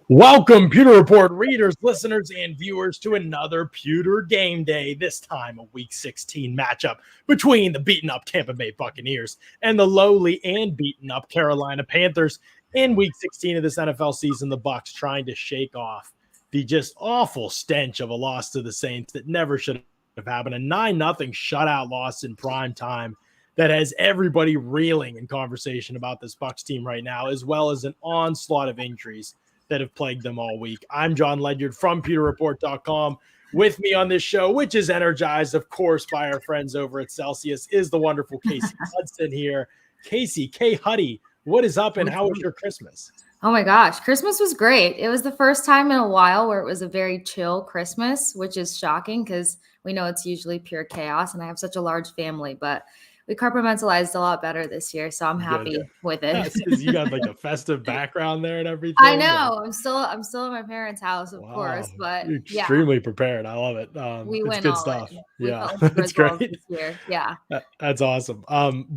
Welcome, Pewter Report readers, listeners, and viewers to another Pewter Game Day, this time a Week 16 matchup between the beaten-up Tampa Bay Buccaneers and the lowly and beaten-up Carolina Panthers. In Week 16 of this NFL season, the Bucs trying to shake off the just awful stench of a loss to the Saints that never should have happened, a 9-0 shutout loss in prime time that has everybody reeling in conversation about this Bucs team right now, as well as an onslaught of injuries that have plagued them all week. I'm John Ledyard from PewterReport.com. With me on this show, which is energized, of course, by our friends over at Celsius, is the wonderful Casey Hudson here. Casey, K. Huddy, what is up and how was your Christmas? Oh my gosh, Christmas was great. It was the first time in a while where it was a very chill Christmas, which is shocking because we know it's usually pure chaos and I have such a large family, but we compartmentalized a lot better this year, so I'm happy with it. Because you got like a festive background there and everything. I know. I'm still at my parents' house, of course, but you're extremely prepared. I love it. We went good all stuff. In. Yeah, that's great. This year. Yeah, that's awesome.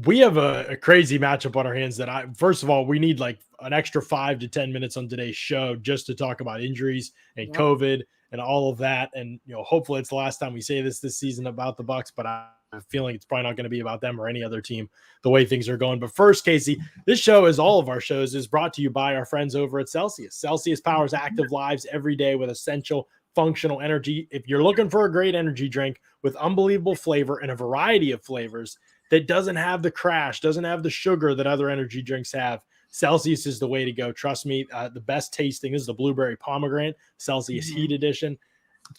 We have a crazy matchup on our hands. First of all, we need like an extra 5 to 10 minutes on today's show just to talk about injuries and COVID and all of that. And hopefully it's the last time we say this season about the Bucs, but I'm feeling it's probably not going to be about them or any other team the way things are going. But first, Casey, this show, as all of our shows, is brought to you by our friends over at Celsius. Celsius powers active lives every day with essential functional energy. If you're looking for a great energy drink with unbelievable flavor and a variety of flavors that doesn't have the crash, doesn't have the sugar that other energy drinks have, Celsius is the way to go. Trust me, the best tasting is the blueberry pomegranate Celsius Heat Edition.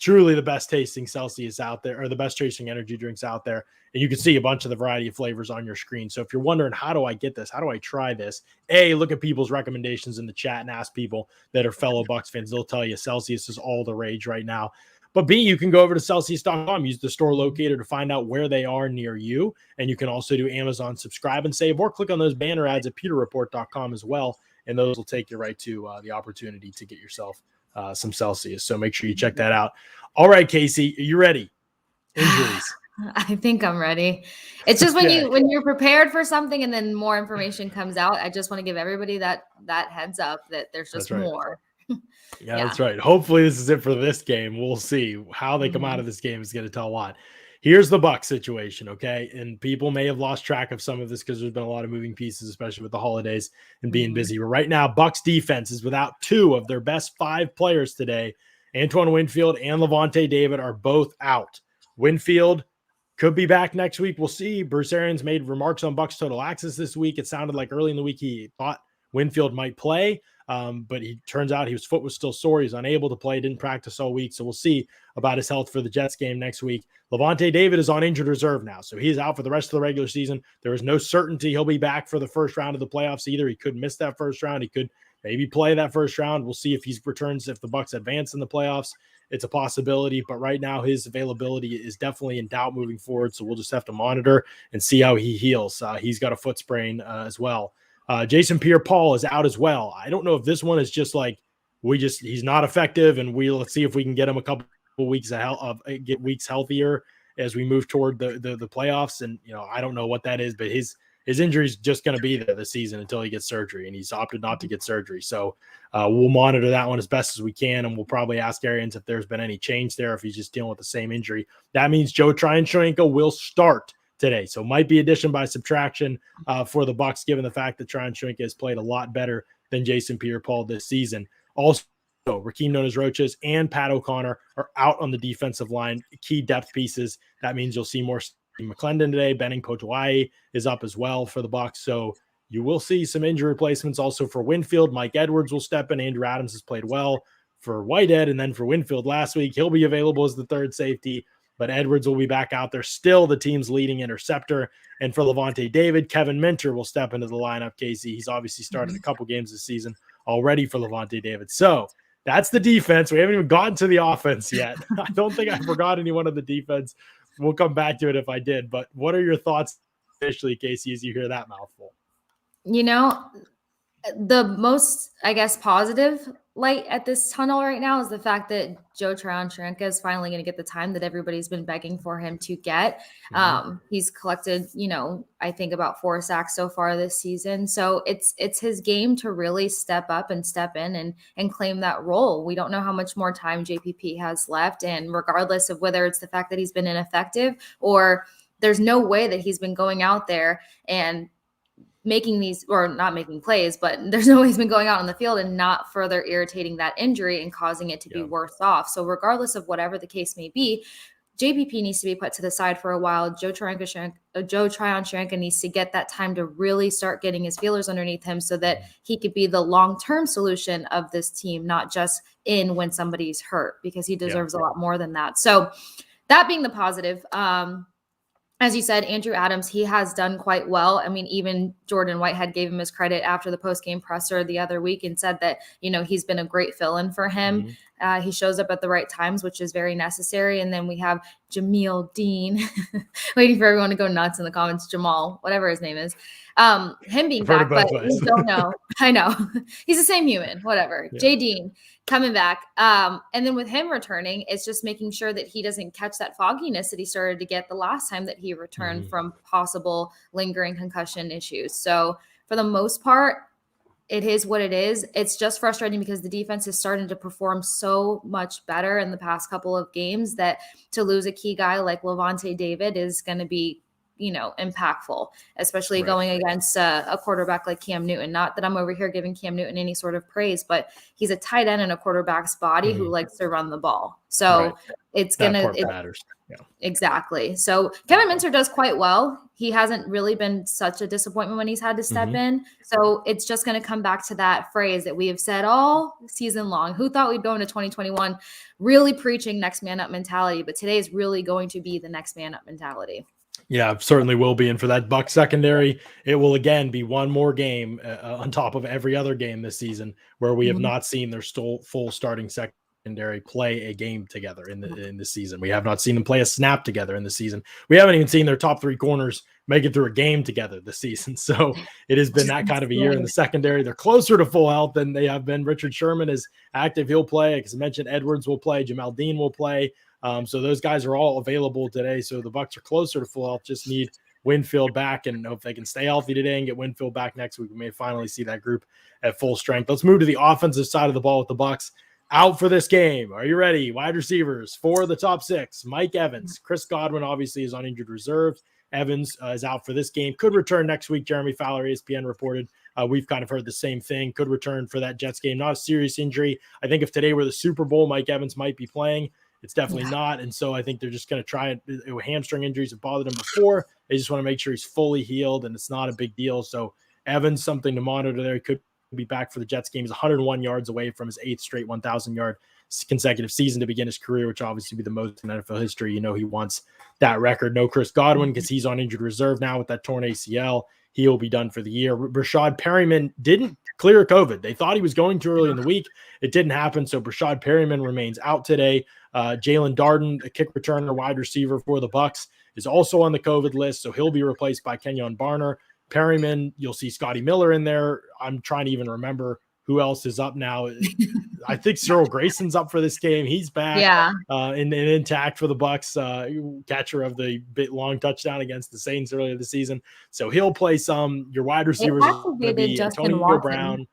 Truly the best tasting Celsius out there, or the best tasting energy drinks out there. And you can see a bunch of the variety of flavors on your screen. So if you're wondering, how do I get this? How do I try this? A, look at people's recommendations in the chat and ask people that are fellow Bucs fans. They'll tell you Celsius is all the rage right now. But B, you can go over to Celsius.com, use the store locator to find out where they are near you. And you can also do Amazon subscribe and save, or click on those banner ads at PewterReport.com as well. And those will take you right to the opportunity to get yourself some Celsius. So make sure you check that out. All right, Casey, are you ready? Injuries. I think I'm ready. It's just when you're prepared for something and then more information comes out, I just want to give everybody that heads up that there's just more. Yeah, that's right. Hopefully this is it for this game. We'll see how they come out of this game is going to tell a lot. Here's the Bucs situation, okay? And people may have lost track of some of this because there's been a lot of moving pieces, especially with the holidays and being busy. But right now, Bucs defense is without 2 of their best 5 players today. Antoine Winfield and Levante David are both out. Winfield could be back next week. We'll see. Bruce Arians made remarks on Bucs Total Access this week. It sounded like early in the week he thought Winfield might play, but he turns out his foot was still sore. He's unable to play, didn't practice all week. So we'll see about his health for the Jets game next week. Levante David is on injured reserve now, so he's out for the rest of the regular season. There is no certainty he'll be back for the first round of the playoffs either. He could miss that first round. He could maybe play that first round. We'll see if he returns, if the Bucs advance in the playoffs. It's a possibility, but right now his availability is definitely in doubt moving forward. So we'll just have to monitor and see how he heals. He's got a foot sprain as well. Jason Pierre-Paul is out as well. I don't know if this one is just like he's not effective, and let's see if we can get him a couple weeks get weeks healthier as we move toward the playoffs. And I don't know what that is, but his injury is just going to be there this season until he gets surgery, and he's opted not to get surgery. So we'll monitor that one as best as we can, and we'll probably ask Arians if there's been any change there, if he's just dealing with the same injury. That means Joe Tryon-Shoyinka will start today. So might be addition by subtraction for the Bucs, given the fact that Tryon-Shoyinka has played a lot better than Jason Pierre-Paul this season. Also, Rakeem Nones-Roches and Pat O'Connor are out on the defensive line, key depth pieces. That means you'll see more McClendon today. Benning Potua'i is up as well for the Bucs. So you will see some injury replacements also for Winfield. Mike Edwards will step in. Andrew Adams has played well for Whitehead and then for Winfield last week. He'll be available as the third safety, but Edwards will be back out there, still the team's leading interceptor. And for Levante David, Kevin Minter will step into the lineup, Casey. He's obviously started a couple games this season already for Levante David. So that's the defense. We haven't even gotten to the offense yet. I don't think I forgot anyone on the defense. We'll come back to it if I did. But what are your thoughts initially, Casey, as you hear that mouthful? You know, the most, I guess, positive light at this tunnel right now is the fact that Joe Tryon-Shoyinka is finally going to get the time that everybody's been begging for him to get. He's collected, I think about 4 sacks so far this season. So it's his game to really step up and step in and claim that role. We don't know how much more time JPP has left. And regardless of whether it's the fact that he's been ineffective or there's no way that he's been going out there and making these, or not making plays, but there's no way he's been going out on the field and not further irritating that injury and causing it to be worse off. So regardless of whatever the case may be, JPP needs to be put to the side for a while. Joe Tryon-Shoyinka needs to get that time to really start getting his feelers underneath him so that he could be the long-term solution of this team, not just in when somebody's hurt, because he deserves a lot more than that. So that being the positive, as you said, Andrew Adams, he has done quite well. I mean, even Jordan Whitehead gave him his credit after the post-game presser the other week and said that, he's been a great fill-in for him. He shows up at the right times, which is very necessary. And then we have Jameel Dean, waiting for everyone to go nuts in the comments, Jamal, whatever his name is. Him being back, but we don't know. I know. He's the same human, whatever. Yeah. Jay Dean coming back. And then with him returning, it's just making sure that he doesn't catch that fogginess that he started to get the last time that he returned from possible lingering concussion issues. So for the most part, it is what it is. It's just frustrating because the defense is starting to perform so much better in the past couple of games that to lose a key guy like Levante David is going to be, impactful, especially going against a quarterback like Cam Newton. Not that I'm over here giving Cam Newton any sort of praise, but he's a tight end in a quarterback's body who likes to run the ball. So it matters. Yeah. Exactly. So Kevin Minter does quite well. He hasn't really been such a disappointment when he's had to step in. So it's just going to come back to that phrase that we have said all season long. Who thought we'd go into 2021 really preaching next man up mentality, but today is really going to be the next man up mentality. Yeah, certainly will be. And for that Bucs secondary, it will again be one more game on top of every other game this season where we have not seen their full starting secondary play a game together in the season. We have not seen them play a snap together in the season. We haven't even seen their top 3 corners make it through a game together this season. So it has been that kind of a year in the secondary. They're closer to full health than they have been. Richard Sherman is active. He'll play. As I mentioned, Edwards will play. Jameel Dean will play. So those guys are all available today. So the Bucs are closer to full health. Just need Winfield back, and hope they can stay healthy today and get Winfield back next week. We may finally see that group at full strength. Let's move to the offensive side of the ball with the Bucs. Out for this game. Are you ready? Wide receivers for the top 6. Mike Evans. Chris Godwin obviously is on injured reserve. Evans is out for this game. Could return next week. Jeremy Fowler, ESPN, reported. We've kind of heard the same thing. Could return for that Jets game. Not a serious injury. I think if today were the Super Bowl, Mike Evans might be playing. It's definitely not. And so I think they're just going to try it. Hamstring injuries have bothered him before. They just want to make sure he's fully healed, and it's not a big deal. So Evans, something to monitor there. He could be back for the Jets game. He's 101 yards away from his 8th straight 1,000-yard consecutive season to begin his career, which obviously be the most in NFL history. He wants that record. No Chris Godwin because he's on injured reserve now with that torn ACL. He will be done for the year. Rashad Perryman didn't clear COVID. They thought he was going too early in the week. It didn't happen. So Rashad Perryman remains out today. Jalen Darden, a kick returner, wide receiver for the Bucs, is also on the COVID list. So he'll be replaced by Kenyon Barner. Perryman, you'll see Scotty Miller in there. I'm trying to even remember who else is up now. I think Cyril Grayson's up for this game. He's back and intact for the Bucs, catcher of the bit long touchdown against the Saints earlier this season. So he'll play some. Your wide receivers will be Antonio Brown.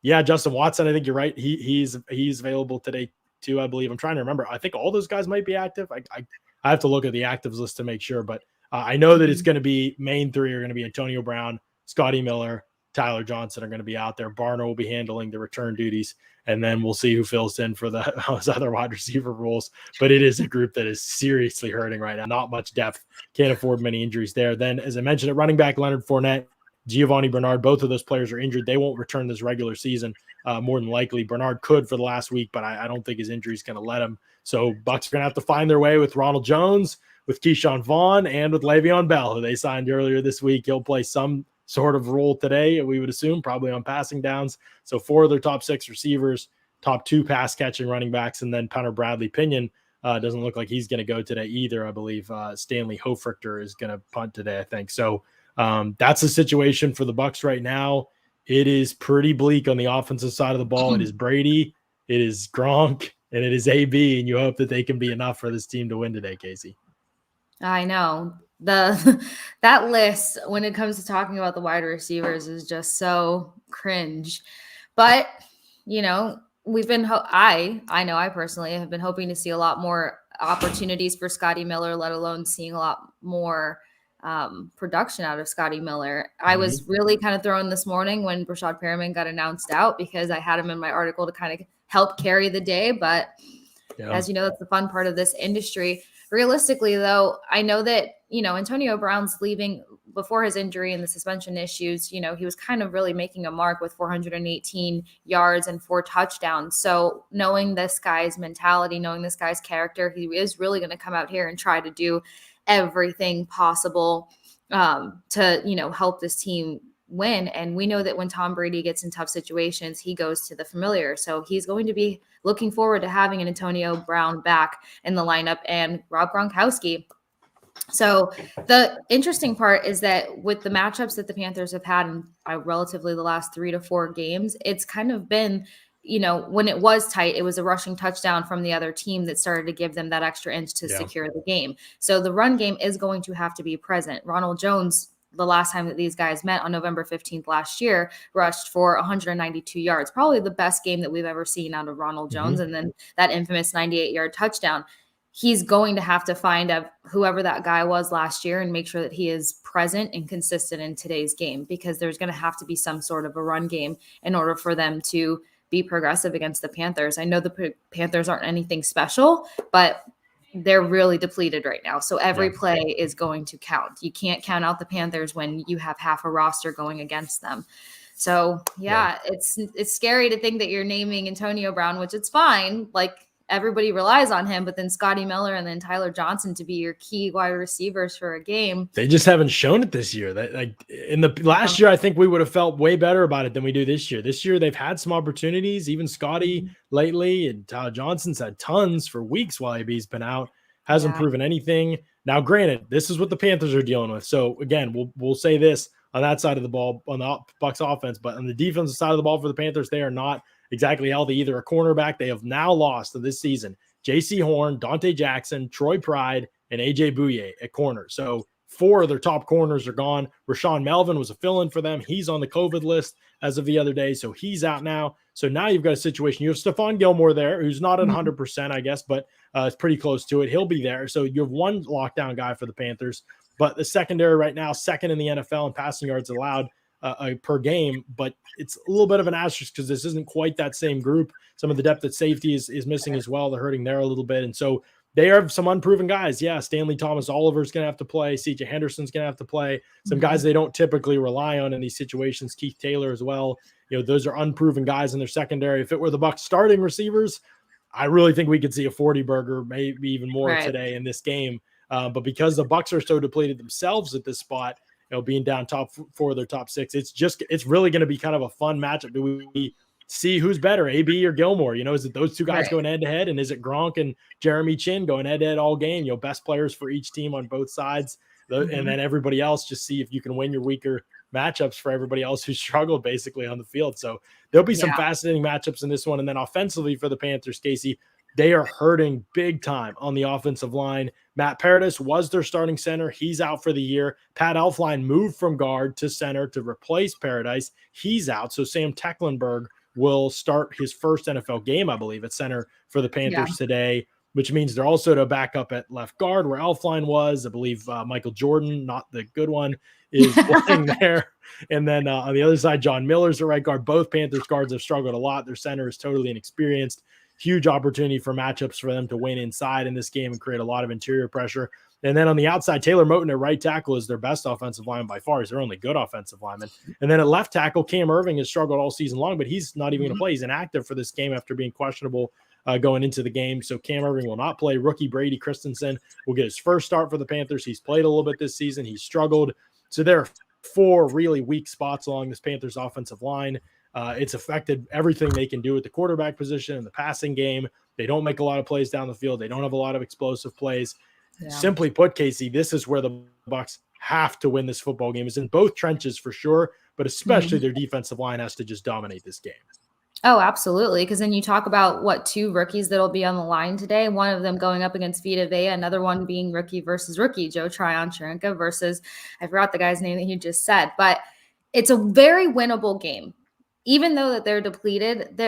Yeah, Justin Watson. I think you're right. He's available today too, I believe. I'm trying to remember. I think all those guys might be active. I have to look at the actives list to make sure, but I know that it's going to be main 3 are going to be Antonio Brown, Scotty Miller, Tyler Johnson are going to be out there. Barner will be handling the return duties, and then we'll see who fills in for those other wide receiver roles. But it is a group that is seriously hurting right now. Not much depth. Can't afford many injuries there. Then, as I mentioned, at running back, Leonard Fournette Giovanni Bernard. Both of those players are injured. They won't return this regular season. More than likely, Bernard could for the last week, but I don't think his injury is going to let him. So Bucs are going to have to find their way with Ronald Jones, with Keyshawn Vaughn, and with Le'Veon Bell, who they signed earlier this week. He'll play some sort of role today, we would assume, probably on passing downs. So 4 of their top 6 receivers, top 2 pass catching running backs, and then punter Bradley Pinion doesn't look like he's going to go today either. I believe Stanley Hofrichter is going to punt today, I think. So that's the situation for the Bucs right now. It is pretty bleak on the offensive side of the ball. It is Brady, it is Gronk, and it is AB, and you hope that they can be enough for this team to win today, Casey. I know. That list, when it comes to talking about the wide receivers, is just so cringe. But, you know, we've been I know I personally have been hoping to see a lot more opportunities for Scotty Miller, let alone seeing a lot more production out of Scotty Miller. I was really kind of thrown this morning when Brashad Perriman got announced out, because I had him in my article to kind of help carry the day. But as you know, that's the fun part of this industry. Realistically, though, I know that, you know, Antonio Brown's leaving before his injury and the suspension issues. You know, he was kind of really making a mark with 418 yards and 4 touchdowns. So knowing this guy's mentality, knowing this guy's character, he is really going to come out here and try to do everything possible to, you know, help this team win. And we know that when Tom Brady gets in tough situations, he goes to the familiar. So he's going to be looking forward to having an Antonio Brown back in the lineup and Rob Gronkowski. So the interesting part is that with the matchups that the Panthers have had in relatively the last 3 to 4 games, it's kind of been, you know, when it was tight, it was a rushing touchdown from the other team that started to give them that extra inch to secure the game. So the run game is going to have to be present. Ronald Jones, the last time that these guys met on November 15th last year, rushed for 192 yards, probably the best game that we've ever seen out of Ronald Jones. And then that infamous 98-yard touchdown. He's going to have to find whoever that guy was last year and make sure that he is present and consistent in today's game, because there's going to have to be some sort of a run game in order for them to be progressive against the Panthers. I know the Panthers aren't anything special, but they're really depleted right now. So every play is going to count. You can't count out the Panthers when you have half a roster going against them. So it's scary to think that you're naming Antonio Brown, which it's fine. Like, everybody relies on him, but then Scotty Miller and then Tyler Johnson to be your key wide receivers for a game. They just haven't shown it this year. That, like, in the last year, I think we would have felt way better about it than we do this year. This year, they've had some opportunities, even Scotty lately, and Tyler Johnson's had tons for weeks while AB's been out. Hasn't proven anything. Now, granted, this is what the Panthers are dealing with. So again, we'll say this on that side of the ball, on the Bucs offense, but on the defensive side of the ball for the Panthers, they are not exactly healthy either. A cornerback, they have now lost this season J.C. Horn, Dante Jackson, Troy Pride, and A.J. Bouye at corner. So 4 of their top corners are gone. Rashawn Melvin was a fill-in for them. He's on the COVID list as of the other day, so he's out now. So now you've got a situation. You have Stephon Gilmore there, who's not at 100%, I guess, but it's pretty close to it. He'll be there. So you have one lockdown guy for the Panthers, but the secondary right now, second in the NFL in passing yards allowed per game, but it's a little bit of an asterisk because this isn't quite that same group. Some of the depth at safety is missing as well. They're hurting there a little bit. And so they have some unproven guys. Yeah, Stanley Thomas Oliver's going to have to play. CJ Henderson's going to have to play. Some guys they don't typically rely on in these situations. Keith Taylor as well. You know, those are unproven guys in their secondary. If it were the Bucs starting receivers, I really think we could see a 40-burger, maybe even more today in this game. But because the Bucs are so depleted themselves at this spot, you know, being down top 4 of their top 6, it's really going to be kind of a fun matchup. Do we see who's better, AB or Gilmore? You know, is it those two guys going head to head, and is it Gronk and Jeremy Chin going head to head all game? You know, best players for each team on both sides, and then everybody else, just see if you can win your weaker matchups for everybody else who struggled basically on the field. So there'll be some fascinating matchups in this one. And then offensively for the Panthers, Casey, they are hurting big time on the offensive line. Matt Paradis was their starting center. He's out for the year. Pat Elflein moved from guard to center to replace Paradise. He's out. So Sam Tecklenburg will start his first NFL game, I believe, at center for the Panthers today, which means they're also to back up at left guard where Elflein was. I believe Michael Jordan, not the good one, is playing there. And then on the other side, John Miller's at right guard. Both Panthers guards have struggled a lot. Their center is totally inexperienced. huge opportunity for matchups for them to win inside in this game and create a lot of interior pressure. And then on the outside, Taylor Moton at right tackle is their best offensive lineman by far. He's their only good offensive lineman. And then at left tackle, Cam Irving has struggled all season long, but he's not even going to play. He's inactive for this game after being questionable going into the game. So Cam Irving will not play. Rookie Brady Christensen will get his first start for the Panthers. He's played a little bit this season. He's struggled. So there are 4 really weak spots along this Panthers offensive line. It's affected everything they can do at the quarterback position and the passing game. They don't make a lot of plays down the field. They don't have a lot of explosive plays. Yeah. Simply put, Casey, this is where the Bucs have to win this football game. Is in both trenches for sure, but especially their defensive line has to just dominate this game. Oh, absolutely. Because then you talk about 2 rookies that'll be on the line today. One of them going up against Vita Vea, another one being rookie versus rookie, Joe Tryon-Cherenka versus, I forgot the guy's name that you just said, but it's a very winnable game. Even though that they're depleted,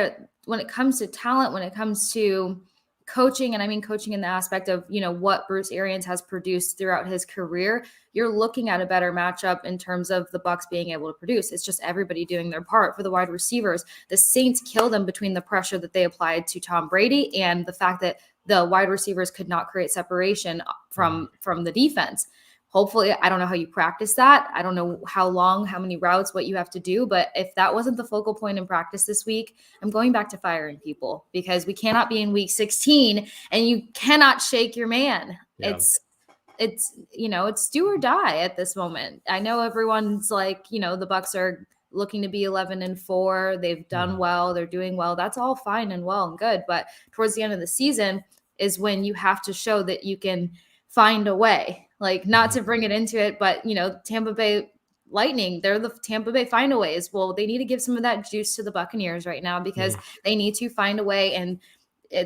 when it comes to talent, when it comes to coaching, and I mean coaching in the aspect of, what Bruce Arians has produced throughout his career, you're looking at a better matchup in terms of the Bucs being able to produce. It's just everybody doing their part. For the wide receivers, the Saints killed them between the pressure that they applied to Tom Brady and the fact that the wide receivers could not create separation from the defense. Hopefully, I don't know how you practice that. I don't know how long, how many routes, what you have to do. But if that wasn't the focal point in practice this week, I'm going back to firing people, because we cannot be in week 16 and you cannot shake your man. Yeah. It's do or die at this moment. I know everyone's like, the Bucs are looking to be 11-4. They've done well. They're doing well. That's all fine and well and good. But towards the end of the season is when you have to show that you can find a way. Like, not to bring it into it, but, Tampa Bay Lightning, they're the Tampa Bay find-a-ways. Well, they need to give some of that juice to the Buccaneers right now, because they need to find a way. And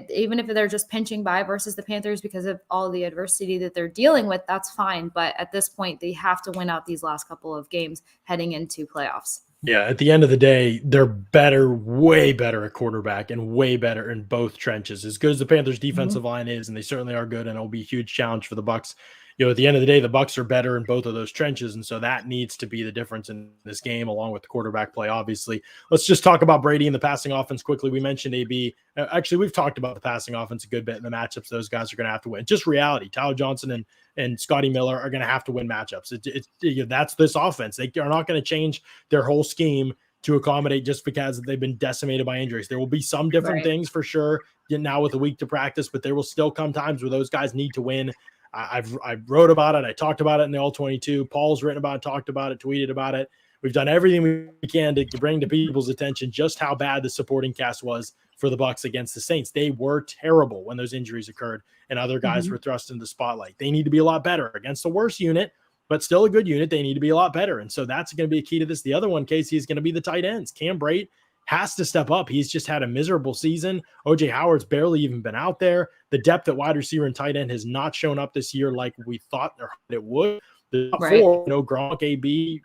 even if they're just pinching by versus the Panthers because of all the adversity that they're dealing with, that's fine. But at this point, they have to win out these last couple of games heading into playoffs. Yeah, at the end of the day, they're better, way better at quarterback and way better in both trenches. As good as the Panthers' defensive line is, and they certainly are good, and it'll be a huge challenge for the Bucs. At the end of the day, the Bucs are better in both of those trenches, and so that needs to be the difference in this game, along with the quarterback play, obviously. Let's just talk about Brady and the passing offense quickly. We mentioned AB. Actually, we've talked about the passing offense a good bit in the matchups those guys are going to have to win. Just reality. Tyler Johnson and Scotty Miller are going to have to win matchups. That's this offense. They are not going to change their whole scheme to accommodate just because they've been decimated by injuries. There will be some different things for sure now with a week to practice, but there will still come times where those guys need to win. I wrote about it. I talked about it in the All-22. Paul's written about it, talked about it, tweeted about it. We've done everything we can to bring to people's attention just how bad the supporting cast was for the Bucs against the Saints. They were terrible when those injuries occurred and other guys were thrust into the spotlight. They need to be a lot better against the worst unit, but still a good unit. They need to be a lot better. And so that's going to be a key to this. The other one, Casey, is going to be the tight ends. Cam Brate has to step up. He's just had a miserable season. OJ Howard's barely even been out there. The depth at wide receiver and tight end has not shown up this year like we thought it would. The top 4, Gronk, AB,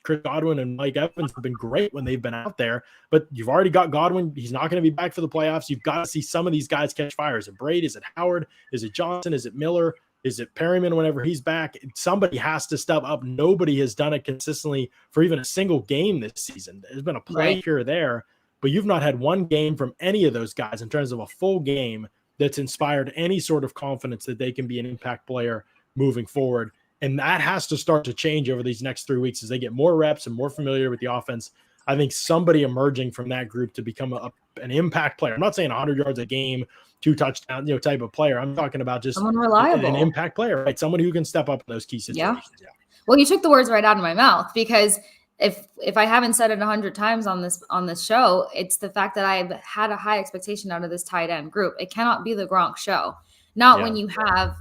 Chris Godwin, and Mike Evans have been great when they've been out there. But you've already got Godwin. He's not going to be back for the playoffs. You've got to see some of these guys catch fire. Is it Brady? Is it Howard? Is it Johnson? Is it Miller? Is it Perryman whenever he's back? Somebody has to step up. Nobody has done it consistently for even a single game this season. There's been a play here or there, but you've not had one game from any of those guys in terms of a full game that's inspired any sort of confidence that they can be an impact player moving forward. And that has to start to change over these next 3 weeks as they get more reps and more familiar with the offense. I think somebody emerging from that group to become an impact player. I'm not saying 100 yards a game, 2 touchdowns, type of player. I'm talking about just someone reliable, an impact player, right? Someone who can step up in those key situations. Yeah. Well, you took the words right out of my mouth, because if I haven't said it 100 times on this show, it's the fact that I've had a high expectation out of this tight end group. It cannot be the Gronk show. Not when you have,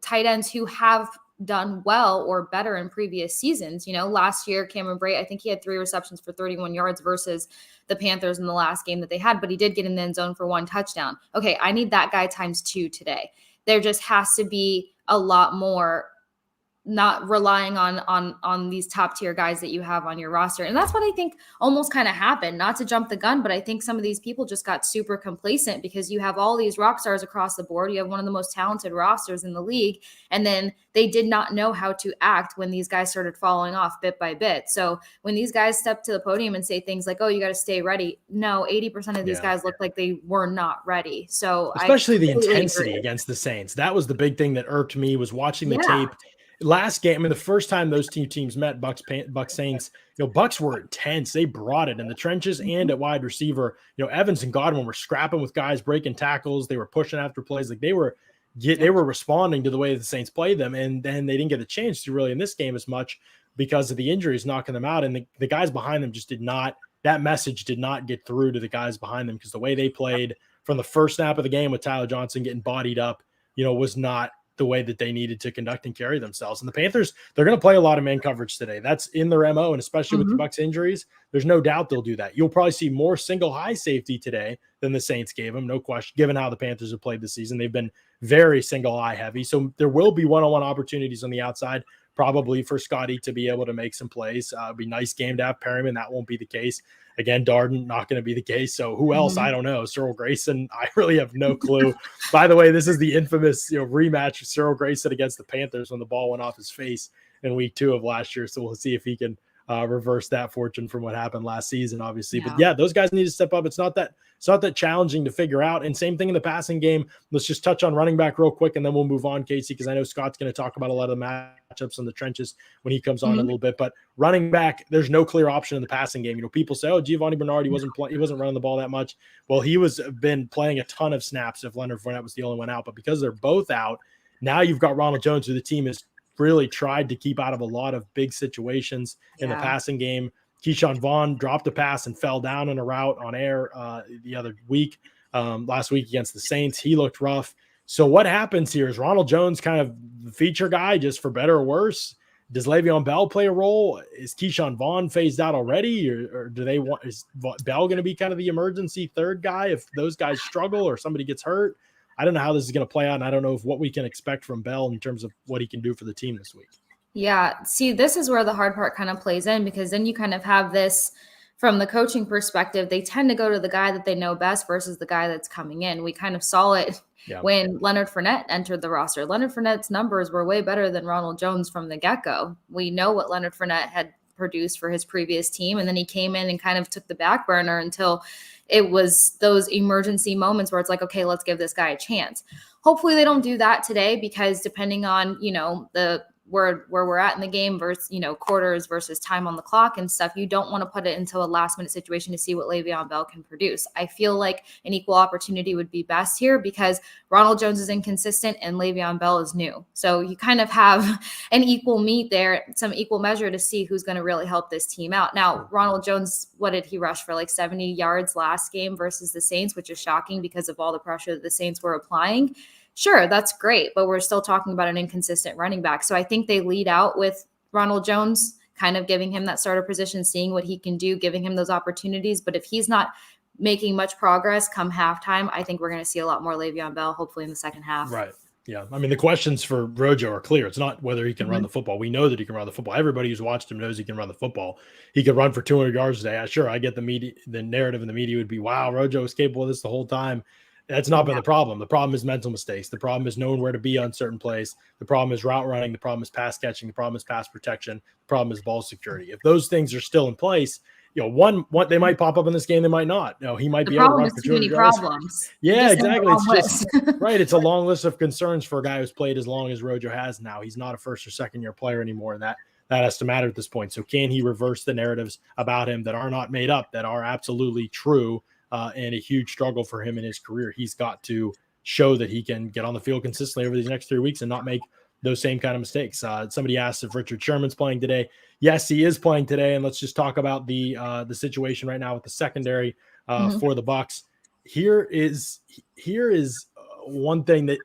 tight ends who have done well or better in previous seasons. Last year, Cameron Brate, I think he had 3 receptions for 31 yards versus the Panthers in the last game that they had, but he did get in the end zone for 1 touchdown. Okay, I need that guy times 2 today. There just has to be a lot more not relying on these top tier guys that you have on your roster. And that's what I think almost kind of happened. Not to jump the gun, but I think some of these people just got super complacent because you have all these rock stars across the board. You have one of the most talented rosters in the league. And then they did not know how to act when these guys started falling off bit by bit. So when these guys step to the podium and say things like, oh, you got to stay ready. No, 80% of these guys look like they were not ready. So especially the intensity against the Saints. That was the big thing that irked me, was watching the tape. Last game, I mean, the first time those two teams met, Bucs Saints, Bucs were intense. They brought it in the trenches and at wide receiver. Evans and Godwin were scrapping with guys, breaking tackles. They were pushing after plays. Like they were responding to the way the Saints played them, and then they didn't get a chance to really in this game as much because of the injuries knocking them out. And the guys behind them just did not. That message did not get through to the guys behind them because the way they played from the first snap of the game with Tyler Johnson getting bodied up, was not the way that they needed to conduct and carry themselves. And the Panthers, they're going to play a lot of man coverage today. That's in their MO, and especially with the Bucs injuries, there's no doubt they'll do that. You'll probably see more single high safety today than the Saints gave them, no question, given how the Panthers have played this season. They've been very single high heavy. So there will be one-on-one opportunities on the outside, probably for Scotty to be able to make some plays. It'd be a nice game to have Perryman. That won't be the case. Again, Darden, not going to be the case. So who else? I don't know. Cyril Grayson, I really have no clue. By the way, this is the infamous rematch of Cyril Grayson against the Panthers when the ball went off his face in week 2 of last year. So we'll see if he can reverse that fortune from what happened last season, obviously. But yeah, those guys need to step up. It's not that challenging to figure out. And same thing in the passing game. Let's just touch on running back real quick, and then we'll move on, Casey, because I know Scott's going to talk about a lot of the matchups in the trenches when he comes on a little bit. But running back, there's no clear option in the passing game. People say, oh, Giovanni Bernard, he wasn't running the ball that much. Well, he been playing a ton of snaps if Leonard Fournette was the only one out. But because they're both out, now you've got Ronald Jones, who the team has really tried to keep out of a lot of big situations in the passing game. Keyshawn Vaughn dropped a pass and fell down in a route on air the other week, last week against the Saints. He looked rough. So what happens here? Is Ronald Jones kind of the feature guy just for better or worse? Does Le'Veon Bell play a role? Is Keyshawn Vaughn phased out already? Or is Bell going to be kind of the emergency third guy if those guys struggle or somebody gets hurt? I don't know how this is going to play out, and I don't know what we can expect from Bell in terms of what he can do for the team this week. Yeah. See, this is where the hard part kind of plays in, because then you kind of have this from the coaching perspective. They tend to go to the guy that they know best versus the guy that's coming in. We kind of saw it when Leonard Fournette entered the roster. Leonard Fournette's numbers were way better than Ronald Jones from the get-go. We know what Leonard Fournette had produced for his previous team, and then he came in and kind of took the back burner until it was those emergency moments where it's like, okay, let's give this guy a chance. Hopefully they don't do that today, because depending on, the where we're at in the game versus, quarters versus time on the clock and stuff, you don't want to put it into a last minute situation to see what Le'Veon Bell can produce. I feel like an equal opportunity would be best here, because Ronald Jones is inconsistent and Le'Veon Bell is new. So you kind of have an equal meet there, some equal measure to see who's going to really help this team out. Now, Ronald Jones, what did he rush for, like 70 yards last game versus the Saints, which is shocking because of all the pressure that the Saints were applying. Sure, that's great, but we're still talking about an inconsistent running back. So I think they lead out with Ronald Jones, kind of giving him that starter position, seeing what he can do, giving him those opportunities. But if he's not making much progress come halftime, I think we're going to see a lot more Le'Veon Bell, hopefully in the second half. Right. Yeah. I mean, the questions for Rojo are clear. It's not whether he can run the football. We know that he can run the football. Everybody who's watched him knows he can run the football. He could run for 200 yards today. Sure, I get the narrative in the media would be, wow, Rojo was capable of this the whole time. That's not been the problem. The problem is mental mistakes. The problem is knowing where to be on certain plays. The problem is route running. The problem is pass catching. The problem is pass protection. The problem is ball security. If those things are still in place, one they might pop up in this game, they might not. He might be able to run for 200 yards. Problems. Yeah, exactly. It's just right. It's a long list of concerns for a guy who's played as long as Rojo has now. He's not a first or second year player anymore, and that has to matter at this point. So can he reverse the narratives about him that are not made up, that are absolutely true? And a huge struggle for him in his career. He's got to show that he can get on the field consistently over these next 3 weeks and not make those same kind of mistakes. Somebody asked if Richard Sherman's playing today. Yes, he is playing today. And let's just talk about the situation right now with the secondary for the Bucs. Here is one thing that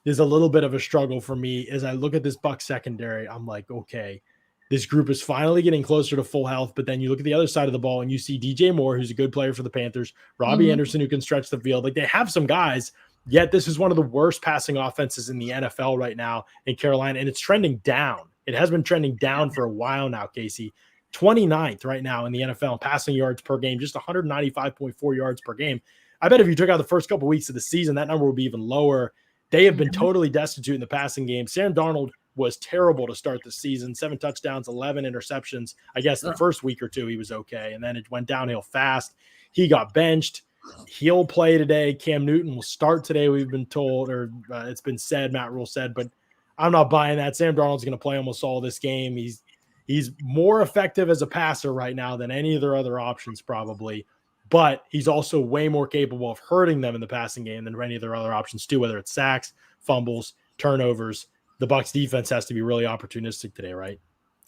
is a little bit of a struggle for me. As I look at this Bucs secondary, I'm like, okay, this group is finally getting closer to full health, but then you look at the other side of the ball and you see DJ Moore, who's a good player for the Panthers, Robbie Anderson, who can stretch the field. Like, they have some guys, yet this is one of the worst passing offenses in the NFL right now in Carolina, and it's trending down It has been trending down for a while now, Casey. 29th right now in the NFL in passing yards per game, just 195.4 yards per game. I bet if you took out the first couple of weeks of the season, that number would be even lower. They have been totally destitute in the passing game. Sam Darnold was terrible to start the season. 7 touchdowns, 11 interceptions. I guess the first week or two he was okay, and then it went downhill fast. He got benched. He'll play today. Cam Newton will start today, we've been told, or it's been said, Matt Rule said, but I'm not buying that. Sam Darnold's going to play almost all this game. He's more effective as a passer right now than any of their other options probably, but he's also way more capable of hurting them in the passing game than any of their other options too, whether it's sacks, fumbles, turnovers. The Bucs defense has to be really opportunistic today, right?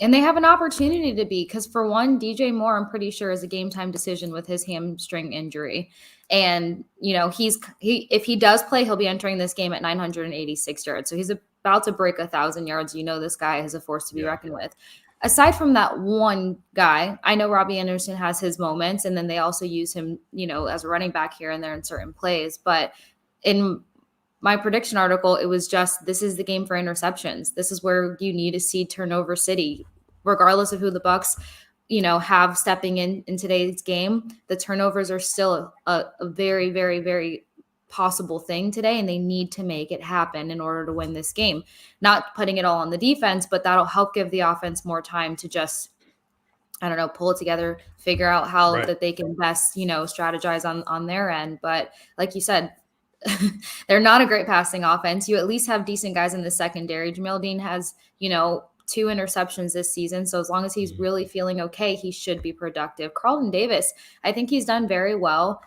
And they have an opportunity to be, because for one, DJ Moore, I'm pretty sure, is a game time decision with his hamstring injury. And, if he does play, he'll be entering this game at 986 yards. So he's about to break 1,000 yards. This guy is a force to be reckoned with. Aside from that one guy, I know Robbie Anderson has his moments, and then they also use him, as a running back here and there in certain plays. But in my prediction article, it was just, this is the game for interceptions. This is where you need to see turnover city, regardless of who the Bucs, have stepping in today's game. The turnovers are still a very, very, very possible thing today, and they need to make it happen in order to win this game. Not putting it all on the defense, but that'll help give the offense more time to just, pull it together, figure out how that they can best, strategize on their end. But like you said, they're not a great passing offense. You at least have decent guys in the secondary. Jamel Dean has, 2 interceptions this season. So as long as he's really feeling okay, he should be productive. Carlton Davis, I think he's done very well.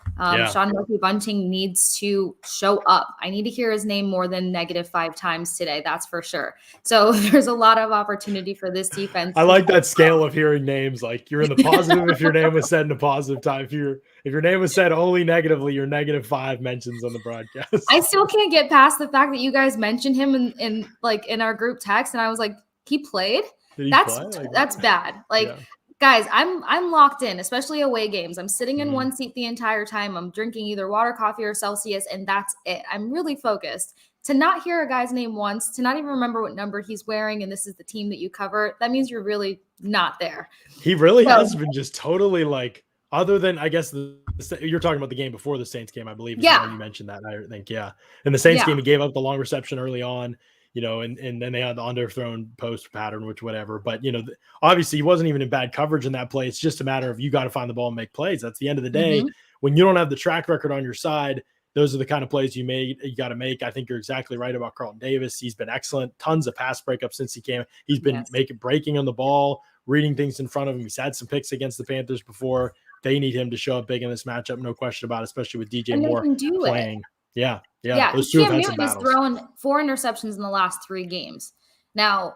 Sean Murphy-Bunting needs to show up. I need to hear his name more than -5 times today. That's for sure. So there's a lot of opportunity for this defense. I like that scale of hearing names. Like, you're in the positive if your name was said in a positive time. If your name was said only negatively, you're -5 mentions on the broadcast. I still can't get past the fact that you guys mentioned him in our group text, and I was like, he played? That's bad. Guys, I'm locked in, especially away games. I'm sitting in one seat the entire time. I'm drinking either water, coffee, or Celsius, and that's it. I'm really focused. To not hear a guy's name once, to not even remember what number he's wearing, and this is the team that you cover, that means you're really not there. He really has been just totally other than, I guess, you're talking about the game before the Saints game, I believe. You mentioned that, I think, In the Saints game, he gave up the long reception early on. And then they had the underthrown post pattern, which whatever. But, obviously he wasn't even in bad coverage in that play. It's just a matter of you got to find the ball and make plays. That's the end of the day. When you don't have the track record on your side, those are the kind of plays you got to make. I think you're exactly right about Carlton Davis. He's been excellent. Tons of pass breakups since he came. He's been breaking on the ball, reading things in front of him. He's had some picks against the Panthers before. They need him to show up big in this matchup. No question about it, especially with DJ Moore playing. Yeah. Those two Cam Newton is throwing 4 interceptions in the last 3 games. Now,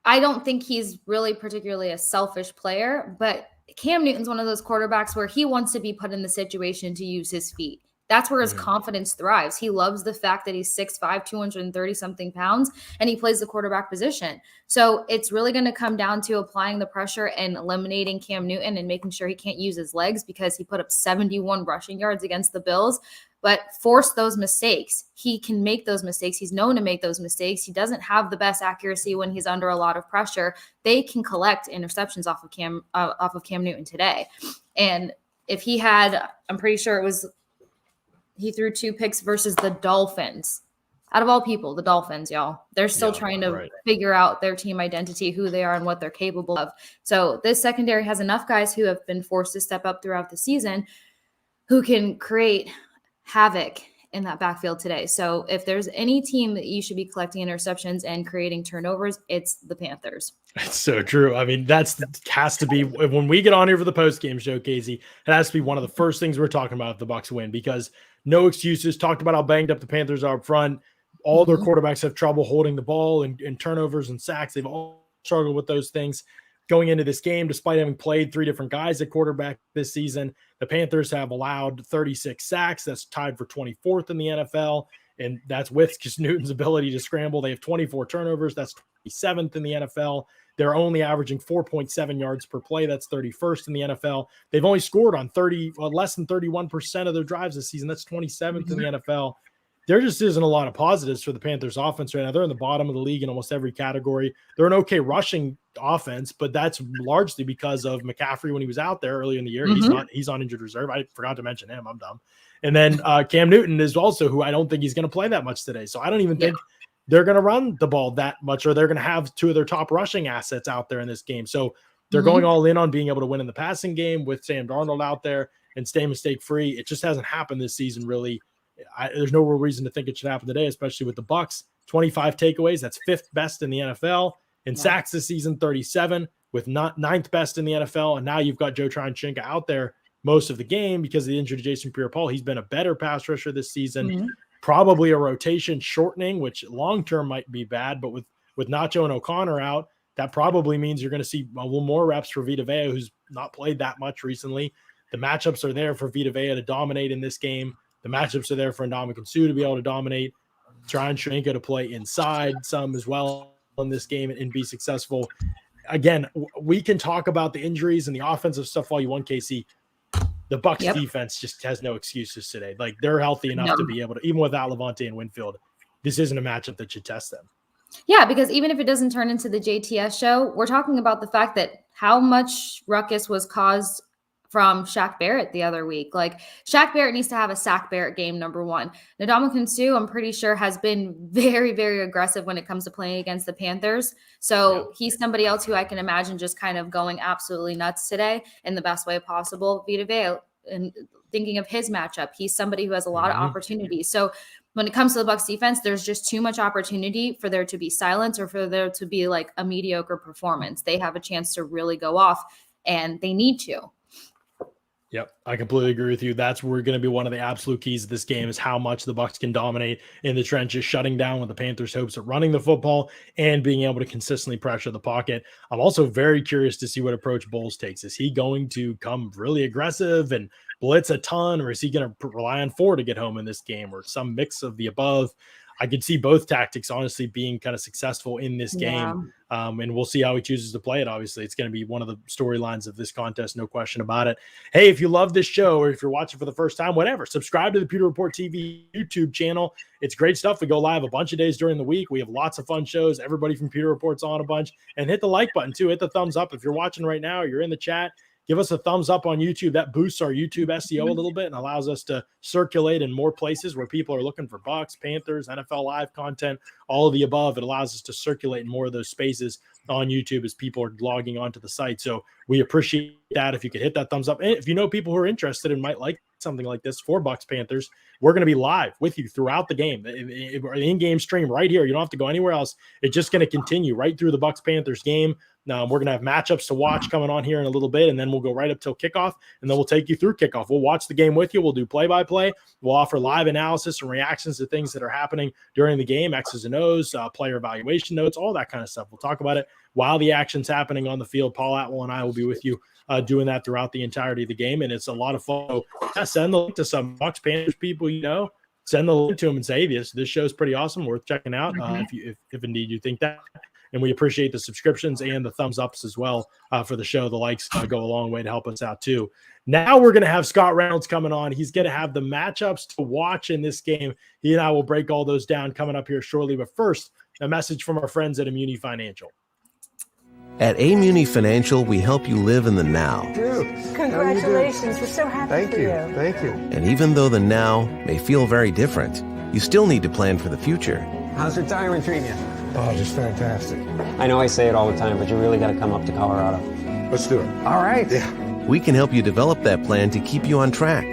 I don't think he's really particularly a selfish player, but Cam Newton's one of those quarterbacks where he wants to be put in the situation to use his feet. That's where his confidence thrives. He loves the fact that he's 6'5", 230-something pounds, and he plays the quarterback position. So it's really going to come down to applying the pressure and eliminating Cam Newton and making sure he can't use his legs, because he put up 71 rushing yards against the Bills, but force those mistakes. He can make those mistakes. He's known to make those mistakes. He doesn't have the best accuracy when he's under a lot of pressure. They can collect interceptions off of Cam Newton today. And if he had, I'm pretty sure he threw 2 picks versus the Dolphins. Out of all people, the Dolphins, y'all. They're still trying to figure out their team identity, who they are, and what they're capable of. So this secondary has enough guys who have been forced to step up throughout the season who can create havoc in that backfield today. So if there's any team that you should be collecting interceptions and creating turnovers, it's the Panthers. It's so true. I mean, has to be, when we get on here for the post-game show, Casey, it has to be one of the first things we're talking about if the Bucs win, because no excuses. Talked about how banged up the Panthers are up front. All their quarterbacks have trouble holding the ball and turnovers and sacks. They've all struggled with those things going into this game, despite having played 3 different guys at quarterback this season. The Panthers have allowed 36 sacks. That's tied for 24th in the NFL. And that's with just Newton's ability to scramble. They have 24 turnovers. That's 27th in the NFL. They're only averaging 4.7 yards per play. That's 31st in the NFL. They've only scored on less than 31% of their drives this season. That's 27th in the NFL. there just isn't a lot of positives for the Panthers offense right now. They're in the bottom of the league in almost every category. They're an okay rushing offense, but that's largely because of McCaffrey when he was out there early in the year. Mm-hmm. He's on injured reserve. I forgot to mention him. I'm dumb. And then Cam Newton is also who I don't think he's going to play that much today. So I don't even think they're going to run the ball that much, or they're going to have two of their top rushing assets out there in this game. So they're going all in on being able to win in the passing game with Sam Darnold out there and stay mistake free. It just hasn't happened this season, really. There's no real reason to think it should happen today, especially with the Bucs. 25 takeaways. That's 5th best in the NFL. In sacks this season, 37, with 9th best in the NFL. And now you've got Joe Tryon-Chinka out there most of the game because of the injury to Jason Pierre-Paul. He's been a better pass rusher this season. Probably a rotation shortening, which long-term might be bad. But with Nacho and O'Connor out, that probably means you're going to see a little more reps for Vita Vea, who's not played that much recently. The matchups are there for Vita Vea to dominate in this game. The matchups are there for Ndamukong Suh to be able to dominate, Tryon-Chinka to play inside some as well in this game and be successful. Again, we can talk about the injuries and the offensive stuff all you want, Casey. The Bucs defense just has no excuses today. Like, they're healthy enough to be able to, even without Levante and Winfield, this isn't a matchup that should test them. Yeah, because even if it doesn't turn into the JTS show, we're talking about the fact that how much ruckus was caused from Shaq Barrett the other week. Like, Shaq Barrett needs to have a Sack Barrett game, number one. Ndamukong Suh, I'm pretty sure, has been very, very aggressive when it comes to playing against the Panthers. So he's somebody else who I can imagine just kind of going absolutely nuts today in the best way possible. Vita Vea, and thinking of his matchup, he's somebody who has a lot of opportunities. So when it comes to the Bucs defense, there's just too much opportunity for there to be silence or for there to be like a mediocre performance. They have a chance to really go off, and they need to. Yep, I completely agree with you. That's where going to be one of the absolute keys of this game is how much the Bucs can dominate in the trenches, shutting down with the Panthers' hopes of running the football and being able to consistently pressure the pocket. I'm also very curious to see what approach Bowles takes. Is he going to come really aggressive and blitz a ton, or is he going to rely on 4 to get home in this game, or some mix of the above? I could see both tactics, honestly, being kind of successful in this game. And we'll see how he chooses to play it. Obviously, it's going to be one of the storylines of this contest, no question about it. Hey, if you love this show, or if you're watching for the first time, whatever, subscribe to the Pewter Report TV YouTube channel. It's great stuff. We go live a bunch of days during the week. We have lots of fun shows. Everybody from Pewter Report's on a bunch. And hit the like button, too. Hit the thumbs up. If you're watching right now, or you're in the chat, give us a thumbs up on YouTube. That boosts our YouTube SEO a little bit and allows us to circulate in more places where people are looking for Bucs, Panthers, NFL Live content, all of the above. It allows us to circulate in more of those spaces on YouTube as people are logging onto the site. So we appreciate that. If you could hit that thumbs up. And if you know people who are interested and might like something like this for Bucs Panthers, we're going to be live with you throughout the game. The in-game stream right here. You don't have to go anywhere else. It's just going to continue right through the Bucs Panthers game. We're going to have matchups to watch coming on here in a little bit, and then we'll go right up till kickoff, and then we'll take you through kickoff. We'll watch the game with you. We'll do play-by-play. We'll offer live analysis and reactions to things that are happening during the game, X's and O's, player evaluation notes, all that kind of stuff. We'll talk about it while the action's happening on the field. Paul Atwal and I will be with you doing that throughout the entirety of the game, and it's a lot of fun. So, send the link to some Bucs Panthers people you know. Send the link to them and say, hey, this show's pretty awesome, worth checking out if indeed you think that. And we appreciate the subscriptions and the thumbs ups as well for the show. The likes go a long way to help us out too. Now we're going to have Scott Reynolds coming on. He's going to have the matchups to watch in this game. He and I will break all those down coming up here shortly. But first, a message from our friends at Immuni Financial. At Immuni Financial, we help you live in the now. Dude, congratulations. We're so happy for you. Thank you. And even though the now may feel very different, you still need to plan for the future. How's retirement treating you? Oh, just fantastic. I know I say it all the time, but you really got to come up to Colorado. Let's do it. All right. Yeah. We can help you develop that plan to keep you on track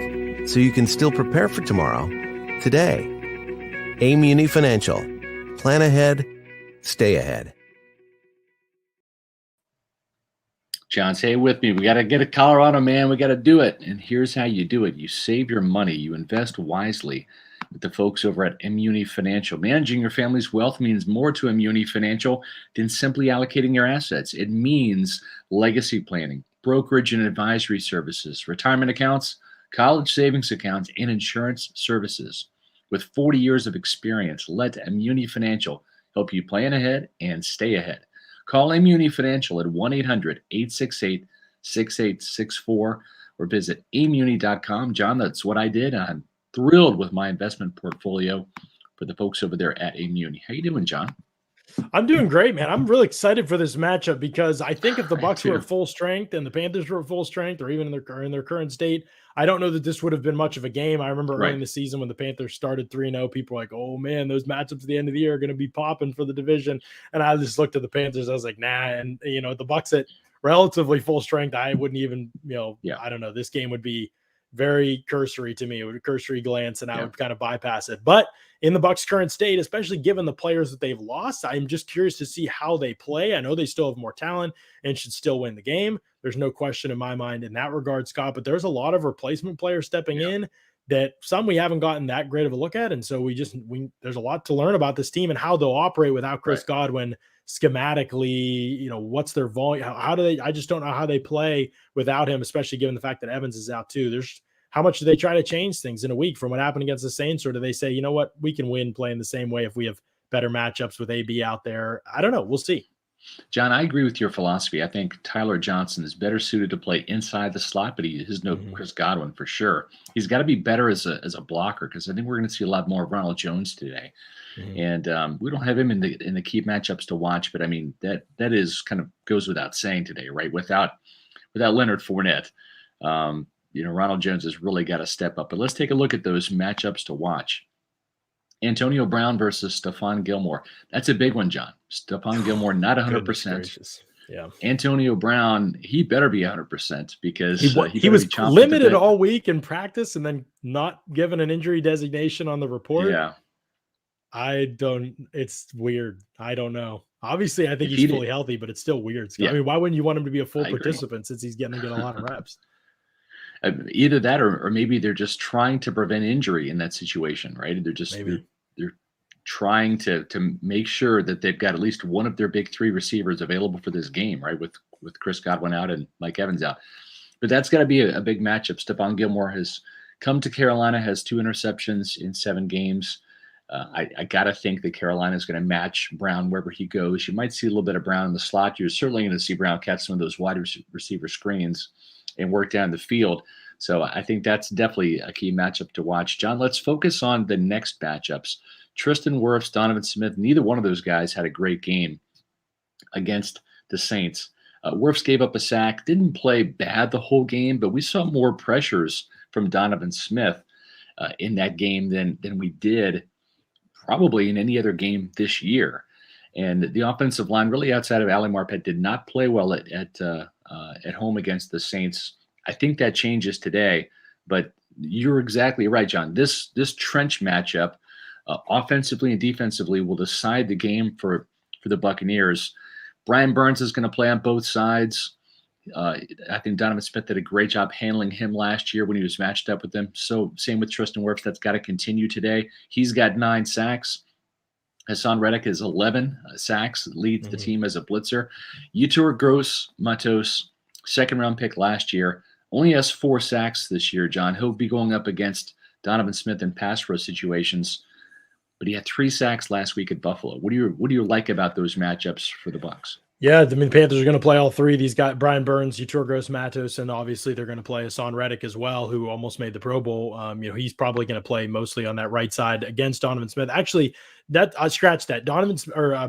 so you can still prepare for tomorrow, today. Immuni Financial. Plan ahead, stay ahead. John, say it with me. We got to get to Colorado, man. We got to do it. And here's how you do it. You save your money. You invest wisely with the folks over at Immuni Financial. Managing your family's wealth means more to Immuni Financial than simply allocating your assets. It means legacy planning, brokerage and advisory services, retirement accounts, college savings accounts, and insurance services. With 40 years of experience, let Immuni Financial help you plan ahead and stay ahead. Call Immuni Financial at 1-800-868-6864 or visit immuni.com. John, that's what I did on thrilled with my investment portfolio for the folks over there at Immuni. How you doing, John? I'm doing great, man. I'm really excited for this matchup because I think if the Bucs were too. at full strength and the Panthers were at full strength, or even in their current state, I don't know that this would have been much of a game. I remember early in the season when the Panthers started 3-0, people were like, "Oh man, those matchups at the end of the year are going to be popping for the division." And I just looked at the Panthers, I was like, "Nah." And the Bucs at relatively full strength, I wouldn't even, I don't know. This game would be very cursory to me. It would a cursory glance, and I would kind of bypass it. But in the Bucs' current state, especially given the players that they've lost, I'm just curious to see how they play. I know they still have more talent and should still win the game. There's no question in my mind in that regard, Scott, but there's a lot of replacement players stepping in that some we haven't gotten that great of a look at. And so there's a lot to learn about this team and how they'll operate without Chris Godwin schematically. What's their volume? How do they, I just don't know how they play without him, especially given the fact that Evans is out too. How much do they try to change things in a week from what happened against the Saints? Or do they say, you know what, we can win playing the same way if we have better matchups with AB out there? I don't know. We'll see. John, I agree with your philosophy. I think Tyler Johnson is better suited to play inside the slot, but he is no Chris Godwin for sure. He's got to be better as a blocker, because I think we're going to see a lot more of Ronald Jones today. And we don't have him in the key matchups to watch, but I mean that is kind of goes without saying today, right? Without Leonard Fournette, Ronald Jones has really got to step up. But let's take a look at those matchups to watch. Antonio Brown versus Stephon Gilmore. That's a big one, John. Stephon Gilmore not 100%. Yeah. Antonio Brown, he better be 100% because he was limited all week in practice and then not given an injury designation on the report. Yeah. It's weird. I don't know. Obviously, I think he's fully healthy, but it's still weird. Yeah. I mean, why wouldn't you want him to be a full participant since he's getting to get a lot of reps? Either that or maybe they're just trying to prevent injury in that situation, right? They're just they're trying to make sure that they've got at least one of their big three receivers available for this game, right? With Chris Godwin out and Mike Evans out. But that's got to be a big matchup. Stephon Gilmore has come to Carolina, has 2 interceptions in 7 games. I got to think that Carolina is going to match Brown wherever he goes. You might see a little bit of Brown in the slot. You're certainly going to see Brown catch some of those wide receiver screens and work down the field. So I think that's definitely a key matchup to watch. John, let's focus on the next matchups. Tristan Wirfs, Donovan Smith, neither one of those guys had a great game against the Saints. Wirfs gave up a sack, didn't play bad the whole game, but we saw more pressures from Donovan Smith in that game than we did probably in any other game this year. And the offensive line, really outside of Ali Marpet, did not play well at home against the Saints. I think that changes today, but you're exactly right, John. This trench matchup, offensively and defensively, will decide the game for the Buccaneers. Brian Burns is going to play on both sides. I think Donovan Smith did a great job handling him last year when he was matched up with them. So same with Tristan Wirfs. That's got to continue today. He's got 9 sacks. Hassan Reddick is 11 sacks, leads the team as a blitzer. Yetur Gross-Matos, second-round pick last year, only has 4 sacks this year, John. He'll be going up against Donovan Smith in pass rush situations, but he had 3 sacks last week at Buffalo. What do you like about those matchups for the Bucs? Yeah, I mean, the Panthers are going to play all 3 of these guys, Brian Burns, Yetur Gross-Matos, and obviously they're going to play Hassan Reddick as well, who almost made the Pro Bowl. He's probably going to play mostly on that right side against Donovan Smith. Actually, I scratched that.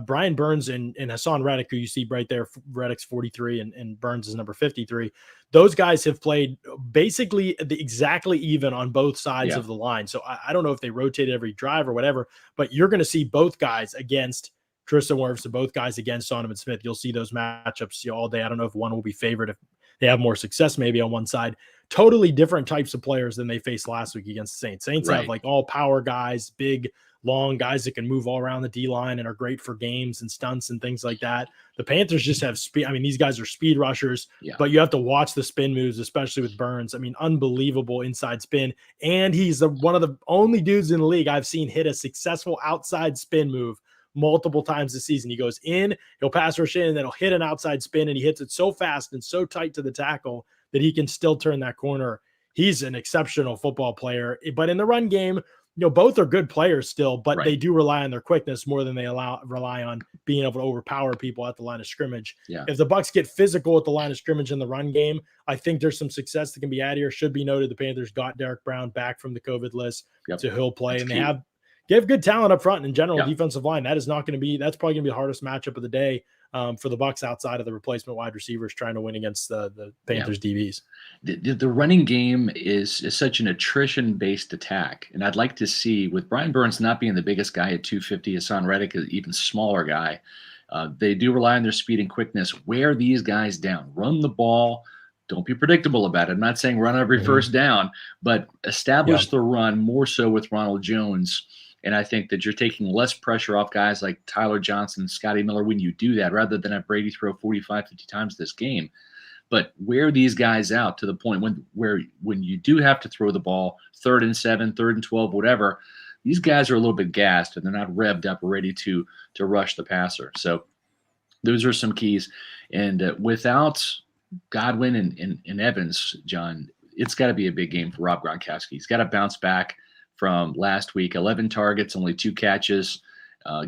Brian Burns and Hassan Reddick, who you see right there, Reddick's 43 and Burns is number 53. Those guys have played basically exactly even on both sides of the line. So I don't know if they rotate every drive or whatever, but you're going to see both guys against Tristan Wirfs and both guys against Donovan Smith. You'll see those matchups all day. I don't know if one will be favored if they have more success maybe on one side. Totally different types of players than they faced last week against the Saints. Saints have like all power guys, big, long guys that can move all around the D-line and are great for games and stunts and things like that. The Panthers just have speed. I mean, these guys are speed rushers, but you have to watch the spin moves, especially with Burns. I mean, unbelievable inside spin. And he's one of the only dudes in the league I've seen hit a successful outside spin move multiple times this season. He goes in, he'll pass rush in, and then he'll hit an outside spin, and he hits it so fast and so tight to the tackle that he can still turn that corner. He's an exceptional football player. But in the run game, both are good players still, but they do rely on their quickness more than they rely on being able to overpower people at the line of scrimmage. Yeah. If the Bucs get physical at the line of scrimmage in the run game, I think there's some success that can be had here. Should be noted, the Panthers got Derek Brown back from the COVID list, so he'll play. That's and key. they have good talent up front in general. Defensive line. That's probably going to be the hardest matchup of the day for the Bucs outside of the replacement wide receivers trying to win against the Panthers DBs. The running game is such an attrition-based attack, and I'd like to see, with Brian Burns not being the biggest guy at 250, Hassan Reddick is an even smaller guy. They do rely on their speed and quickness. Wear these guys down. Run the ball. Don't be predictable about it. I'm not saying run every first down, but establish the run more so with Ronald Jones. And I think that you're taking less pressure off guys like Tyler Johnson and Scotty Miller when you do that, rather than have Brady throw 45, 50 times this game. But wear these guys out to the point when you do have to throw the ball, 3rd and 7, 3rd and 12, whatever, these guys are a little bit gassed and they're not revved up or ready to rush the passer. So those are some keys. And without Godwin and Evans, John, it's got to be a big game for Rob Gronkowski. He's got to bounce back from last week. 11 targets, only 2 catches.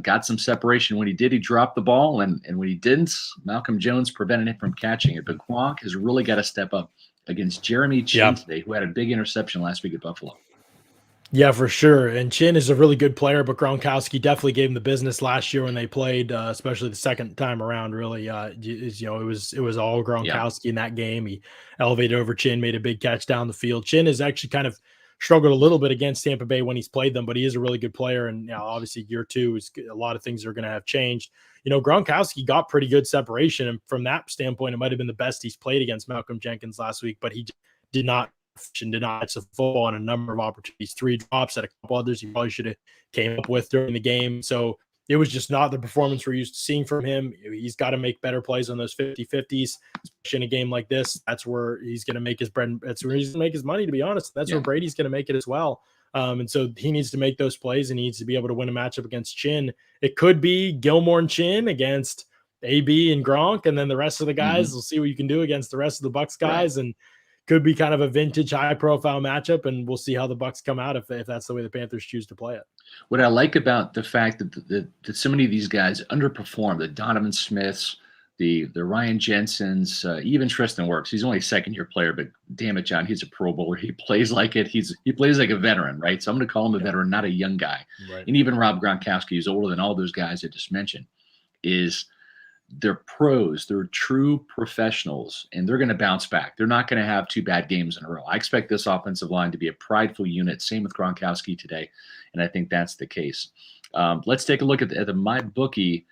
Got some separation. When he did, he dropped the ball, and when he didn't, Malcolm Jones prevented him from catching it. But Gronk has really got to step up against Jeremy Chin today, who had a big interception last week at Buffalo. Yeah, for sure. And Chin is a really good player, but Gronkowski definitely gave him the business last year when they played, especially the second time around. Really, it was all Gronkowski in that game. He elevated over Chin, made a big catch down the field. Chin has actually kind of struggled a little bit against Tampa Bay when he's played them, but he is a really good player. And obviously year 2 is a lot of things are going to have changed. Gronkowski got pretty good separation, and from that standpoint, it might have been the best he's played against Malcolm Jenkins last week, but he did not catch the football on a number of opportunities. 3 drops at a couple others he probably should have came up with during the game. So it was just not the performance we're used to seeing from him. He's got to make better plays on those 50-50s, especially in a game like this. That's where he's going to make his bread. That's where he's going to make his money, to be honest. That's where Brady's going to make it as well. And so he needs to make those plays, and he needs to be able to win a matchup against Chin. It could be Gilmore and Chin against AB and Gronk, and then the rest of the guys. We'll see what you can do against the rest of the Bucs guys, and could be kind of a vintage high-profile matchup, and we'll see how the Bucs come out if that's the way the Panthers choose to play it. What I like about the fact that so many of these guys underperform, the Donovan Smiths, the Ryan Jensens, even Tristan Wirfs. He's only a second-year player, but damn it, John, he's a Pro Bowler. He plays like it. He plays like a veteran, right? So I'm going to call him a veteran, not a young guy. Right. And even Rob Gronkowski, who's older than all those guys I just mentioned, they're pros. They're true professionals, and they're going to bounce back. They're not going to have 2 bad games in a row. I expect this offensive line to be a prideful unit. Same with Gronkowski today, and I think that's the case. Let's take a look at the MyBookie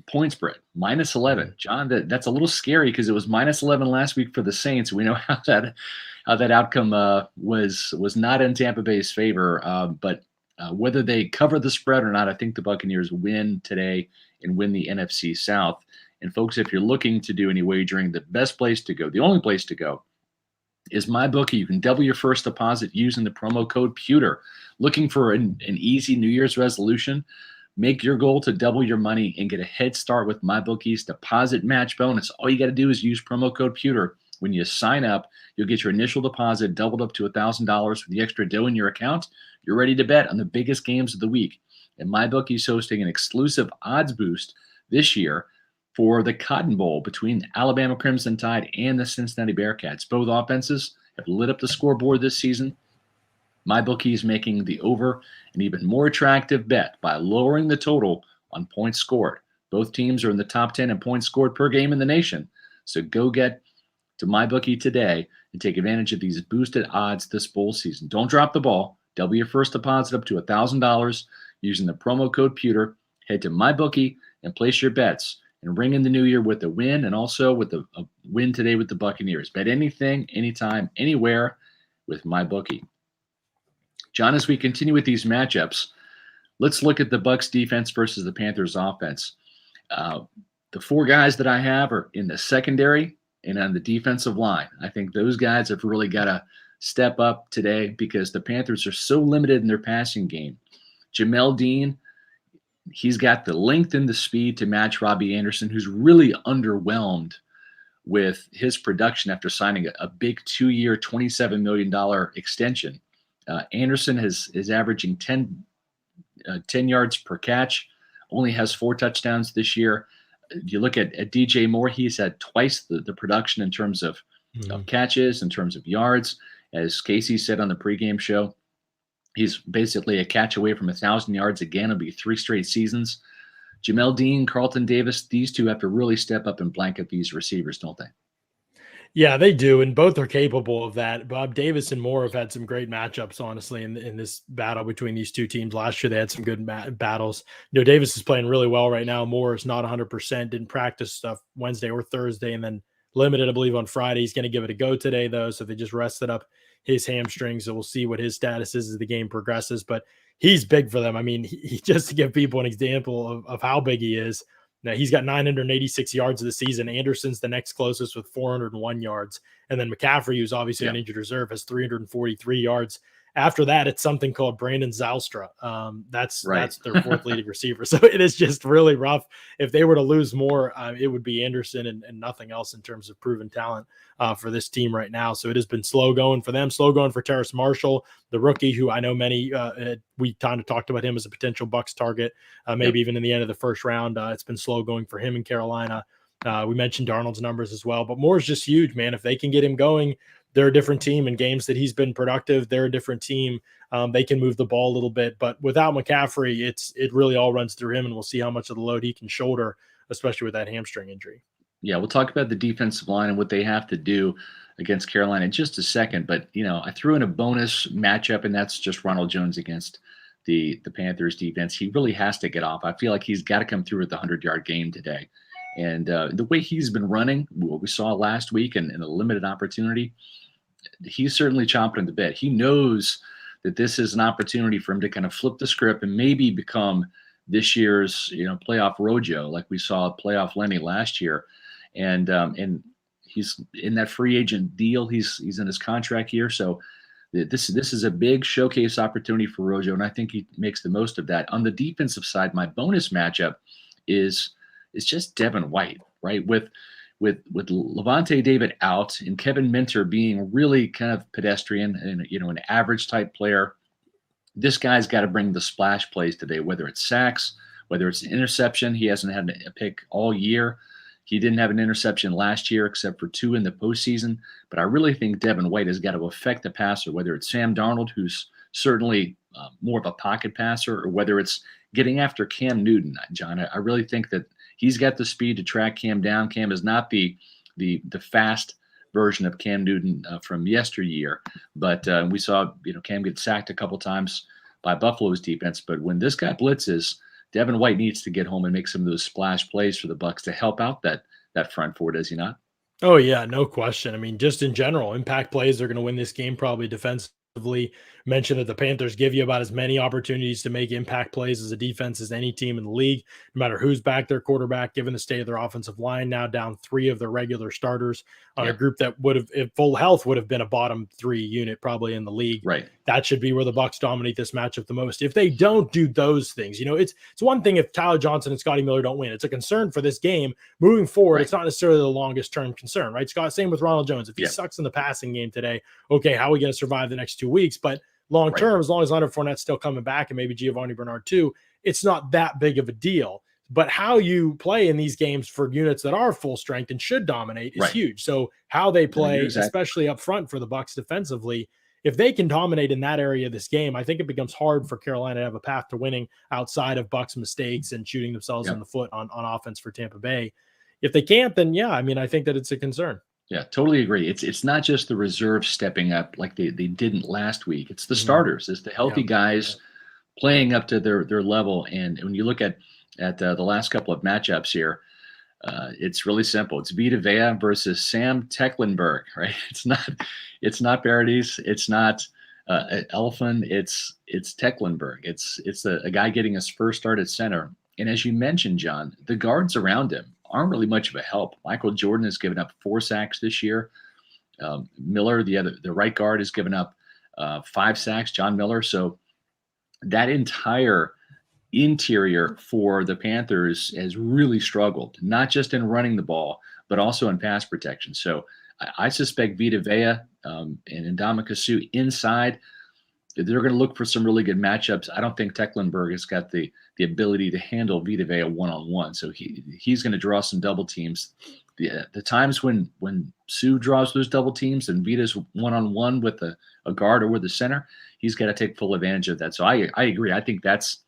point spread, -11. John, that's a little scary because it was -11 last week for the Saints. We know how that outcome was not in Tampa Bay's favor, but whether they cover the spread or not, I think the Buccaneers win today and win the NFC South. And folks, if you're looking to do any wagering, the best place to go, the only place to go, is MyBookie. You can double your first deposit using the promo code Pewter. Looking for an easy New Year's resolution? Make your goal to double your money and get a head start with MyBookie's deposit match bonus. All you got to do is use promo code Pewter. When you sign up, you'll get your initial deposit doubled up to $1,000 with the extra dough in your account. You're ready to bet on the biggest games of the week. And MyBookie is hosting an exclusive odds boost this year for the Cotton Bowl between Alabama Crimson Tide and the Cincinnati Bearcats. Both offenses have lit up the scoreboard this season. MyBookie is making the over an even more attractive bet by lowering the total on points scored. Both teams are in the top 10 in points scored per game in the nation. So go get to MyBookie today and take advantage of these boosted odds this bowl season. Don't drop the ball. Double your first deposit up to $1,000 using the promo code Pewter. Head to MyBookie and place your bets and ring in the new year with a win, and also with a win today with the Buccaneers. Bet anything, anytime, anywhere with MyBookie. John, as we continue with these matchups, let's look at the Bucs defense versus the Panthers offense. The 4 guys that I have are in the secondary and on the defensive line. I think those guys have really got to step up today because the Panthers are so limited in their passing game. Jamel Dean, he's got the length and the speed to match Robbie Anderson, who's really underwhelmed with his production after signing a big 2-year, $27 million extension. Anderson is averaging 10 yards per catch only has 4 touchdowns this year. You look at DJ Moore, he's had twice the production in terms of catches, in terms of yards. As Casey said on the pregame show, he's basically a catch away from 1,000 yards again. It'll be 3 straight seasons. Jamel Dean, Carlton Davis, these two have to really step up and blanket these receivers, don't they? Yeah, they do, and both are capable of that. Bob Davis and Moore have had some great matchups, honestly, in this battle between these two teams. Last year, they had some good battles. Davis is playing really well right now. Moore is not 100%, didn't practice stuff Wednesday or Thursday, and then limited, I believe, on Friday. He's going to give it a go today, though, so they just rested up his hamstring, so we'll see what his status is as the game progresses. But he's big for them. I mean, he just to give people an example of how big he is, now, he's got 986 yards of the season. Anderson's the next closest with 401 yards. And then McCaffrey, who's obviously on injured reserve, has 343 yards. After that, it's something called Brandon Zylstra. That's their 4th leading receiver. So it is just really rough. If they were to lose more, it would be Anderson and nothing else in terms of proven talent for this team right now. So it has been slow going for them, slow going for Terrace Marshall, the rookie, who I know many, we kind of talked about him as a potential Bucs target, maybe even in the end of the first round. It's been slow going for him in Carolina. We mentioned Darnold's numbers as well, but Moore's just huge, man. If they can get him going, they're a different team. In games that he's been productive, they're a different team. They can move the ball a little bit, but without McCaffrey, it really all runs through him, and we'll see how much of the load he can shoulder, especially with that hamstring injury. Yeah, we'll talk about the defensive line and what they have to do against Carolina in just a second. But, I threw in a bonus matchup, and that's just Ronald Jones against the Panthers defense. He really has to get off. I feel like he's got to come through with the 100-yard game today. And the way he's been running, what we saw last week and a limited opportunity, he's certainly chomping at the bit. He knows that this is an opportunity for him to kind of flip the script and maybe become this year's, playoff Rojo, like we saw playoff Lenny last year. And he's in that free agent deal. He's in his contract year. So this is a big showcase opportunity for Rojo, and I think he makes the most of that. On the defensive side, my bonus matchup is just Devin White, right? With Levante David out and Kevin Minter being really kind of pedestrian and an average type player, this guy's got to bring the splash plays today, whether it's sacks, whether it's an interception. He hasn't had a pick all year. He didn't have an interception last year except for 2 in the postseason. But I really think Devin White has got to affect the passer, whether it's Sam Darnold, who's certainly more of a pocket passer, or whether it's getting after Cam Newton. John, I really think that he's got the speed to track Cam down. Cam is not the fast version of Cam Newton from yesteryear, but we saw Cam get sacked a couple times by Buffalo's defense. But when this guy blitzes, Devin White needs to get home and make some of those splash plays for the Bucs to help out that front four, does he not? Oh yeah, no question. I mean, just in general, impact plays are going to win this game probably defensively. Mentioned that the Panthers give you about as many opportunities to make impact plays as a defense as any team in the league, no matter who's back their quarterback, given the state of their offensive line, now down 3 of their regular starters on a group that would have, if full health, would have been a bottom 3 unit probably in the league. Right. That should be where the Bucs dominate this matchup the most. If they don't do those things, it's one thing if Tyler Johnson and Scotty Miller don't win. It's a concern for this game moving forward. Right. It's not necessarily the longest term concern, right? Scott, same with Ronald Jones. If he sucks in the passing game today, okay, how are we going to survive the next 2 weeks? But long term, as long as Leonard Fournette's still coming back and maybe Giovanni Bernard too, it's not that big of a deal. But how you play in these games for units that are full strength and should dominate is huge. So how they play, especially up front for the Bucs defensively, if they can dominate in that area of this game, I think it becomes hard for Carolina to have a path to winning outside of Bucs mistakes and shooting themselves in the foot on offense for Tampa Bay. If they can't, then I think that it's a concern. Yeah, totally agree. It's not just the reserves stepping up like they didn't last week. It's the starters. It's the healthy guys playing up to their level. And when you look at the last couple of matchups here, it's really simple. It's Vita Vea versus Sam Tecklenburg, right? It's not Paradis. It's not Elephant. It's Tecklenburg. It's a guy getting his first start at center. And as you mentioned, John, the guards around him aren't really much of a help. Michael Jordan has given up 4 sacks this year. Miller, the right guard, has given up 5 sacks. John Miller. So that entire interior for the Panthers has really struggled, not just in running the ball, but also in pass protection. So I suspect Vita Vea and Ndamukong Suh inside they're going to look for some really good matchups. I don't think Tecklenburg has got the ability to handle Vita Vea one-on-one. So he's going to draw some double teams. The times when Sue draws those double teams and Vita's one-on-one with a guard or with the center, he's got to take full advantage of that. So I agree. I think that's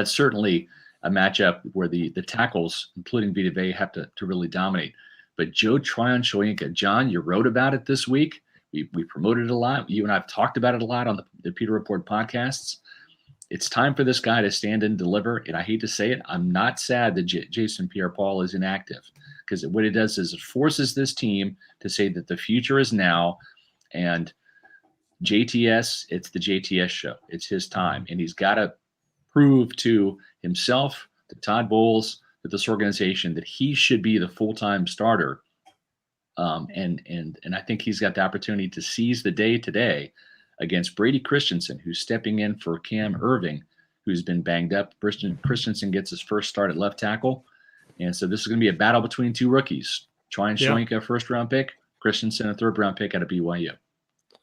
certainly a matchup where the tackles, including Vita Vea, have to really dominate. But Joe Tryon-Shoyinka, John, you wrote about it this week. We promoted it a lot. You and I have talked about it a lot on the Pewter Report podcasts. It's time for this guy to stand and deliver. And I hate to say it, I'm not sad that Jason Pierre-Paul is inactive, because what it does is it forces this team to say that the future is now. And JTS, it's the JTS show. It's his time. And he's got to prove to himself, to Todd Bowles, to this organization that he should be the full-time starter. And I think he's got the opportunity to seize the day today against Brady Christensen, who's stepping in for Cam Irving, who's been banged up. Christensen gets his first start at left tackle. And so this is going to be a battle between two rookies. Tryon-Shoyinka, first-round pick, Christensen, a third-round pick out of BYU.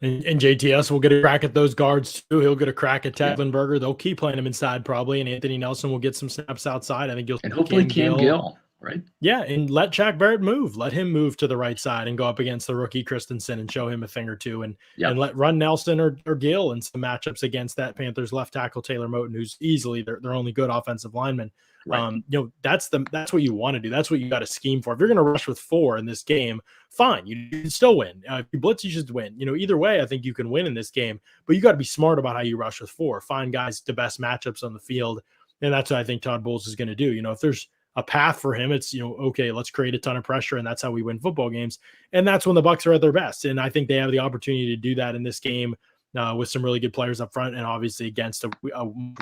And JTS will get a crack at those guards too. He'll get a crack at Tecklenburger. They'll keep playing him inside probably, and Anthony Nelson will get some snaps outside. I think you'll hopefully Cam Gill, right? Yeah, and let Shaq Barrett move. Let him move to the right side and go up against the rookie Christensen and show him a thing or two, and let run Nelson or Gill in some matchups against that Panthers left tackle Taylor Moton, who's easily their only good offensive lineman. Right. That's what you want to do. That's what you got to scheme for. If you're going to rush with 4 in this game, fine, you can still win. If you blitz, you should win. Either way, I think you can win in this game. But you got to be smart about how you rush with 4. Find guys to best matchups on the field, and that's what I think Todd Bowles is going to do. If there's a path for him, it's okay, let's create a ton of pressure, and that's how we win football games. And that's when the Bucs are at their best. And I think they have the opportunity to do that in this game. With some really good players up front, and obviously against a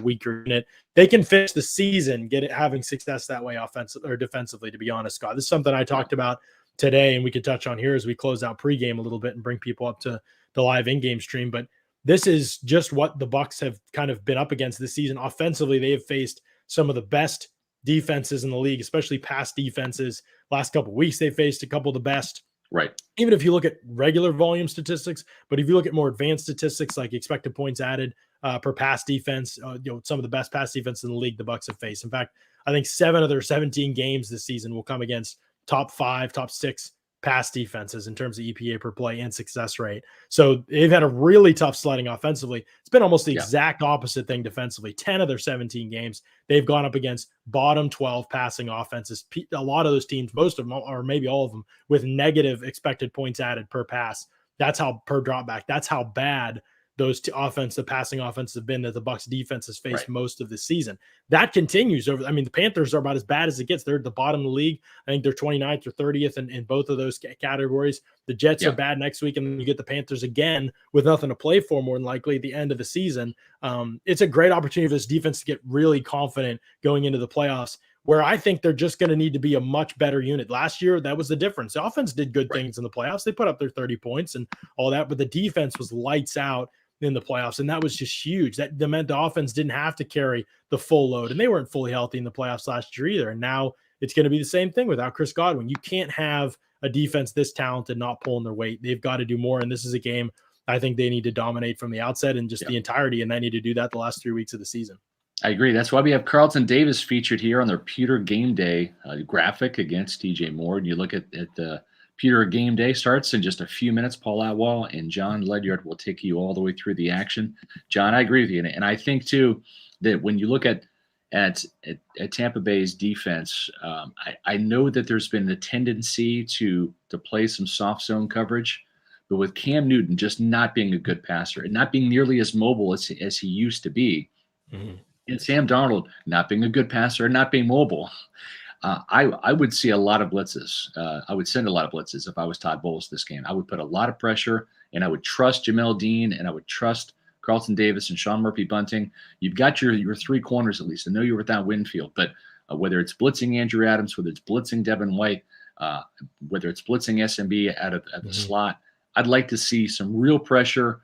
weaker unit, they can finish the season having success that way, offensively or defensively. To be honest, Scott, this is something I talked about today, and we could touch on here as we close out pregame a little bit and bring people up to the live in-game stream. But this is just what the Bucs have kind of been up against this season. Offensively, they have faced some of the best defenses in the league, especially pass defenses. Last couple of weeks, they faced a couple of the best. Right. Even if you look at regular volume statistics, but if you look at more advanced statistics like expected points added per pass defense, some of the best pass defense in the league the Bucs have faced. In fact, I think 7 of their 17 games this season will come against top 5, top 6 pass defenses in terms of EPA per play and success rate. So they've had a really tough sledding offensively. It's been almost the exact opposite thing defensively. 10 of their 17 games, they've gone up against bottom 12 passing offenses. A lot of those teams, most of them, or maybe all of them, with negative expected points added per pass. That's how per drop back. That's how bad those the passing offenses have been that the Bucs defense has faced most of the season. That continues over. I mean, the Panthers are about as bad as it gets. They're at the bottom of the league. I think they're 29th or 30th in both of those categories. The Jets are bad next week, and then you get the Panthers again with nothing to play for more than likely at the end of the season. It's a great opportunity for this defense to get really confident going into the playoffs, where I think they're just going to need to be a much better unit. Last year, that was the difference. The offense did good things in the playoffs. They put up their 30 points and all that, but the defense was lights out in the playoffs, and that was just huge. That meant the offense didn't have to carry the full load, and they weren't fully healthy in the playoffs last year either. And now it's going to be the same thing without Chris Godwin. You can't have a defense this talented not pulling their weight. They've got to do more, and this is a game I think they need to dominate from the outset and just the entirety, and they need to do that the last 3 weeks of the season. I agree. That's why we have Carlton Davis featured here on their Pewter Game Day graphic against TJ Moore. And you look at the Pewter Game Day starts in just a few minutes. Paul Atwal and John Ledyard will take you all the way through the action. John, I agree with you. And I think, too, that when you look at Tampa Bay's defense, I know that there's been a tendency to play some soft zone coverage. But with Cam Newton just not being a good passer and not being nearly as mobile as he used to be, and Sam Darnold not being a good passer and not being mobile, I would see a lot of blitzes. I would send a lot of blitzes if I was Todd Bowles this game. I would put a lot of pressure, and I would trust Jamel Dean, and I would trust Carlton Davis and Sean Murphy-Bunting. You've got your 3 corners at least. I know you're without Winfield, but whether it's blitzing Andrew Adams, whether it's blitzing Devin White, whether it's blitzing SMB out of the slot, I'd like to see some real pressure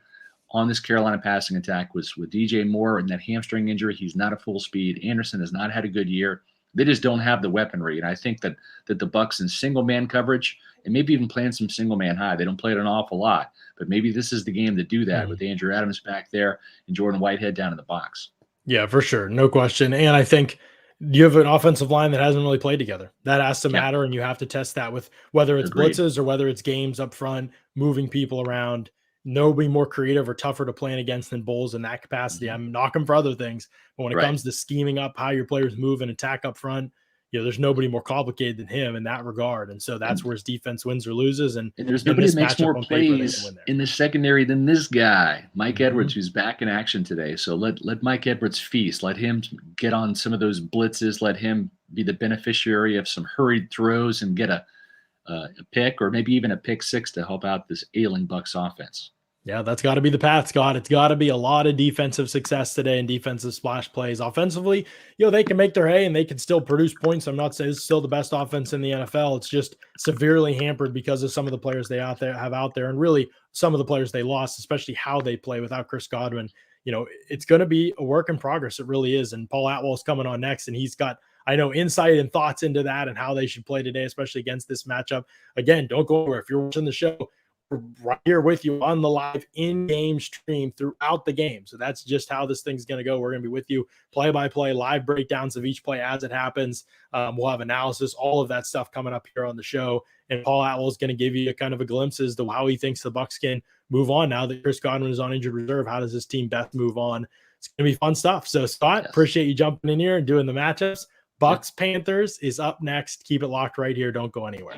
on this Carolina passing attack. With DJ Moore and that hamstring injury, he's not at full speed. Anderson has not had a good year. They just don't have the weaponry. And I think that the Bucs in single man coverage and maybe even playing some single man high, they don't play it an awful lot, but maybe this is the game to do that with Andrew Adams back there and Jordan Whitehead down in the box. Yeah, for sure. No question. And I think you have an offensive line that hasn't really played together. That has to matter, and you have to test that with whether it's blitzes or whether it's games up front, moving people around. Nobody more creative or tougher to plan against than Bowles in that capacity. I'm knocking for other things, but when it comes to scheming up how your players move and attack up front, there's nobody more complicated than him in that regard. And so that's where his defense wins or loses. And there's nobody that makes more plays in the secondary than this guy, Mike Edwards, who's back in action today. So let Mike Edwards feast. Let him get on some of those blitzes. Let him be the beneficiary of some hurried throws and get a pick or maybe even a pick six to help out this ailing Bucs offense. Yeah, that's got to be the path, Scott. It's got to be a lot of defensive success today and defensive splash plays. Offensively, they can make their hay and they can still produce points. I'm not saying it's still the best offense in the NFL. It's just severely hampered because of some of the players they have out there and really some of the players they lost, especially how they play without Chris Godwin. It's going to be a work in progress. It really is. And Paul Atwal is coming on next, and he's got, I know, insight and thoughts into that and how they should play today, especially against this matchup. Again, don't go anywhere. If you're watching the show, right here with you on the live in-game stream throughout the game. So that's just how this thing's going to go. We're going to be with you play-by-play, live breakdowns of each play as it happens. We'll have analysis, all of that stuff coming up here on the show. And Paul Atwal is going to give you a kind of a glimpse as to how he thinks the Bucs can move on now that Chris Godwin is on injured reserve. How does this team best move on? It's going to be fun stuff. So, Scott, appreciate you jumping in here and doing the matchups. Bucs Panthers is up next. Keep it locked right here. Don't go anywhere.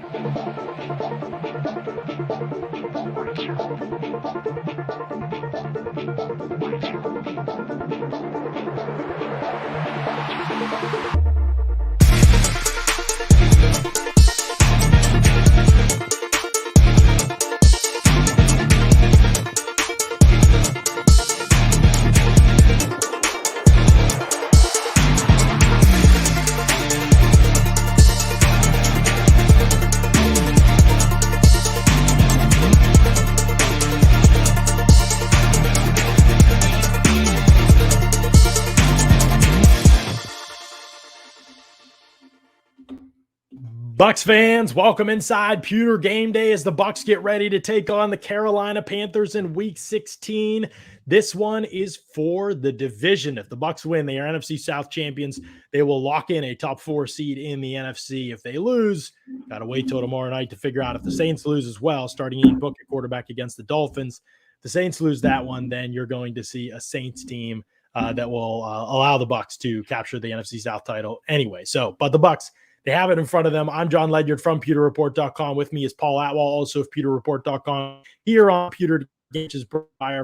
Bucs fans, welcome inside Pewter Game Day as the Bucs get ready to take on the Carolina Panthers in Week 16. This one is for the division. If the Bucs win, they are NFC South champions. They will lock in a top 4 seed in the NFC. If they lose, got to wait till tomorrow night to figure out if the Saints lose as well, starting Ian Book at quarterback against the Dolphins. If the Saints lose that one, then you're going to see a Saints team that will allow the Bucs to capture the NFC South title anyway. But the Bucs, they have it in front of them. I'm John Ledyard from PewterReport.com. With me is Paul Atwal, also of PewterReport.com. Here on Pewter, which is brought by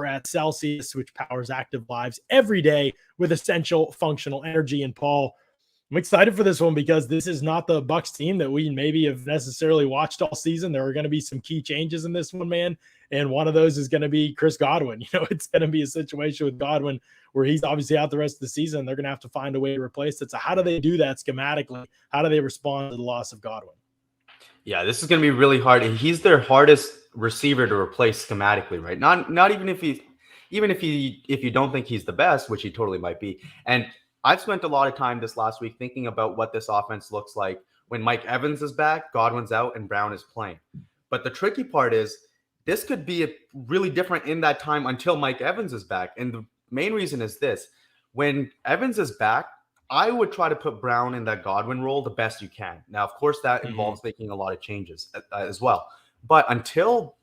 at Celsius, which powers active lives every day with essential functional energy. And Paul, I'm excited for this one because this is not the Bucs team that we maybe have necessarily watched all season. There are going to be some key changes in this one, man. And one of those is going to be Chris Godwin. It's going to be a situation with Godwin where he's obviously out the rest of the season. They're going to have to find a way to replace it. So how do they do that schematically? How do they respond to the loss of Godwin? Yeah, this is going to be really hard. He's their hardest receiver to replace schematically, right? Not even if you don't think he's the best, which he totally might be. And I've spent a lot of time this last week thinking about what this offense looks like when Mike Evans is back, Godwin's out, and Brown is playing. But the tricky part is this could be really different in that time until Mike Evans is back. And the main reason is this. When Evans is back, I would try to put Brown in that Godwin role the best you can. Now, of course, that involves making a lot of changes as well. But until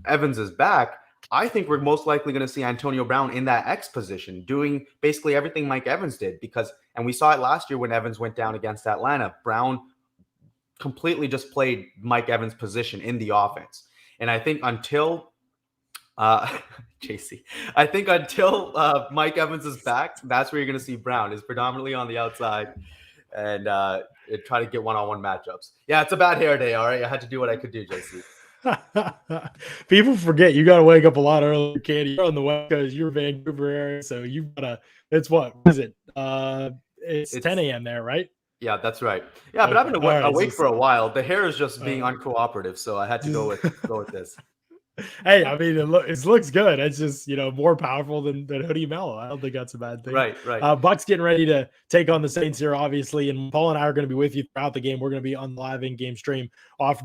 Evans is back, I think we're most likely going to see Antonio Brown in that X position, doing basically everything Mike Evans did. And we saw it last year when Evans went down against Atlanta. Brown completely just played Mike Evans' position in the offense. And I think until Mike Evans is back, that's where you're going to see Brown is predominantly on the outside and try to get one-on-one matchups. Yeah, it's a bad hair day. All right. I had to do what I could do, JC. People forget you got to wake up a lot earlier, kid. You're on the West Coast, you're Vancouver area, so you gotta. It's what is it? It's 10 a.m. there, right? Yeah, that's right. Yeah, but I've been awake for a while. The hair is just being uncooperative, so I had to go with this. Hey, I mean, it looks good. It's just, more powerful than Hoodie Mello. I don't think that's a bad thing. Right. Bucks getting ready to take on the Saints here, obviously. And Paul and I are going to be with you throughout the game. We're going to be on the live in-game stream,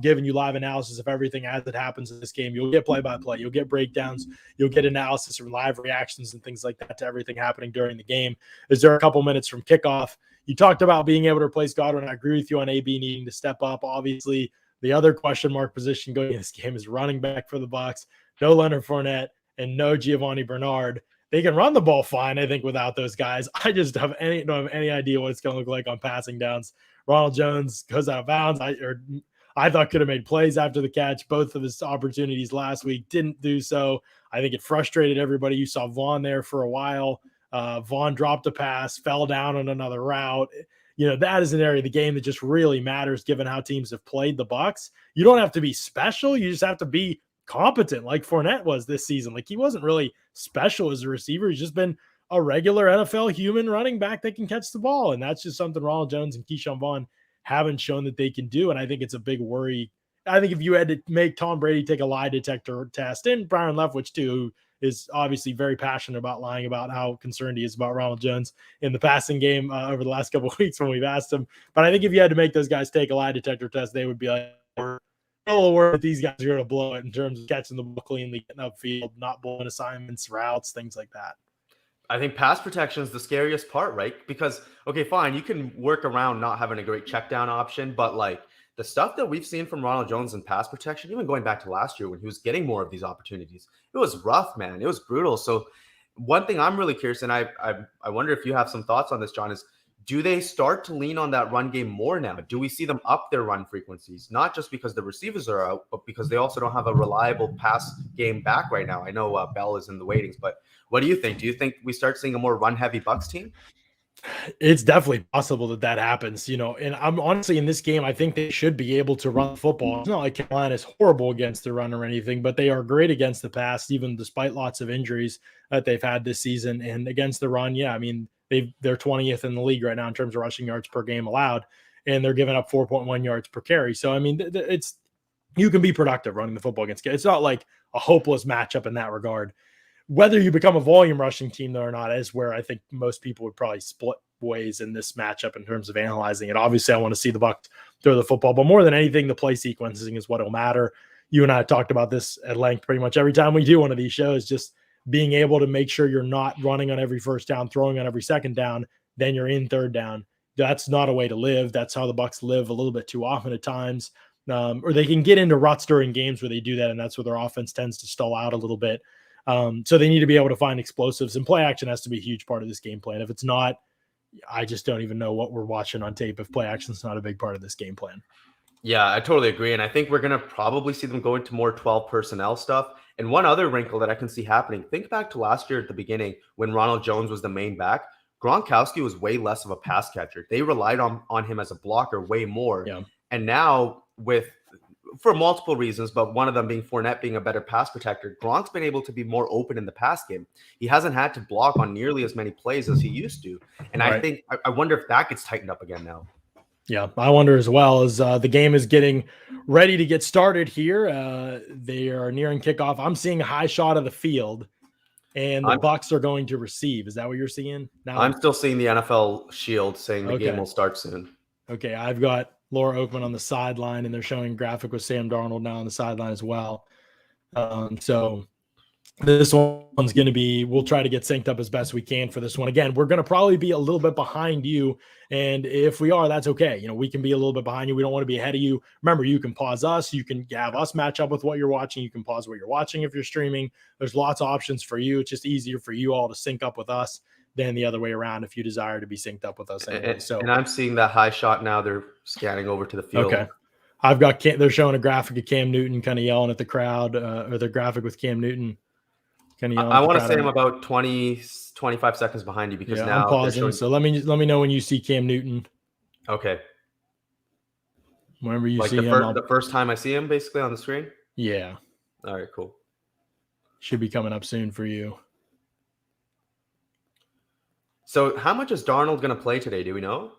giving you live analysis of everything as it happens in this game. You'll get play-by-play. You'll get breakdowns. You'll get analysis or live reactions and things like that to everything happening during the game. Is there a couple minutes from kickoff? You talked about being able to replace Godwin. I agree with you on AB needing to step up. Obviously, the other question mark position going in this game is running back for the Bucs. No Leonard Fournette and no Giovanni Bernard. They can run the ball fine, I think, without those guys. I just don't have any idea what it's going to look like on passing downs. Ronald Jones goes out of bounds. I thought could have made plays after the catch. Both of his opportunities last week didn't do so. I think it frustrated everybody. You saw Vaughn there for a while. Vaughn dropped a pass, fell down on another route. That is an area of the game that just really matters given how teams have played the Bucs. You don't have to be special. You just have to be competent like Fournette was this season. Like, he wasn't really special as a receiver. He's just been a regular NFL human running back that can catch the ball. And that's just something Ronald Jones and Keyshawn Vaughn haven't shown that they can do. And I think it's a big worry. I think if you had to make Tom Brady take a lie detector test, and Byron Leftwich too, who is obviously very passionate about lying about how concerned he is about Ronald Jones in the passing game over the last couple of weeks when we've asked him. But I think if you had to make those guys take a lie detector test, they would be like, we're aware that these guys are going to blow it in terms of catching the ball cleanly, getting upfield, not blowing assignments, routes, things like that. I think pass protection is the scariest part, right? Because, okay, fine, you can work around not having a great check down option, but like the stuff that we've seen from Ronald Jones in pass protection, even going back to last year when he was getting more of these opportunities, it was rough, man. It was brutal. So one thing I'm really curious, and I wonder if you have some thoughts on this, John, is do they start to lean on that run game more now? Do we see them up their run frequencies? Not just because the receivers are out, but because they also don't have a reliable pass game back right now. I know Bell is in the waitings, but what do you think? Do you think we start seeing a more run-heavy Bucs team? It's definitely possible that happens, and I'm honestly in this game, I think they should be able to run football. It's not like Carolina is horrible against the run or anything, but they are great against the pass, even despite lots of injuries that they've had this season. And against the run, yeah, I mean, they're 20th in the league right now in terms of rushing yards per game allowed, and they're giving up 4.1 yards per carry. So, I mean, you can be productive running the football against. It's not like a hopeless matchup in that regard. Whether you become a volume rushing team though or not is where I think most people would probably split ways in this matchup in terms of analyzing it. Obviously, I want to see the Bucs throw the football, but more than anything, the play sequencing is what will matter. You and I talked about this at length pretty much every time we do one of these shows, just being able to make sure you're not running on every first down, throwing on every second down, then you're in third down. That's not a way to live. That's how the Bucs live a little bit too often at times. Or they can get into ruts during games where they do that, and that's where their offense tends to stall out a little bit. So they need to be able to find explosives, and play action has to be a huge part of this game plan. If it's not, I just don't even know what we're watching on tape if play action is not a big part of this game plan. Yeah, I totally agree. And I think we're going to probably see them go into more 12 personnel stuff. And one other wrinkle that I can see happening, think back to last year at the beginning when Ronald Jones was the main back. Gronkowski was way less of a pass catcher. They relied on him as a blocker way more. Yeah. And now for multiple reasons, but one of them being Fournette being a better pass protector, Gronk's been able to be more open in the pass game. He hasn't had to block on nearly as many plays as he used to. And right. I wonder if that gets tightened up again now. Yeah, I wonder as well as the game is getting ready to get started here. They are nearing kickoff. I'm seeing a high shot of the field, and the Bucs are going to receive. Is that what you're seeing now? I'm still seeing the NFL shield saying the game will start soon. Okay, I've got Laura Oakman on the sideline, and they're showing a graphic with Sam Darnold now on the sideline as well. So this one's going to be, we'll try to get synced up as best we can for this one. Again, we're going to probably be a little bit behind you. And if we are, that's okay. We can be a little bit behind you. We don't want to be ahead of you. Remember, you can pause us. You can have us match up with what you're watching. You can pause what you're watching if you're streaming. There's lots of options for you. It's just easier for you all to sync up with us than the other way around if you desire to be synced up with us anyway. And I'm seeing that high shot now. They're scanning over to the field. Okay. I've got they're showing a graphic of Cam Newton kind of yelling at the crowd, or the graphic with Cam Newton. I want to say I'm about 20, 25 seconds behind you because now I'm pausing. So let me know when you see Cam Newton. Okay. Whenever you see him. The first time I see him basically on the screen? Yeah. All right, cool. Should be coming up soon for you. So how much is Darnold going to play today? Do we know?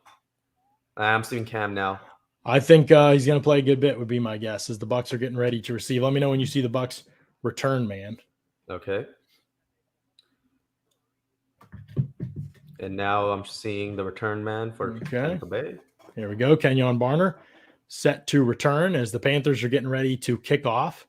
I'm seeing Cam now. I think he's going to play a good bit would be my guess as the Bucs are getting ready to receive. Let me know when you see the Bucs return man. Okay. And now I'm seeing the return man for Tampa Bay. Here we go. Kenyon Barner set to return as the Panthers are getting ready to kick off.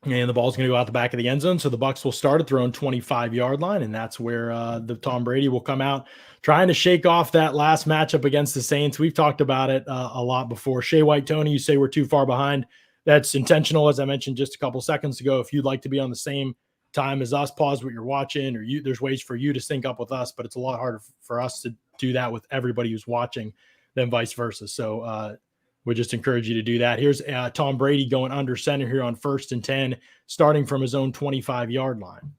And the ball's going to go out the back of the end zone. So the Bucs will start at their own 25-yard line, and that's where the Tom Brady will come out trying to shake off that last matchup against the Saints. We've talked about it a lot before. Shea White, Tony, you say we're too far behind. That's intentional, as I mentioned just a couple seconds ago. If you'd like to be on the same time as us, pause what you're watching, or there's ways for you to sync up with us, but it's a lot harder for us to do that with everybody who's watching than vice versa. So we just encourage you to do that. Here's Tom Brady going under center here on 1st and 10, starting from his own 25-yard line.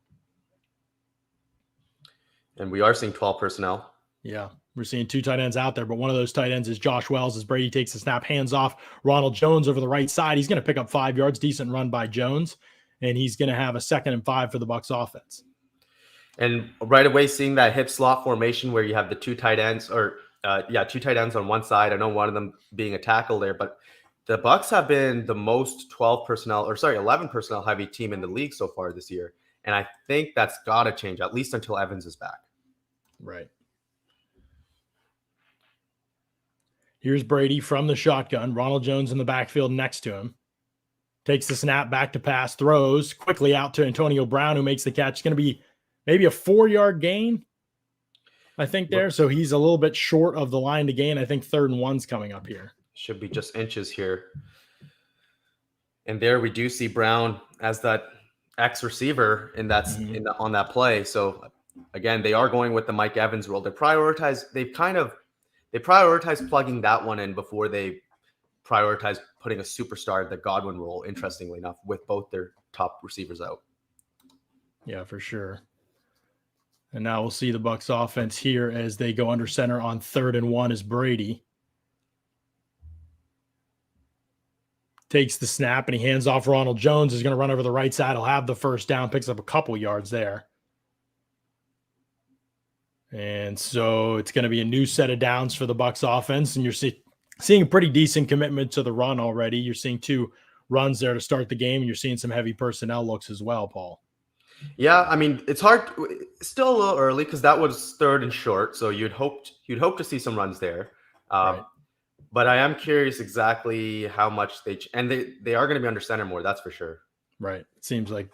And we are seeing 12 personnel. Yeah, we're seeing 2 tight ends out there, but one of those tight ends is Josh Wells as Brady takes the snap, hands off Ronald Jones over the right side. He's going to pick up 5 yards, decent run by Jones, and he's going to have a 2nd and 5 for the Bucs offense. And right away, seeing that hip slot formation where you have the 2 tight ends, or 2 tight ends on one side. I know one of them being a tackle there, but the Bucs have been the most 11 personnel heavy team in the league so far this year. And I think that's got to change, at least until Evans is back. Right. Here's Brady from the shotgun. Ronald Jones in the backfield next to him. Takes the snap, back to pass, throws quickly out to Antonio Brown, who makes the catch. It's going to be maybe a 4-yard gain, I think, there. So he's a little bit short of the line to gain. I think 3rd and 1's coming up here. Should be just inches here. And there we do see Brown as that X receiver on that play. So again, they are going with the Mike Evans role. They prioritize plugging that one in before they prioritize putting a superstar, the Godwin role, interestingly enough, with both their top receivers out. Yeah, for sure. And now we'll see the Bucs offense here as they go under center on 3rd and 1 as Brady takes the snap and he hands off Ronald Jones. Is going to run over the right side. He'll have the 1st down, picks up a couple yards there. And so it's going to be a new set of downs for the Bucs offense. And you're seeing a pretty decent commitment to the run already. You're seeing 2 runs there to start the game, and you're seeing some heavy personnel looks as well, Paul. Yeah, I mean, it's hard. It's still a little early because that was 3rd and short. So you'd hope to see some runs there. Right. But I am curious exactly how much they are going to be under center more. That's for sure. Right. It seems like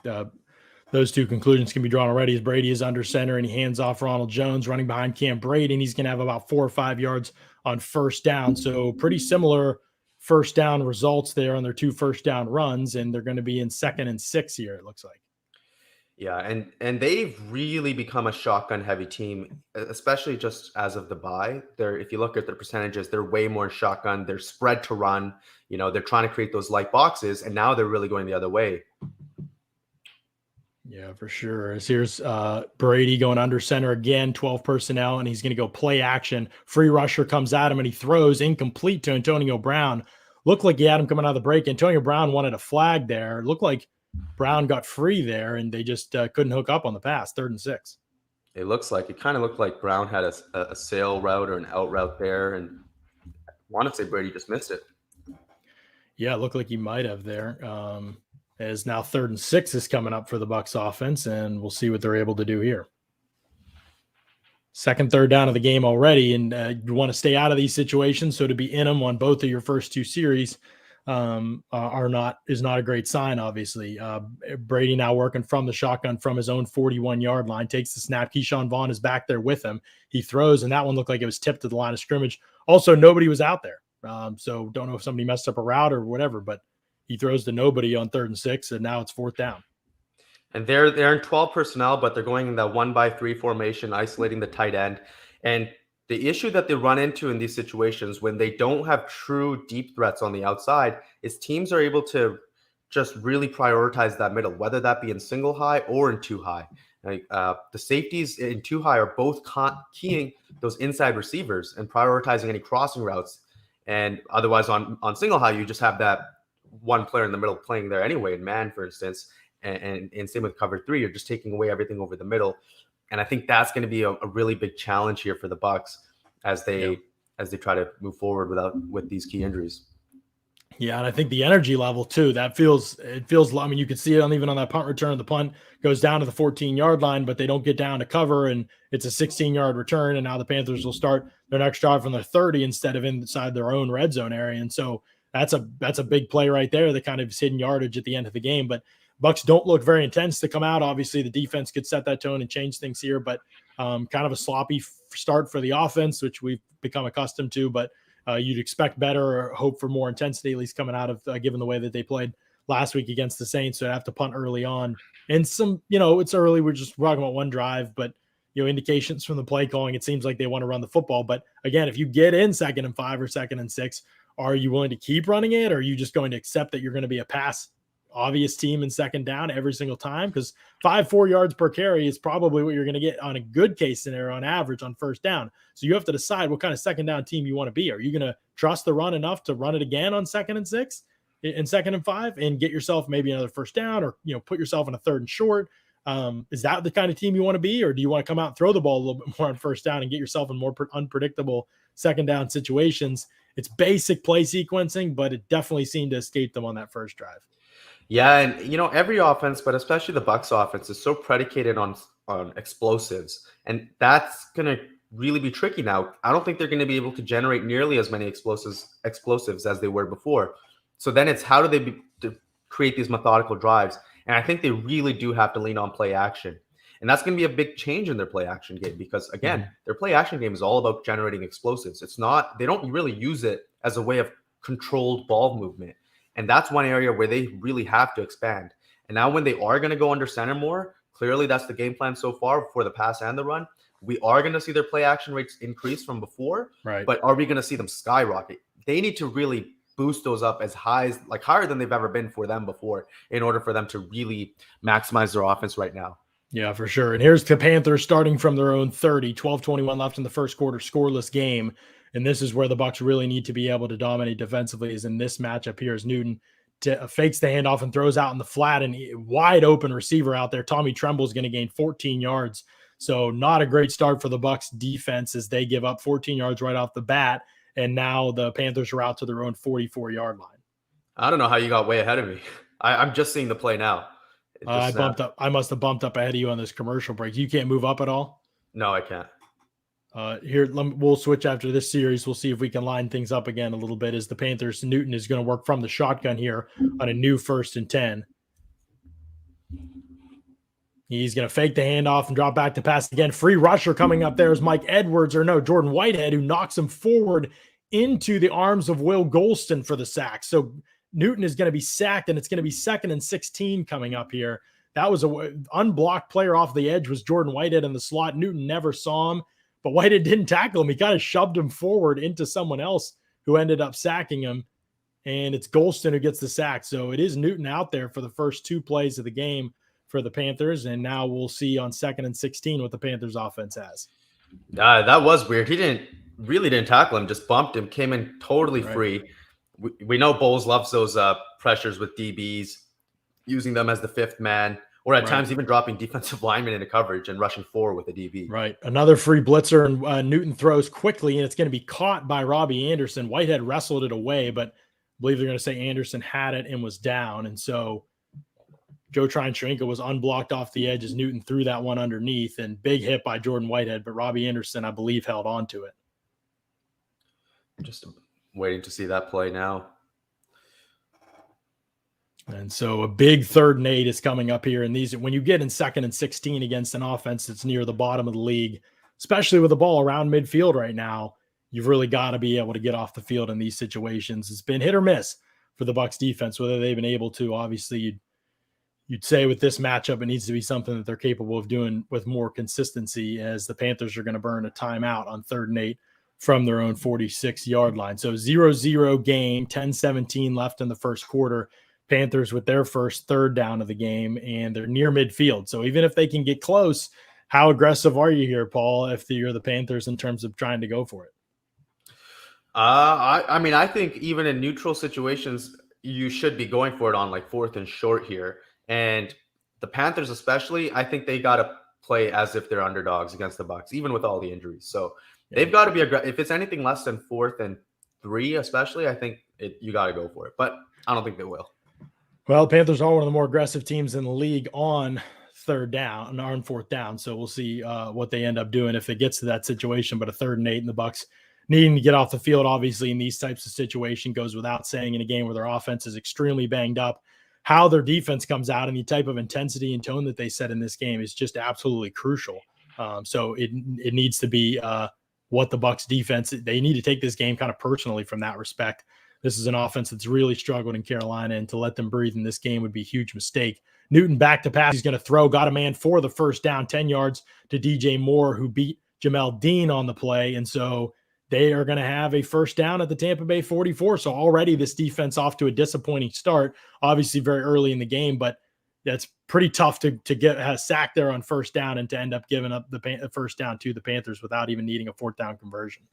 those 2 conclusions can be drawn already as Brady is under center and he hands off Ronald Jones running behind Cam Brady, and he's going to have about 4 or 5 yards on 1st down. So pretty similar 1st down results there on their 2 1st down runs, and they're going to be in 2nd and 6 here, it looks like. Yeah, and they've really become a shotgun heavy team, especially just as of the bye. If you look at their percentages, they're way more shotgun. They're spread to run. They're trying to create those light boxes, and now they're really going the other way. Yeah, for sure. Here's Brady going under center again, 12 personnel, and he's going to go play action. Free rusher comes at him, and he throws incomplete to Antonio Brown. Looked like he had him coming out of the break. Antonio Brown wanted a flag there. Looked like Brown got free there, and they just couldn't hook up on the pass. 3rd and 6. It kind of looked like Brown had a sail route or an out route there, and I want to say Brady just missed it. Yeah, it looked like he might have there. As now 3rd and 6 is coming up for the Bucs offense, and we'll see what they're able to do here. 2nd, 3rd down of the game already, and you want to stay out of these situations. So to be in them on both of your first 2 series is not a great sign, obviously. Brady now working from the shotgun from his own 41-yard line, takes the snap. Keyshawn Vaughn is back there with him. He throws, and that one looked like it was tipped to the line of scrimmage. Also, nobody was out there. So don't know if somebody messed up a route or whatever, but he throws to nobody on 3rd and 6, and now it's 4th down. And they're in 12 personnel, but they're going in that 1-by-3 formation, isolating the tight end. And the issue that they run into in these situations when they don't have true deep threats on the outside is teams are able to just really prioritize that middle, whether that be in single high or in 2 high. Like, the safeties in 2 high are both keying those inside receivers and prioritizing any crossing routes. And otherwise on single high, you just have that one player in the middle playing there anyway, in man, for instance, and same with cover 3, you're just taking away everything over the middle. And I think that's going to be a really big challenge here for the Bucs as they try to move forward with these key injuries. Yeah, and I think the energy level too, it feels, I mean, you can see it even on that punt return. The punt goes down to the 14-yard line, but they don't get down to cover, and it's a 16-yard return. And now the Panthers will start their next drive from their 30 instead of inside their own red zone area. And so that's a big play right there that kind of is hidden yardage at the end of the game. But Bucs don't look very intense to come out. Obviously, the defense could set that tone and change things here, but kind of a sloppy start for the offense, which we've become accustomed to. But you'd expect better or hope for more intensity, at least coming out of given the way that they played last week against the Saints. So I'd have to punt early on. And some, it's early. We're just talking about one drive, but indications from the play calling, it seems like they want to run the football. But again, if you get in 2nd and 5 or 2nd and 6, are you willing to keep running it? Or are you just going to accept that you're going to be a pass obvious team in 2nd down every single time? Because 4 yards per carry is probably what you're going to get on a good case scenario on average on 1st down. So you have to decide what kind of 2nd down team you want to be. Are you going to trust the run enough to run it again on 2nd and 6 and 2nd and 5 and get yourself maybe another 1st down, or put yourself in a 3rd and short? Is that the kind of team you want to be, or do you want to come out and throw the ball a little bit more on 1st down and get yourself in more unpredictable 2nd down situations? It's basic play sequencing, but it definitely seemed to escape them on that first drive. Yeah, and every offense, but especially the Bucs offense, is so predicated on explosives, and that's going to really be tricky now. I don't think they're going to be able to generate nearly as many explosives as they were before. So then it's how do they to create these methodical drives, and I think they really do have to lean on play action, and that's going to be a big change in their play action game because again, their play action game is all about generating explosives. It's not, they don't really use it as a way of controlled ball movement. And that's one area where they really have to expand. And now when they are going to go under center more, clearly that's the game plan so far for the pass and the run. We are going to see their play action rates increase from before, right? But are we going to see them skyrocket? They need to really boost those up as high, like higher than they've ever been for them before, in order for them to really maximize their offense right now. Yeah, for sure. And here's the Panthers starting from their own 30, 12-21 left in the first quarter, scoreless game. And this is where the Bucs really need to be able to dominate defensively, is in this matchup here as Newton fakes the handoff and throws out in the flat, and wide open receiver out there. Tommy Tremble is going to gain 14 yards. So not a great start for the Bucs defense as they give up 14 yards right off the bat. And now the Panthers are out to their own 44-yard line. I don't know how you got way ahead of me. I'm just seeing the play now. I bumped up. I must have bumped up ahead of you on this commercial break. You can't move up at all? No, I can't. Here, we'll switch after this series. We'll see if we can line things up again a little bit as the Panthers. Newton is going to work from the shotgun here on a new 1st and 10. He's going to fake the handoff and drop back to pass again. Free rusher coming up there is Jordan Whitehead, who knocks him forward into the arms of Will Golston for the sack. So Newton is going to be sacked, and it's going to be 2nd and 16 coming up here. That was an unblocked player off the edge, was Jordan Whitehead in the slot. Newton never saw him, but Whitehead didn't tackle him. He kind of shoved him forward into someone else who ended up sacking him, and it's Golston who gets the sack. So it is Newton out there for the first 2 plays of the game for the Panthers, and now we'll see on 2nd and 16 what the Panthers offense has. That was weird. He didn't tackle him, just bumped him, came in totally free. We know Bowles loves those pressures with DBs, using them as the 5th man, or at times even dropping defensive linemen into coverage and rushing forward with a DB. Right. Another free blitzer, and Newton throws quickly, and it's going to be caught by Robbie Anderson. Whitehead wrestled it away, but I believe they're going to say Anderson had it and was down. And so Joe Trine-Shoyinka was unblocked off the edge as Newton threw that one underneath, and big hit by Jordan Whitehead, but Robbie Anderson, I believe, held on to it. Just waiting to see that play now. And so a big 3rd and 8 is coming up here. And these, when you get in 2nd and 16 against an offense that's near the bottom of the league, especially with the ball around midfield right now, you've really got to be able to get off the field in these situations. It's been hit or miss for the Bucs defense, whether they've been able to. Obviously, you'd say with this matchup, it needs to be something that they're capable of doing with more consistency, as the Panthers are going to burn a timeout on 3rd and 8 from their own 46-yard line. So 0-0 game, 10-17 left in the first quarter. Panthers with their first 3rd down of the game, and they're near midfield. So even if they can get close, how aggressive are you here, Paul, if you're the Panthers in terms of trying to go for it? I mean, I think even in neutral situations, you should be going for it on like 4th and short here. And the Panthers especially, I think they got to play as if they're underdogs against the Bucs, even with all the injuries. So they've got to be aggressive. If it's anything less than 4th and 3, especially, I think you got to go for it. But I don't think they will. Well, the Panthers are one of the more aggressive teams in the league on third down, on fourth down. So we'll see what they end up doing if it gets to that situation. But a 3rd and 8, and the Bucs needing to get off the field, obviously, in these types of situations goes without saying. In a game where their offense is extremely banged up, how their defense comes out and the type of intensity and tone that they set in this game is just absolutely crucial. So it needs to be what the Bucs defense, they need to take this game kind of personally from that respect. This is an offense that's really struggled in Carolina, and to let them breathe in this game would be a huge mistake. Newton back to pass. He's going to throw, got a man for the first down, 10 yards to DJ Moore, who beat Jamel Dean on the play. And so they are going to have a first down at the Tampa Bay 44. So already this defense off to a disappointing start, obviously very early in the game, but that's pretty tough to get a sack there on first down and to end up giving up the first down to the Panthers without even needing a 4th down conversion.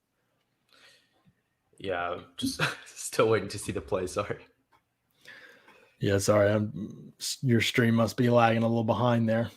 Yeah, just still waiting to see the play. Sorry. Yeah, sorry. Your stream must be lagging a little behind there.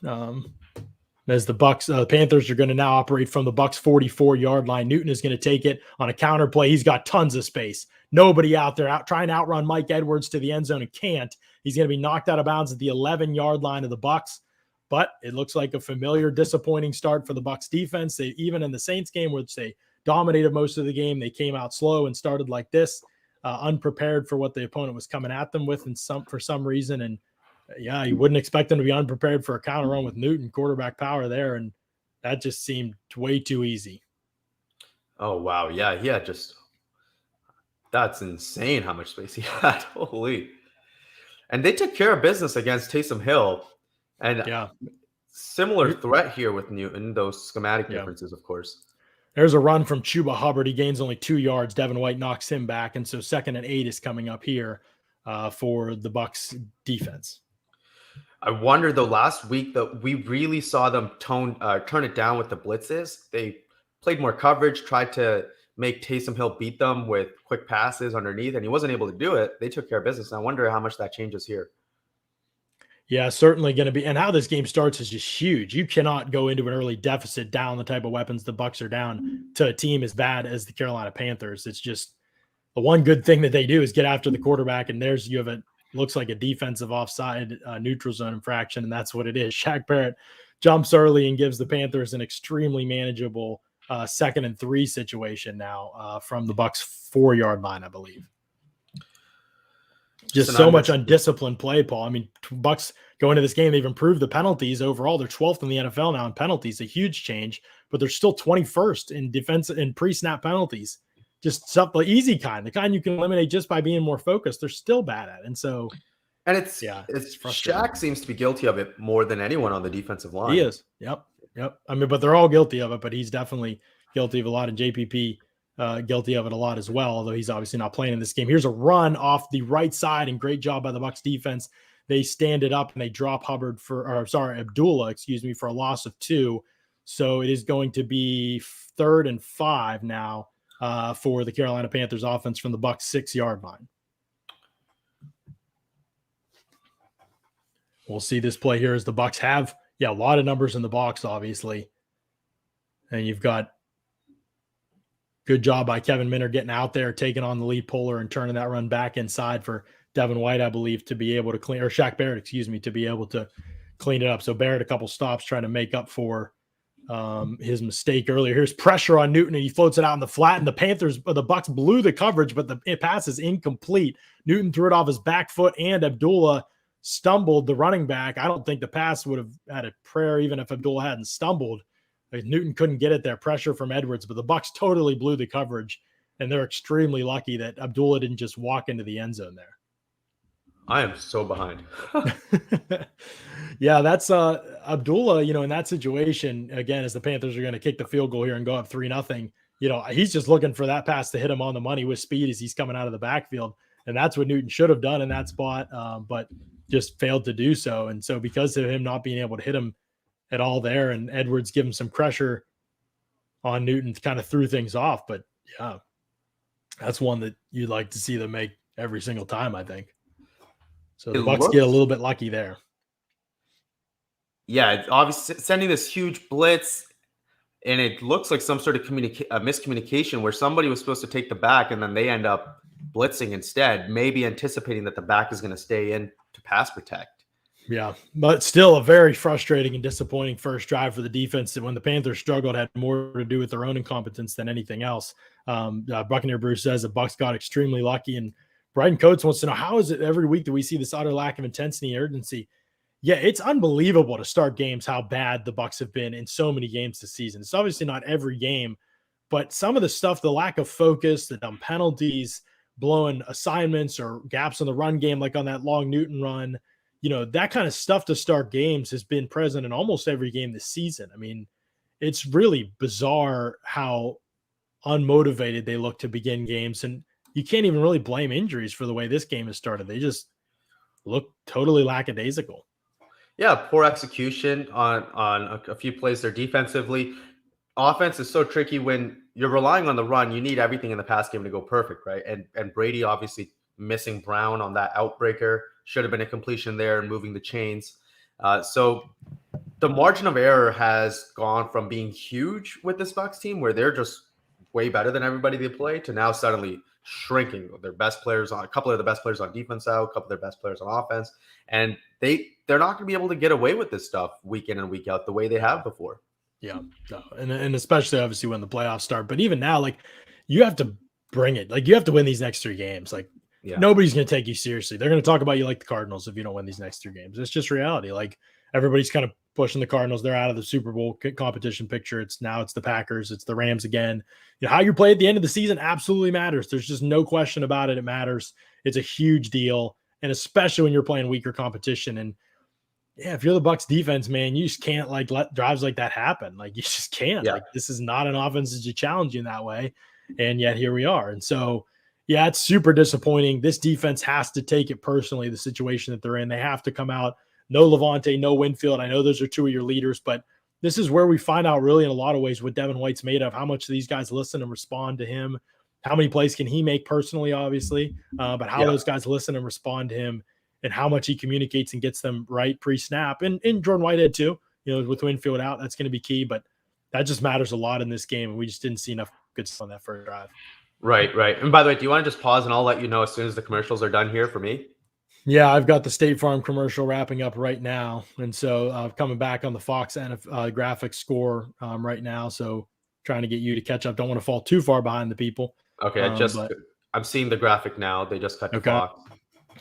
As the Bucs, Panthers are going to now operate from the Bucs 44-yard line. Newton is going to take it on a counter play. He's got tons of space. Nobody out there trying to outrun Mike Edwards to the end zone and can't. He's going to be knocked out of bounds at the 11-yard line of the Bucs. But it looks like a familiar, disappointing start for the Bucs defense. They, even in the Saints game, which they dominated most of the game, they came out slow and started like this, unprepared for what the opponent was coming at them with, for some reason. And yeah, you wouldn't expect them to be unprepared for a counter run with Newton, quarterback power there, and that just seemed way too easy. Oh wow, yeah, that's insane how much space he had. Holy. And they took care of business against Taysom Hill. And similar threat here with Newton, those schematic differences, of course. There's a run from Chuba Hubbard. He gains only 2 yards. Devin White knocks him back. And so 2nd and 8 is coming up here for the Bucs defense. I wonder, though, last week that we really saw them turn it down with the blitzes. They played more coverage, tried to make Taysom Hill beat them with quick passes underneath, and he wasn't able to do it. They took care of business. And I wonder how much that changes here. Yeah, certainly going to be. And how this game starts is just huge. You cannot go into an early deficit down the type of weapons the Bucs are down to a team as bad as the Carolina Panthers. It's just the one good thing that they do is get after the quarterback, and you have looks like a defensive offside neutral zone infraction, and that's what it is. Shaq Barrett jumps early and gives the Panthers an extremely manageable 2nd and 3 situation now from the Bucs 4-yard line, I believe. Just so much undisciplined play, Paul. I mean, Bucs going into this game, they've improved the penalties overall. They're 12th in the NFL now in penalties, a huge change, but they're still 21st in defense in pre-snap penalties. Just the easy kind, the kind you can eliminate just by being more focused. They're still bad at it. And so, and it's frustrating. Shaq seems to be guilty of it more than anyone on the defensive line. He is. Yep. I mean, but they're all guilty of it, but he's definitely guilty of a lot, and JPP guilty of it a lot as well, although he's obviously not playing in this game. Here's a run off the right side, and great job by the Bucs defense. They stand it up and they drop Abdullah, for a loss of 2. So it is going to be 3rd and 5 now for the Carolina Panthers offense from the Bucs 6-yard line. We'll see this play here as the Bucs have, a lot of numbers in the box, obviously. And you've got good job by Kevin Minner getting out there, taking on the lead puller and turning that run back inside for Devin White, I believe, to be able to clean, or Shaq Barrett, to be able to clean it up. So Barrett, a couple stops trying to make up for his mistake earlier. Here's pressure on Newton, and he floats it out in the flat, and the Bucs blew the coverage, but the pass is incomplete. Newton threw it off his back foot, and Abdullah stumbled the running back. I don't think the pass would have had a prayer even if Abdullah hadn't stumbled. Newton couldn't get it there. Pressure from Edwards, but the Bucs totally blew the coverage, and they're extremely lucky that Abdullah didn't just walk into the end zone there. I am so behind. Yeah, that's Abdullah, in that situation, again, as the Panthers are going to kick the field goal here and go up 3-0, he's just looking for that pass to hit him on the money with speed as he's coming out of the backfield. And that's what Newton should have done in that spot, but just failed to do so. And so because of him not being able to hit him at all there, and Edwards give him some pressure on Newton, kind of threw things off. But yeah, that's one that you'd like to see them make every single time, I think. So the Bucs get a little bit lucky there. Yeah, it's obviously sending this huge blitz, and it looks like some sort of miscommunication where somebody was supposed to take the back, and then they end up blitzing instead, maybe anticipating that the back is going to stay in to pass protect. Yeah, but still a very frustrating and disappointing first drive for the defense. That when the Panthers struggled, had more to do with their own incompetence than anything else. Buccaneer Bruce says the Bucs got extremely lucky, and Brighton Coates wants to know, how is it every week that we see this utter lack of intensity and urgency? Yeah, it's unbelievable to start games how bad the Bucs have been in so many games this season. It's obviously not every game, but some of the stuff, the lack of focus, the dumb penalties, blowing assignments or gaps in the run game, like on that long Newton run, that kind of stuff to start games has been present in almost every game this season. I mean, it's really bizarre how unmotivated they look to begin games, and you can't even really blame injuries for the way this game has started. They just look totally lackadaisical. Yeah, poor execution on a few plays there defensively. Offense is so tricky when you're relying on the run. You need everything in the pass game to go perfect, right? And Brady obviously missing Brown on that outbreaker. Should have been a completion there and moving the chains. So the margin of error has gone from being huge with this Bucs team, where they're just way better than everybody they play, to now suddenly shrinking. Their best players on, a couple of the best players on defense out, a couple of their best players on offense, and they're not going to be able to get away with this stuff week in and week out the way they have before. Yeah, no. And especially obviously when the playoffs start. But even now, like, you have to bring it. Like, you have to win these next 3 games. Like, nobody's going to take you seriously. They're going to talk about you like the Cardinals if you don't win these next 3 games. It's just reality. Like, everybody's kind of pushing the Cardinals. They're out of the Super Bowl competition picture. It's the Packers. It's the Rams again. How you play at the end of the season absolutely matters. There's just no question about it. It matters. It's a huge deal. And especially when you're playing weaker competition. And yeah, if you're the Bucs defense, man, you just can't let drives like that happen. Like, you just can't. Yeah. Like, this is not an offense that you challenge you in that way. And yet here we are. And so, yeah, it's super disappointing. This defense has to take it personally, the situation that they're in. They have to come out. No Levante, no Winfield. I know those are 2 of your leaders, but this is where we find out really in a lot of ways what Devin White's made of, how much these guys listen and respond to him, how many plays can he make personally, obviously, but how those guys listen and respond to him, and how much he communicates and gets them right pre-snap. And Jordan Whitehead too, with Winfield out, that's going to be key, but that just matters a lot in this game. And we just didn't see enough good stuff on that first drive. Right. And by the way, do you want to just pause and I'll let you know as soon as the commercials are done here for me? Yeah, I've got the State Farm commercial wrapping up right now. And so coming back on the Fox and graphics score right now. So trying to get you to catch up. Don't want to fall too far behind the people. Okay. I'm seeing the graphic now. They just cut to Fox.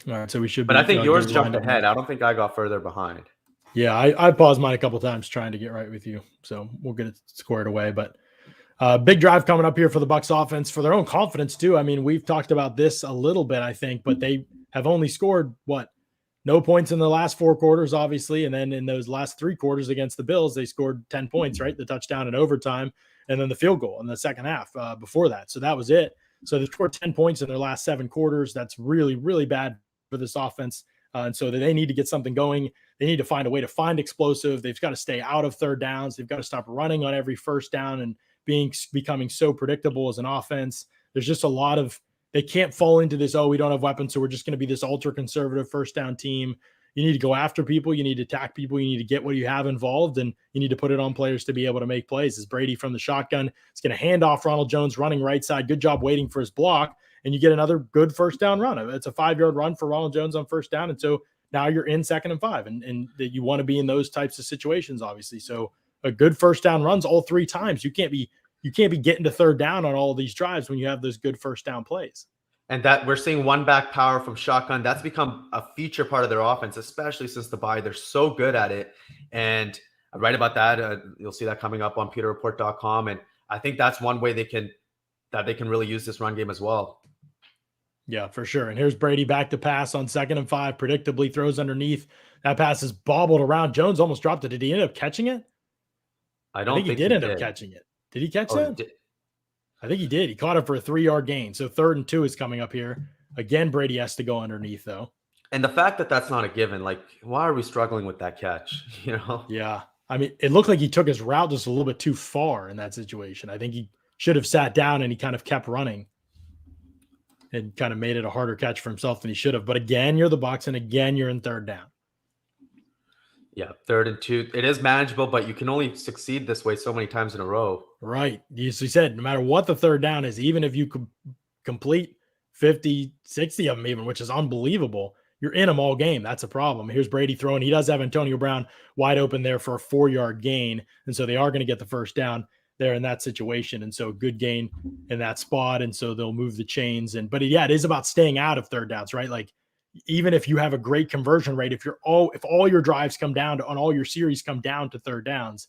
All right, so we should. But I think yours jumped ahead. I don't think I got further behind. Yeah, I paused mine a couple times trying to get right with you, so we'll get it squared away. But big drive coming up here for the Bucs offense for their own confidence too. I mean, we've talked about this a little bit, I think, but they have only scored no points in the last 4 quarters, obviously, and then in those last 3 quarters against the Bills, they scored 10 points, right? The touchdown in overtime, and then the field goal in the second half before that. So that was it. So they scored 10 points in their last 7 quarters. That's really, really bad for this offense. And so they need to get something going. They need to find a way to find explosive. They've got to stay out of third downs. They've got to stop running on every first down and becoming so predictable as an offense. There's just a lot of, they can't fall into this, we don't have weapons, so we're just going to be this ultra conservative first down team. You need to go after people. You need to attack people. You need to get what you have involved, and you need to put it on players to be able to make plays. As Brady from the shotgun is going to hand off Ronald Jones running right side. Good job waiting for his block. And you get another good first down run. It's a 5-yard run for Ronald Jones on first down. And so now you're in 2nd and 5, and you want to be in those types of situations, obviously. So a good first down runs all 3 times. You can't be getting to third down on all of these drives when you have those good first down plays. And that we're seeing one back power from shotgun. That's become a feature part of their offense, especially since the bye. They're so good at it. And I write about that. You'll see that coming up on pewterreport.com. And I think that's one way they can really use this run game as well. Yeah, for sure. And here's Brady back to pass on 2nd and 5, predictably throws underneath. That pass is bobbled around. Jones almost dropped it. Did he end up catching it? I think he did end up catching it. Did he catch that? I think he did. He caught it for a 3-yard gain. So 3rd and 2 is coming up here. Again, Brady has to go underneath, though. And the fact that that's not a given, like, why are we struggling with that catch? Yeah. I mean, it looked like he took his route just a little bit too far in that situation. I think he should have sat down and he kind of kept running and kind of made it a harder catch for himself than he should have. But again, you're the Bucs, and again, you're in 3rd down. Yeah, 3rd and 2. It is manageable, but you can only succeed this way so many times in a row. Right. As you said, no matter what the 3rd down is, even if you could complete 50, 60 of them even, which is unbelievable. You're in them all game. That's a problem. Here's Brady throwing. He does have Antonio Brown wide open there for a 4-yard gain. And so they are going to get the first down there in that situation. And so good gain in that spot. And so they'll move the chains. But yeah, it is about staying out of third downs, right? Like even if you have a great conversion rate, if all your drives come down to, on all your series come down to third downs,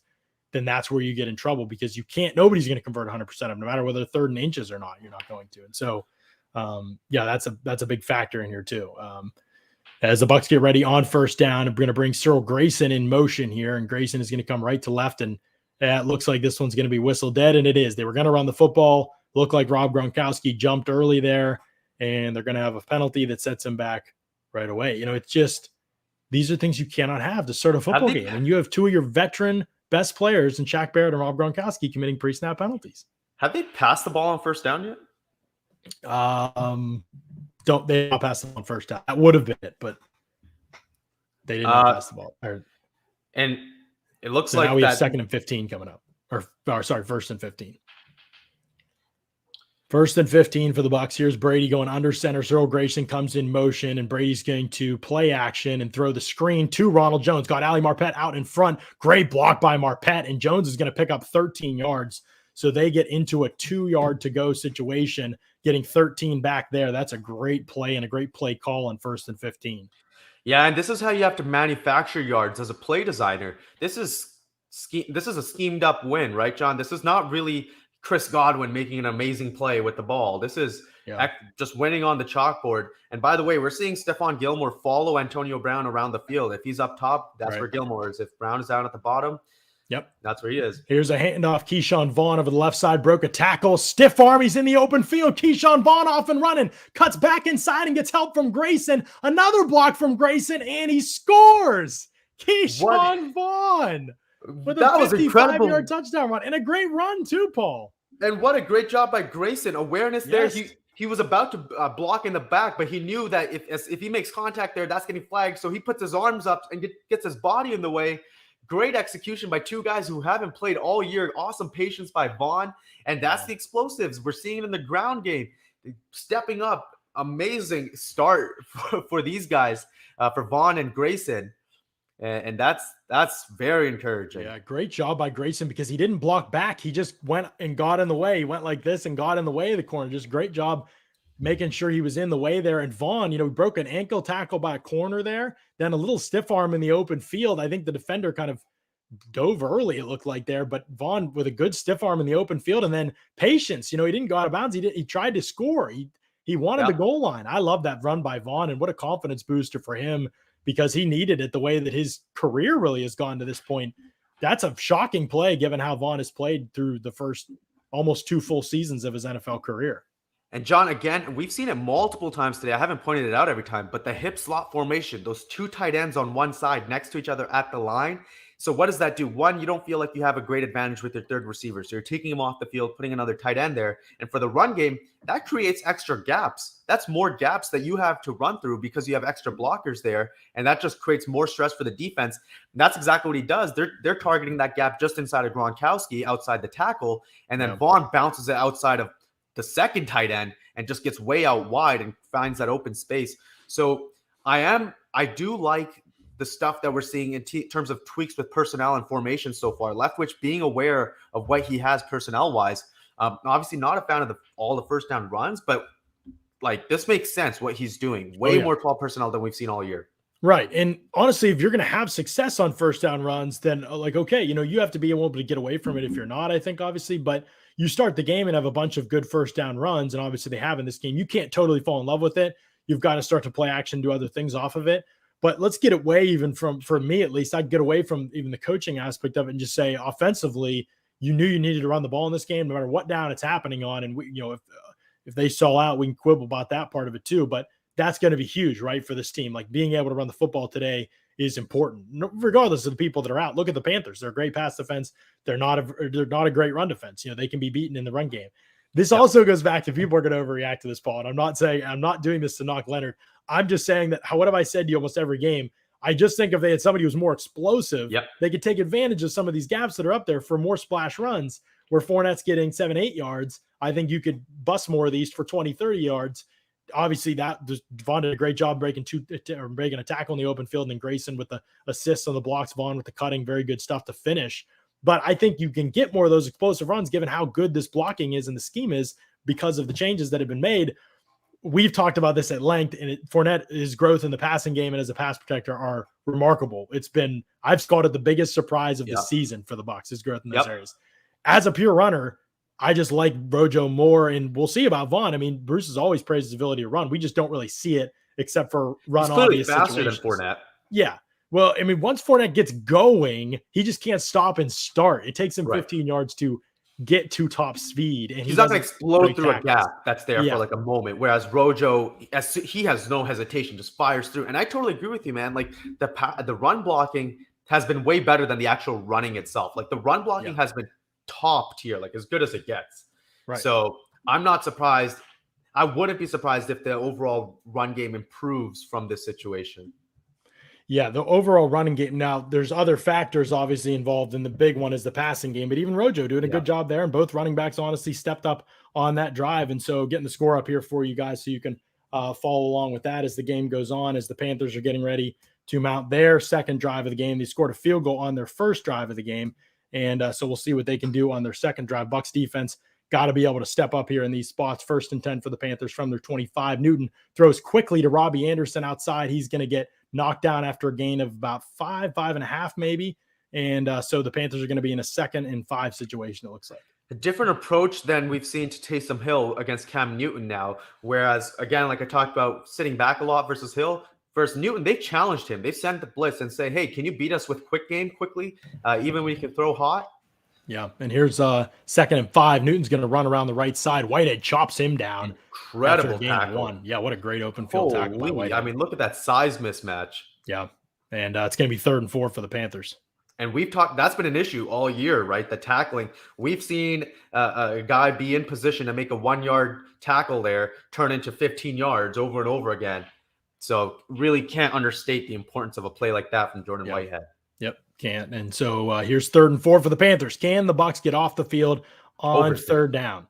then that's where you get in trouble because nobody's going to convert 100% of them, no matter whether third and inches or not, you're not going to. And so, yeah, that's a big factor in here too. As the Bucs get ready on first down, we're going to bring Cyril Grayson in motion here, and Grayson is going to come right to left, and it looks like this one's going to be whistle dead, and it is. They were going to run the football. Looked like Rob Gronkowski jumped early there, and they're going to have a penalty that sets him back right away. It's just these are things you cannot have to start a football game, and you have two of your veteran best players in Shaq Barrett and Rob Gronkowski committing pre-snap penalties. Have they passed the ball on first down yet? They not pass the ball on first down. That would have been it, but they did not pass the ball. And it looks so like now we have 2nd and 15 coming up. Sorry, 1st and 15. 1st and 15 for the Bucs. Here's Brady going under center. Cyril Grayson comes in motion, and Brady's going to play action and throw the screen to Ronald Jones. Got Ali Marpet out in front. Great block by Marpet, and Jones is going to pick up 13 yards. So they get into a 2-yard to go situation, getting 13 back there. That's a great play and a great play call on 1st and 15. Yeah, and this is how you have to manufacture yards as a play designer. This is a schemed up win, right, John? This is not really Chris Godwin making an amazing play with the ball. This is just winning on the chalkboard. And by the way, we're seeing Stephon Gilmore follow Antonio Brown around the field. If he's up top, that's where Gilmore is. If Brown is down at the bottom, that's where he is. Here's a handoff. Keyshawn Vaughn over the left side, broke a tackle, stiff arm. He's in the open field. Keyshawn Vaughn off and running, cuts back inside and gets help from Grayson. Another block from Grayson, and he scores. Keyshawn Vaughn with a 55-yard touchdown run and a great run too, Paul. And what a great job by Grayson. Awareness there. He was about to block in the back, but he knew that if he makes contact there, that's getting flagged. So he puts his arms up and gets his body in the way. Great execution by two guys who haven't played all year. Awesome patience by Vaughn. And that's the explosives. We're seeing it in the ground game. Stepping up. Amazing start for these guys, for Vaughn and Grayson. And that's very encouraging. Yeah, great job by Grayson because he didn't block back. He just went and got in the way. He went like this and got in the way of the corner. Just great job making sure he was in the way there. And Vaughn, he broke an ankle tackle by a corner there, then a little stiff arm in the open field. I think the defender kind of dove early, it looked like there, but Vaughn with a good stiff arm in the open field, and then patience. He didn't go out of bounds. He tried to score. He wanted the goal line. I love that run by Vaughn, and what a confidence booster for him because he needed it the way that his career really has gone to this point. That's a shocking play given how Vaughn has played through the first almost 2 full seasons of his NFL career. And John, again, we've seen it multiple times today. I haven't pointed it out every time, but the hip slot formation, those 2 tight ends on one side next to each other at the line. So what does that do? One, you don't feel like you have a great advantage with your third receiver. So you're taking him off the field, putting another tight end there. And for the run game, that creates extra gaps. That's more gaps that you have to run through because you have extra blockers there. And that just creates more stress for the defense. And that's exactly what he does. They're targeting that gap just inside of Gronkowski, outside the tackle. And then Vaughn bounces it outside of the second tight end and just gets way out wide and finds that open space. So I do like the stuff that we're seeing in terms of tweaks with personnel and formation so far. Leftwich being aware of what he has personnel-wise. Obviously not a fan of all the first down runs, but this makes sense what he's doing. Way more 12 personnel than we've seen all year. Right. And honestly, if you're going to have success on first down runs, then okay, you have to be able to get away from it if you're not, I think, obviously. But you start the game and have a bunch of good first down runs, and obviously they have in this game. You can't totally fall in love with it. You've got to start to play action, do other things off of it. But let's get away even for me, at least, I'd get away from even the coaching aspect of it and just say offensively, you knew you needed to run the ball in this game, no matter what down it's happening on. And if they sell out, we can quibble about that part of it too. But that's going to be huge, right, for this team. Being able to run the football today is important, regardless of the people that are out. Look at the Panthers; they're a great pass defense. They're not a great run defense. They can be beaten in the run game. This also goes back to people are going to overreact to this, Paul. And I'm not doing this to knock Leonard. I'm just saying that what have I said to you almost every game? I just think if they had somebody who's more explosive, they could take advantage of some of these gaps that are up there for more splash runs where Fournette's getting 7-8 yards. I think you could bust more of these for 20-30 yards. obviously Vaughn did a great job breaking a tackle in the open field, and then Grayson with the assists on the blocks, Vaughn with the cutting, very good stuff to finish. But I think you can get more of those explosive runs given how good this blocking is and the scheme is because of the changes that have been made. We've talked about this at length, and Fournette, his growth in the passing game and as a pass protector are remarkable. I've called it the biggest surprise of the season for the Bucs, his growth in those areas. As a pure runner, I just like Rojo more, and we'll see about Vaughn. I mean, Bruce has always praised his ability to run. We just don't really see it except for run obvious faster situations. Than Fournette. Yeah. Well, I mean, once Fournette gets going, he just can't stop and start. It takes him 15 yards to get to top speed, and he's not going to explode through a gap that's there for like a moment. Whereas Rojo, he has no hesitation, just fires through. And I totally agree with you, man. Like the run blocking has been way better than the actual running itself. Like the run blocking has been top tier, like as good as it gets. Right. So I'm not surprised. I wouldn't be surprised if the overall run game improves from this situation. Yeah, the overall running game. Now, there's other factors obviously involved, and the big one is the passing game. But even Rojo doing a good job there, and both running backs honestly stepped up on that drive. And so getting the score up here for you guys so you can follow along with that as the game goes on, as the Panthers are getting ready to mount their second drive of the game. They scored a field goal on their first drive of the game. And so we'll see what they can do on their second drive. Bucs defense got to be able to step up here in these spots. 1st and 10 for the Panthers from their 25. Newton throws quickly to Robbie Anderson outside. He's going to get knocked down after a gain of about 5.5 maybe. And so the Panthers are going to be in a 2nd and 5 situation, it looks like. A different approach than we've seen to Taysom Hill against Cam Newton now. Whereas, again, like I talked about sitting back a lot versus Hill, versus Newton, they challenged him. They sent the blitz and say, hey, can you beat us with quick game quickly, even when you can throw hot? Yeah, and here's 2nd and 5. Newton's going to run around the right side. Whitehead chops him down. Incredible tackle. Yeah, what a great open field tackle by Whitehead. I mean, look at that size mismatch. Yeah, and it's going to be 3rd and 4 for the Panthers. And we've talked, that's been an issue all year, right? The tackling. We've seen a guy be in position to make a 1-yard tackle there turn into 15 yards over and over again. So really can't understate the importance of a play like that from Jordan Whitehead. Yep, can't. And so here's 3rd and 4 for the Panthers. Can the Bucs get off the field on 3rd down?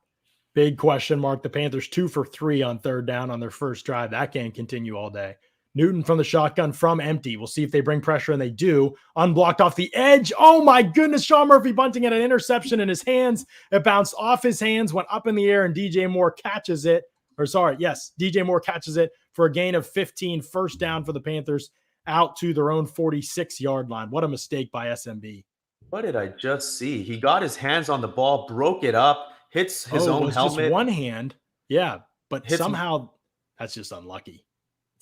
Big question mark. The Panthers 2 for 3 on 3rd down on their first drive. That can continue all day. Newton from the shotgun from empty. We'll see if they bring pressure, and they do. Unblocked off the edge. Oh, my goodness. Sean Murphy Bunting had an interception in his hands. It bounced off his hands, went up in the air, and DJ Moore catches it. DJ Moore catches it for a gain of 15, 1st down for the Panthers out to their own 46-yard line. What a mistake by SMB. What did I just see? He got his hands on the ball, broke it up, hits his own helmet. Just one hand. Yeah, but somehow that's just unlucky.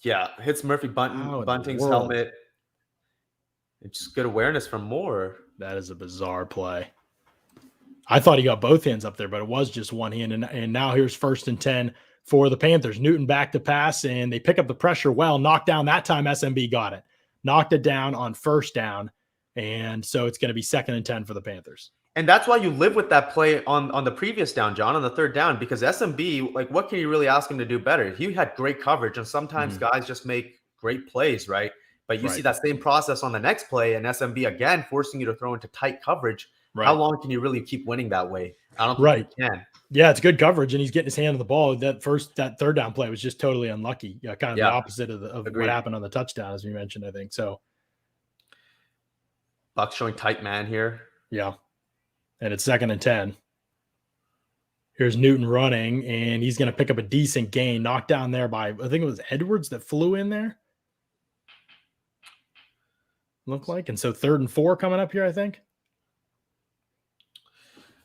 Yeah, hits Murphy Bunting's helmet. It's just good awareness from Moore. That is a bizarre play. I thought he got both hands up there, but it was just one hand. And now here's 1st and 10 for the Panthers. Newton back to pass, and they pick up the pressure well. Knocked down that time. SMB got it. Knocked it down on 1st down. And so it's going to be 2nd and 10 for the Panthers. And that's why you live with that play on the previous down, John, on the 3rd down, because SMB, like, what can you really ask him to do better? He had great coverage, and sometimes guys just make great plays, right? But you see that same process on the next play, and SMB again forcing you to throw into tight coverage. Right. How long can you really keep winning that way? I don't think you can. Yeah, it's good coverage, and he's getting his hand on the ball. That 3rd down play was just totally unlucky. Yeah, kind of the opposite of what happened on the touchdown, as we mentioned, I think. So Bucs showing tight man here. Yeah. And it's 2nd and 10. Here's Newton running, and he's going to pick up a decent gain. Knocked down there by, I think it was Edwards that flew in there. Looked like. And so 3rd and 4 coming up here, I think.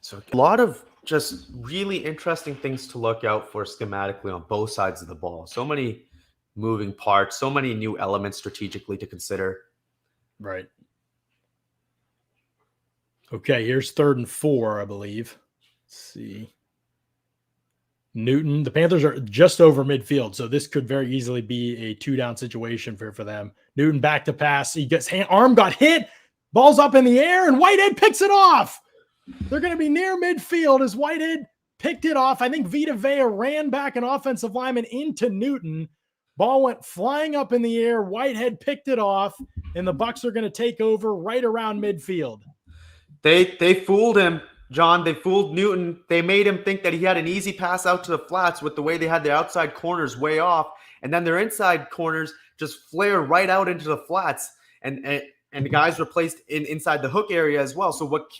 So a lot of just really interesting things to look out for schematically on both sides of the ball. So many moving parts, so many new elements strategically to consider. Right. Okay, here's 3rd and 4, I believe. Let's see. Newton, the Panthers are just over midfield, so this could very easily be a 2-down situation for them. Newton back to pass. He gets arm got hit. Ball's up in the air, and Whitehead picks it off. They're going to be near midfield as Whitehead picked it off. I think Vita Vea ran back an offensive lineman into Newton. Ball went flying up in the air. Whitehead picked it off, and the Bucs are going to take over right around midfield. They fooled him. John, they fooled Newton. They made him think that he had an easy pass out to the flats with the way they had their outside corners way off, and then their inside corners just flare right out into the flats, and the guys were placed inside the hook area as well. So what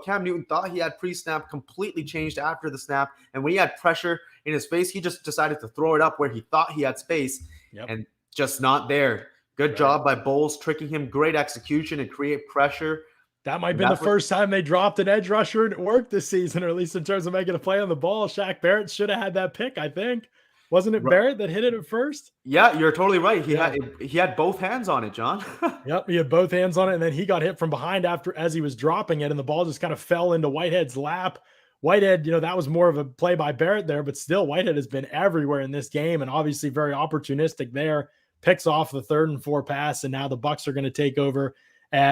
Cam Newton thought he had pre-snap completely changed after the snap, and when he had pressure in his face, he just decided to throw it up where he thought he had space, and just not there. Good job by Bowles, tricking him. Great execution and create pressure. That might have been the first time they dropped an edge rusher and it worked this season, or at least in terms of making a play on the ball. Shaq Barrett should have had that pick, I think. Wasn't it Barrett that hit it at first? Yeah, you're totally right. He had both hands on it, John. Yep, he had both hands on it, and then he got hit from behind as he was dropping it, and the ball just kind of fell into Whitehead's lap. Whitehead, that was more of a play by Barrett there, but still Whitehead has been everywhere in this game and obviously very opportunistic there. Picks off the 3rd and 4 pass, and now the Bucs are going to take over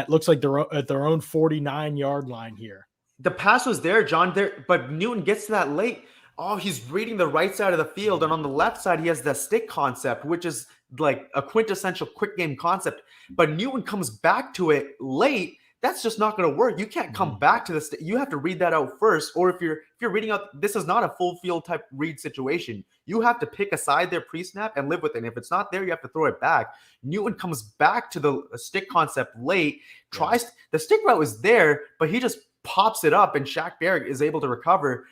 looks like they're at their own 49-yard line here. The pass was there, John, but Newton gets to that late. Oh, he's reading the right side of the field, and on the left side, he has the stick concept, which is like a quintessential quick game concept. But Newton comes back to it late. That's just not going to work. You can't come back to this. You have to read that out first. Or if you're reading out, this is not a full field type read situation. You have to pick a side there pre-snap and live with it. And if it's not there, you have to throw it back. Newton comes back to the stick concept late. The stick route is there, but he just pops it up, and Shaq Barrett is able to recover.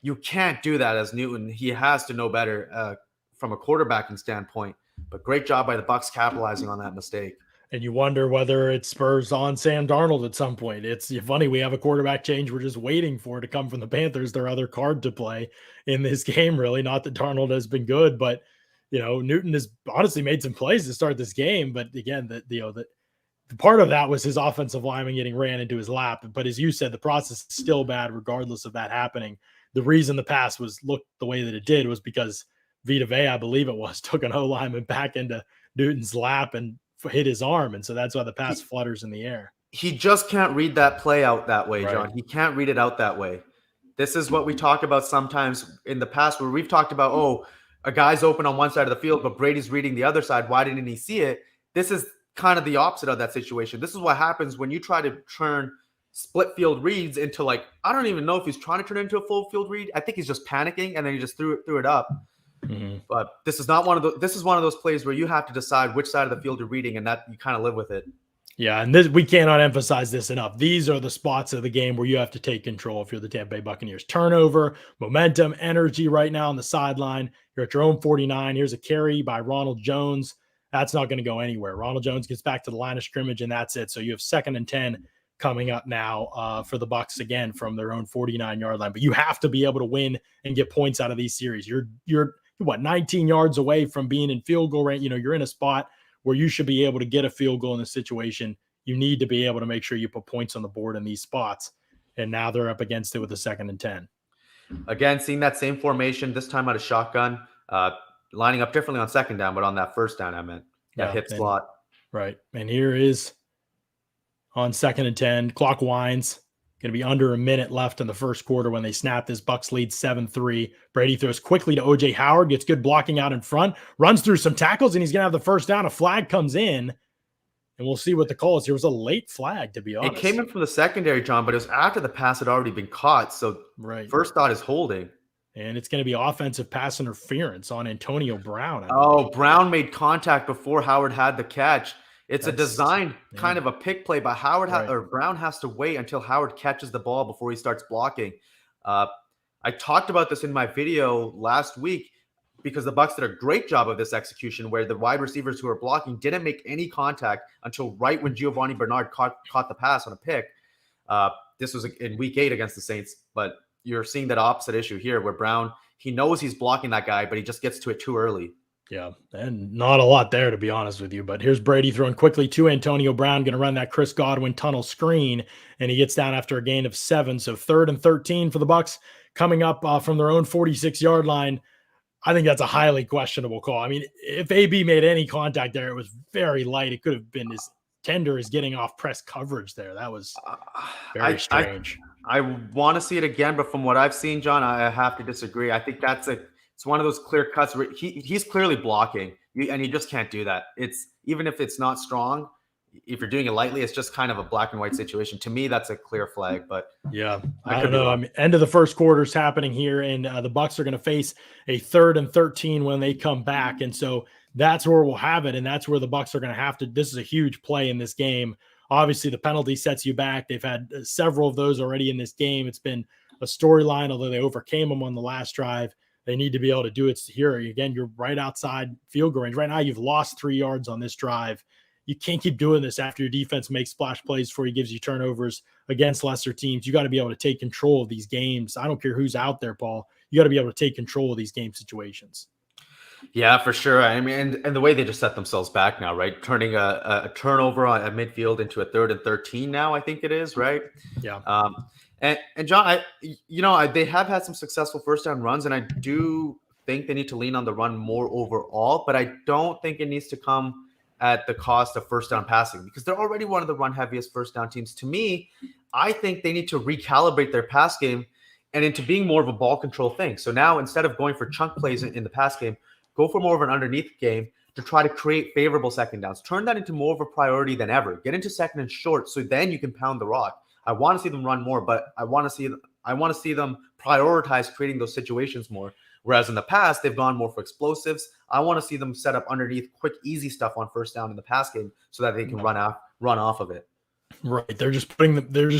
You can't do that as Newton. He has to know better from a quarterbacking standpoint. But great job by the Bucs capitalizing on that mistake. And you wonder whether it spurs on Sam Darnold at some point. It's funny, we have a quarterback change we're just waiting for to come from the Panthers, their other card to play in this game, really. Not that Darnold has been good, but Newton has honestly made some plays to start this game. But again, the part of that was his offensive lineman getting ran into his lap. But as you said, the process is still bad regardless of that happening. The reason the pass looked the way that it did was because Vita Vea, I believe it was, took an O-lineman back into Newton's lap and hit his arm, and so that's why the pass flutters in the air. He just can't read that play out that way, Right. John. He can't read it out that way. This is what we talk about sometimes in the past, where we've talked about, a guy's open on one side of the field, but Brady's reading the other side. Why didn't he see it? This is kind of the opposite of that situation. This is what happens when you try to turn split field reads into, like, I don't even know if he's trying to turn it into a full field read. I think he's just panicking, and then he just threw it up. Mm-hmm. But this is one of those plays where you have to decide which side of the field you're reading, and that you kind of live with it. Yeah, and we cannot emphasize this enough. These are the spots of the game where you have to take control if you're the Tampa Bay Buccaneers. Turnover, momentum, energy right now on the sideline. You're at your own 49. Here's a carry by Ronald Jones. That's not going to go anywhere. Ronald Jones gets back to the line of scrimmage, and that's it. So you have 2nd and 10 coming up now for the Bucs again from their own 49-yard line. But you have to be able to win and get points out of these series. You're 19 yards away from being in field goal range. You're in a spot where you should be able to get a field goal in this situation. You need to be able to make sure you put points on the board in these spots. And now they're up against it with a 2nd and 10. Again, seeing that same formation, this time out of shotgun, lining up differently on 2nd down, but on that 1st down, I meant that hip slot. Right. And here is on 2nd and 10, clock winds. Going to be under a minute left in the first quarter when they snap this. Bucs lead 7-3. Brady throws quickly to O.J. Howard, gets good blocking out in front, runs through some tackles, and he's going to have the first down. A flag comes in, and we'll see what the call is. Here was a late flag, to be honest. It came in from the secondary, John, but it was after the pass had already been caught. So first thought is holding. And it's going to be offensive pass interference on Antonio Brown. Brown made contact before Howard had the catch. It's a designed kind of a pick play, but Brown has to wait until Howard catches the ball before he starts blocking. I talked about this in my video last week because the Bucs did a great job of this execution where the wide receivers who were blocking didn't make any contact until right when Giovanni Bernard caught the pass on a pick. This was in week 8 against the Saints, but you're seeing that opposite issue here where Brown, he knows he's blocking that guy, but he just gets to it too early. Yeah, and not a lot there, to be honest with you. But here's Brady throwing quickly to Antonio Brown, going to run that Chris Godwin tunnel screen, and he gets down after a gain of 7. So 3rd and 13 for the Bucs coming up from their own 46-yard line. I think that's a highly questionable call. I mean, if AB made any contact there, it was very light. It could have been as tender as getting off press coverage there. That was very strange. I want to see it again, but from what I've seen, John, I have to disagree. I think it's one of those clear cuts where he's clearly blocking, and you just can't do that. It's even if it's not strong, if you're doing it lightly, it's just kind of a black and white situation. To me, that's a clear flag. But yeah, I I could don't be know. wrong. I mean, end of the first quarter is happening here, and the Bucs are going to face a 3rd and 13 when they come back, and so that's where we'll have it, and that's where the Bucs are going to have to. This is a huge play in this game. Obviously, the penalty sets you back. They've had several of those already in this game. It's been a storyline, although they overcame them on the last drive. They need to be able to do it here. Again, you're right outside field goal range. Right now, you've lost 3 yards on this drive. You can't keep doing this after your defense makes splash plays before he gives you turnovers against lesser teams. You got to be able to take control of these games. I don't care who's out there, Paul. You got to be able to take control of these game situations. Yeah, for sure. I mean, and the way they just set themselves back now, right? Turning a turnover at midfield into a 3rd and 13 now, I think it is, right? Yeah. And John, they have had some successful first down runs, and I do think they need to lean on the run more overall, but I don't think it needs to come at the cost of first down passing, because they're already one of the run heaviest first down teams. To me, I think they need to recalibrate their pass game and into being more of a ball control thing. So now, instead of going for chunk plays in the pass game, go for more of an underneath game to try to create favorable second downs. Turn that into more of a priority than ever. Get into second and short, so then you can pound the rock. I want to see them run more, but I want to see them prioritize creating those situations more. Whereas in the past, they've gone more for explosives. I want to see them set up underneath quick, easy stuff on first down in the pass game so that they can run off of it. Right. They're just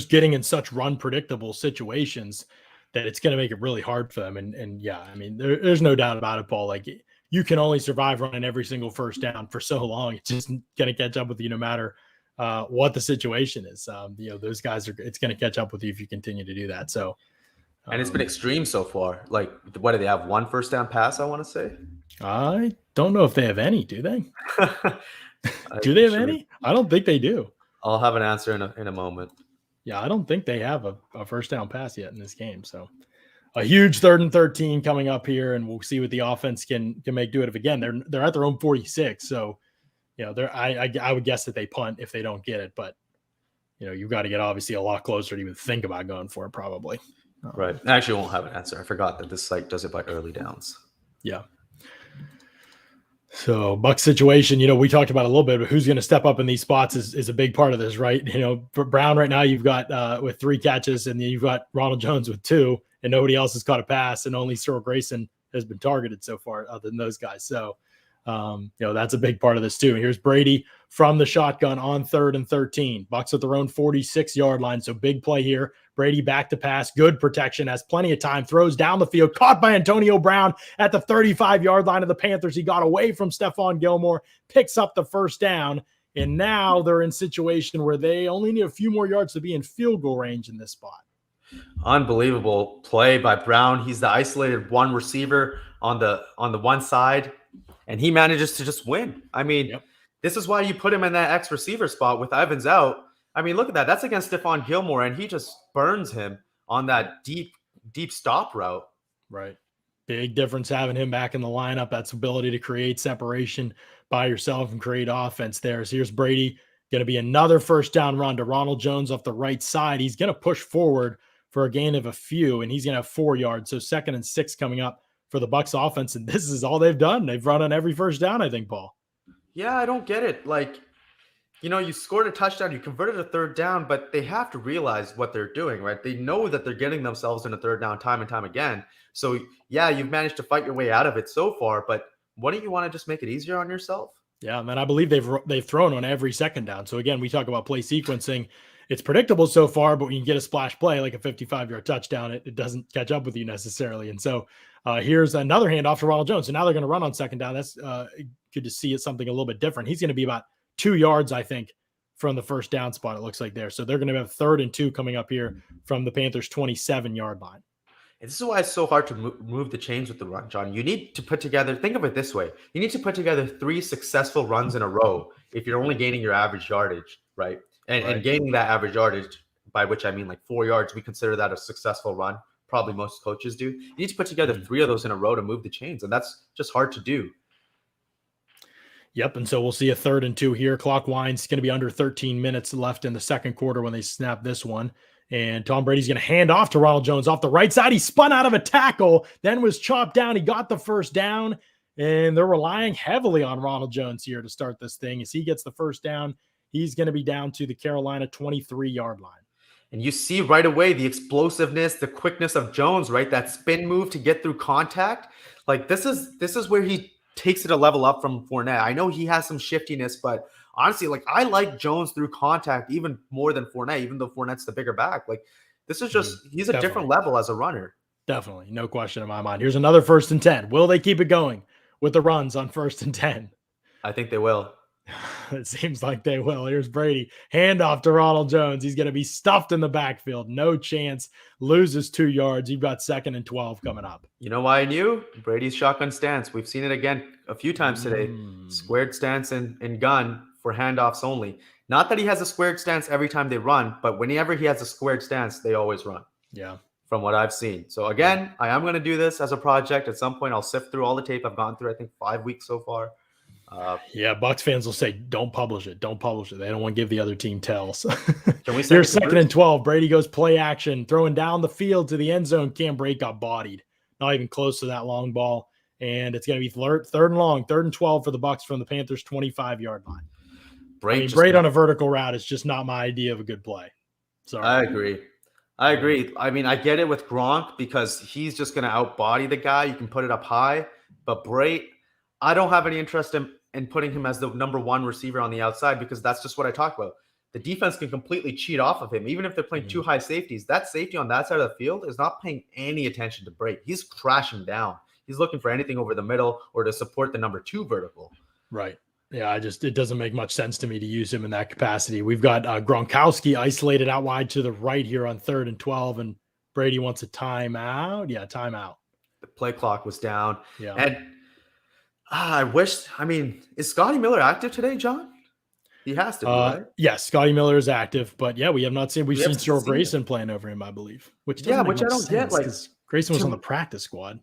getting in such run predictable situations that it's going to make it really hard for them. And yeah, I mean, there's no doubt about it, Paul. Like, you can only survive running every single first down for so long. It's just going to catch up with you no matter what the situation is. Those guys it's going to catch up with you if you continue to do that. So, and it's been extreme so far. Like, what do they have? 1 first down pass, I want to say. I don't know if they have any. Do they? Do they have any? I don't think they do. I'll have an answer in a moment. Yeah, I don't think they have a first down pass yet in this game. So, a huge 3rd and 13 coming up here, and we'll see what the offense can make do it. If again, they're at their own 46. So, I would guess that they punt if they don't get it, but you've got to get obviously a lot closer to even think about going for it, probably. Right. I actually won't have an answer. I forgot that this site does it by early downs. Yeah. So Bucs situation, we talked about a little bit, but who's going to step up in these spots is a big part of this, right? For Brown right now, you've got with 3 catches, and then you've got Ronald Jones with 2, and nobody else has caught a pass, and only Cyril Grayson has been targeted so far other than those guys. So, that's a big part of this too. And here's Brady from the shotgun on 3rd and 13. Bucs at their own 46-yard line. So big play here. Brady back to pass. Good protection. Has plenty of time. Throws down the field. Caught by Antonio Brown at the 35-yard line of the Panthers. He got away from Stephon Gilmore. Picks up the first down. And now they're in a situation where they only need a few more yards to be in field goal range in this spot. Unbelievable play by Brown. He's the isolated one receiver on the one side, and he manages to just win. I mean, This is why you put him in that X receiver spot with Evans out. I mean, look at that. That's against Stephon Gilmore, and he just burns him on that deep stop route. Right. Big difference having him back in the lineup. That's ability to create separation by yourself and create offense there. So here's Brady. Going to be another first down run to Ronald Jones off the right side. He's going to push forward for a gain of a few, and he's going to have 4 yards. So 2nd and 6 coming up for the Bucs offense, and this is all they've done. They've run on every first down, I think, Paul. Yeah, I don't get it. Like, you scored a touchdown, you converted a 3rd down, but they have to realize what they're doing, right? They know that they're getting themselves in a 3rd down time and time again. So, yeah, you've managed to fight your way out of it so far, but wouldn't you want to just make it easier on yourself? Yeah, man, I believe they've thrown on every 2nd down. So, again, we talk about play sequencing. It's predictable so far, but when you get a splash play like a 55-yard touchdown, it doesn't catch up with you necessarily. And so here's another handoff to Ronald Jones. So now they're going to run on 2nd down. That's good to see. It's something a little bit different. He's going to be about 2 yards, I think, from the first down spot, it looks like there. So they're going to have 3rd and 2 coming up here from the Panthers' 27-yard line. And this is why it's so hard to move the chains with the run, John. You need to put together, think of it this way. You need to put together 3 successful runs in a row if you're only gaining your average yardage, right? And gaining that average yardage, by which I mean like 4 yards, we consider that a successful run. Probably most coaches do. You need to put together 3 of those in a row to move the chains, and that's just hard to do. Yep, and so we'll see a 3rd and 2 here. Clock winds. It's going to be under 13 minutes left in the second quarter when they snap this one. And Tom Brady's going to hand off to Ronald Jones off the right side. He spun out of a tackle, then was chopped down. He got the first down, and they're relying heavily on Ronald Jones here to start this thing as he gets the first down He's going to be down to the Carolina 23-yard line. And you see right away the explosiveness, the quickness of Jones, right? That spin move to get through contact. Like this is where he takes it a level up from Fournette. I know he has some shiftiness, but honestly, like I like Jones through contact even more than Fournette, even though Fournette's the bigger back. Like this is just he's a different level as a runner. Definitely, no question in my mind. Here's another 1st and 10. Will they keep it going with the runs on 1st and 10? I think they will. It seems like they will. Here's Brady. Handoff to Ronald Jones. He's going to be stuffed in the backfield. No chance. Loses 2 yards. You've got 2nd and 12 coming up. You know why I knew? Brady's shotgun stance. We've seen it again a few times today. Squared stance and gun for handoffs only. Not that he has a squared stance every time they run, but whenever he has a squared stance, they always run. Yeah. From what I've seen. So again, I am going to do this as a project. At some point, I'll sift through all the tape. I've gone through, I think, 5 weeks so far. Yeah, Bucs fans will say, don't publish it. Don't publish it. They don't want to give the other team tells. Can we say Here's 2nd and 12. Brady goes play action, throwing down the field to the end zone. Cam Brate got bodied. Not even close to that long ball. And it's going to be 3rd and long, 3rd and 12 for the Bucs from the Panthers' 25-yard line. Brate on a vertical route is just not my idea of a good play. Sorry. I agree. I mean, I get it with Gronk because he's just going to outbody the guy. You can put it up high. But Brate, I don't have any interest in putting him as the number 1 receiver on the outside because that's just what I talked about. The defense can completely cheat off of him. Even if they're playing 2 high safeties, that safety on that side of the field is not paying any attention to Brate. He's crashing down. He's looking for anything over the middle or to support the number 2 vertical. Right. Yeah, it doesn't make much sense to me to use him in that capacity. We've got Gronkowski isolated out wide to the right here on 3rd and 12, and Brady wants a timeout. Yeah, timeout. The play clock was down. Yeah. And is Scotty Miller active today, John? He has to be, right? Yes, Scotty Miller is active, but yeah, we've seen Cyril Grayson playing over him, I believe. Which I don't get. Like Grayson was on the practice squad.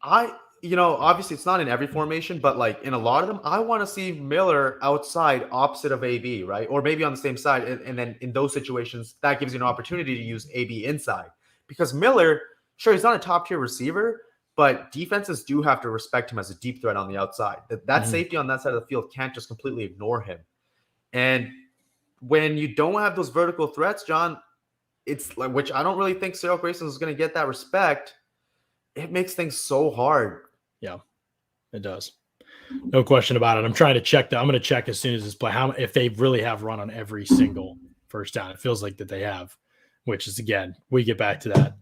Obviously it's not in every formation, but like in a lot of them, I want to see Miller outside opposite of AB, right? Or maybe on the same side. And then in those situations, that gives you an opportunity to use AB inside. Because Miller, sure, he's not a top tier receiver, but defenses do have to respect him as a deep threat on the outside. That safety on that side of the field can't just completely ignore him. And when you don't have those vertical threats, John, it's like, which I don't really think Cyril Grayson is going to get that respect. It makes things so hard. Yeah, it does. No question about it. I'm trying to check that. I'm going to check as soon as this play if they really have run on every single first down. It feels like that they have, which is, again, we get back to that.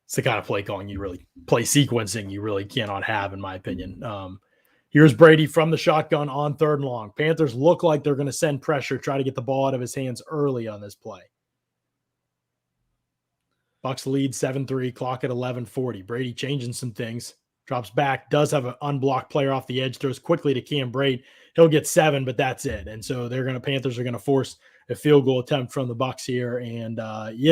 It's the kind of play calling play sequencing you really cannot have, in my opinion. Here's Brady from the shotgun on 3rd and long. Panthers look like they're going to send pressure, try to get the ball out of his hands early on this play. Bucs lead 7-3, clock at 11:40. Brady changing some things. Drops back, does have an unblocked player off the edge, throws quickly to Cam Brate. He'll get 7, but that's it. And so Panthers are going to force a field goal attempt from the Bucs here. And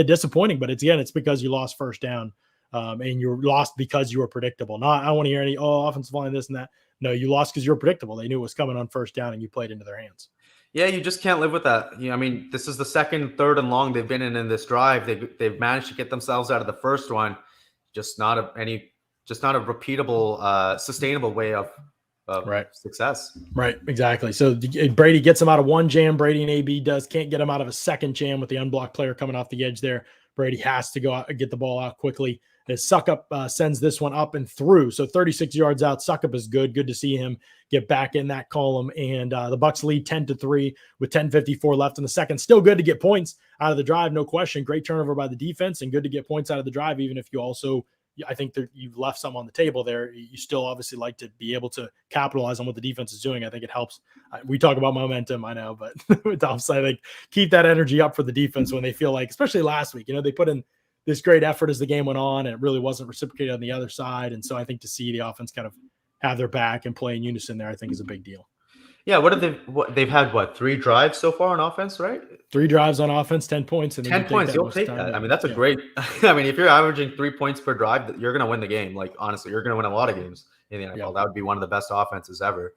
disappointing, but it's because you lost first down. And you lost because you were predictable. I don't want to hear any, offensive line, this and that. No, you lost because you were predictable. They knew it was coming on first down and you played into their hands. Yeah, you just can't live with that. This is the 2nd, 3rd and long they've been in this drive. They've managed to get themselves out of the first one. Just not a repeatable, sustainable way of success. Right, exactly. So Brady gets him out of one jam. Brady and AB can't get him out of a second jam with the unblocked player coming off the edge there. Brady has to go out and get the ball out quickly. As Suckup sends this one up and through. So 36 yards out. Suckup is good. Good to see him get back in that column. And the Bucs lead 10-3 with 10:54 left in the second. Still good to get points out of the drive, no question. Great turnover by the defense and good to get points out of the drive, even if you also – I think that you've left some on the table there. You still obviously like to be able to capitalize on what the defense is doing. I think it helps. We talk about momentum, I know, but it helps, I think, keep that energy up for the defense when they feel like, especially last week, they put in this great effort as the game went on and it really wasn't reciprocated on the other side. And so I think to see the offense kind of have their back and play in unison there, I think is a big deal. Yeah, they've had 3 drives so far on offense, right? 3 drives on offense, 10 points. And 10 points, you'll take that. I mean, that's a great – if you're averaging 3 points per drive, you're going to win the game. Like, honestly, you're going to win a lot of games in the NFL. Yeah. That would be one of the best offenses ever.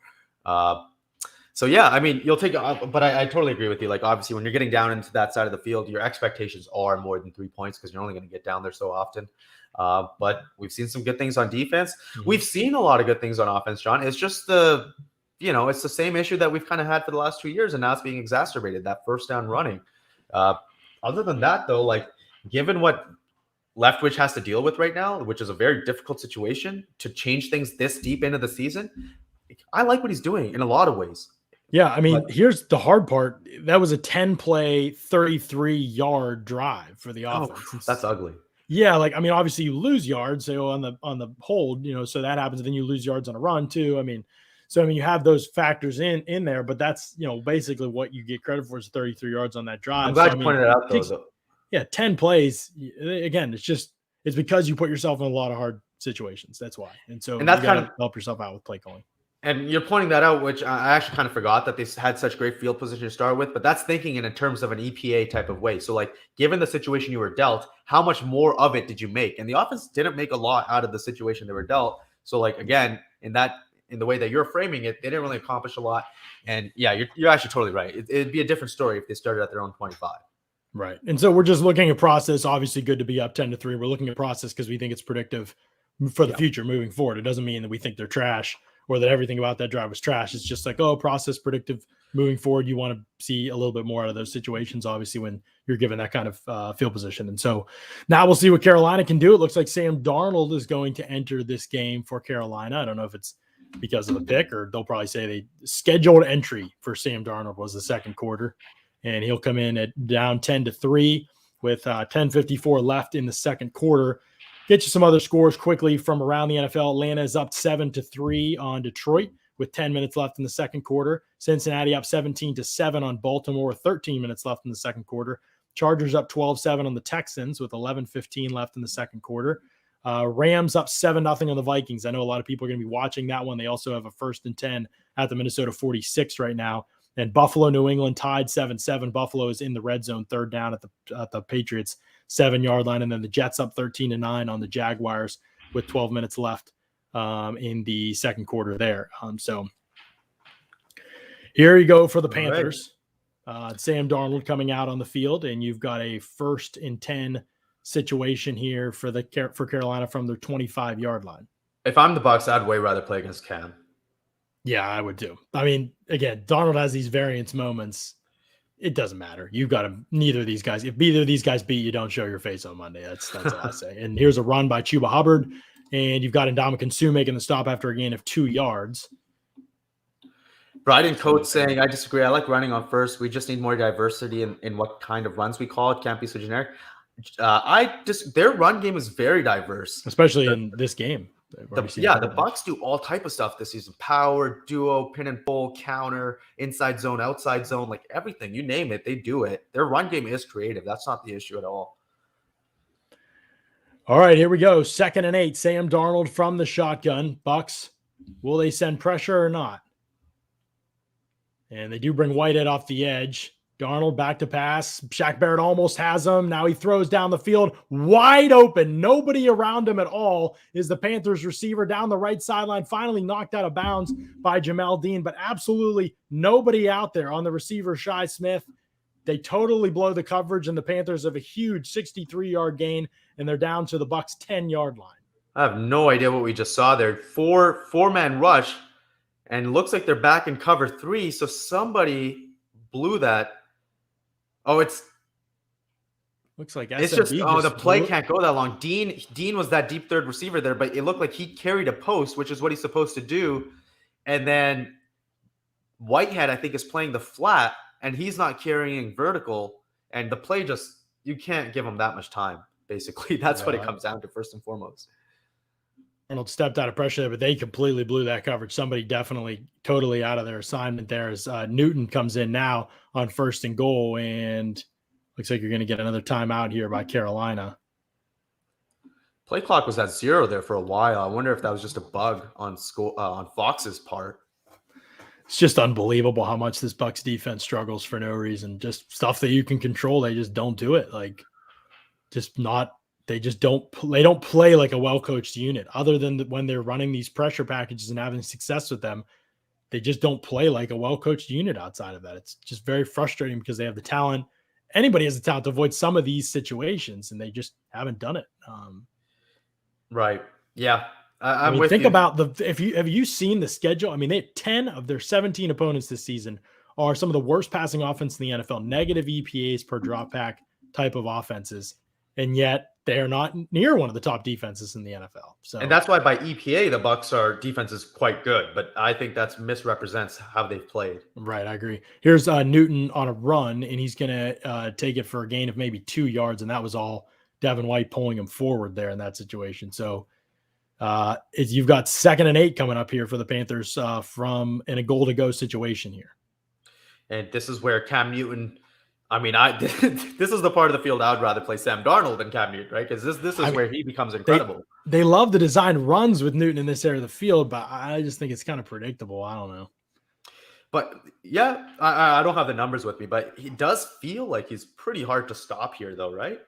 You'll take – but I totally agree with you. Like, obviously, when you're getting down into that side of the field, your expectations are more than 3 points because you're only going to get down there so often. But we've seen some good things on defense. Mm-hmm. We've seen a lot of good things on offense, John. It's just the it's the same issue that we've kind of had for the last 2 years, and now it's being exacerbated, that first down running. Other than that, though, like given what Leftwich has to deal with right now, which is a very difficult situation to change things this deep into the season, I like what he's doing in a lot of ways. Yeah, I mean, here's the hard part. That was a 10-play, 33-yard drive for the offense. That's ugly. Yeah, like I mean, obviously you lose yards on the hold, so that happens. Then you lose yards on a run too. I mean, you have those factors in there, but that's basically what you get credit for is 33 yards on that drive. I'm glad you pointed it out though. Yeah, 10 plays. Again, it's because you put yourself in a lot of hard situations. That's why, and that's you kind of help yourself out with play calling. And you're pointing that out, which I actually kind of forgot that they had such great field position to start with, but that's thinking in terms of an EPA type of way. So like given the situation you were dealt, how much more of it did you make? And the offense didn't make a lot out of the situation they were dealt. So like, again, in the way that you're framing it, they didn't really accomplish a lot. And yeah, you're actually totally right. It'd be a different story if they started at their own 25. Right. And so we're just looking at process. Obviously good to be up 10-3. We're looking at process because we think it's predictive for the future moving forward. It doesn't mean that we think they're trash or that everything about that drive was trash. It's just like, process predictive moving forward. You want to see a little bit more out of those situations, obviously, when you're given that kind of field position. And so now we'll see what Carolina can do. It looks like Sam Darnold is going to enter this game for Carolina. I don't know if it's because of the pick, or they'll probably say they scheduled entry for Sam Darnold was the second quarter, and he'll come in at down 10-3 with 10:54 left in the second quarter. Get you some other scores quickly from around the NFL. Atlanta is up 7-3 on Detroit with 10 minutes left in the second quarter. Cincinnati up 17-7 on Baltimore with 13 minutes left in the second quarter. Chargers up 12-7 on the Texans with 11:15 left in the second quarter. Rams up 7-0 on the Vikings. I know a lot of people are going to be watching that one. They also have a 1st and 10 at the Minnesota 46 right now. And Buffalo, New England tied 7-7. Buffalo is in the red zone, third down at the Patriots 7-yard line. And then the Jets up 13-9 on the Jaguars with 12 minutes left in the second quarter there. So here you go for the Panthers. Sam Darnold coming out on the field, and you've got a 1st and 10 situation here for Carolina from their 25-yard line. If I'm the Bucs, I'd way rather play against Cam. Yeah, I would too. I mean, again, Darnold has these variance moments. It doesn't matter. You've got to neither of these guys. If either of these guys beat you, don't show your face on Monday. That's all I say. And here's a run by Chuba Hubbard, and you've got Ndamukong Suh making the stop after a gain of 2 yards. Brian Coates saying, I disagree. I like running on first. We just need more diversity in what kind of runs we call. It can't be so generic. Their run game is very diverse, especially in this game. The Bucs do all type of stuff this season: power, duo, pin and pull, counter, inside zone, outside zone, like everything. You name it, they do it. Their run game is creative. That's not the issue at all. All right, here we go. 2nd and 8. Sam Darnold from the shotgun. Bucs, will they send pressure or not? And they do bring Whitehead off the edge. Darnold back to pass. Shaq Barrett almost has him. Now he throws down the field wide open. Nobody around him at all is the Panthers receiver down the right sideline, finally knocked out of bounds by Jamel Dean, but absolutely nobody out there on the receiver, Shi Smith. They totally blow the coverage, and the Panthers have a huge 63-yard gain, and they're down to the Bucs' 10-yard line. I have no idea what we just saw there. Four-man rush, and it looks like they're back in cover 3, so somebody blew that. Oh, looks like it's just the play can't go that long. Dean was that deep third receiver there, but it looked like he carried a post, which is what he's supposed to do. And then Whitehead, I think, is playing the flat, and he's not carrying vertical. And the play you can't give him that much time. Basically, that's what it comes down to first and foremost. Arnold stepped out of pressure there, but they completely blew that coverage. Somebody definitely totally out of their assignment there as Newton comes in now on 1st and goal, and looks like you're going to get another timeout here by Carolina. Play clock was at 0 there for a while. I wonder if that was just a bug on Fox's part. It's just unbelievable how much this Bucs defense struggles for no reason. Just stuff that you can control, they just don't do it. They don't play like a well-coached unit. Other than when they're running these pressure packages and having success with them, they just don't play like a well-coached unit outside of that. It's just very frustrating because they have the talent. Anybody has the talent to avoid some of these situations, and they just haven't done it. Right. Yeah. I'm I mean, with think you. about have you seen the schedule? I mean, they had 10 of their 17 opponents this season are some of the worst passing offense in the NFL, negative EPAs per drop back type of offenses, and yet they are not near one of the top defenses in the NFL. So, And that's why by EPA, the Bucs defense is quite good, but I think that's misrepresents how they've played. right, I agree. Here's Newton on a run, and he's going to take it for a gain of maybe 2 yards, and that was all Devin White pulling him forward there in that situation. So, you've got 2nd and 8 coming up here for the Panthers from in a goal to go situation here. And this is where Cam Newton, I mean, this is the part of the field I'd rather play Sam Darnold than Cam Newton, right? Because this is where he becomes incredible. They love to design runs with Newton in this area of the field, but I just think it's kind of predictable. I don't know. But yeah, I don't have the numbers with me, but he does feel like he's pretty hard to stop here, though, right?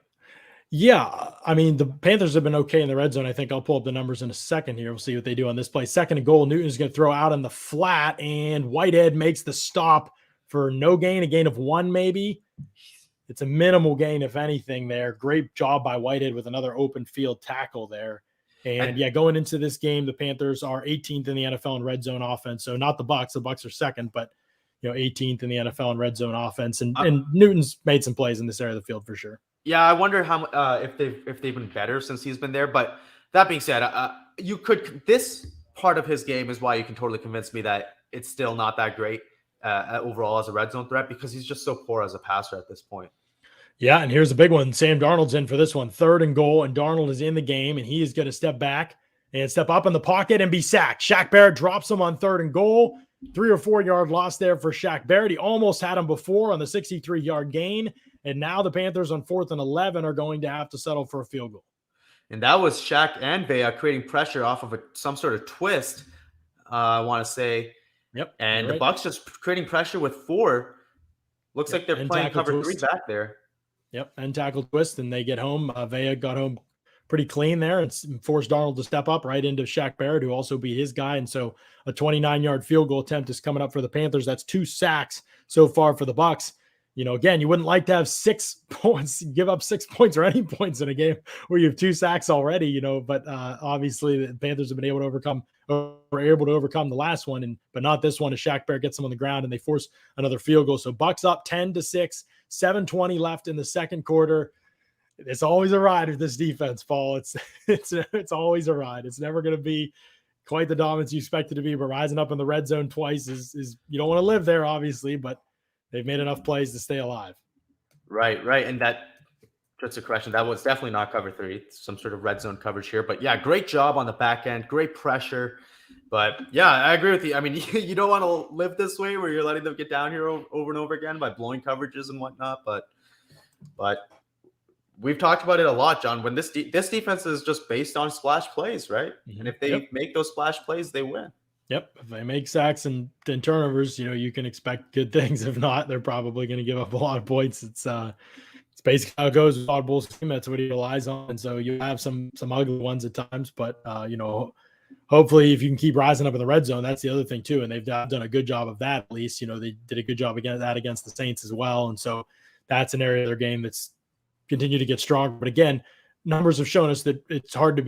Yeah, I mean, the Panthers have been okay in the red zone. I think I'll pull up the numbers in a second here. We'll see what they do on this play. 2nd and goal. Newton's going to throw out in the flat, and Whitehead makes the stop for no gain, a gain of 1 maybe. It's a minimal gain, if anything, there. Great job by Whitehead with another open field tackle there. And yeah, going into this game, the Panthers are 18th in the NFL in red zone offense. So not the Bucs. The Bucs are 2nd, but 18th in the NFL in red zone offense. And Newton's made some plays in this area of the field for sure. Yeah, I wonder how if they've been better since he's been there. But that being said, this part of his game is why you can totally convince me that it's still not that great overall as a red zone threat, because he's just so poor as a passer at this point. Yeah, and here's a big one. Sam Darnold's in for this one. 3rd and goal, and Darnold is in the game, and he is going to step back and step up in the pocket and be sacked. Shaq Barrett drops him on 3rd and goal. 3 or 4 yard loss there for Shaq Barrett. He almost had him before on the 63-yard gain, and now the Panthers on 4th and 11 are going to have to settle for a field goal. And that was Shaq and Vea creating pressure off of some sort of twist, I want to say. Yep. And the Bucs just creating pressure with 4. Looks like they're playing cover 3 back there. Yep, and tackle twist, and they get home. Vea got home pretty clean there and forced Darnold to step up right into Shaq Barrett, who also beat his guy. And so a 29-yard field goal attempt is coming up for the Panthers. That's 2 sacks so far for the Bucs. Again, you wouldn't like to have 6 points, give up 6 points or any points in a game where you have 2 sacks already, but obviously the Panthers have been able to overcome the last one, but not this one as Shaq Barrett gets them on the ground and they force another field goal. So Bucs up 10-6, 7:20 left in the second quarter. It's always a ride with this defense, Paul. It's always a ride. It's never going to be quite the dominance you expect it to be, but rising up in the red zone twice is you don't want to live there, obviously, but they've made enough plays to stay alive. Right. And that, just a correction, that was definitely not cover 3. It's some sort of red zone coverage here. But yeah, great job on the back end, great pressure. But yeah, I agree with you. I mean, you don't want to live this way where you're letting them get down here over and over again by blowing coverages and whatnot. But we've talked about it a lot, John. When this defense is just based on splash plays, right? Mm-hmm. And if they make those splash plays, they win. Yep. If they make sacks and turnovers, you can expect good things. If not, they're probably going to give up a lot of points. It's basically how it goes with Todd Bowles' team. That's what he relies on. And so you have some ugly ones at times, but hopefully if you can keep rising up in the red zone, that's the other thing too. And they've done a good job of that. At least, they did a good job against the Saints as well. And so that's an area of their game that's continued to get stronger. But again, numbers have shown us that it's hard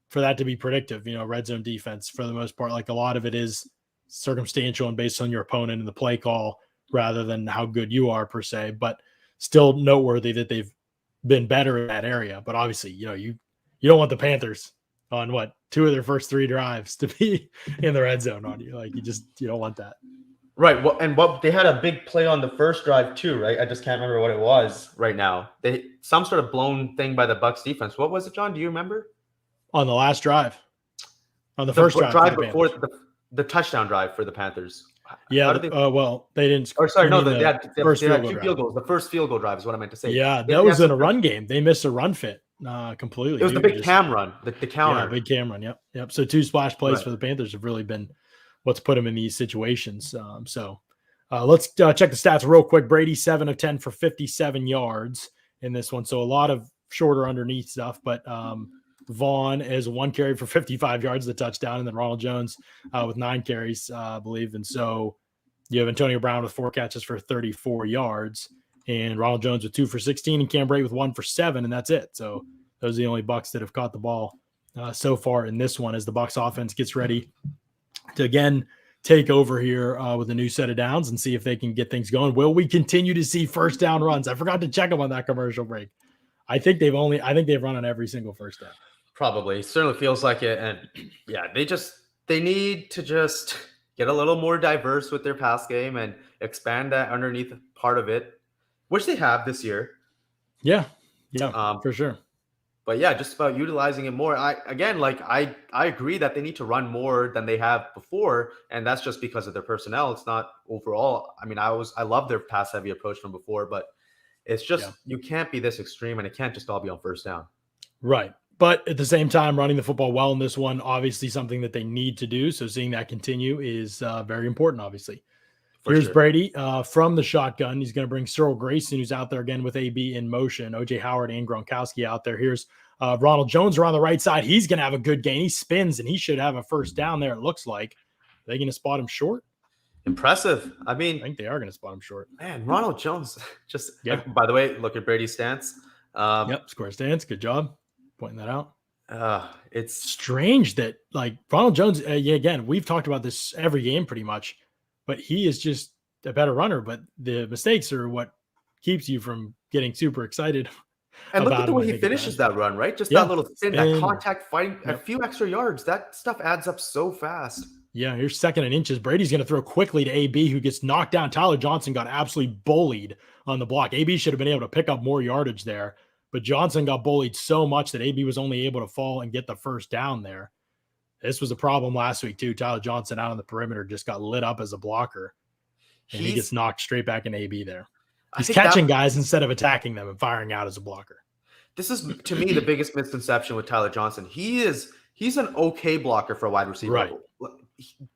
for that to be predictive. Red zone defense for the most part, like a lot of it is circumstantial and based on your opponent and the play call rather than how good you are per se, but still noteworthy that they've been better in that area. But obviously, you don't want the Panthers on 2 of their first 3 drives to be in the red zone on you. Like you don't want that. Right. Well, and they had a big play on the first drive too, right? I just can't remember what it was right now. Some sort of blown thing by the Bucs defense. What was it, John? Do you remember? On the last drive. On the first drive before the touchdown drive for the Panthers. Yeah. They didn't. Or sorry, no, they had 2 field goals. The first field goal drive is what I meant to say. Yeah, that was in a run game. They missed a run fit completely. It was the big cam run, the counter. Yeah, big cam run. Yep. So 2 splash plays for the Panthers have really been what's put them in these situations. Let's check the stats real quick. Brady 7 of 10 for 57 yards in this one. So a lot of shorter underneath stuff, but Vaughn is 1 carry for 55 yards, the touchdown, and then Ronald Jones with 9 carries, I believe. And so you have Antonio Brown with 4 catches for 34 yards, and Ronald Jones with 2 for 16, and Cam Brate with 1 for 7, and that's it. So those are the only Bucs that have caught the ball so far in this one as the Bucs offense gets ready to again take over here with a new set of downs and see if they can get things going. Will we continue to see first down runs? I forgot to check them on that commercial break. I think they've run on every single first down. Probably. It certainly feels like it. And yeah, they need to just get a little more diverse with their pass game and expand that underneath part of it, which they have this year. Yeah, for sure. But yeah, just about utilizing it more. I agree that they need to run more than they have before, and that's just because of their personnel. It's not overall. I mean, I love their pass heavy approach from before, but it's just you can't be this extreme, and it can't just all be on first down. Right. But at the same time, running the football well in this one, obviously something that they need to do. So seeing that continue is very important, obviously. Here's Brady from the shotgun. He's going to bring Cyril Grayson, who's out there again with AB in motion. O.J. Howard and Gronkowski out there. Here's Ronald Jones around the right side. He's going to have a good gain. He spins, and he should have a first down there, it looks like. Are they going to spot him short? Impressive. I mean, I think they are going to spot him short. Man, Ronald Jones. By the way, look at Brady's stance. Square stance. Good job pointing that out. It's strange that, like, Ronald Jones, again, we've talked about this every game pretty much, but he is just a better runner. But the mistakes are what keeps you from getting super excited. And look at the way he finishes that run, right? Just that little spin, that contact fighting, a few extra yards. That stuff adds up so fast. Yeah, here's 2nd and inches. Brady's going to throw quickly to AB, who gets knocked down. Tyler Johnson got absolutely bullied on the block. AB should have been able to pick up more yardage there, but Johnson got bullied so much that AB was only able to fall and get the first down there. This was a problem last week, too. Tyler Johnson out on the perimeter just got lit up as a blocker, and he gets knocked straight back in AB there. He's catching guys instead of attacking them and firing out as a blocker. This is, to me, the biggest misconception with Tyler Johnson. He's an okay blocker for a wide receiver. Right.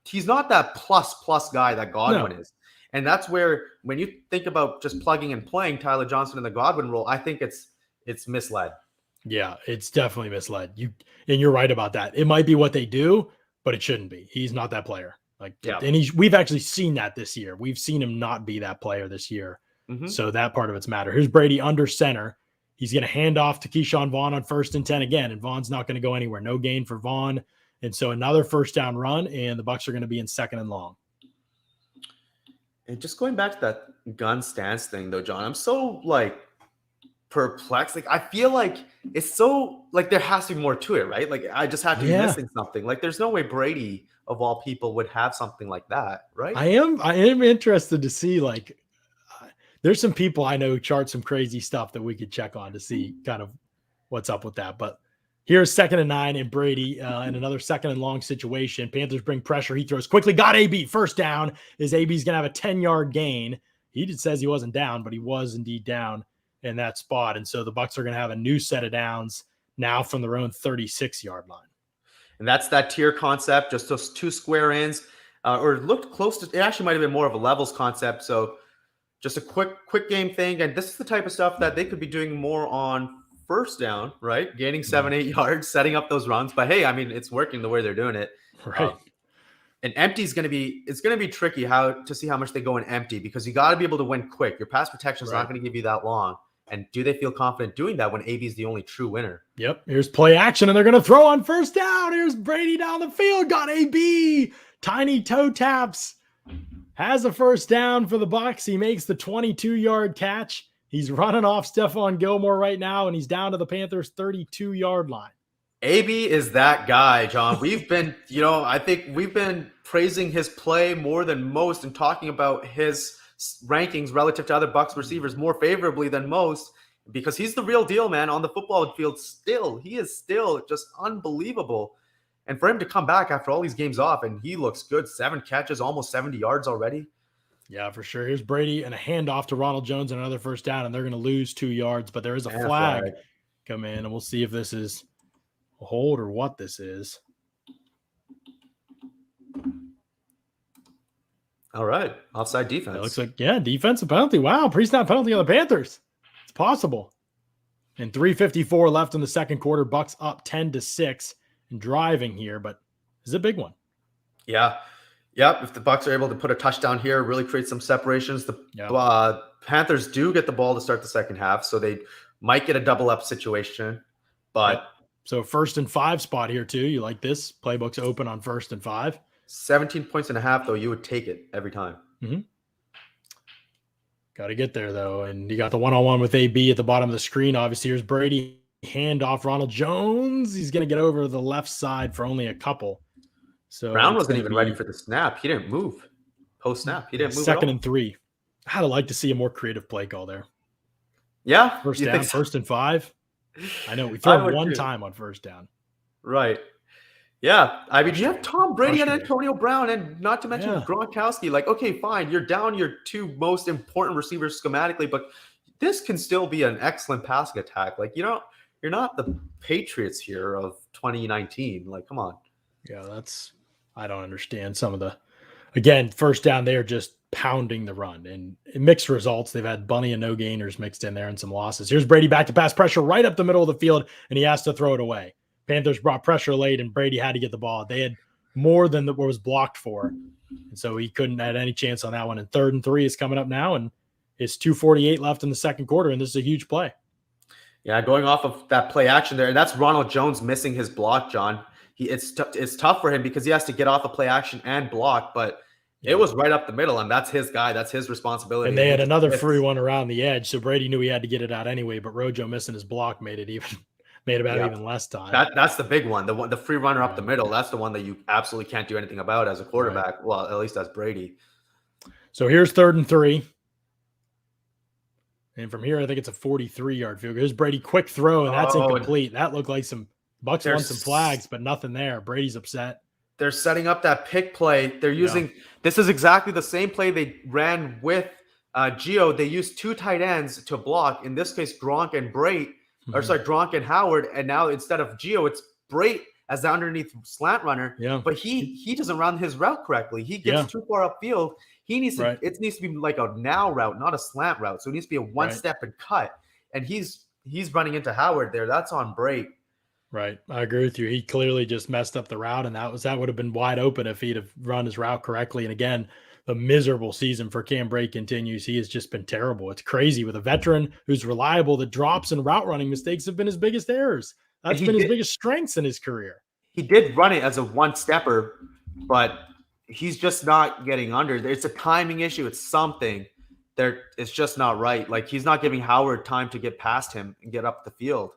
He's not that plus guy that Godwin is. And that's where, when you think about just plugging and playing Tyler Johnson in the Godwin role, I think it's misled. Yeah, it's definitely misled. You're right about that. It might be what they do, but it shouldn't be. He's not that player. And we've actually seen that this year. We've seen him not be that player this year. Mm-hmm. So that part of it's matter. Here's Brady under center. He's going to hand off to Keyshawn Vaughn on 1st and 10 again, and Vaughn's not going to go anywhere. No gain for Vaughn. And so another first down run, and the Bucs are going to be in 2nd and long. And just going back to that gun stance thing, though, John, I'm so, perplexed. I feel like it's so, there has to be more to it, right? I just have to be missing something. There's no way Brady, of all people, would have something like that, right? I am interested to see, there's some people I know who chart some crazy stuff that we could check on to see kind of what's up with that. But here's 2nd and 9 and Brady in another 2nd and long situation. Panthers bring pressure. He throws quickly. Got AB. First down is AB's going to have a 10-yard gain. He just says he wasn't down, but he was indeed down in that spot. And so the Bucs are going to have a new set of downs now from their own 36-yard line. And that's that tier concept, just those 2 square ins, or looked close to, it actually might have been more of a levels concept. So just a quick game thing. And this is the type of stuff that they could be doing more on first down, right? Gaining 7-8 yards, setting up those runs. But hey, I mean, it's working the way they're doing it. Right. And empty is going to be tricky to see how much they go in empty, because you got to be able to win quick. Your pass protection is not going to give you that long. And do they feel confident doing that when AB is the only true winner? Yep. Here's play action, and they're going to throw on first down. Here's Brady down the field. Got AB. Tiny toe taps. Has a first down for the Bucs. He makes the 22-yard catch. He's running off Stephon Gilmore right now, and he's down to the Panthers' 32-yard line. AB is that guy, John. We've been, I think we've been praising his play more than most and talking about his rankings relative to other Bucs receivers more favorably than most, because he's the real deal, man, on the football field still. He is still just unbelievable. And for him to come back after all these games off, and he looks good, 7 catches, almost 70 yards already. Yeah, for sure. Here's Brady and a handoff to Ronald Jones and another first down, and they're going to lose 2 yards, but there is a flag come in, and we'll see if this is a hold or what this is. All right. Offside defense. It looks like, defensive penalty. Wow, pre-snap penalty on the Panthers. It's possible. And 3:54 left in the second quarter. Bucs up 10-6 and driving here, but it's a big one. Yeah. Yep. If the Bucs are able to put a touchdown here, really create some separations. The Panthers do get the ball to start the second half, so they might get a double up situation. But So 1st and 5 spot here too. You like this? Playbook's open on 1st and 5. 17 points and a half, though. You would take it every time. Mm-hmm. Got to get there, though. And you got the one-on-one with AB at the bottom of the screen. Obviously, here's Brady. Hand off Ronald Jones. He's going to get over the left side for only a couple. So Brown wasn't even ready for the snap. He didn't move. Post-snap. He didn't move 2nd at all. and 3. I'd like to see a more creative play call there. Yeah. First you down, think so? 1st and 5. I know. We throw would one too. time on 1st down. Right. Yeah. I mean, you have Tom Brady and Frustrating. Antonio Brown, and not to mention Yeah. Gronkowski. Like, okay, fine. You're down your two most important receivers schematically, but this can still be an excellent passing attack. Like, you're not the Patriots here of 2019. Like, come on. Yeah, I don't understand some of the, again, 1st down, they're just pounding the run and mixed results. They've had bunny and no gainers mixed in there and some losses. Here's Brady back to pass pressure right up the middle of the field, and he has to throw it away. Panthers brought pressure late, and Brady had to get the ball. They had more than what was blocked for, and so he couldn't have any chance on that one. And 3rd and 3 is coming up now, and it's 2:48 left in the 2nd quarter, and this is a huge play. Yeah, going off of that play action there, and that's Ronald Jones missing his block, John. It's tough for him because he has to get off a play action and block, but it was right up the middle, and that's his guy. That's his responsibility. And they had another free one around the edge, so Brady knew he had to get it out anyway, but Rojo missing his block made it even less time. That's the big one. The free runner up the middle. That's the one that you absolutely can't do anything about as a quarterback. Right. Well, at least as Brady. So here's 3rd and 3. And from here, I think it's a 43-yard field goal. Here's Brady, quick throw, and that's incomplete. That looked like some Bucs won some flags, but nothing there. Brady's upset. They're setting up that pick play. They're using this is exactly the same play they ran with Gio. They used 2 tight ends to block. In this case, Gronk and Brait, Gronk and Howard. And now instead of Gio, it's Brait as the underneath slant runner. Yeah. But he doesn't run his route correctly. He gets too far upfield. He needs to. It needs to be like a now route, not a slant route. So it needs to be a one step and cut. And he's running into Howard there. That's on Brait. Right. I agree with you. He clearly just messed up the route, and that would have been wide open if he'd have run his route correctly. And again, the miserable season for Cam Brate continues. He has just been terrible. It's crazy with a veteran who's reliable. The drops and route running mistakes have been his biggest errors. That's been his biggest strengths in his career. He did run it as a one-stepper, but he's just not getting under. It's a timing issue. It's something there. It's just not right. Like, he's not giving Howard time to get past him and get up the field.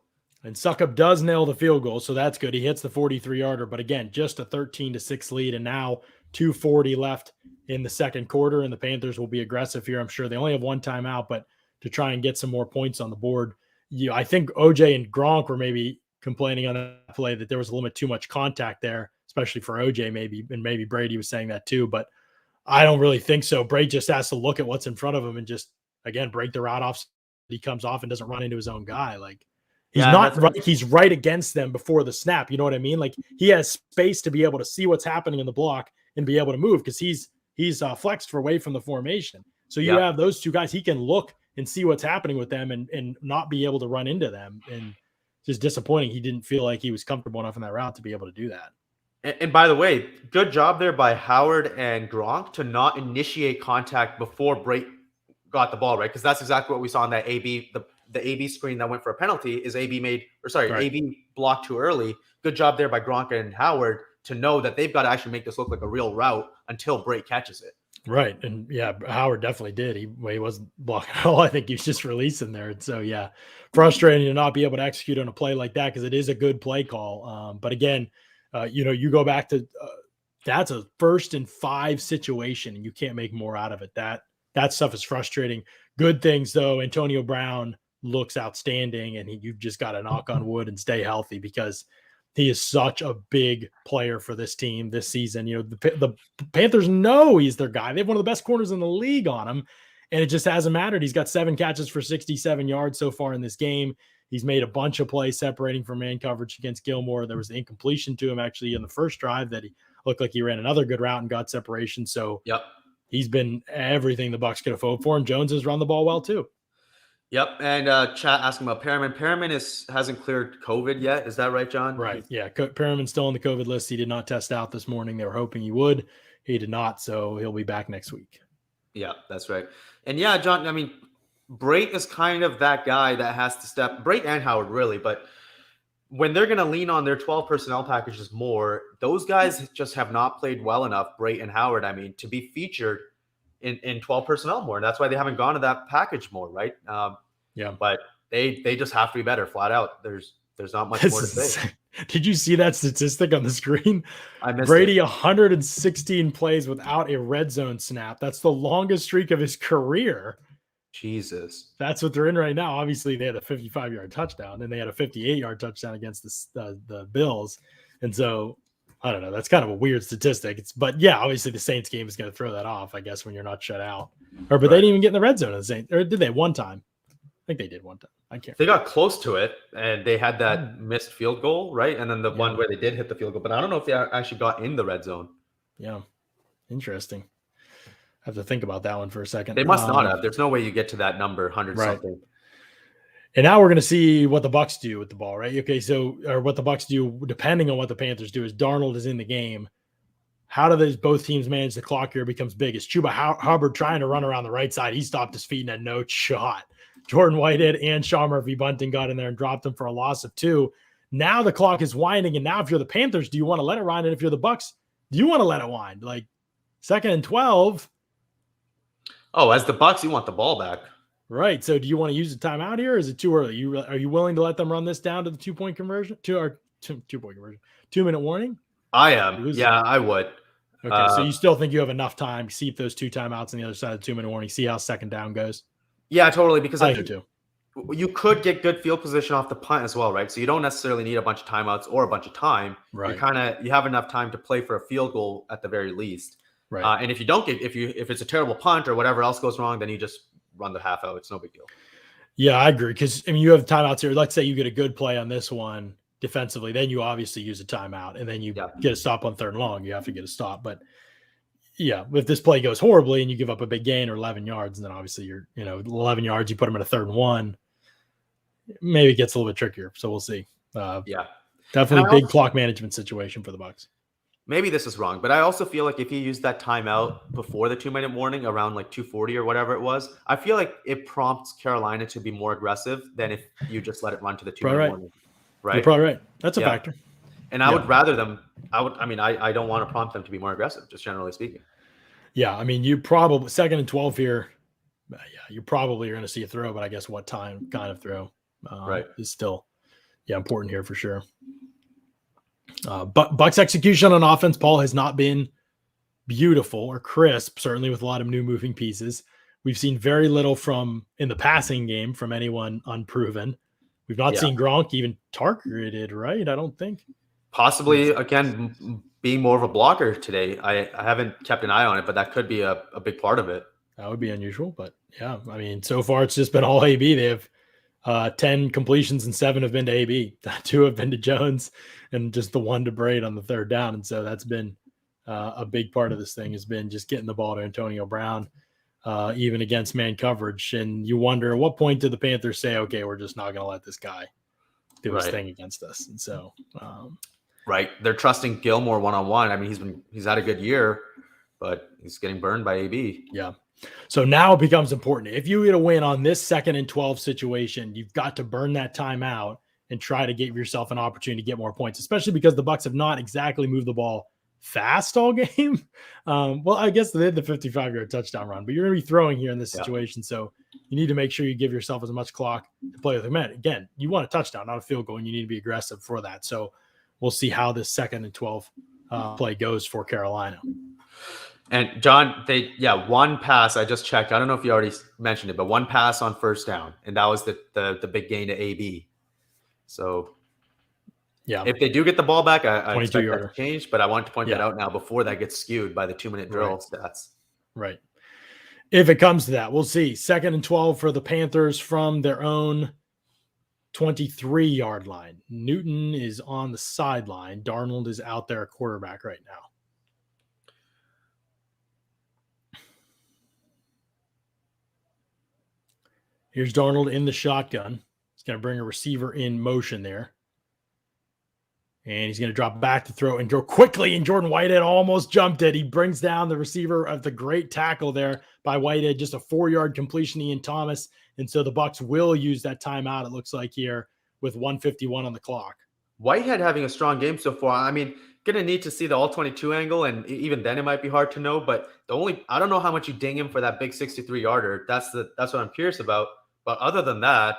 And Suckup does nail the field goal, so that's good. He hits the 43-yarder, but again, just a 13-6 lead, and now 2:40 left in the 2nd quarter, and the Panthers will be aggressive here. I'm sure they only have one timeout, but to try and get some more points on the board. I think OJ and Gronk were maybe complaining on that play that there was a little bit too much contact there, especially for OJ maybe, and maybe Brady was saying that too, but I don't really think so. Brady just has to look at what's in front of him and just, again, break the route off so he comes off and doesn't run into his own guy. Like, he's not right. He's right against them before the snap. You know what I mean? Like, he has space to be able to see what's happening in the block and be able to move because he's flexed for away from the formation. So you have those two guys. He can look and see what's happening with them and not be able to run into them. And just disappointing. He didn't feel like he was comfortable enough in that route to be able to do that. And by the way, good job there by Howard and Gronk to not initiate contact before Brait got the ball, right? Because that's exactly what we saw on that AB, the AB screen that went for a penalty is AB blocked too early. Good job there by Gronk and Howard to know that they've got to actually make this look like a real route until Brait catches it. Right. And Howard definitely did. He wasn't blocking at all. I think he was just releasing there. And so, frustrating to not be able to execute on a play like that because it is a good play call. But again, you go back to that's a 1st and 5 situation and you can't make more out of it. That stuff is frustrating. Good things, though. Antonio Brown looks outstanding, and you've just got to knock on wood and stay healthy because he is such a big player for this team this season. The Panthers know he's their guy. They have one of the best corners in the league on him, and it just hasn't mattered. He's got 7 catches for 67 yards so far in this game. He's made a bunch of plays separating from man coverage against Gilmore. There was an incompletion to him actually in the first drive that he looked like he ran another good route and got separation. So he's been everything the Bucs could have hoped for, and Jones has run the ball well too. Yep, and chat asking about Perriman. Perriman hasn't cleared COVID yet. Is that right, John? Right, yeah. Perriman's still on the COVID list. He did not test out this morning. They were hoping he would. He did not, so he'll be back next week. Yeah, that's right. And John, I mean, Brait is kind of that guy that has to step. Brait and Howard, really, but when they're going to lean on their 12 personnel packages more, those guys just have not played well enough, Brait and Howard, to be featured in 12 personnel more. And that's why they haven't gone to that package more, right? But they just have to be better, flat out. There's not much more to say. Did you see that statistic on the screen? I missed Brady, it. 116 plays without a red zone snap. That's the longest streak of his career. Jesus. That's what they're in right now. Obviously, they had a 55-yard touchdown, and they had a 58-yard touchdown against the Bills. And so, I don't know. That's kind of a weird statistic. But yeah, obviously the Saints game is going to throw that off, I guess, when you're not shut out. But they didn't even get in the red zone of the Saints. Or did they one time? I think they did one time. I can't. They got close to it, and they had that missed field goal, right? And then the one where they did hit the field goal. But I don't know if they actually got in the red zone. Yeah. Interesting. I have to think about that one for a second. They must not have. There's no way you get to that number, 100 something. And now we're going to see what the Bucs do with the ball, right? Okay, so or what the Bucs do, depending on what the Panthers do, is Darnold is in the game. How do those both teams manage the clock here becomes big? Is Chuba Hubbard trying to run around the right side? He stopped his feet and had no shot. Jordan Whitehead and Sean Murphy-Bunting got in there and dropped him for a loss of 2. Now the clock is winding, and now if you're the Panthers, do you want to let it wind? And if you're the Bucs, do you want to let it wind? Like 2nd and 12. Oh, as the Bucs, you want the ball back. Right. So do you want to use a timeout here, or is it too early? Are you willing to let them run this down to the 2-point conversion? 2-point conversion. 2-minute warning? I am. Yeah, I would. Okay, so you still think you have enough time to keep those 2 timeouts on the other side of the 2-minute warning, see how 2nd down goes? Yeah, totally. Because I do too. You could get good field position off the punt as well, right? So you don't necessarily need a bunch of timeouts or a bunch of time. Right. You have enough time to play for a field goal at the very least. Right. And if you don't if it's a terrible punt or whatever else goes wrong, then you just run the half out. It's no big deal. Yeah, I agree. Because you have timeouts here. Let's say you get a good play on this one defensively, then you obviously use a timeout, and then you get a stop on 3rd and long. You have to get a stop, but. Yeah, if this play goes horribly and you give up a big gain or 11 yards, then obviously you're, 11 yards, you put them at a 3rd and 1. Maybe it gets a little bit trickier. So we'll see. Definitely big clock management situation for the Bucs. Maybe this is wrong, but I also feel like if you use that timeout before the 2-minute warning around like 2:40 or whatever it was, I feel like it prompts Carolina to be more aggressive than if you just let it run to the 2-minute warning. Right? You're probably right. That's a factor. And I would rather them. I don't want to prompt them to be more aggressive, just generally speaking. Yeah, I mean, you probably 2nd and 12 here. Yeah, you probably are going to see a throw, but I guess what time kind of throw is still important here for sure. But Bucs execution on offense, Paul, has not been beautiful or crisp, certainly with a lot of new moving pieces. We've seen very little in the passing game from anyone unproven. We've not seen Gronk even targeted, right? I don't think. Possibly, again, being more of a blocker today. I haven't kept an eye on it, but that could be a big part of it. That would be unusual, but yeah. I mean, so far it's just been all AB. They have 10 completions and 7 have been to AB. 2 have been to Jones and just the 1 to Braid on the 3rd down. And so that's been a big part of this thing has been just getting the ball to Antonio Brown, even against man coverage. And you wonder at what point did the Panthers say, okay, we're just not going to let this guy do his thing against us. And so, right. They're trusting Gilmore one-on-one. I mean, he's had a good year, but he's getting burned by AB. Yeah. So now it becomes important. If you get a win on this 2nd and 12 situation, you've got to burn that time out and try to give yourself an opportunity to get more points, especially because the Bucs have not exactly moved the ball fast all game. Well, I guess they had the 55-yard touchdown run, but you're going to be throwing here in this situation. So you need to make sure you give yourself as much clock to play with. Again, you want a touchdown, not a field goal, and you need to be aggressive for that. So we'll see how this 2nd and 12 play goes for Carolina. And John, one pass. I just checked. I don't know if you already mentioned it, but 1 pass on 1st down, and that was the big gain to AB. So, if they do get the ball back, I expect that to change. But I want to point that out now before that gets skewed by the 2-minute drill stats. Right. If it comes to that, we'll see. 2nd and 12 for the Panthers from their own 23-yard line. Newton is on the sideline. Darnold is out there at quarterback right now. Here's Darnold in the shotgun. He's going to bring a receiver in motion there. And he's going to drop back to throw and go quickly. And Jordan Whitehead almost jumped it. He brings down the receiver of the great tackle there by Whitehead. Just a 4-yard completion to Ian Thomas. And so the Bucs will use that timeout, it looks like here, with 1:51 on the clock. Whitehead having a strong game so far. I mean, going to need to see the all 22 angle, and even then it might be hard to know. But I don't know how much you ding him for that big 63-yarder. That's what I'm curious about. But other than that,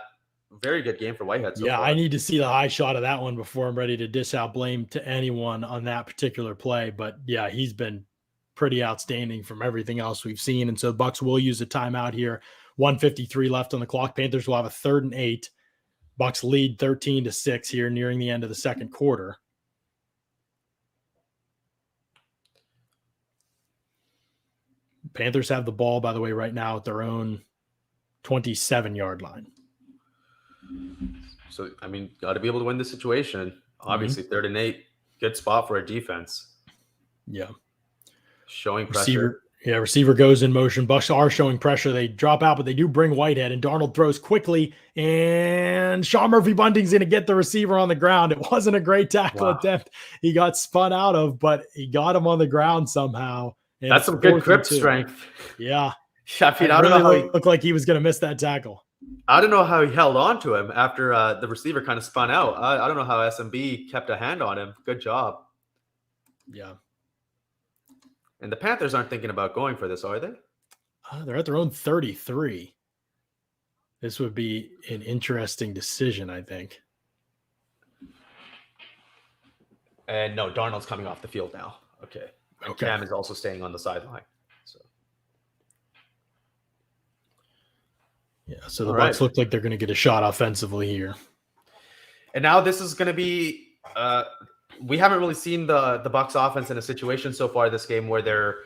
very good game for Whitehead so far. I need to see the high shot of that one before I'm ready to dish out blame to anyone on that particular play. But yeah, he's been pretty outstanding from everything else we've seen. And so Bucs will use a timeout here. 1:53 left on the clock. Panthers will have a 3rd and 8. Bucs lead 13-6 here nearing the end of the second quarter. Panthers have the ball, by the way, right now at their own 27-yard line. So, I mean, got to be able to win the situation. Obviously, 3rd and 8, good spot for a defense. Yeah. Showing pressure. Receiver goes in motion. Bucs are showing pressure. They drop out, but they do bring Whitehead, and Darnold throws quickly, and Sean Murphy-Bunting's going to get the receiver on the ground. It wasn't a great tackle attempt he got spun out of, but he got him on the ground somehow. That's some good grip strength. Yeah. I mean, I don't know how he looked like he was going to miss that tackle. I don't know how he held on to him after the receiver kind of spun out. I don't know how SMB kept a hand on him. Good job. Yeah. And the Panthers aren't thinking about going for this, are they? They're at their own 33. This would be an interesting decision, I think. And no, Darnold's coming off the field now. Okay. And Cam is also staying on the sideline. So the Bucs look like they're going to get a shot offensively here. And now this is going to be we haven't really seen the Bucs offense in a situation so far this game where they're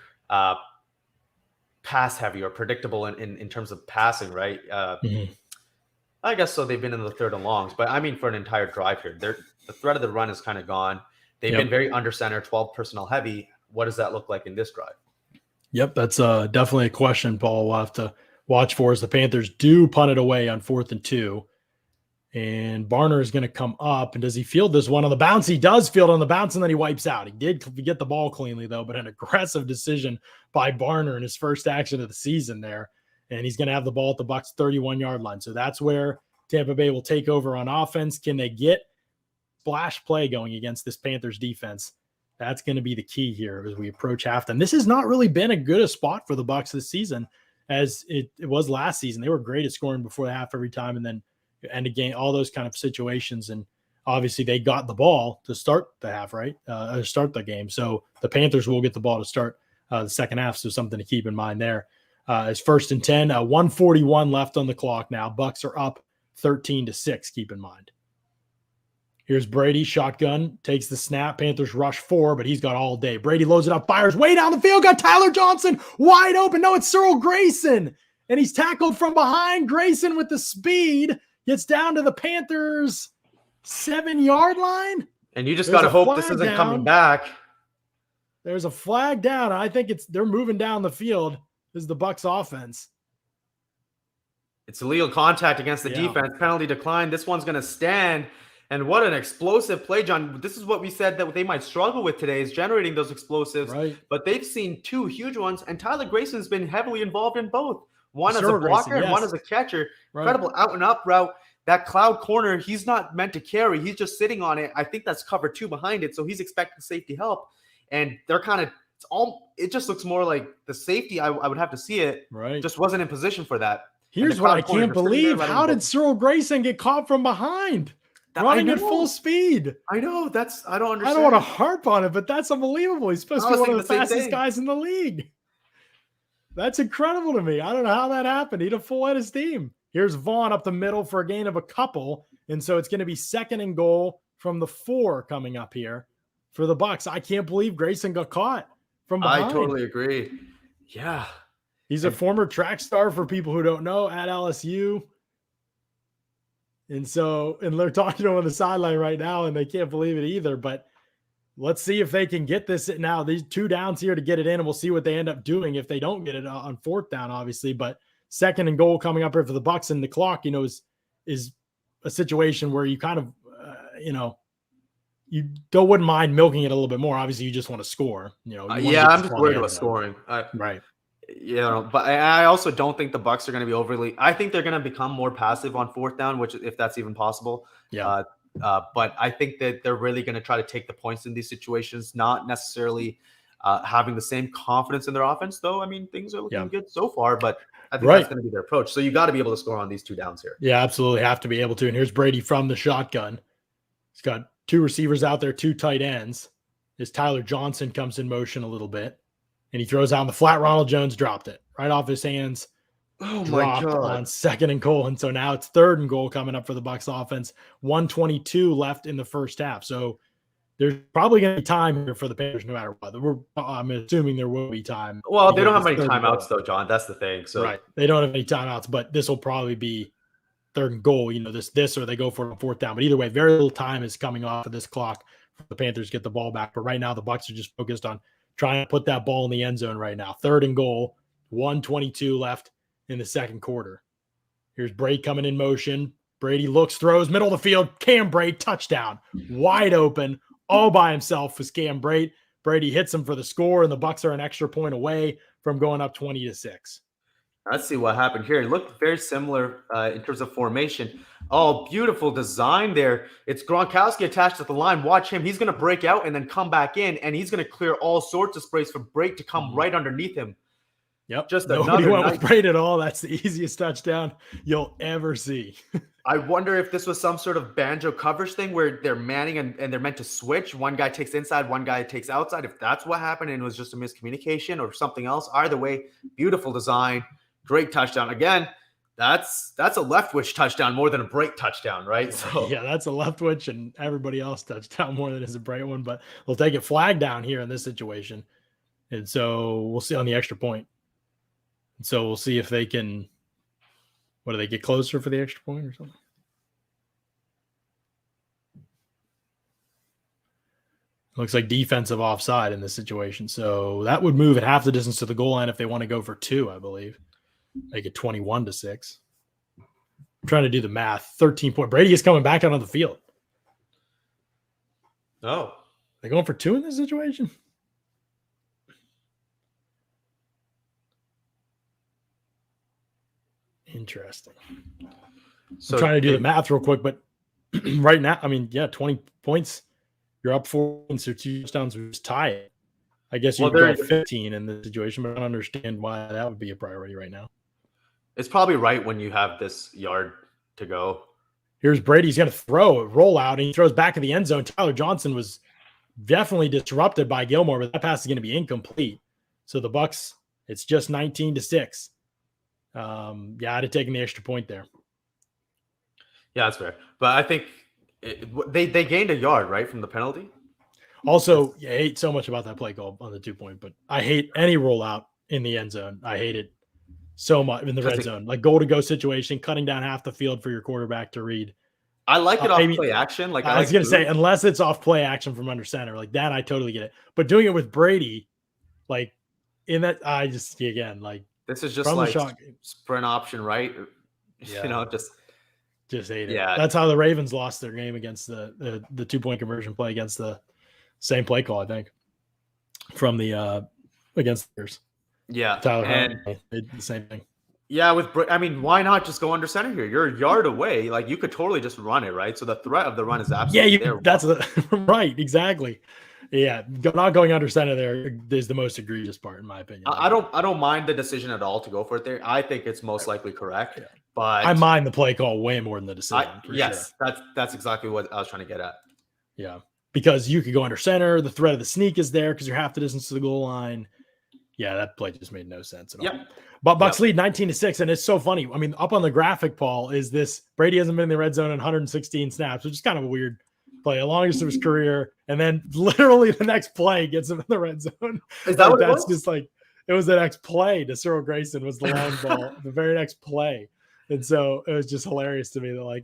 pass heavy or predictable in terms of passing, right? I guess so. They've been in the 3rd and longs, but I mean for an entire drive here, the threat of the run is kind of gone. They've been very under center, 12 personnel heavy. What does that look like in this drive? Yep, that's definitely a question, Paul. We'll have to watch for as the Panthers do punt it away on 4th and 2. And Barner is going to come up. And does he field this one on the bounce? He does field on the bounce, and then he wipes out. He did get the ball cleanly, though, but an aggressive decision by Barner in his first action of the season there. And he's going to have the ball at the Bucs 31-yard line. So that's where Tampa Bay will take over on offense. Can they get splash play going against this Panthers defense? That's going to be the key here as we approach halftime. This has not really been a good spot for the Bucs this season as it was last season. They were great at scoring before the half every time and then end a game, all those kind of situations. And obviously they got the ball to start the half, right? Start the game. So the Panthers will get the ball to start the second half. So something to keep in mind there. It's 1st and 10, 1:41 left on the clock now. Bucs are up 13-6, keep in mind. Here's Brady, shotgun, takes the snap. Panthers rush 4, but he's got all day. Brady loads it up, fires way down the field, got Tyler Johnson wide open. No, it's Cyril Grayson, and he's tackled from behind. Grayson with the speed gets down to the Panthers' 7-yard line. And you just got to hope this isn't coming back. There's a flag down. I think they're moving down the field. This is the Bucs offense. It's illegal contact against the defense. Penalty decline. This one's going to stand. And what an explosive play, John. This is what we said that they might struggle with today is generating those explosives. Right. But they've seen 2 huge ones, and Tyler Grayson's been heavily involved in both. One as a blocker and one as a catcher. Right. Incredible out-and-up route. That cloud corner, he's not meant to carry. He's just sitting on it. I think that's cover 2 behind it, so he's expecting safety help. And they're kind of it just looks more like the safety. I would have to see it. Right. Just wasn't in position for that. Here's what I can't believe. How did Cyril Grayson get caught from behind? Running at full speed. I know. I don't understand. I don't want to harp on it, but that's unbelievable. He's supposed to be one of the fastest guys in the league. That's incredible to me. I don't know how that happened. He had a full head of steam. Here's Vaughn up the middle for a gain of a couple. And so it's going to be 2nd and goal from the 4 coming up here for the Bucs. I can't believe Grayson got caught from behind. I totally agree. Yeah. He's a former track star for people who don't know at LSU. And they're talking to him on the sideline right now, and they can't believe it either. But let's see if they can get this now. These 2 downs here to get it in, and we'll see what they end up doing if they don't get it on 4th down, obviously. But 2nd and goal coming up here for the Bucs, and the clock, is a situation where you kind of, you wouldn't mind milking it a little bit more. Obviously, you just want to score. I'm just worried about scoring. Right. But I also don't think the Bucs are going to be overly. I think they're going to become more passive on 4th down, which if that's even possible. Yeah. But I think that they're really going to try to take the points in these situations, not necessarily having the same confidence in their offense, though. I mean, things are looking good so far, but I think that's going to be their approach. So you got to be able to score on these 2 downs here. Yeah, absolutely. Have to be able to. And here's Brady from the shotgun. He's got 2 receivers out there, 2 tight ends. As Tyler Johnson comes in motion a little bit, and he throws out in the flat. Ronald Jones dropped it right off his hands. Oh my God. On 2nd and goal. And so now it's 3rd and goal coming up for the Bucs offense. 1:22 left in the first half. So there's probably going to be time here for the Panthers no matter what. I'm assuming there will be time. Well, they don't have many timeouts though, John. That's the thing. So right. They don't have any timeouts, but this will probably be 3rd and goal, this or they go for a 4th down. But either way, very little time is coming off of this clock for the Panthers get the ball back. But right now the Bucs are just focused on trying to put that ball in the end zone right now. 3rd and goal, 1:22 left in the 2nd quarter. Here's Brady coming in motion. Brady looks, throws, middle of the field. Cam Brate, touchdown. Wide open, all by himself was Cam Brate. Brady hits him for the score, and the Bucs are an extra point away from going up 20-6. Let's see what happened here. It looked very similar in terms of formation. Oh, beautiful design there. It's Gronkowski attached to the line. Watch him. He's going to break out and then come back in, and he's going to clear all sorts of space for Brate to come right underneath him. Yep. Just nobody another went night. with Brate at all. That's the easiest touchdown you'll ever see. I wonder if this was some sort of banjo coverage thing where they're manning and they're meant to switch. One guy takes inside, one guy takes outside. If that's what happened and it was just a miscommunication or something else, either way, beautiful design, great touchdown. Again, that's a leftwich touchdown more than a Brate touchdown, right? So yeah, that's a leftwich and everybody else touchdown more than is a Brate one, but they'll take it flag down here in this situation. And so we'll see on the extra point. And so we'll see if they can, what do they get closer for the extra point or something? Looks like defensive offside in this situation. So that would move at half the distance to the goal line if they want to go for 2, I believe. Make it 21-6. I'm trying to do the math. 13-point. Brady is coming back out on the field. Oh. They going for 2 in this situation? Interesting. So I'm trying to do the math real quick, but right now, 20 points. You're up 4 points or 2 touchdowns, we just tie it. I guess you could go 15 in this situation, but I don't understand why that would be a priority right now. It's probably right when you have this yard to go. Here's Brady. He's going to throw a rollout, and he throws back in the end zone. Tyler Johnson was definitely disrupted by Gilmore, but that pass is going to be incomplete. So the Bucs, it's just 19-6. I'd have taken the extra point there. Yeah, that's fair. But I think they gained a yard, right, from the penalty? Also, I hate so much about that play call on the 2-point, but I hate any rollout in the end zone. I hate it so much in the red zone. Like goal-to-go situation, cutting down half the field for your quarterback to read. I like it off play action. Like I was going to say, unless it's off play action from under center, like that, I totally get it. But doing it with Brady, like in that, this is just like sprint option, right? Yeah. Just hate it. Yeah. That's how the Ravens lost their game against the 2-point conversion play against the same play call, I think, from the against theirs. Yeah. Tyler did the same thing. Yeah, why not just go under center here? You're a yard away. Like you could totally just run it, right? So the threat of the run is absolutely there. That's right, exactly. Yeah, not going under center there is the most egregious part, in my opinion. I don't mind the decision at all to go for it there. I think it's most likely correct. Yeah. But I mind the play call way more than the decision. Yes, that's exactly what I was trying to get at. Yeah, because you could go under center. The threat of the sneak is there because you're half the distance to the goal line. Yeah, that play just made no sense at all. But Bucs lead 19-6, and it's so funny. I mean, up on the graphic, Paul, is this Brady hasn't been in the red zone in 116 snaps, which is kind of a weird play, the longest of his career. And then literally the next play gets him in the red zone. Is that what that's just like it was the next play to Cyril Grayson was the long ball, the very next play. And so it was just hilarious to me that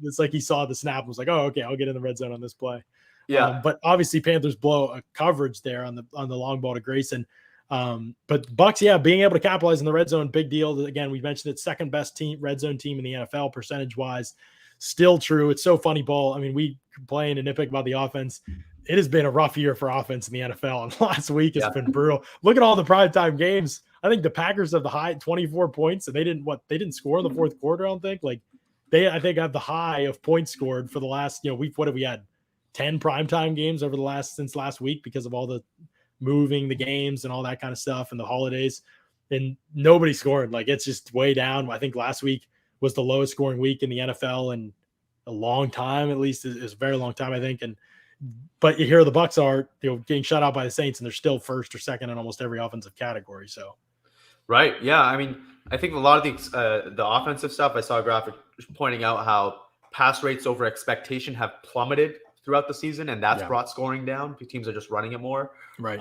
it's like he saw the snap and was like, oh, okay, I'll get in the red zone on this play. Yeah. But obviously Panthers blow a coverage there on the long ball to Grayson. But Bucs, being able to capitalize in the red zone, big deal. Again, we mentioned it, second best red zone team in the NFL percentage wise. Still true. It's so funny, Paul. I mean, we complain and nitpick about the offense. It has been a rough year for offense in the NFL. And last week has been brutal. Look at all the primetime games. I think the Packers have the high 24 points, and they didn't score in the fourth quarter. I don't think. Like, they I think have the high of points scored for the last, what have we had? 10 primetime games over since last week because of all the moving the games and all that kind of stuff and the holidays. And nobody scored. Like, it's just way down. I think last week was the lowest scoring week in the NFL in a long time, at least is a very long time, I think. But here the Bucs are, getting shut out by the Saints, and they're still first or second in almost every offensive category. So, right, yeah. I mean, I think a lot of the offensive stuff. I saw a graphic pointing out how pass rates over expectation have plummeted throughout the season, and that's brought scoring down. Teams are just running it more, right?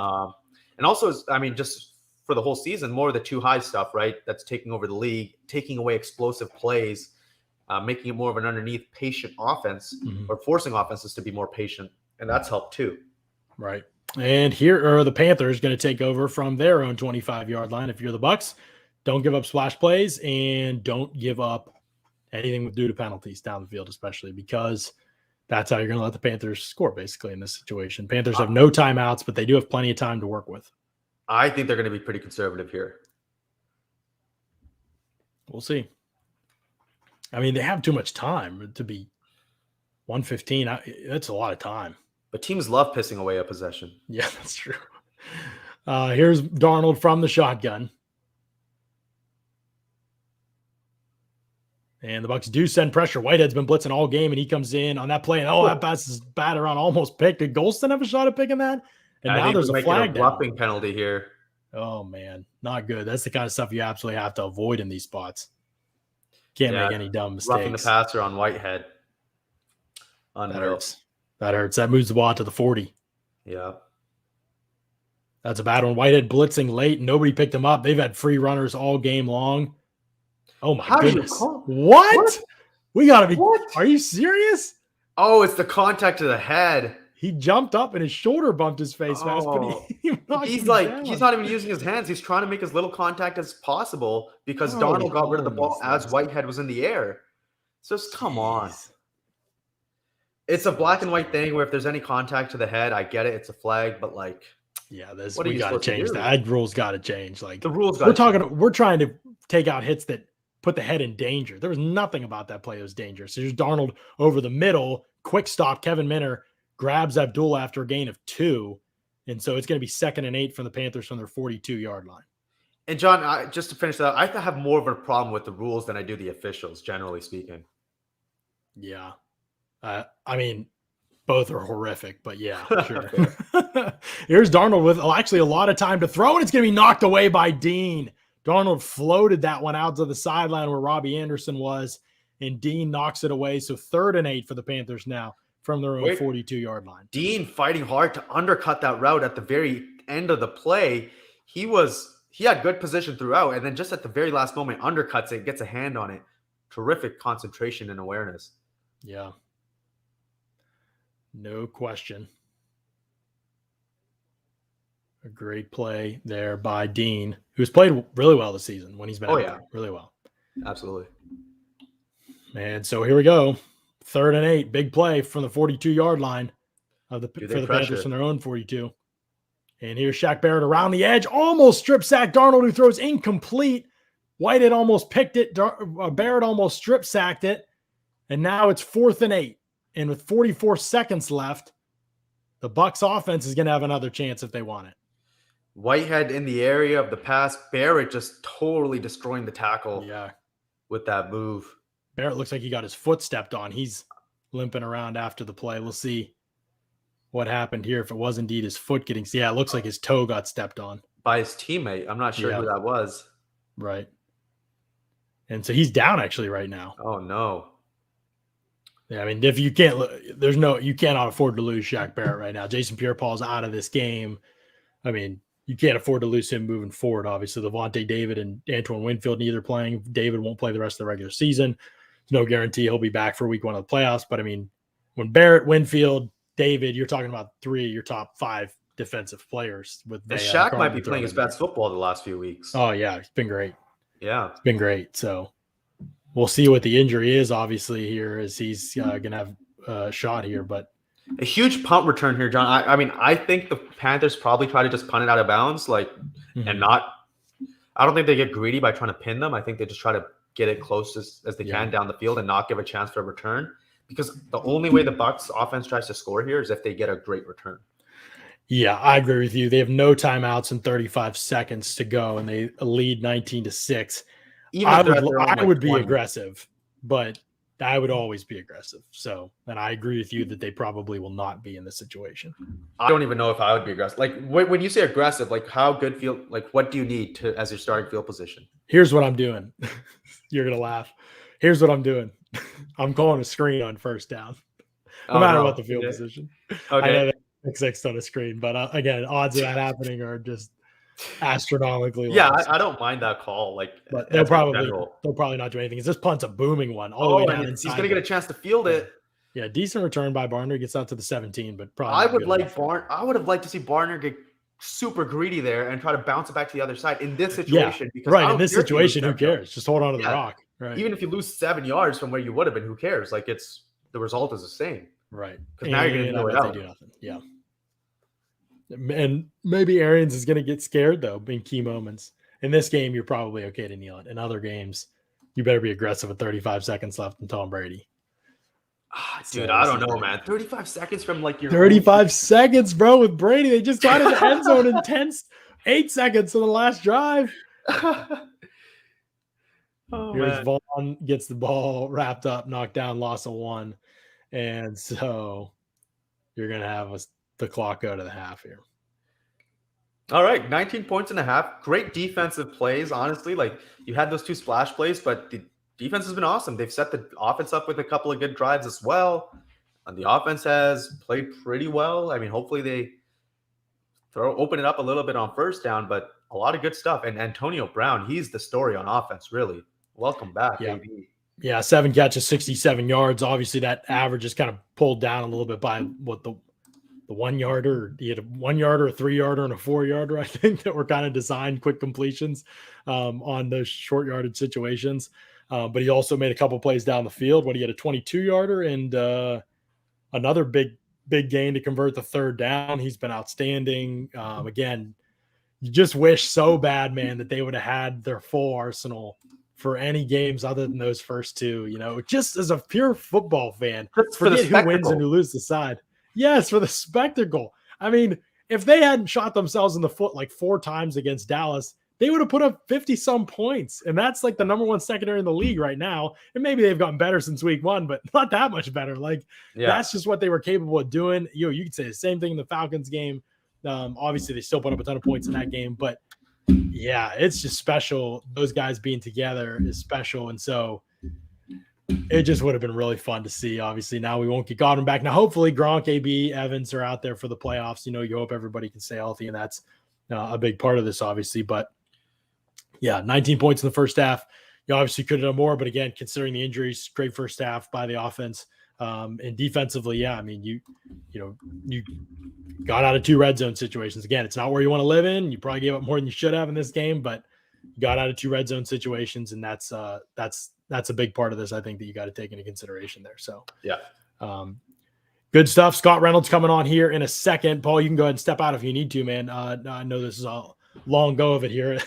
And also, I mean, just for the whole season, more of the too high stuff, right? That's taking over the league, taking away explosive plays, making it more of an underneath patient offense, or forcing offenses to be more patient. And that's helped too. Right. And here are the Panthers going to take over from their own 25-yard line. If you're the Bucs, don't give up splash plays and don't give up anything due to penalties down the field, especially because that's how you're going to let the Panthers score basically in this situation. Panthers have no timeouts, but they do have plenty of time to work with. I think they're going to be pretty conservative here. We'll see. I mean, they have too much time to be 115. That's a lot of time. But teams love pissing away a possession. Yeah, that's true. Here's Darnold from the shotgun. And the Bucs do send pressure. Whitehead's been blitzing all game, and he comes in on that play. And that pass is batted around, almost picked. Did Golston have a shot at picking that? And now there's a flag down. Bluffing penalty here. Oh, man. Not good. That's the kind of stuff you absolutely have to avoid in these spots. Can't make any dumb mistakes. Roughing the passer on Whitehead. That hurts. That moves the ball out to the 40. Yeah. That's a bad one. Whitehead blitzing late. Nobody picked him up. They've had free runners all game long. Oh, my goodness. What? We got to be. What? Are you serious? Oh, it's the contact to the head. He jumped up and his shoulder bumped his face mask, but he's not even using his hands. He's trying to make as little contact as possible because Darnold got rid of the ball as Whitehead was in the air. So come on. It's a black and white thing where if there's any contact to the head, I get it. It's a flag, but we got to change that. That rule's got to change. The rules we're trying to take out hits that put the head in danger. There was nothing about that play that was dangerous. There's Darnold over the middle, quick stop. Kevin Minner grabs Abdul after a gain of 2. And so it's going to be 2nd and 8 from the Panthers from their 42-yard line. And John, just to finish that, I have more of a problem with the rules than I do the officials, generally speaking. Yeah. I mean, both are horrific, but yeah, sure. Here's Darnold with actually a lot of time to throw, and it's going to be knocked away by Dean. Darnold floated that one out to the sideline where Robbie Anderson was, and Dean knocks it away. So 3rd and 8 for the Panthers now from their own 42-yard line. Dean fighting hard to undercut that route at the very end of the play. He had good position throughout, and then just at the very last moment, undercuts it, gets a hand on it. Terrific concentration and awareness. Yeah. No question. A great play there by Dean, who's played really well this season when he's been out there. Really well. Absolutely. And so here we go. 3rd and 8. Big play from the 42-yard line for the Panthers from their own 42. And here's Shaq Barrett around the edge. Almost strip sacked Darnold, who throws incomplete. Whitehead almost picked it. Barrett almost strip sacked it. And now it's 4th and 8. And with 44 seconds left, the Bucs offense is going to have another chance if they want it. Whitehead in the area of the pass. Barrett just totally destroying the tackle with that move. Barrett looks like he got his foot stepped on. He's limping around after the play. We'll see what happened here if it was indeed his foot getting – it looks like his toe got stepped on. By his teammate. I'm not sure who that was. Right. And so he's down actually right now. Oh, no. Yeah, I mean, if you can't, you cannot afford to lose Shaq Barrett right now. Jason Pierre-Paul's out of this game. I mean, you can't afford to lose him moving forward. Obviously, Levante David and Antoine Winfield neither playing. David won't play the rest of the regular season. There's no guarantee he'll be back for week 1 of the playoffs. But I mean, when Barrett, Winfield, David, you're talking about 3 of your top 5 defensive players. With Shaq might be playing his best football the last few weeks. Oh yeah, it's been great. Yeah, it's been great. So. We'll see what the injury is, obviously, here as he's going to have a shot here. But a huge punt return here, John. I mean, I think the Panthers probably try to just punt it out of bounds, and not – I don't think they get greedy by trying to pin them. I think they just try to get it close as they can down the field and not give a chance for a return. Because the only way the Bucs offense tries to score here is if they get a great return. Yeah, I agree with you. They have no timeouts and 35 seconds to go, and they lead 19-6. I would be aggressive, but I would always be aggressive. So, and I agree with you that they probably will not be in this situation. I don't even know if I would be aggressive. Like when you say aggressive, like how good what do you need to as your starting field position? Here's what I'm doing. You're gonna laugh. Here's what I'm doing. I'm calling a screen on first down, no matter what the field position. Okay. I know that 6 on a screen, but again, odds of that happening are just astronomically low. Yeah, I don't mind that call. But they'll probably not do anything. This punt's a booming one all the way down inside. He's gonna get a chance to field it. Yeah, decent return by Barner. Gets out to the 17, but probably I would have liked to see Barner get super greedy there and try to bounce it back to the other side in this situation. Because in this situation, who cares? Just hold on to the rock. Right. Even if you lose 7 yards from where you would have been, who cares? Like the result is the same. Right. Because now you're gonna do nothing. Yeah. And maybe Arians is going to get scared, though, in key moments. In this game, you're probably okay to kneel it. In other games, you better be aggressive with 35 seconds left in Tom Brady. Dude, I don't know, man. 35 seconds from your 35 seconds, bro, with Brady. They just got in the end zone in 8 seconds on the last drive. Here's Vaughn gets the ball wrapped up, knocked down, loss of 1. And so you're going to have the clock go to the half here. All right, 19 points and a half. Great defensive plays, honestly. You had those 2 splash plays, but the defense has been awesome. They've set the offense up with a couple of good drives as well. And the offense has played pretty well. I mean, hopefully they open it up a little bit on first down, but a lot of good stuff. And Antonio Brown, he's the story on offense, really. Welcome back, baby. Yeah, 7 catches, 67 yards. Obviously, that average is kind of pulled down a little bit by what the 1 yarder. He had a 1 yarder, a 3 yarder, and a 4 yarder, I think, that were kind of designed quick completions on those short yardage situations. But he also made a couple plays down the field when he had a 22 yarder and another big gain to convert the 3rd down. He's been outstanding. Again, you just wish so bad, man, that they would have had their full arsenal for any games other than those first 2. Just as a pure football fan, forget who wins and who loses the side. Yes, for the spectacle. I mean, if they hadn't shot themselves in the foot 4 times against Dallas, they would have put up 50-some points. And that's the number 1 secondary in the league right now. And maybe they've gotten better since week 1, but not that much better. That's just what they were capable of doing. You could say the same thing in the Falcons game. Obviously, they still put up a ton of points in that game. But, yeah, it's just special. Those guys being together is special. And so it just would have been really fun to see. Obviously, now we won't get Godwin back. Now, hopefully, Gronk, AB, Evans are out there for the playoffs. You hope everybody can stay healthy, and that's a big part of this, obviously. But, yeah, 19 points in the first half. You obviously could have done more, but, again, considering the injuries, great first half by the offense. And defensively, yeah, I mean, you got out of 2 red zone situations. Again, it's not where you want to live in. You probably gave up more than you should have in this game, but you got out of 2 red zone situations, and that's a big part of this, I think, that you got to take into consideration there. So, yeah. Good stuff. Scott Reynolds coming on here in a second. Paul, you can go ahead and step out if you need to, man. I know this is a long go of it here,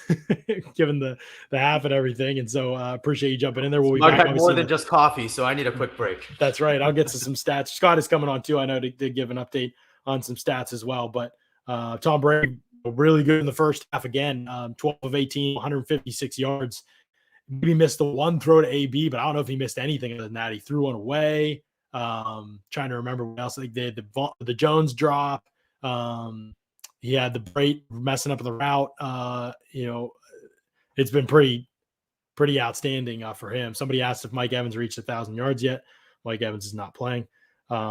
given the half and everything. And so appreciate you jumping in there. We'll be back. I had more than just coffee, so I need a quick break. That's right. I'll get to some stats. Scott is coming on too, I know, to give an update on some stats as well. But Tom Brady, really good in the first half again. 12 of 18, 156 yards. Maybe missed the 1 throw to AB, but I don't know if he missed anything other than that. He threw one away. Trying to remember what else. They did the Jones drop. He had the Brate messing up the route. It's been pretty outstanding for him. Somebody asked if Mike Evans reached 1,000 yards yet. Mike Evans is not playing.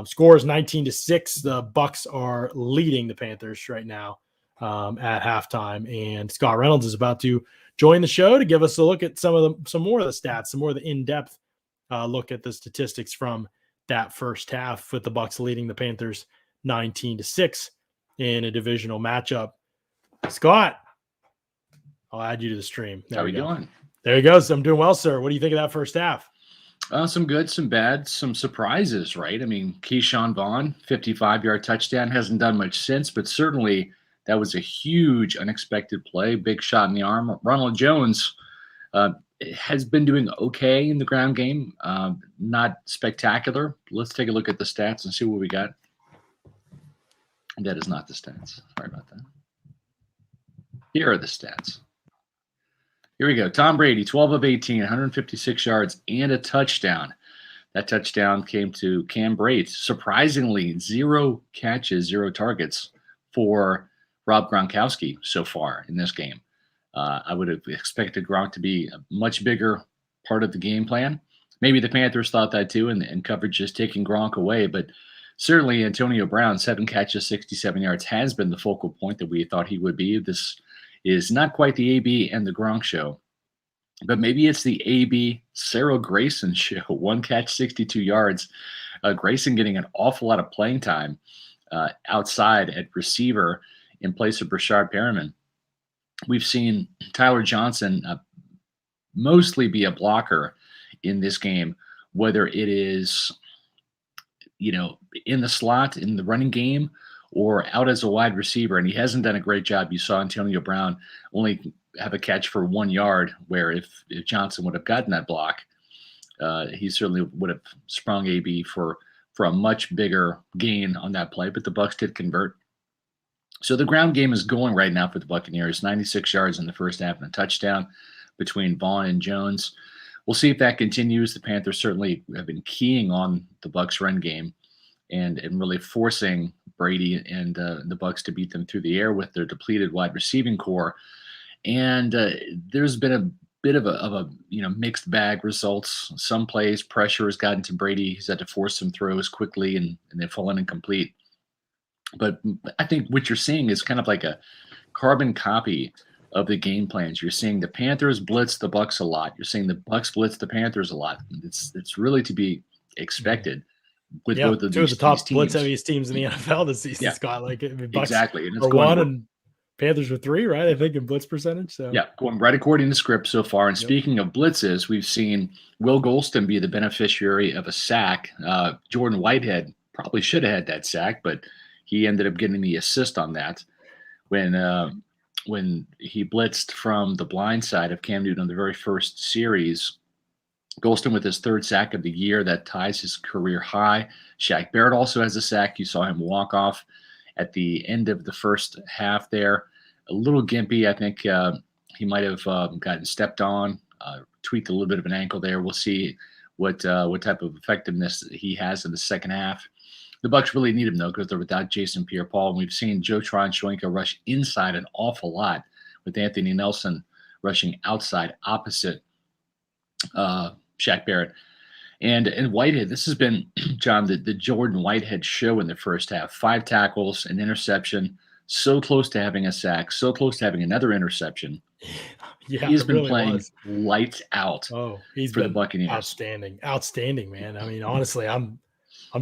Score is 19-6. The Bucs are leading the Panthers right now at halftime, and Scott Reynolds is about to join the show to give us a look at some more of the stats, some more of the in-depth look at the statistics from that first half, with the Bucs leading the Panthers 19-6 in a divisional matchup. Scott, I'll add you to the stream. How are we doing? There he goes. I'm doing well, sir. What do you think of that first half? Some good, some bad, some surprises, right? I mean, Keyshawn Vaughn, 55-yard touchdown, hasn't done much since, but certainly that was a huge unexpected play, big shot in the arm. Ronald Jones, has been doing okay in the ground game. Not spectacular. Let's take a look at the stats and see what we got. That is not the stats. Sorry about that. Here are the stats. Here we go. Tom Brady, 12 of 18, 156 yards and a touchdown. That touchdown came to Cam Brate. Surprisingly, 0 catches, 0 targets for Rob Gronkowski so far in this game. I would have expected Gronk to be a much bigger part of the game plan. Maybe the Panthers thought that too, and coverage is taking Gronk away. But certainly Antonio Brown, 7 catches, 67 yards, has been the focal point that we thought he would be. This is not quite the AB and the Gronk show, but maybe it's the AB Cyril Grayson show. 1 catch, 62 yards. Grayson getting an awful lot of playing time outside at receiver in place of Brashard Perriman. We've seen Tyler Johnson mostly be a blocker in this game, whether it is, in the slot, in the running game, or out as a wide receiver, and he hasn't done a great job. You saw Antonio Brown only have a catch for 1 yard, where if Johnson would have gotten that block, he certainly would have sprung AB for a much bigger gain on that play, but the Bucs did convert. So the ground game is going right now for the Buccaneers, 96 yards in the first half and a touchdown between Vaughn and Jones. We'll see if that continues. The Panthers certainly have been keying on the Bucs run game and really forcing Brady and the Bucs to beat them through the air with their depleted wide receiving core. And there's been a bit of a mixed bag results. Some plays, pressure has gotten to Brady. He's had to force some throws quickly, and they've fallen incomplete. But I think what you're seeing is kind of like a carbon copy of the game plans. You're seeing the Panthers blitz the Bucs a lot. You're seeing the Bucs blitz the Panthers a lot. It's really to be expected with both of two of the top these blitz teams. heaviest teams in the NFL this season. Yeah. Scott, Bucs Exactly. And it's are going 1 and Panthers are 3, right? I think in blitz percentage. So yeah, going right according to script so far. And speaking of blitzes, we've seen Will Golston be the beneficiary of a sack. Jordan Whitehead probably should have had that sack, but he ended up getting the assist on that when he blitzed from the blind side of Cam Newton on the very first series. Golston with his 3rd sack of the year, that ties his career high. Shaq Barrett also has a sack. You saw him walk off at the end of the first half there. A little gimpy. I think he might have gotten stepped on, tweaked a little bit of an ankle there. We'll see what type of effectiveness he has in the second half. The Bucs really need him, though, because they're without Jason Pierre-Paul. And we've seen Joe Tryon-Shoyinka rush inside an awful lot, with Anthony Nelson rushing outside opposite Shaq Barrett. And Whitehead, this has been, John, the Jordan Whitehead show in the first half. 5 tackles, an interception, so close to having a sack, so close to having another interception. Yeah, he's been really playing lights out. Oh, he's for been the Buccaneers. Outstanding, man. I mean, honestly, I'm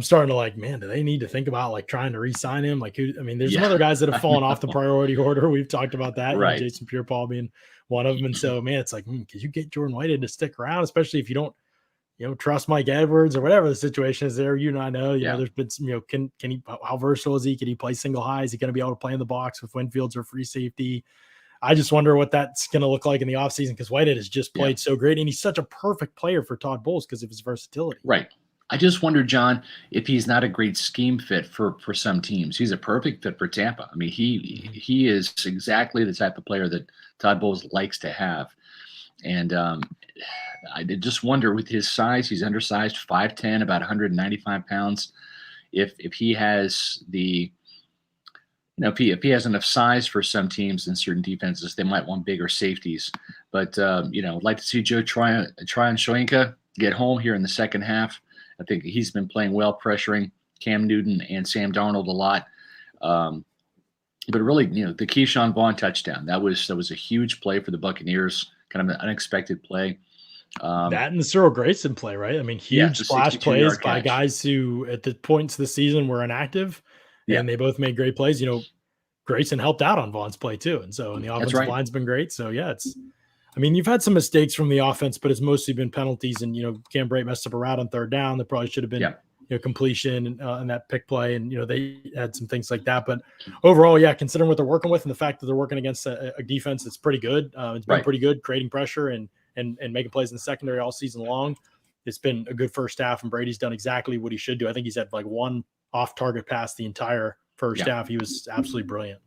starting to man, do they need to think about trying to re-sign him? There's some other guys that have fallen off the priority order. We've talked about that, right? Jason Pierre-Paul being one of them. And so, man, it's could you get Jordan Whitehead to stick around, especially if you don't, trust Mike Edwards or whatever the situation is there. I know, there's been some, can he, how versatile is he? Can he play single high? Is he going to be able to play in the box with Winfield's or free safety? I just wonder what that's going to look like in the offseason, because Whitehead has just played so great, and he's such a perfect player for Todd Bowles because of his versatility. Right. I just wonder, John, if he's not a great scheme fit for some teams. He's a perfect fit for Tampa. I mean, he is exactly the type of player that Todd Bowles likes to have. And I did just wonder, with his size, he's undersized, 5'10", about 195 pounds. If he has the, if he has enough size for some teams in certain defenses, they might want bigger safeties. But I'd like to see Joe Tryon-Shoyinka get home here in the second half. I think he's been playing well, pressuring Cam Newton and Sam Darnold a lot. But really, the Keyshawn Vaughn touchdown, that was a huge play for the Buccaneers, kind of an unexpected play. That and the Cyril Grayson play, right? I mean, huge splash plays by guys who at the points of the season were inactive, and they both made great plays. Grayson helped out on Vaughn's play too. And so, and the offensive line's been great. So you've had some mistakes from the offense, but it's mostly been penalties. And, Cam Brate messed up a route on 3rd down. There probably should have been, completion and that pick play. And, they had some things like that. But overall, considering what they're working with and the fact that they're working against a defense that's pretty good, it's been pretty good, creating pressure and and making plays in the secondary all season long. It's been a good first half, and Brady's done exactly what he should do. I think he's had like one off-target pass the entire first half. He was absolutely brilliant.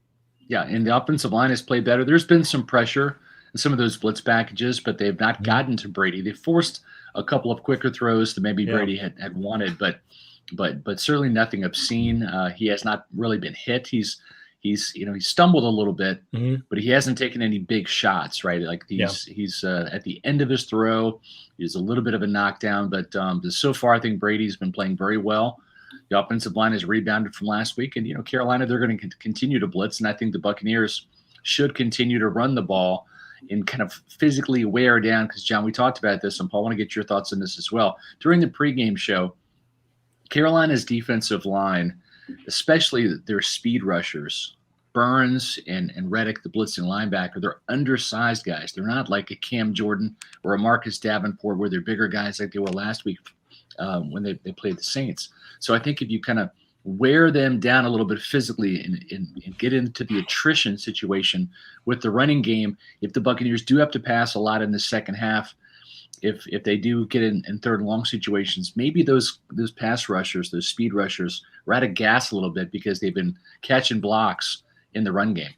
Yeah, and the offensive line has played better. There's been some pressure in some of those blitz packages, but they've not gotten to Brady. They forced a couple of quicker throws that maybe Brady had wanted, but certainly nothing obscene. He has not really been hit. He's stumbled a little bit, but he hasn't taken any big shots, right? Like he's at the end of his throw. He's a little bit of a knockdown, but so far I think Brady's been playing very well. The offensive line has rebounded from last week, and Carolina, they're going to continue to blitz, and I think the Buccaneers should continue to run the ball and kind of physically wear down. Because John, we talked about this, and Paul, I want to get your thoughts on this as well. During the pregame show, Carolina's defensive line, especially their speed rushers, Burns and Reddick, the blitzing linebacker, they're undersized guys. They're not like a Cam Jordan or a Marcus Davenport where they're bigger guys like they were last week when they played the Saints. So I think if you kind of wear them down a little bit physically and get into the attrition situation with the running game, if the Buccaneers do have to pass a lot in the second half, if they do get in third and long situations, maybe those pass rushers, those speed rushers, are out of gas a little bit because they've been catching blocks in the run game.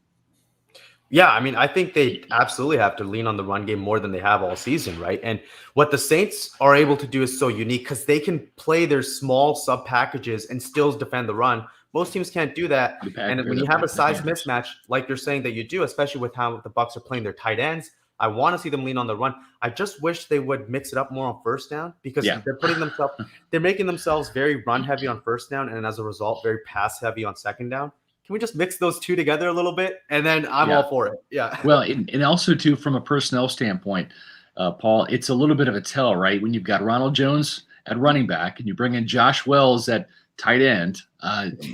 Yeah, I mean, I think they absolutely have to lean on the run game more than they have all season, right? And what the Saints are able to do is so unique because they can play their small sub packages and still defend the run. Most teams can't do that. And when you have a size mismatch, like you're saying that you do, especially with how the Bucs are playing their tight ends, I want to see them lean on the run. I just wish they would mix it up more on first down because they're making themselves very run heavy on first down, and as a result, very pass heavy on second down. Can we just mix those two together a little bit? And then I'm all for it. Yeah. Well, and also, too, from a personnel standpoint, Paul, it's a little bit of a tell, right? When you've got Ronald Jones at running back and you bring in Josh Wells at tight end,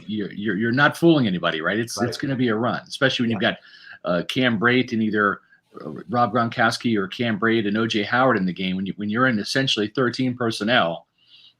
you're not fooling anybody, right? It's going to be a run, especially when you've got Cam Brate and either Rob Gronkowski or Cam Brate and O.J. Howard in the game. When you're in essentially 13 personnel,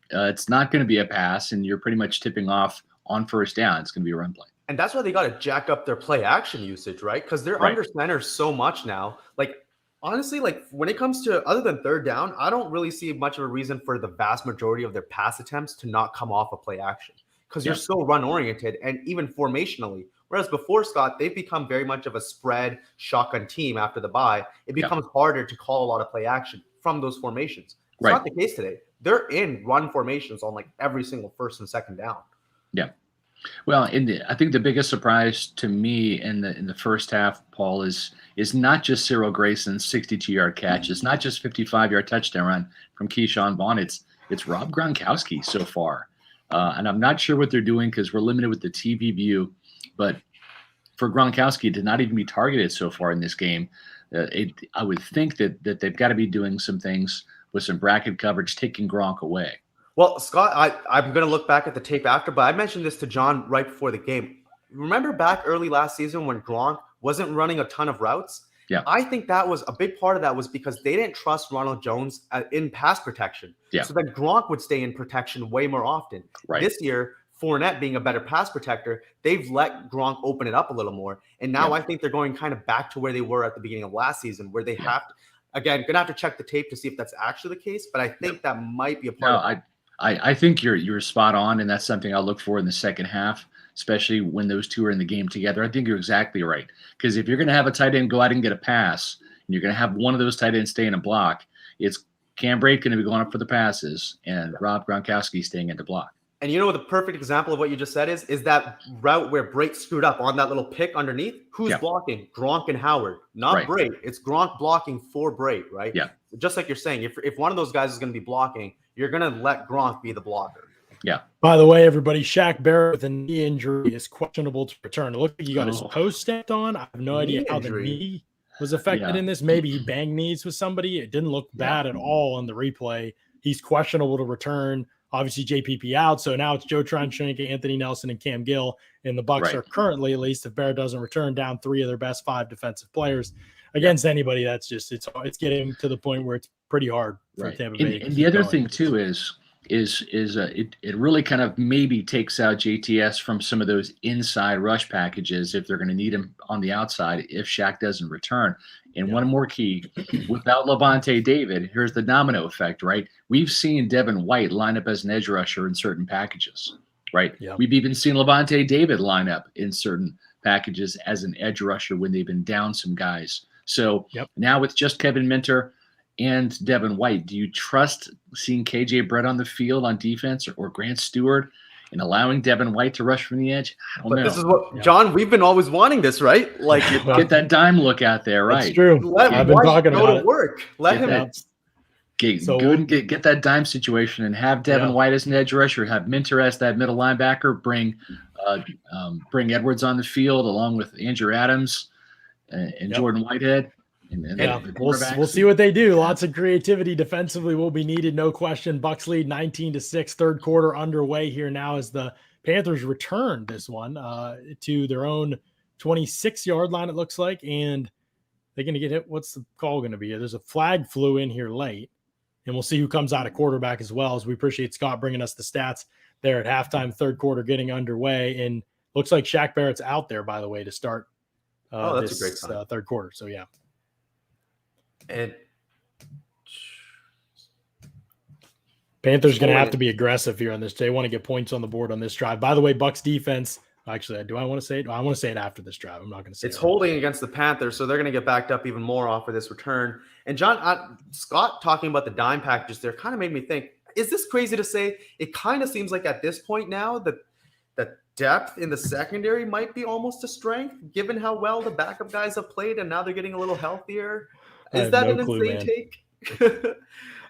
it's not going to be a pass, and you're pretty much tipping off on first down. It's going to be a run play. And that's why they got to jack up their play action usage, right? Because they're under center so much now. Like, honestly, like when it comes to other than third down, I don't really see much of a reason for the vast majority of their pass attempts to not come off of play action because you're so run oriented and even formationally. Whereas before, Scott, they've become very much of a spread shotgun team after the bye. It becomes harder to call a lot of play action from those formations. It's not the case today. They're in run formations on like every single first and second down. Yeah. Well, I think the biggest surprise to me in the first half, Paul, is not just Cyril Grayson's 62-yard catch. It's not just 55-yard touchdown run from Keyshawn Vaughn. It's Rob Gronkowski so far. And I'm not sure what they're doing because we're limited with the TV view. But for Gronkowski to not even be targeted so far in this game, I would think that they've got to be doing some things with some bracket coverage, taking Gronk away. Well, Scott, I'm going to look back at the tape after, but I mentioned this to John right before the game. Remember back early last season when Gronk wasn't running a ton of routes? Yeah. I think that was a big part of that was because they didn't trust Ronald Jones in pass protection. Yeah. So then Gronk would stay in protection way more often. Right. This year, Fournette being a better pass protector, they've let Gronk open it up a little more. And now I think they're going kind of back to where they were at the beginning of last season, where they have to, again, going to have to check the tape to see if that's actually the case, but I think that might be a part of it. I think you're spot on, and that's something I'll look for in the second half, especially when those two are in the game together. I think you're exactly right. Because if you're going to have a tight end go out and get a pass, and you're going to have one of those tight ends stay in a block, it's Cam Brate going to be going up for the passes, and Rob Gronkowski staying in the block. And you know what the perfect example of what you just said is that route where Brate screwed up on that little pick underneath? Who's blocking? Gronk and Howard, not Brate. It's Gronk blocking for Brate, right? Yeah. Just like you're saying, if one of those guys is going to be blocking, you're going to let Gronk be the blocker. Yeah. By the way, everybody, Shaq Barrett with a knee injury is questionable to return. It looked like he got his post stepped on. I have no idea how the knee was affected in this. Maybe he banged knees with somebody. It didn't look bad at all on the replay. He's questionable to return. Obviously, JPP out. So now it's Joe Tronshank, Anthony Nelson, and Cam Gill. And the Bucs are currently, at least if Barrett doesn't return, down 3 of their best 5 defensive players. Against anybody, that's just it's getting to the point where it's pretty hard for Tampa Bay. And the other thing too is it really kind of maybe takes out JTS from some of those inside rush packages if they're going to need him on the outside if Shaq doesn't return. And one more key, without Levante David, here's the domino effect, right? We've seen Devin White line up as an edge rusher in certain packages, right? Yep. We've even seen Levante David line up in certain packages as an edge rusher when they've been down some guys. So now with just Kevin Minter and Devin White, do you trust seeing KJ Brett on the field on defense or Grant Stewart and allowing Devin White to rush from the edge? I don't know. This is what, John, we've been always wanting this, right? Like get that dime look out there, right? That's true. I've been talking about it. Work. Let him get that dime situation and have Devin White as an edge rusher, have Minter as that middle linebacker, bring Edwards on the field along with Andrew Adams and Jordan Whitehead. We'll see what they do. Lots of creativity defensively will be needed, no question. Bucs lead 19-6, third quarter underway here now as the Panthers return this one to their own 26-yard line, it looks like, and they're going to get hit. What's the call going to be? There's a flag flew in here late, and we'll see who comes out at quarterback as well, as we appreciate Scott bringing us the stats there at halftime, third quarter getting underway, and looks like Shaq Barrett's out there, by the way, to start that's this a great sign. Third quarter. So, yeah. And Panthers going to have to be aggressive here on this. They want to get points on the board on this drive. By the way, Bucs defense. Actually, do I want to say it? I want to say it after this drive. I'm not going to say it's holding against the Panthers, so they're going to get backed up even more off of this return. And John, Scott talking about the dime packages there kind of made me think: is this crazy to say? It kind of seems like at this point now that depth in the secondary might be almost a strength, given how well the backup guys have played, and now they're getting a little healthier. Is that an insane take?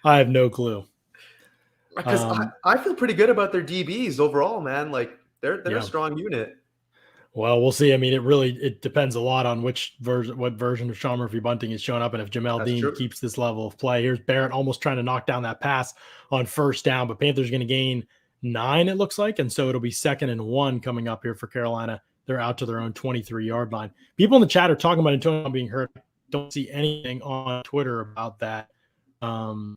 I have no clue. Because I feel pretty good about their DBs overall, man. Like they're a strong unit. Well, we'll see. I mean, it depends a lot on what version of Sean Murphy Bunting is showing up, and if Jamel Dean keeps this level of play. Here's Barrett almost trying to knock down that pass on first down, but Panthers going to gain 9, it looks like, and so it'll be 2nd and 1 coming up here for Carolina. They're out to their own 23-yard line. People in the chat are talking about Antonio being hurt. Don't see anything on Twitter about that. It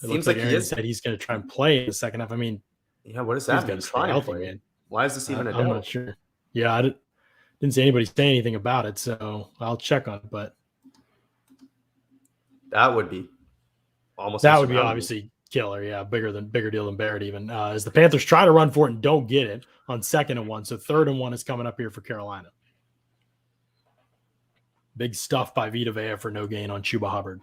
looks like Aaron said he's going to try and play in the second half. I mean, what does that mean? Healthy, man. Why is this even a doubt? I'm not sure. Yeah, I didn't see anybody say anything about it, so I'll check on it. But that would be obviously killer. Yeah, bigger deal than Barrett even. As the Panthers try to run for it and don't get it on 2nd and 1, so 3rd and 1 is coming up here for Carolina. Big stuff by Vita Vea for no gain on Chuba Hubbard.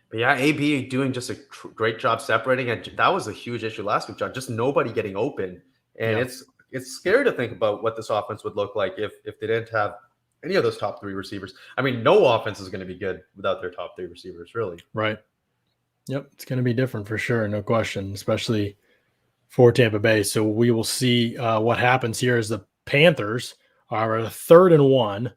But yeah, AB doing just a great job separating. And that was a huge issue last week, John. Just nobody getting open. And it's scary to think about what this offense would look like if they didn't have any of those top 3 receivers. I mean, no offense is going to be good without their top 3 receivers, really. Right. Yep. It's going to be different for sure. No question, especially for Tampa Bay. So we will see what happens here as the Panthers are a 3rd and 1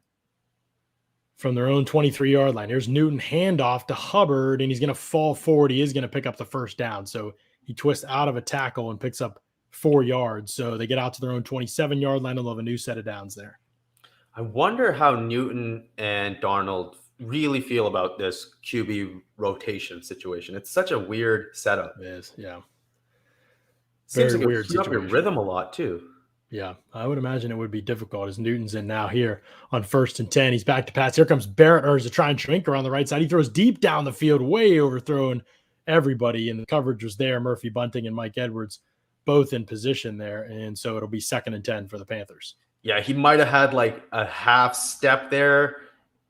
from their own 23-yard line. Here's Newton, handoff to Hubbard, and he's going to fall forward. He is going to pick up the first down. So he twists out of a tackle and picks up 4 yards. So they get out to their own 27-yard line and they'll have a new set of downs there. I wonder how Newton and Darnold really feel about this QB rotation situation. It's such a weird setup. It is, yeah. Seems like weird. Up your rhythm a lot too. Yeah, I would imagine it would be difficult as Newton's in now here on 1st and 10. He's back to pass. Here comes Barrett, or is a try and shrink around the right side. He throws deep down the field, way overthrowing everybody, and the coverage was there. Murphy Bunting and Mike Edwards both in position there, and so it'll be 2nd and 10 for the Panthers. Yeah, he might have had like a half step there,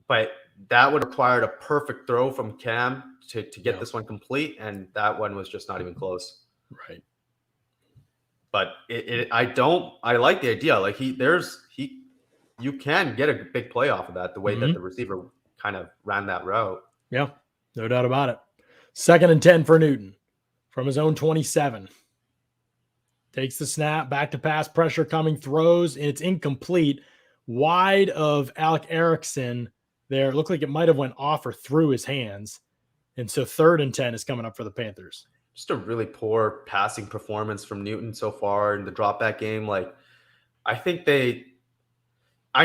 but that would have required a perfect throw from Cam to get this one complete, and that one was just not even close. Right. But I like the idea. Like you can get a big play off of that, the way that the receiver kind of ran that route. Yeah, no doubt about it. 2nd and 10 for Newton from his own 27. Takes the snap, back to pass, pressure coming, throws, and it's incomplete. Wide of Alec Erickson there. It looked like it might have went off or through his hands. And so 3rd and 10 is coming up for the Panthers. Just a really poor passing performance from Newton so far in the drop back game. Like, I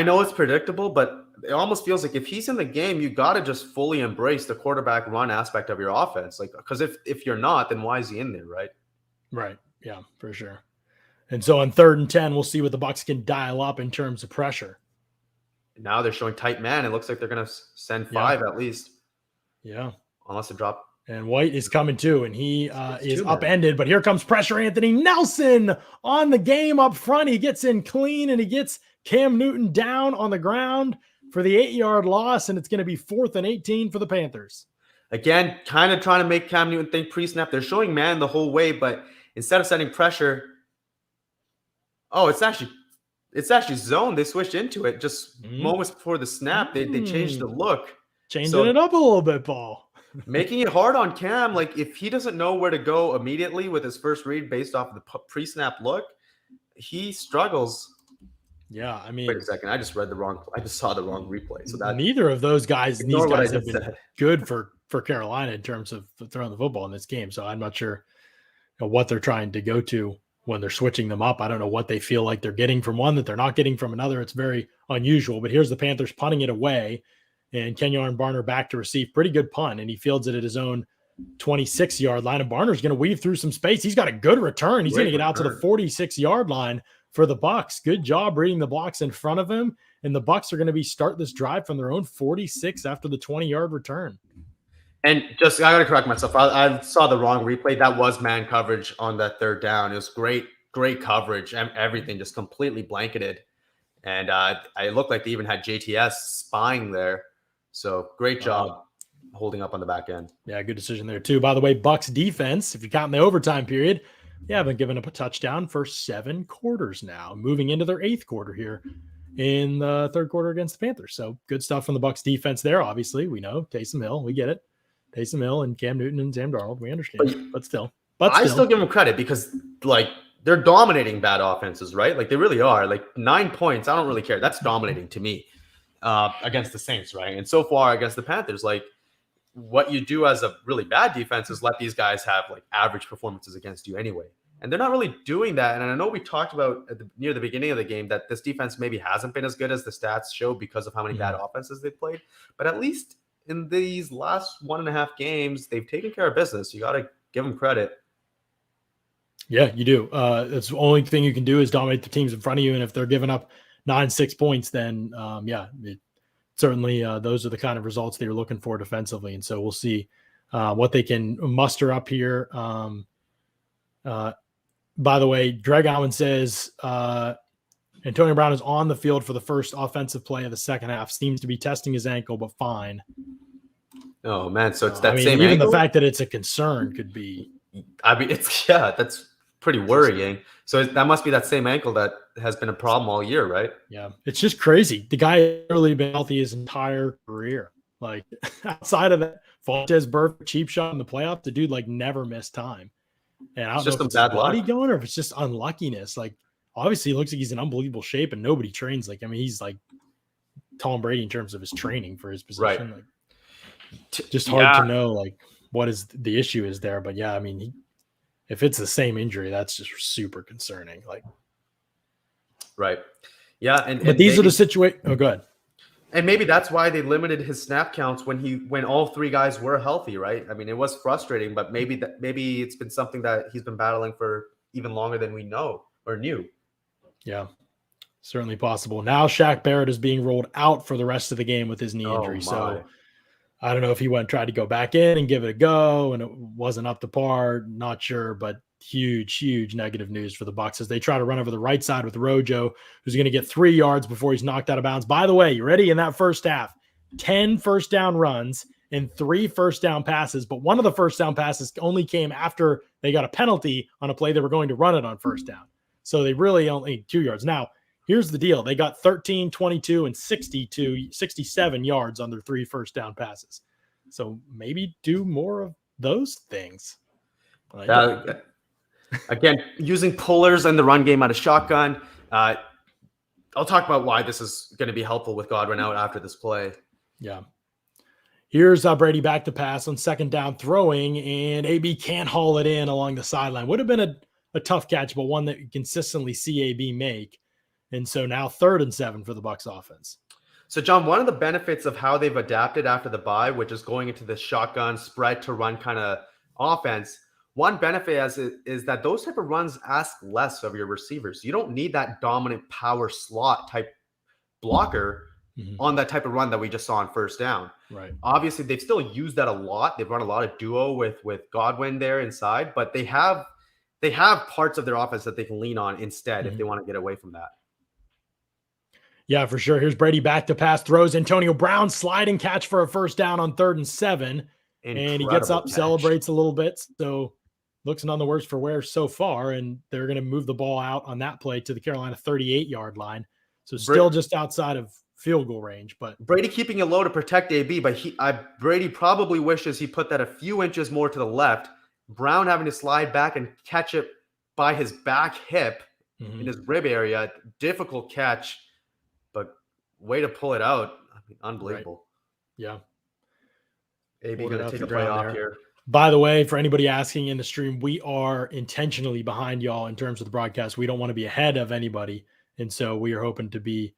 know it's predictable, but it almost feels like if he's in the game, you got to just fully embrace the quarterback run aspect of your offense. Like, because if you're not, then why is he in there, right? Right. Yeah, for sure. And so on 3rd and 10, we'll see what the Bucs can dial up in terms of pressure. Now they're showing tight man. It looks like they're going to send 5 at least. Yeah. Unless they drop. And White is coming too, and he is 2 upended. But here comes pressure. Anthony Nelson on the game up front. He gets in clean, and he gets Cam Newton down on the ground for the 8-yard loss, and it's going to be 4th and 18 for the Panthers. Again, kind of trying to make Cam Newton think pre-snap. They're showing man the whole way, but instead of sending pressure, it's actually zone. They switched into it just moments before the snap. They changed the look. Changing it up a little bit, Paul. Making it hard on Cam. Like, if he doesn't know where to go immediately with his first read based off of the pre-snap look, he struggles. Yeah, I mean, wait a second. I just saw the wrong replay. So that neither of these guys have been said. good for Carolina in terms of throwing the football in this game. So I'm not sure what they're trying to go to when they're switching them up. I don't know what they feel like they're getting from one that they're not getting from another. It's very unusual. But here's the Panthers punting it away. And Kenyon Barner back to receive. Pretty good punt, and he fields it at his own 26-yard line. And Barner's going to weave through some space. He's got a good return. He's going to get out to the 46-yard line for the Bucs. Good job reading the blocks in front of him. And the Bucs are going to start this drive from their own 46 after the 20-yard return. And I got to correct myself. I saw the wrong replay. That was man coverage on that 3rd down. It was great coverage, and everything just completely blanketed. And it looked like they even had JTS spying there. So great job holding up on the back end. Yeah, good decision there too. By the way, Bucs defense, if you count in the overtime period, they haven't given up a touchdown for 7 quarters now, moving into their 8th quarter here in the 3rd quarter against the Panthers. So good stuff from the Bucs defense there. Obviously, we know Taysom Hill, we get it. Taysom Hill and Cam Newton and Sam Darnold, we understand. But still, I still give them credit because they're dominating bad offenses, right? Like, they really are. Like, 9 points, I don't really care. That's dominating to me. Against the Saints, right? And so far against the Panthers, like, what you do as a really bad defense is let these guys have like average performances against you anyway. And they're not really doing that. And I know we talked about near the beginning of the game that this defense maybe hasn't been as good as the stats show because of how many bad offenses they've played. But at least in these last 1.5 games, they've taken care of business. You got to give them credit. Yeah, you do. That's the only thing you can do is dominate the teams in front of you. And if they're giving up 9-6 points, then certainly those are the kind of results they were looking for defensively. And so we'll see what they can muster up here. By the way, Greg Allen says Antonio Brown is on the field for the first offensive play of the second half. Seems to be testing his ankle, but fine. Oh man, so it's that same even ankle? The fact that it's a concern could be. I mean, that's pretty worrying. So that must be that same ankle that has been a problem all year, right? Yeah, it's just crazy. The guy has really been healthy his entire career. Like, outside of that, Fontes Burfict cheap shot in the playoffs, the dude like never missed time. And I don't know if it's bad body going or if it's just unluckiness. Like, obviously, it looks like he's in unbelievable shape, and nobody trains like. I mean, he's like Tom Brady in terms of his training for his position. Right. Like, just hard to know like what is the issue is there. But yeah, I mean, if it's the same injury, that's just super concerning. Like, right. Yeah. But these are the situations. Oh, go ahead. And maybe that's why they limited his snap counts when all 3 guys were healthy, right? I mean, it was frustrating, but maybe it's been something that he's been battling for even longer than we know or knew. Yeah, certainly possible. Now Shaq Barrett is being rolled out for the rest of the game with his knee injury. So I don't know if he went and tried to go back in and give it a go, and it wasn't up to par. Not sure, but huge negative news for the Bucs as they try to run over the right side with Rojo, who's going to get 3 yards before he's knocked out of bounds. By the way, you ready? In that first half, 10 first down runs and 3 first down passes, but one of the first down passes only came after they got a penalty on a play they were going to run it on first down. So they really only 2 yards. Now, here's the deal. They got 13, 22, and 67 yards on their 3 first down passes. So maybe do more of those things. Again, using pullers and the run game out of shotgun. I'll talk about why this is going to be helpful with Godwin out after this play. Yeah. Here's Brady back to pass on second down throwing, and AB can't haul it in along the sideline. Would have been a tough catch, but one that you consistently see AB make. And so now 3rd and 7 for the Bucs offense. So, John, one of the benefits of how they've adapted after the bye, which is going into the shotgun spread to run kind of offense, one benefit is that those type of runs ask less of your receivers. You don't need that dominant power slot type blocker on that type of run that we just saw on first down. Right. Obviously, they've still used that a lot. They've run a lot of duo with Godwin there inside, but they have parts of their offense that they can lean on instead if they want to get away from that. Yeah, for sure. Here's Brady back to pass, throws Antonio Brown, sliding catch for a first down on 3rd and 7. And he gets up, catch. celebrates a little bit. So looks none the worse for wear so far. And they're going to move the ball out on that play to the Carolina 38-yard line. So still just outside of field goal range. But Brady keeping it low to protect AB, but Brady probably wishes he put that a few inches more to the left. Brown having to slide back and catch it by his back hip in his rib area. Difficult catch, but way to pull it out. I mean, unbelievable. Right. Yeah. AB going to take a play off here. By the way, for anybody asking in the stream, we are intentionally behind y'all in terms of the broadcast. We don't want to be ahead of anybody. And so we are hoping to be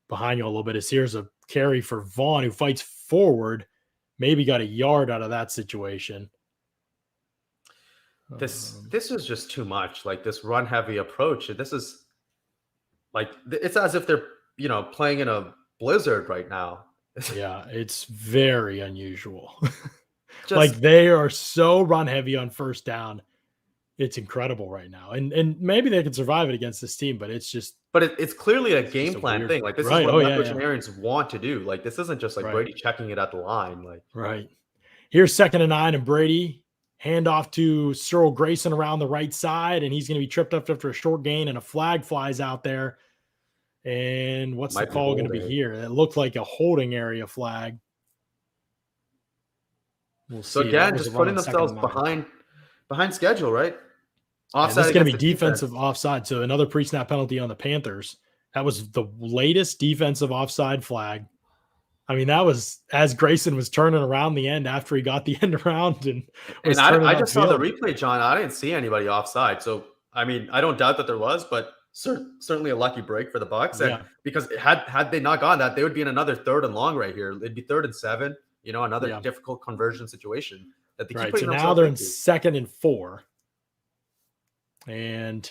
behind you a little bit. As here's a carry for Vaughn, who fights forward, maybe got a yard out of that situation. This is just too much. Like this run heavy approach. This is like, it's as if they're, playing in a blizzard right now. Yeah, it's very unusual. Like they are so run heavy on first down. It's incredible right now. And maybe they can survive it against this team, but it's just. But it's clearly a game plan thing. Like this is what Ledyard and Arians want to do. Like this isn't just like Brady checking it at the line. Like Here's 2nd and 9, and Brady handoff to Cyril Grayson around the right side, and he's going to be tripped up after a short gain, and a flag flies out there. And what's the call going to be here? It looked like a holding area flag. We'll so again, just putting themselves behind schedule, right? Offside. It's going to be defensive offside. So another pre-snap penalty on the Panthers. That was the latest defensive offside flag. I mean, that was as Grayson was turning around the end after he got the end around. And I just saw the replay, John. I didn't see anybody offside. So, I mean, I don't doubt that there was, but certainly a lucky break for the Bucs. And because had they not gotten that, they would be in another 3rd and long right here. It'd be 3rd and 7, another difficult conversion situation that they keep putting so now they're in 2nd and 4. And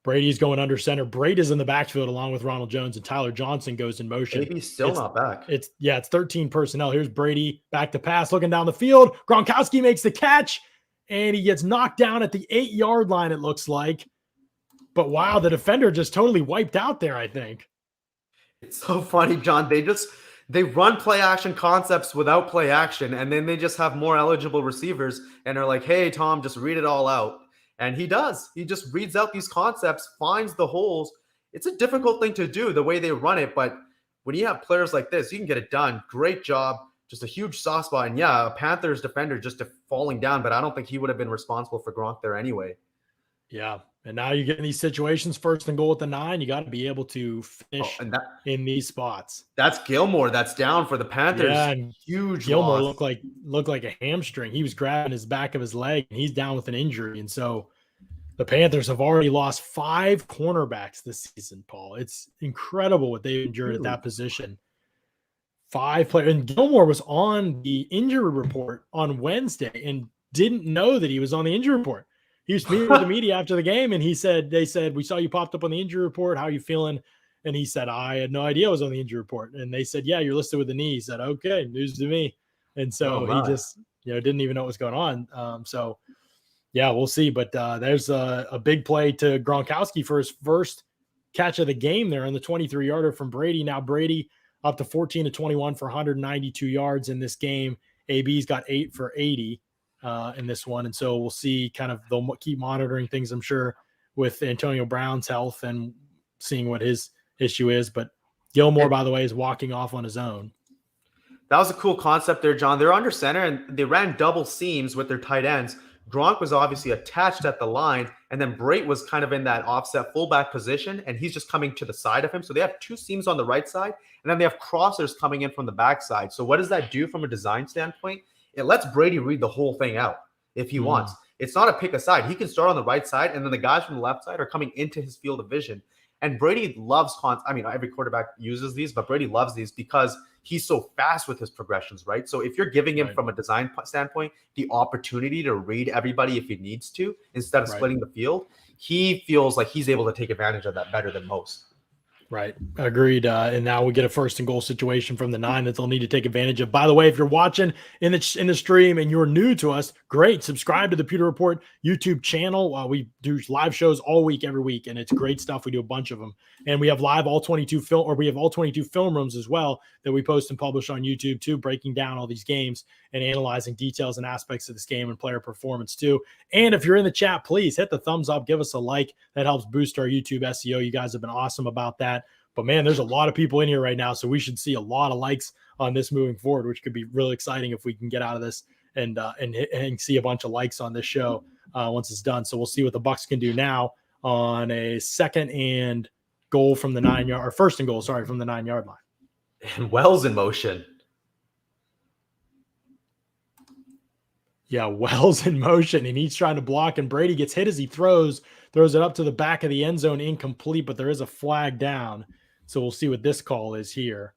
Brady's going under center. Brady's in the backfield along with Ronald Jones, and Tyler Johnson goes in motion. Brady's still not back. It's 13 personnel. Here's Brady back to pass, looking down the field. Gronkowski makes the catch, and he gets knocked down at the 8-yard line, it looks like. But wow, the defender just totally wiped out there, I think. It's so funny, John. They run play action concepts without play action, and then they just have more eligible receivers and are like, hey, Tom, just read it all out. And he does. He just reads out these concepts, finds the holes. It's a difficult thing to do the way they run it, but when you have players like this, you can get it done. Great job. Just a huge soft spot. And a Panthers defender just falling down, but I don't think he would have been responsible for Gronk there anyway. Yeah. And now you get in these situations, 1st and goal at the 9. You got to be able to finish in these spots. That's Gilmore. That's down for the Panthers. Yeah, and huge Gilmore loss. looked like a hamstring. He was grabbing his back of his leg, and he's down with an injury. And so the Panthers have already lost 5 cornerbacks this season, Paul. It's incredible what they've endured at that position. 5 players. And Gilmore was on the injury report on Wednesday and didn't know that he was on the injury report. He was meeting with the media after the game, and they said, we saw you popped up on the injury report. How are you feeling? And he said, I had no idea I was on the injury report. And they said, yeah, you're listed with the knee. He said, okay, news to me. And so he just, didn't even know what was going on. We'll see. But there's a big play to Gronkowski for his first catch of the game there on the 23-yarder from Brady. Now Brady up to 14-21 for 192 yards in this game. AB's got 8 for 80. In this one. And so we'll see they'll keep monitoring things, I'm sure, with Antonio Brown's health and seeing what his issue is. But Gilmore, by the way, is walking off on his own. That was a cool concept there, John. They're under center and they ran double seams with their tight ends. Gronk was obviously attached at the line, and then Brate was kind of in that offset fullback position, and he's just coming to the side of him. So they have 2 seams on the right side, and then they have crossers coming in from the backside. So what does that do from a design standpoint? It lets Brady read the whole thing out if he wants. It's not a pick aside. He can start on the right side, and then the guys from the left side are coming into his field of vision. And Brady loves every quarterback uses these, but Brady loves these because he's so fast with his progressions, right? So if you're giving him from a design standpoint the opportunity to read everybody if he needs to instead of splitting the field, he feels like he's able to take advantage of that better than most. Right. Agreed. And now we get a 1st and goal situation from the 9 that they'll need to take advantage of. By the way, if you're watching in the stream and you're new to us, great. Subscribe to the Pewter Report YouTube channel. We do live shows all week, every week, and it's great stuff. We do a bunch of them. And we have live all 22 film rooms as well that we post and publish on YouTube too, breaking down all these games and analyzing details and aspects of this game and player performance too. And if you're in the chat, please hit the thumbs up, give us a like. That helps boost our YouTube SEO. You guys have been awesome about that. But man, there's a lot of people in here right now, so we should see a lot of likes on this moving forward, which could be really exciting if we can get out of this and see a bunch of likes on this show once it's done. So we'll see what the Bucs can do now on a 2nd and goal from the 9-yard, or 1st and goal, from the 9-yard line. And Wells in motion. Yeah, Wells in motion, and he's trying to block, and Brady gets hit as he throws it up to the back of the end zone, incomplete, but there is a flag down. So we'll see what this call is here.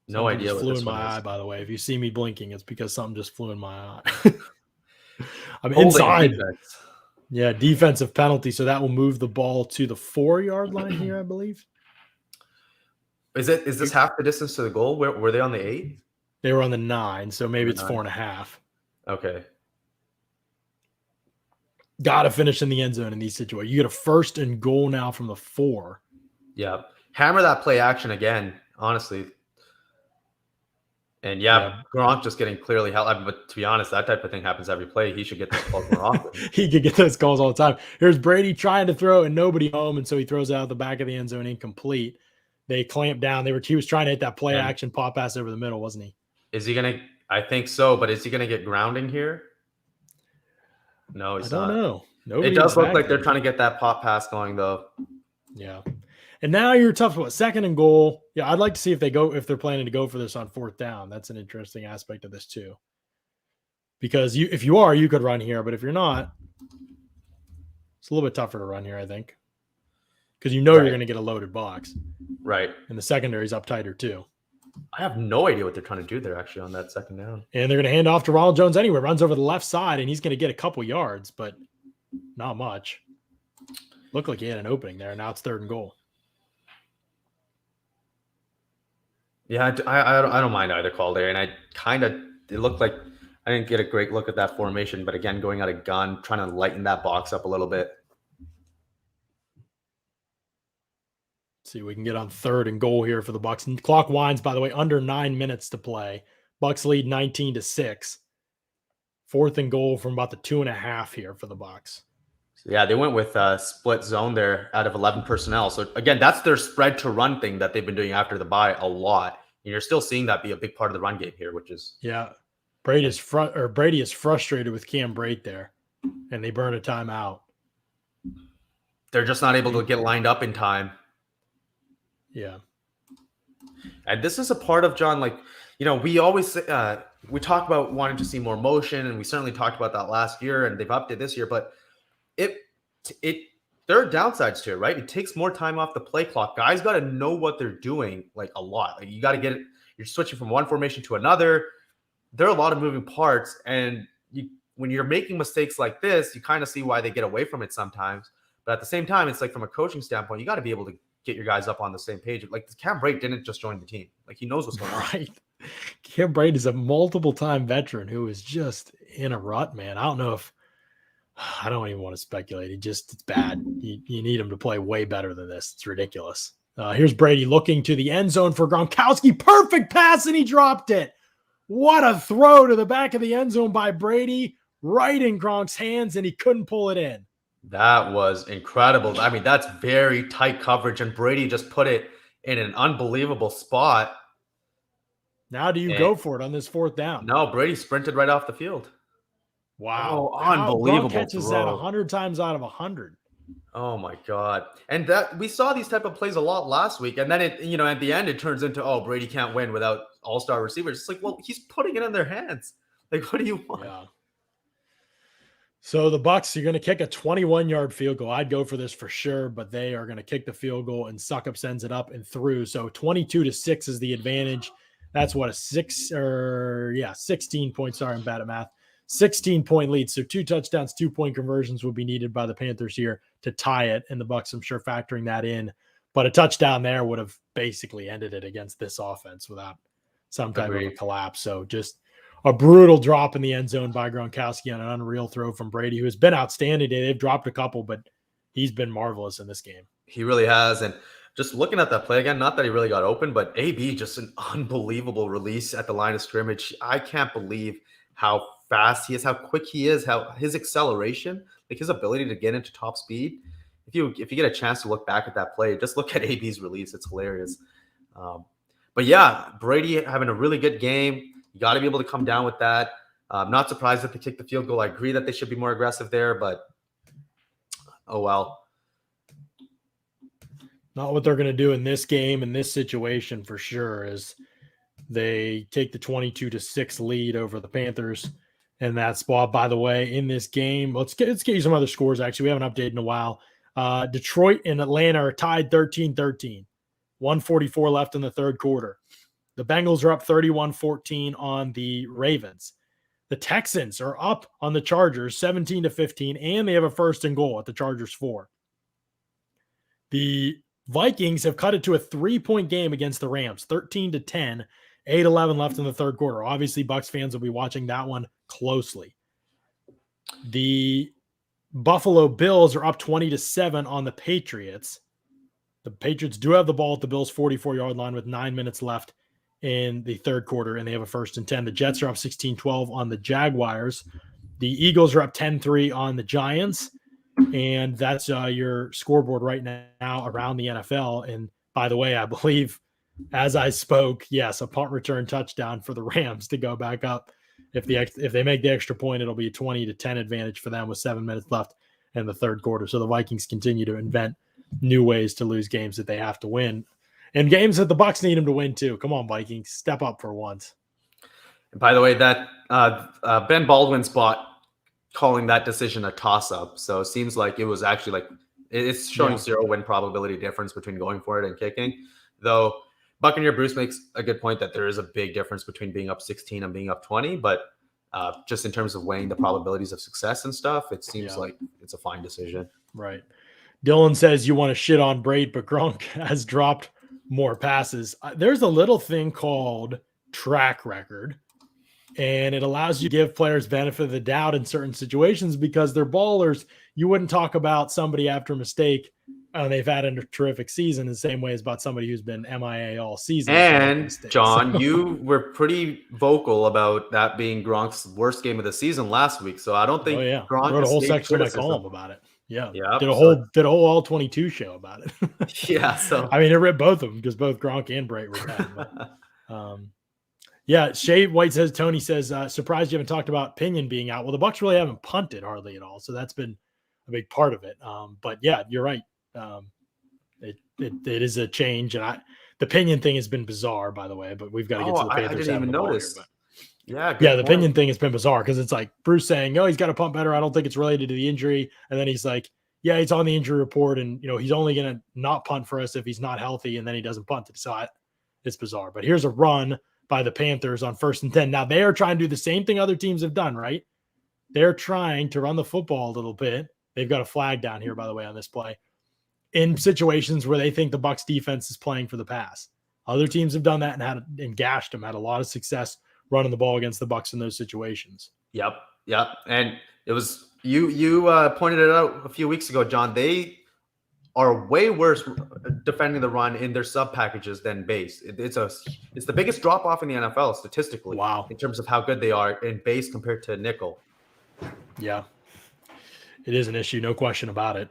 No idea. Flew in my eye, by the way. If you see me blinking, it's because something just flew in my eye. I'm inside. Defense. Yeah, defensive penalty. So that will move the ball to the 4-yard line here, I believe. Is this half the distance to the goal? Were they on the 8? They were on the 9, so maybe it's 4.5. Okay. Got to finish in the end zone in these situations. You get a 1st and goal now from the 4. Yeah. Hammer that play action again, honestly. And Gronk just getting clearly held. But to be honest, that type of thing happens every play. He should get those calls more often. He could get those calls all the time. Here's Brady trying to throw and nobody home, and so he throws it out the back of the end zone incomplete. They clamped down. He was trying to hit that play action pop pass over the middle, wasn't he? Is he gonna? I think so, but is he gonna get grounding here? No, he's not. I don't know. Nobody it does look like they're trying to get that pop pass going, though. Yeah. And now you're tough. 2nd and goal. Yeah, I'd like to see if they're planning to go for this on 4th down. That's an interesting aspect of this too. Because if you are, you could run here, but if you're not, it's a little bit tougher to run here, I think. Because you're going to get a loaded box. Right. And the secondary's up tighter too. I have no idea what they're trying to do there actually on that 2nd down. And they're going to hand off to Ronald Jones anyway. Runs over the left side, and he's going to get a couple yards, but not much. Looked like he had an opening there. Now it's 3rd and goal. Yeah, I don't mind either call there. And it looked like I didn't get a great look at that formation. But again, going out of gun, trying to lighten that box up a little bit. See if we can get on 3rd and goal here for the Bucs. And clock winds, by the way, under 9 minutes to play. Bucs lead 19-6. 4th and goal from about the 2.5 here for the Bucs. Yeah, they went with split zone there out of 11 personnel. So again, that's their spread to run thing that they've been doing after the bye a lot. And you're still seeing that be a big part of the run game here, which is Brady is frustrated with Cam Brate there, and they burn a timeout. They're just not able to get lined up in time. Yeah. And this is a part of, John, like, we always we talk about wanting to see more motion, and we certainly talked about that last year, and they've upped it this year, but there are downsides to it, right? It takes more time off the play clock. Guys got to know what they're doing, like, a lot. Like, you got to get it. You're switching from one formation to another. There are a lot of moving parts, and when you're making mistakes like this, you kind of see why they get away from it sometimes. But at the same time, it's like, from a coaching standpoint, you got to be able to get your guys up on the same page. Like, Cam Brate didn't just join the team. Like, he knows what's going on. Right. Cam Brate is a multiple-time veteran who is just in a rut, man. I don't even want to speculate. It's bad. You need him to play way better than this. It's ridiculous. Here's Brady looking to the end zone for Gronkowski. Perfect pass, and he dropped it. What a throw to the back of the end zone by Brady, right in Gronk's hands, and he couldn't pull it in. That was incredible. I mean, that's very tight coverage, and Brady just put it in an unbelievable spot. Now do you go for it on this 4th down? No, Brady sprinted right off the field. Wow. Oh, unbelievable Gronk catches throw. that 100 times out of 100. Oh my God. And that we saw these type of plays a lot last week. And then at the end, it turns into, Brady can't win without all-star receivers. It's like, well, he's putting it in their hands. Like, what do you want? Yeah. So the Bucs are going to kick a 21-yard field goal. I'd go for this for sure, but they are going to kick the field goal and Suckup sends it up and through. So 22-6 is the advantage. That's what 16 points. Sorry, I'm bad at math. 16-point lead. So 2 touchdowns, 2-point conversions will be needed by the Panthers here to tie it. And the Bucs, I'm sure, factoring that in. But a touchdown there would have basically ended it against this offense without some type of a collapse. So just a brutal drop in the end zone by Gronkowski on an unreal throw from Brady, who has been outstanding today. They've dropped a couple, but he's been marvelous in this game. He really has. And just looking at that play again, not that he really got open, but AB, just an unbelievable release at the line of scrimmage. I can't believe how fast he is, how quick he is, how his acceleration, like his ability to get into top speed. If you get a chance to look back at that play, just look at AB's release. It's hilarious. But yeah, Brady having a really good game. You got to be able to come down with that. I'm not surprised that they kicked the field goal. I agree that they should be more aggressive there, but oh well. Not what they're going to do in this game, in this situation for sure, is they take the 22-6 lead over the Panthers. And that's, by the way, in this game, let's get you some other scores, actually. We haven't updated in a while. Detroit and Atlanta are tied 13-13. 144 left in the third quarter. The Bengals are up 31-14 on the Ravens. The Texans are up on the Chargers 17-15, and they have a first and goal at the Chargers 4. The Vikings have cut it to a 3-point game against the Rams, 13-10, 8-11 left in the third quarter. Obviously, Bucs fans will be watching that one closely. The Buffalo Bills are up 20-7 on the Patriots. The Patriots do have the ball at the Bills' 44-yard line with 9 minutes left in the third quarter, and they have a first and 10. The Jets are up 16-12 on the Jaguars. The Eagles are up 10-3 on the Giants, and that's your scoreboard right now around the NFL. And by the way, I believe as I spoke, yes, a punt return touchdown for the Rams to go back up. If they make the extra point, it'll be a 20-10 advantage for them with 7 minutes left in the third quarter. So the Vikings continue to invent new ways to lose games that they have to win. And games that the Bucs need them to win too. Come on, Vikings, step up for once. And by the way, that Ben Baldwin spot calling that decision a toss-up. So it seems like it was actually like it's showing 0 win probability difference between going for it and kicking. Though Buccaneer Bruce makes a good point that there is a big difference between being up 16 and being up 20. But just in terms of weighing the probabilities of success and stuff, it seems like it's a fine decision. Right. Dylan says you want to shit on Brady, but Gronk has dropped more passes. There's a little thing called track record, and it allows you to give players benefit of the doubt in certain situations because they're ballers. You wouldn't talk about somebody after a mistake they've had a terrific season the same way as about somebody who's been MIA all season. And John, you were pretty vocal about that being Gronk's worst game of the season last week. So I don't think Gronk wrote a whole section of my column about it. Yeah. Did a whole all 22 show about it. Yeah. So I mean, it ripped both of them because both Gronk and Bright were bad. But, Shay White says, Tony says, surprised you haven't talked about Pinion being out. Well, the Bucs really haven't punted hardly at all. So that's been a big part of it. But yeah, you're right. It is a change. And the Pinion thing has been bizarre, by the way, but we've got to get to the Panthers. I didn't even notice. The Pinion thing has been bizarre because it's like Bruce saying, he's got to punt better. I don't think it's related to the injury. And then he's like, it's on the injury report. And, he's only going to not punt for us if he's not healthy. And then he doesn't punt it. So it's bizarre. But here's a run by the Panthers on 1st and 10. Now they are trying to do the same thing other teams have done, right? They're trying to run the football a little bit. They've got a flag down here, by the way, on this play in situations where they think the Bucs defense is playing for the pass. Other teams have done that and gashed them, had a lot of success running the ball against the Bucs in those situations. Yep. And it was you pointed it out a few weeks ago, John. They are way worse defending the run in their sub packages than base. It's the biggest drop off in the NFL statistically. Wow. In terms of how good they are in base compared to nickel. Yeah, it is an issue, no question about it.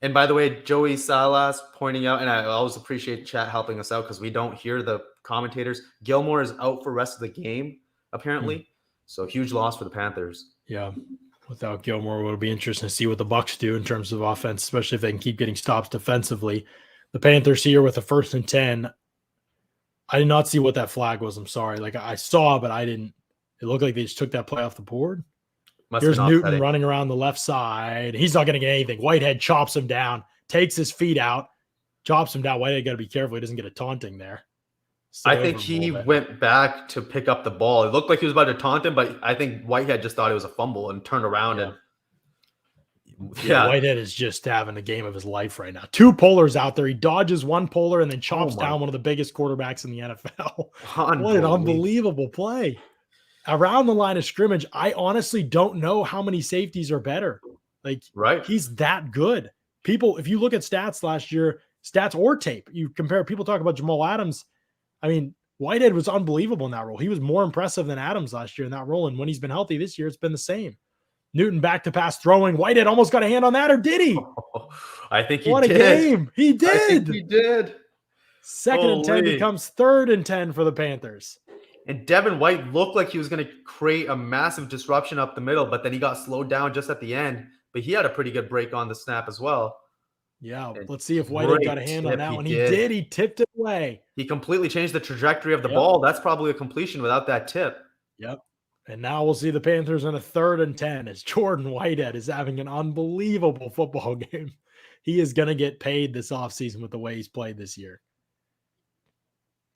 And by the way, Joey Salas pointing out, and I always appreciate chat helping us out because we don't hear the commentators. Gilmore is out for the rest of the game, apparently. So huge loss for the Panthers. Yeah. Without Gilmore, it'll be interesting to see what the Bucs do in terms of offense, especially if they can keep getting stops defensively. The Panthers here with a 1st and 10. I did not see what that flag was. I'm sorry. Like I saw, but I didn't. It looked like they just took that play off the board. Here's Newton running around the left side. He's not going to get anything. Whitehead chops him down, takes his feet out, chops him down. Whitehead got to be careful he doesn't get a taunting there. I think he went back to pick up the ball. It looked like he was about to taunt him, but I think Whitehead just thought it was a fumble and turned around. Whitehead is just having the game of his life right now. 2 pullers out there. He dodges one puller and then chops down one of the biggest quarterbacks in the NFL. What an unbelievable play. Around the line of scrimmage, I honestly don't know how many safeties are better. He's that good. People, if you look at stats last year, stats or tape, you compare, people talk about Jamal Adams. I mean, Whitehead was unbelievable in that role. He was more impressive than Adams last year in that role. And when he's been healthy this year, it's been the same. Newton back to pass throwing. Whitehead almost got a hand on that, or did he? I think he did. What a game. He did. I think he did. 2nd and 10 becomes 3rd and 10 for the Panthers. And Devin White looked like he was going to create a massive disruption up the middle, but then he got slowed down just at the end. But he had a pretty good break on the snap as well. Yeah, let's see if Whitehead got a hand on that one. He did. He tipped it away. He completely changed the trajectory of the ball. That's probably a completion without that tip. Yep. And now we'll see the Panthers in a 3rd and 10 as Jordan Whitehead is having an unbelievable football game. He is going to get paid this offseason with the way he's played this year.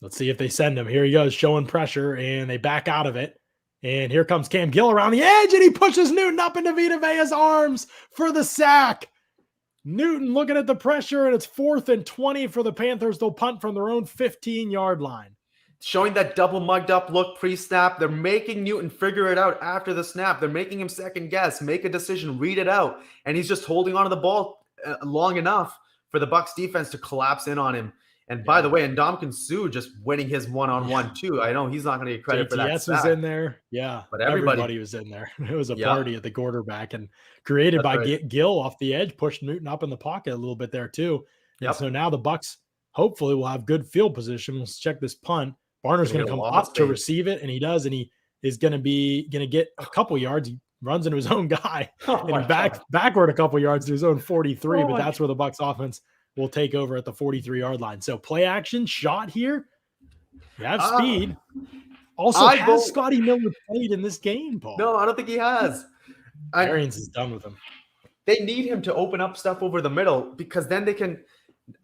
Let's see if they send him. Here he goes, showing pressure, and they back out of it. And here comes Cam Gill around the edge, and he pushes Newton up into Vita Vea's arms for the sack. Newton looking at the pressure, and it's 4th and 20 for the Panthers. They'll punt from their own 15-yard line. Showing that double mugged up look pre-snap. They're making Newton figure it out after the snap. They're making him second guess, make a decision, read it out. And he's just holding onto the ball long enough for the Bucs defense to collapse in on him. And by the way, and Ndamukong Suh just winning his one-on-one too. I know he's not going to get credit for that. JTS was in there. Yeah. But everybody was in there. It was a party at the quarterback, and created by Gill off the edge, pushed Newton up in the pocket a little bit there too. And so now the Bucs hopefully will have good field position. Let's check this punt. Barner's going to come up to receive it, and he does, and he is going to get a couple yards. He runs into his own guy and backward a couple yards to his own 43, but that's where the Bucs offense will take over at the 43-yard line. So play action shot here. You have speed. Also, has Scotty Miller played in this game, Paul? No, I don't think he has. Arians is done with him. They need him to open up stuff over the middle, because then they can.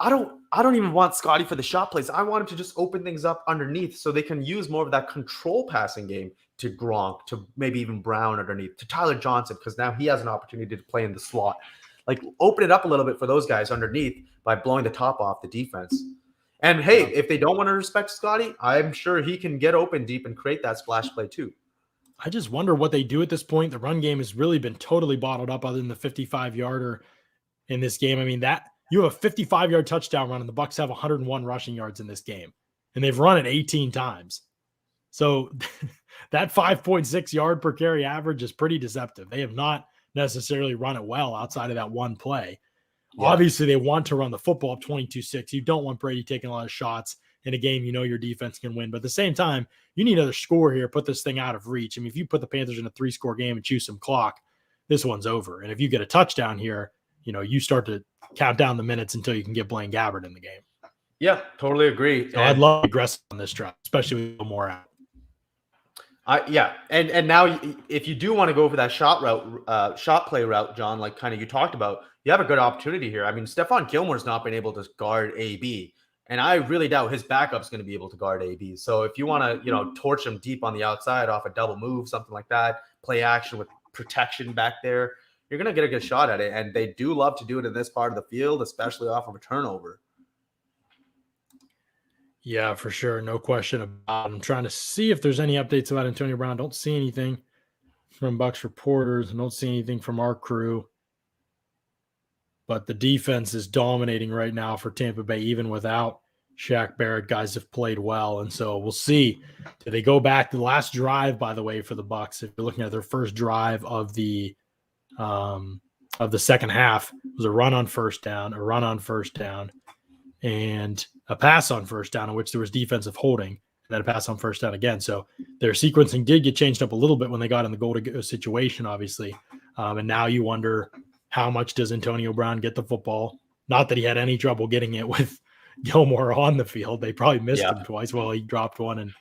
I don't even want Scotty for the shot plays. I want him to just open things up underneath so they can use more of that control passing game to Gronk, to maybe even Brown underneath, to Tyler Johnson, because now he has an opportunity to play in the slot. Like, open it up a little bit for those guys underneath by blowing the top off the defense. And hey, if they don't want to respect Scotty, I'm sure he can get open deep and create that splash play too. I just wonder what they do at this point. The run game has really been totally bottled up other than the 55-yarder in this game. I mean, that you have a 55-yard touchdown run, and the Bucs have 101 rushing yards in this game, and they've run it 18 times. So that 5.6 yard per carry average is pretty deceptive. They have not necessarily run it well outside of that one play. Yeah. Obviously, they want to run the football up 22-6. You don't want Brady taking a lot of shots in a game you know your defense can win. But at the same time, you need another score here, put this thing out of reach. I mean, if you put the Panthers in a 3-score game and choose some clock, this one's over. And if you get a touchdown here, you know, you start to count down the minutes until you can get Blaine Gabbert in the game. Yeah, totally agree. So I'd love to be aggressive on this drive, especially with more out. Yeah, and now if you do want to go for that shot play route, John, like kind of you talked about, you have a good opportunity here. I mean, Stephon Gilmore's not been able to guard AB, and I really doubt his backup's going to be able to guard AB. So if you want to, you know, torch him deep on the outside off a double move, something like that, play action with protection back there, you're going to get a good shot at it. And they do love to do it in this part of the field, especially off of a turnover. Yeah, for sure. No question about it. I'm trying to see if there's any updates about Antonio Brown. Don't see anything from Bucs reporters. Don't see anything from our crew. But the defense is dominating right now for Tampa Bay, even without Shaq Barrett. Guys have played well. And so we'll see. Do they go back to the last drive, by the way, for the Bucs? If you're looking at their first drive of the second half, it was a run on first down, and a pass on first down, in which there was defensive holding, and then a pass on first down again. So their sequencing did get changed up a little bit when they got in the goal-to-go situation, obviously. And now you wonder, how much does Antonio Brown get the football? Not that he had any trouble getting it with Gilmore on the field. They probably missed him twice. Well, he dropped one, and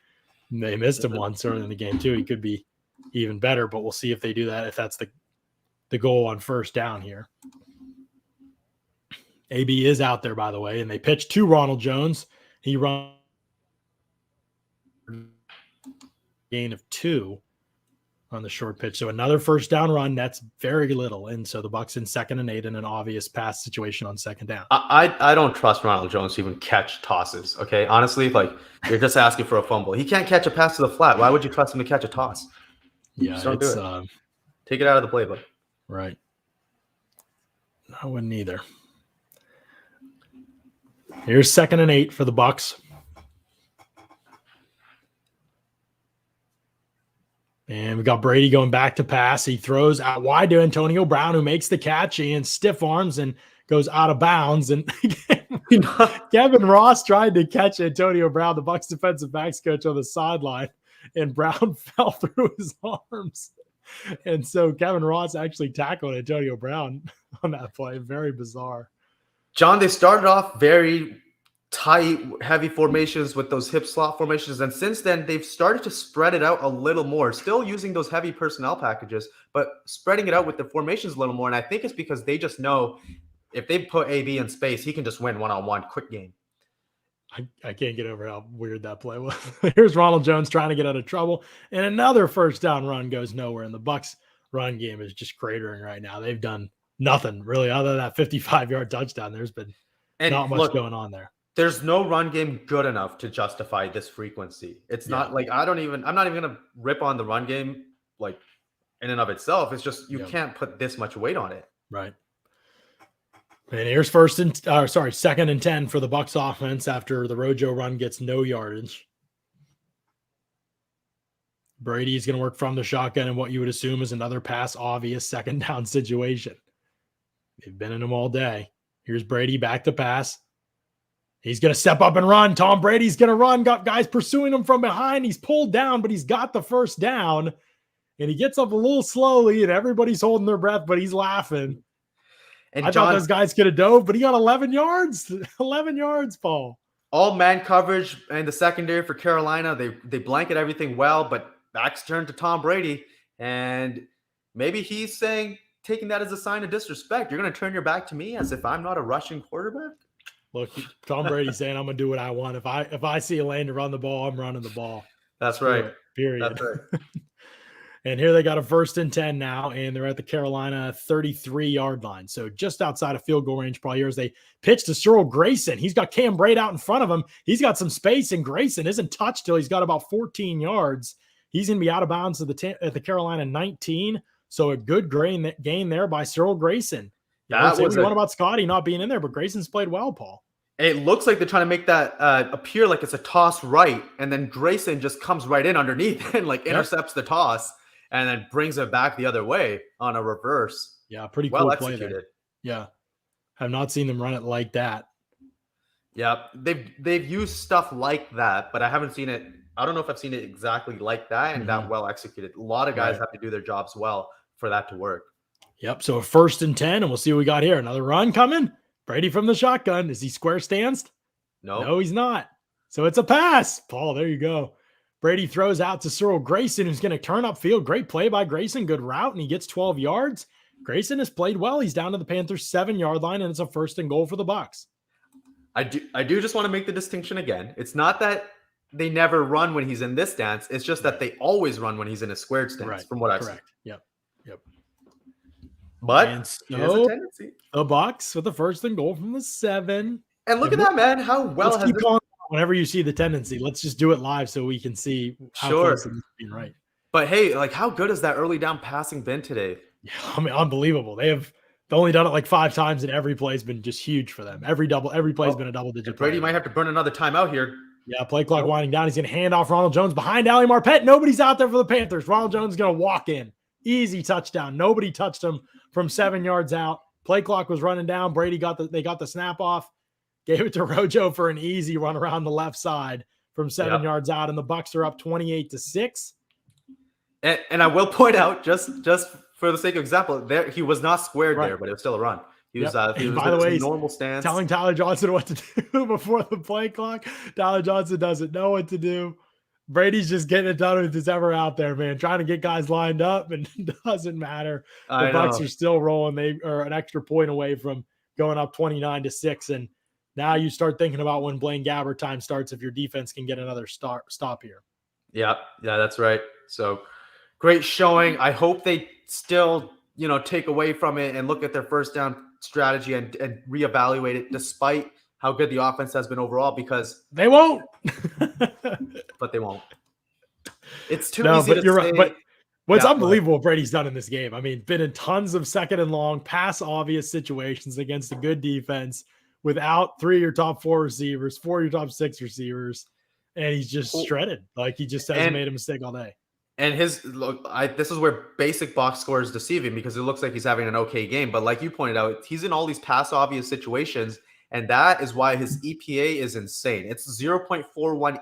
they missed him once early in the game too. He could be even better. But we'll see if they do that, if that's the goal on first down here. AB is out there, by the way, and they pitch to Ronald Jones. He runs gain of 2 on the short pitch. So another first down run. That's very little. And so the Bucs in 2nd and 8 in an obvious pass situation on 2nd down. I don't trust Ronald Jones to even catch tosses. Okay. Honestly, like you're just asking for a fumble. He can't catch a pass to the flat. Why would you trust him to catch a toss? Yeah. Just don't do it. Take it out of the playbook. Right. I wouldn't either. Here's 2nd and 8 for the Bucs. And we got Brady going back to pass. He throws out wide to Antonio Brown, who makes the catch and stiff arms and goes out of bounds. And Kevin Ross tried to catch Antonio Brown, the Bucs defensive backs coach, on the sideline, and Brown fell through his arms. And so Kevin Ross actually tackled Antonio Brown on that play. Very bizarre. John, they started off very tight, heavy formations with those hip slot formations. And since then, they've started to spread it out a little more, still using those heavy personnel packages, but spreading it out with the formations a little more. And I think it's because they just know if they put AB in space, he can just win one-on-one quick game. I can't get over how weird that play was. Here's Ronald Jones trying to get out of trouble. And another first down run goes nowhere. And the Bucs run game is just cratering right now. They've done nothing really other than that 55-yard touchdown. There's been not much going on there. There's no run game good enough to justify this frequency. It's not like I'm not even going to rip on the run game like in and of itself. It's just you can't put this much weight on it. Right. And here's 2nd and 10 for the Bucs offense after the Rojo run gets no yardage. Brady's going to work from the shotgun in what you would assume is another pass obvious 2nd down situation. They've been in them all day. Here's Brady back to pass. He's going to step up and run. Tom Brady's going to run. Got guys pursuing him from behind. He's pulled down, but he's got the first down. And he gets up a little slowly, and everybody's holding their breath, but he's laughing. And I thought those guys could have dove, but he got 11 yards. 11 yards, Paul. All man coverage and the secondary for Carolina. They blanket everything well, but back's turned to Tom Brady. And maybe he's taking that as a sign of disrespect. You're going to turn your back to me as if I'm not a rushing quarterback? Look, Tom Brady's saying, I'm going to do what I want. If I see a lane to run the ball, I'm running the ball. That's right. Period. That's right. And here they got a 1st and 10 now, and they're at the Carolina 33-yard line. So just outside of field goal range, probably here as they pitch to Cyril Grayson. He's got Cam Braid out in front of him. He's got some space, and Grayson isn't touched till he's got about 14 yards. He's going to be out of bounds at the Carolina 19. So a good gain there by Cyril Grayson. That was one about Scotty not being in there, but Grayson's played well, Paul. It looks like they're trying to make that appear like it's a toss right, and then Grayson just comes right in underneath and intercepts the toss and then brings it back the other way on a reverse. Yeah, pretty cool play there. Yeah. Have not seen them run it like that. Yeah, they've used stuff like that, but I haven't seen it. I don't know if I've seen it exactly like that and that well executed. A lot of guys have to do their jobs well for that to work. Yep. So a 1st and 10, and we'll see what we got here. Another run coming. Brady from the shotgun. Is he square stanced? No, he's not. So it's a pass. Paul, there you go. Brady throws out to Cyril Grayson, who's going to turn upfield. Great play by Grayson. Good route, and he gets 12 yards. Grayson has played well. He's down to the Panthers' 7-yard line, and it's a 1st and goal for the Bucs. I do just want to make the distinction again. It's not that they never run when he's in this stance. It's just that they always run when he's in a squared stance, from what I've seen. Yep. But so a tendency. The Bucs with the 1st and goal from the 7. And look at that, man. How well has this... Whenever you see the tendency, let's just do it live so we can see how close it's being right. But hey, how good has that early down passing been today? Yeah, I mean, unbelievable. They've only done it like 5 times, and every play's been just huge for them. Every play's been a double-digit. Brady might have to burn another timeout here. Yeah, play clock winding down. He's going to hand off Ronald Jones behind Ali Marpet. Nobody's out there for the Panthers. Ronald Jones is going to walk in. Easy touchdown. Nobody touched him from 7 yards out. Play clock was running down. Brady got the snap off. Gave it to Rojo for an easy run around the left side from 7 yards out, and the Bucs are up 28-6. And I will point out, just for the sake of example, there he was not squared there, but it was still a run. He was, he was by the way, normal stance. Telling Tyler Johnson what to do before the play clock. Tyler Johnson doesn't know what to do. Brady's just getting it done with who's ever out there, man. Trying to get guys lined up, and it doesn't matter. The Bucs are still rolling. They are an extra point away from going up 29-6. And now you start thinking about when Blaine Gabbert time starts, if your defense can get another stop here. Yeah, that's right. So great showing. I hope they still, take away from it and look at their first down strategy and reevaluate it, despite how good the offense has been overall, because they won't. But they won't. It's too easy to say. Right. But what's unbelievable what Brady's done in this game, I mean, been in tons of second and long, pass obvious situations against a good defense without 3 of your top 4 receivers, 4 of your top 6 receivers, and he's just shredded. Like, he just hasn't made a mistake all day. And this is where basic box score is deceiving, because it looks like he's having an okay game. But like you pointed out, he's in all these pass obvious situations, and that is why his EPA is insane. It's 0.41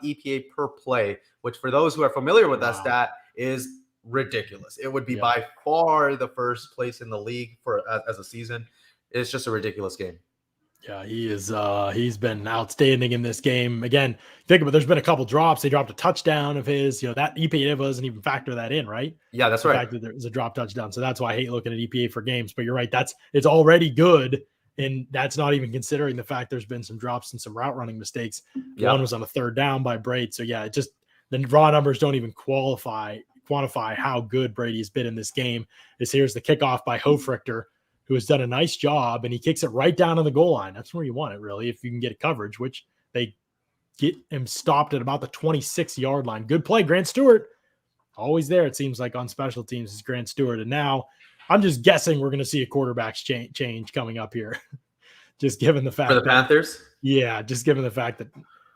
EPA per play, which for those who are familiar with that stat is ridiculous. It would be by far the first place in the league as a season. It's just a ridiculous game. Yeah, he is. He's been outstanding in this game. Again, think about it, there's been a couple drops. They dropped a touchdown of his. That EPA doesn't even factor that in, right? Yeah, that's right. The fact that there was a drop touchdown. So that's why I hate looking at EPA for games. But you're right. It's already good. And that's not even considering the fact there's been some drops and some route running mistakes. Yep. One was on a third down by Brady. So yeah, it just the raw numbers don't even quantify how good Brady has been in this game. Here's the kickoff by Hofrichter, who has done a nice job, and he kicks it right down on the goal line. That's where you want it, really, if you can get coverage, which they get him stopped at about the 26-yard line. Good play, Grant Stewart. Always there, it seems like, on special teams is Grant Stewart. And now I'm just guessing we're going to see a quarterback's change coming up here. Just given the fact for the Panthers? Yeah, just given the fact that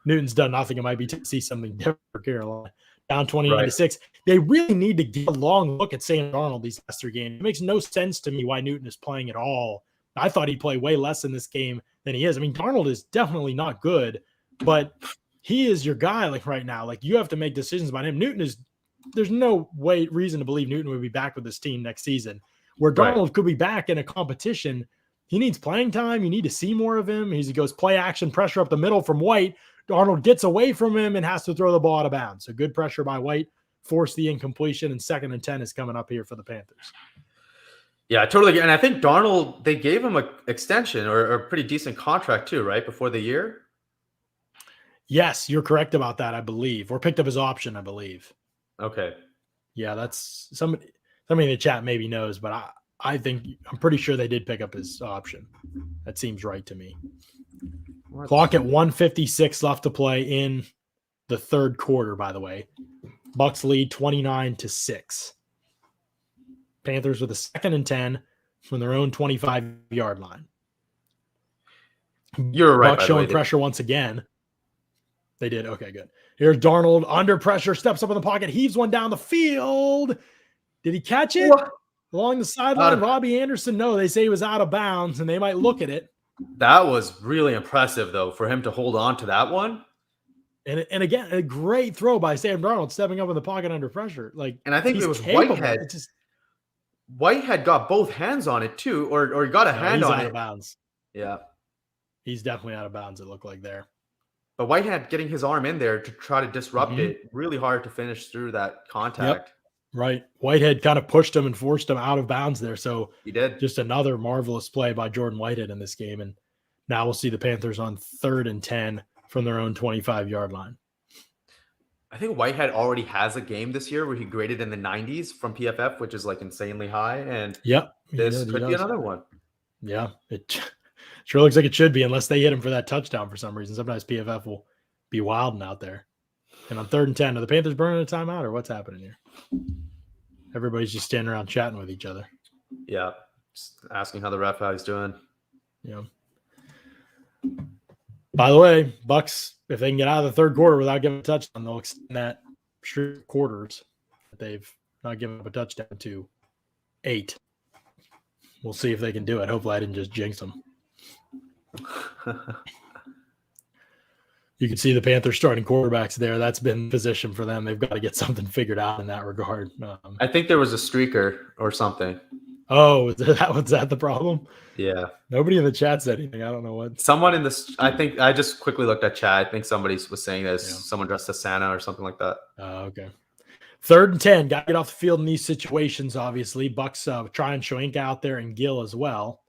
Newton's done nothing, it might be to see something different for Carolina. Down 29-6. They really need to get a long look at Sam Darnold these last 3 games. It makes no sense to me why Newton is playing at all. I thought he'd play way less in this game than he is. I mean, Darnold is definitely not good, but he is your guy right now. You have to make decisions about him. There's no reason to believe Newton would be back with this team next season. Where Darnold could be back in a competition, he needs playing time. You need to see more of him. He goes play action, pressure up the middle from White. Darnold gets away from him and has to throw the ball out of bounds. So good pressure by White, force the incompletion, and 2nd and 10 is coming up here for the Panthers. Yeah, totally. And I think Darnold, they gave him an extension or a pretty decent contract too, right, before the year? Yes, you're correct about that, I believe. Or picked up his option, I believe. Okay. Yeah, that's somebody in the chat maybe knows, but I'm pretty sure they did pick up his option. That seems right to me. Clock at 1:56 left to play in the third quarter, by the way. Bucs lead 29-6. Panthers with a 2nd and 10 from their own 25-yard line. You're right. Bucs showing pressure once again. They did. Okay, good. Here's Darnold under pressure, steps up in the pocket, heaves one down the field. Did he catch it? What? Along the sideline? Robbie Anderson? No, they say he was out of bounds, and they might look at it. That was really impressive, though, for him to hold on to that one. And again, a great throw by Sam Darnold, stepping up in the pocket under pressure. And I think it was Whitehead. Whitehead got both hands on it too, or he got a hand on it. He's out of bounds. Yeah, he's definitely out of bounds. It looked like there. But Whitehead getting his arm in there to try to disrupt it, really hard to finish through that contact. Yep. Right. Whitehead kind of pushed him and forced him out of bounds there. So he did. Just another marvelous play by Jordan Whitehead in this game. And now we'll see the Panthers on 3rd and 10 from their own 25-yard line. I think Whitehead already has a game this year where he graded in the 90s from PFF, which is insanely high. And this could be another one. Yeah, it sure looks like it should be, unless they hit him for that touchdown for some reason. Sometimes PFF will be wilding out there. And on 3rd and 10, are the Panthers burning a timeout, or what's happening here? Everybody's just standing around chatting with each other. Yeah, just asking how the ref is doing. Yeah. By the way, Bucs, if they can get out of the third quarter without giving a touchdown, they'll extend that streak quarters that they've not given up a touchdown to 8. We'll see if they can do it. Hopefully I didn't just jinx them. You can see the Panthers starting quarterbacks there. That's been position for them. They've got to get something figured out in that regard. I think there was a streaker or something. Oh, was that the problem? Yeah. Nobody in the chat said anything. I don't know what. Someone in this, I think I just quickly looked at chat. I think somebody was saying that Yeah. someone dressed as Santa or something like that. Okay. 3rd and 10. Got to get off the field in these situations, obviously. Bucs try and Shoinka out there and Gill as well.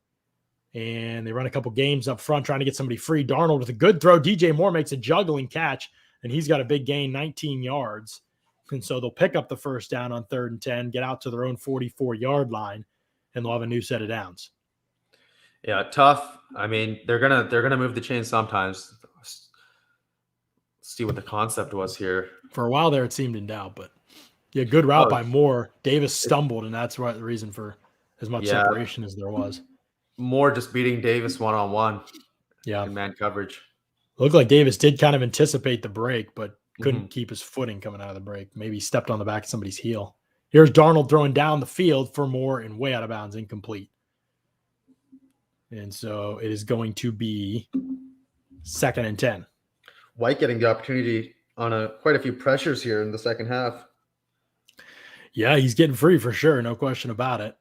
And they run a couple games up front trying to get somebody free. Darnold with a good throw. DJ Moore makes a juggling catch, and he's got a big gain, 19 yards. And so they'll pick up the first down on 3rd and 10, get out to their own 44-yard line, and they'll have a new set of downs. Yeah, tough. I mean, they're gonna move the chain sometimes. Let's see what the concept was here. For a while there, it seemed in doubt, but yeah, good route by Moore. Davis stumbled, and that's the reason for as much separation as there was. Moore just beating Davis one-on-one. Yeah, in man coverage. Looked like Davis did kind of anticipate the break, but couldn't keep his footing coming out of the break. Maybe he stepped on the back of somebody's heel. Here's Darnold throwing down the field for Moore and way out of bounds, incomplete. And so it is going to be 2nd and 10. White getting the opportunity on quite a few pressures here in the second half. Yeah, he's getting free for sure. No question about it.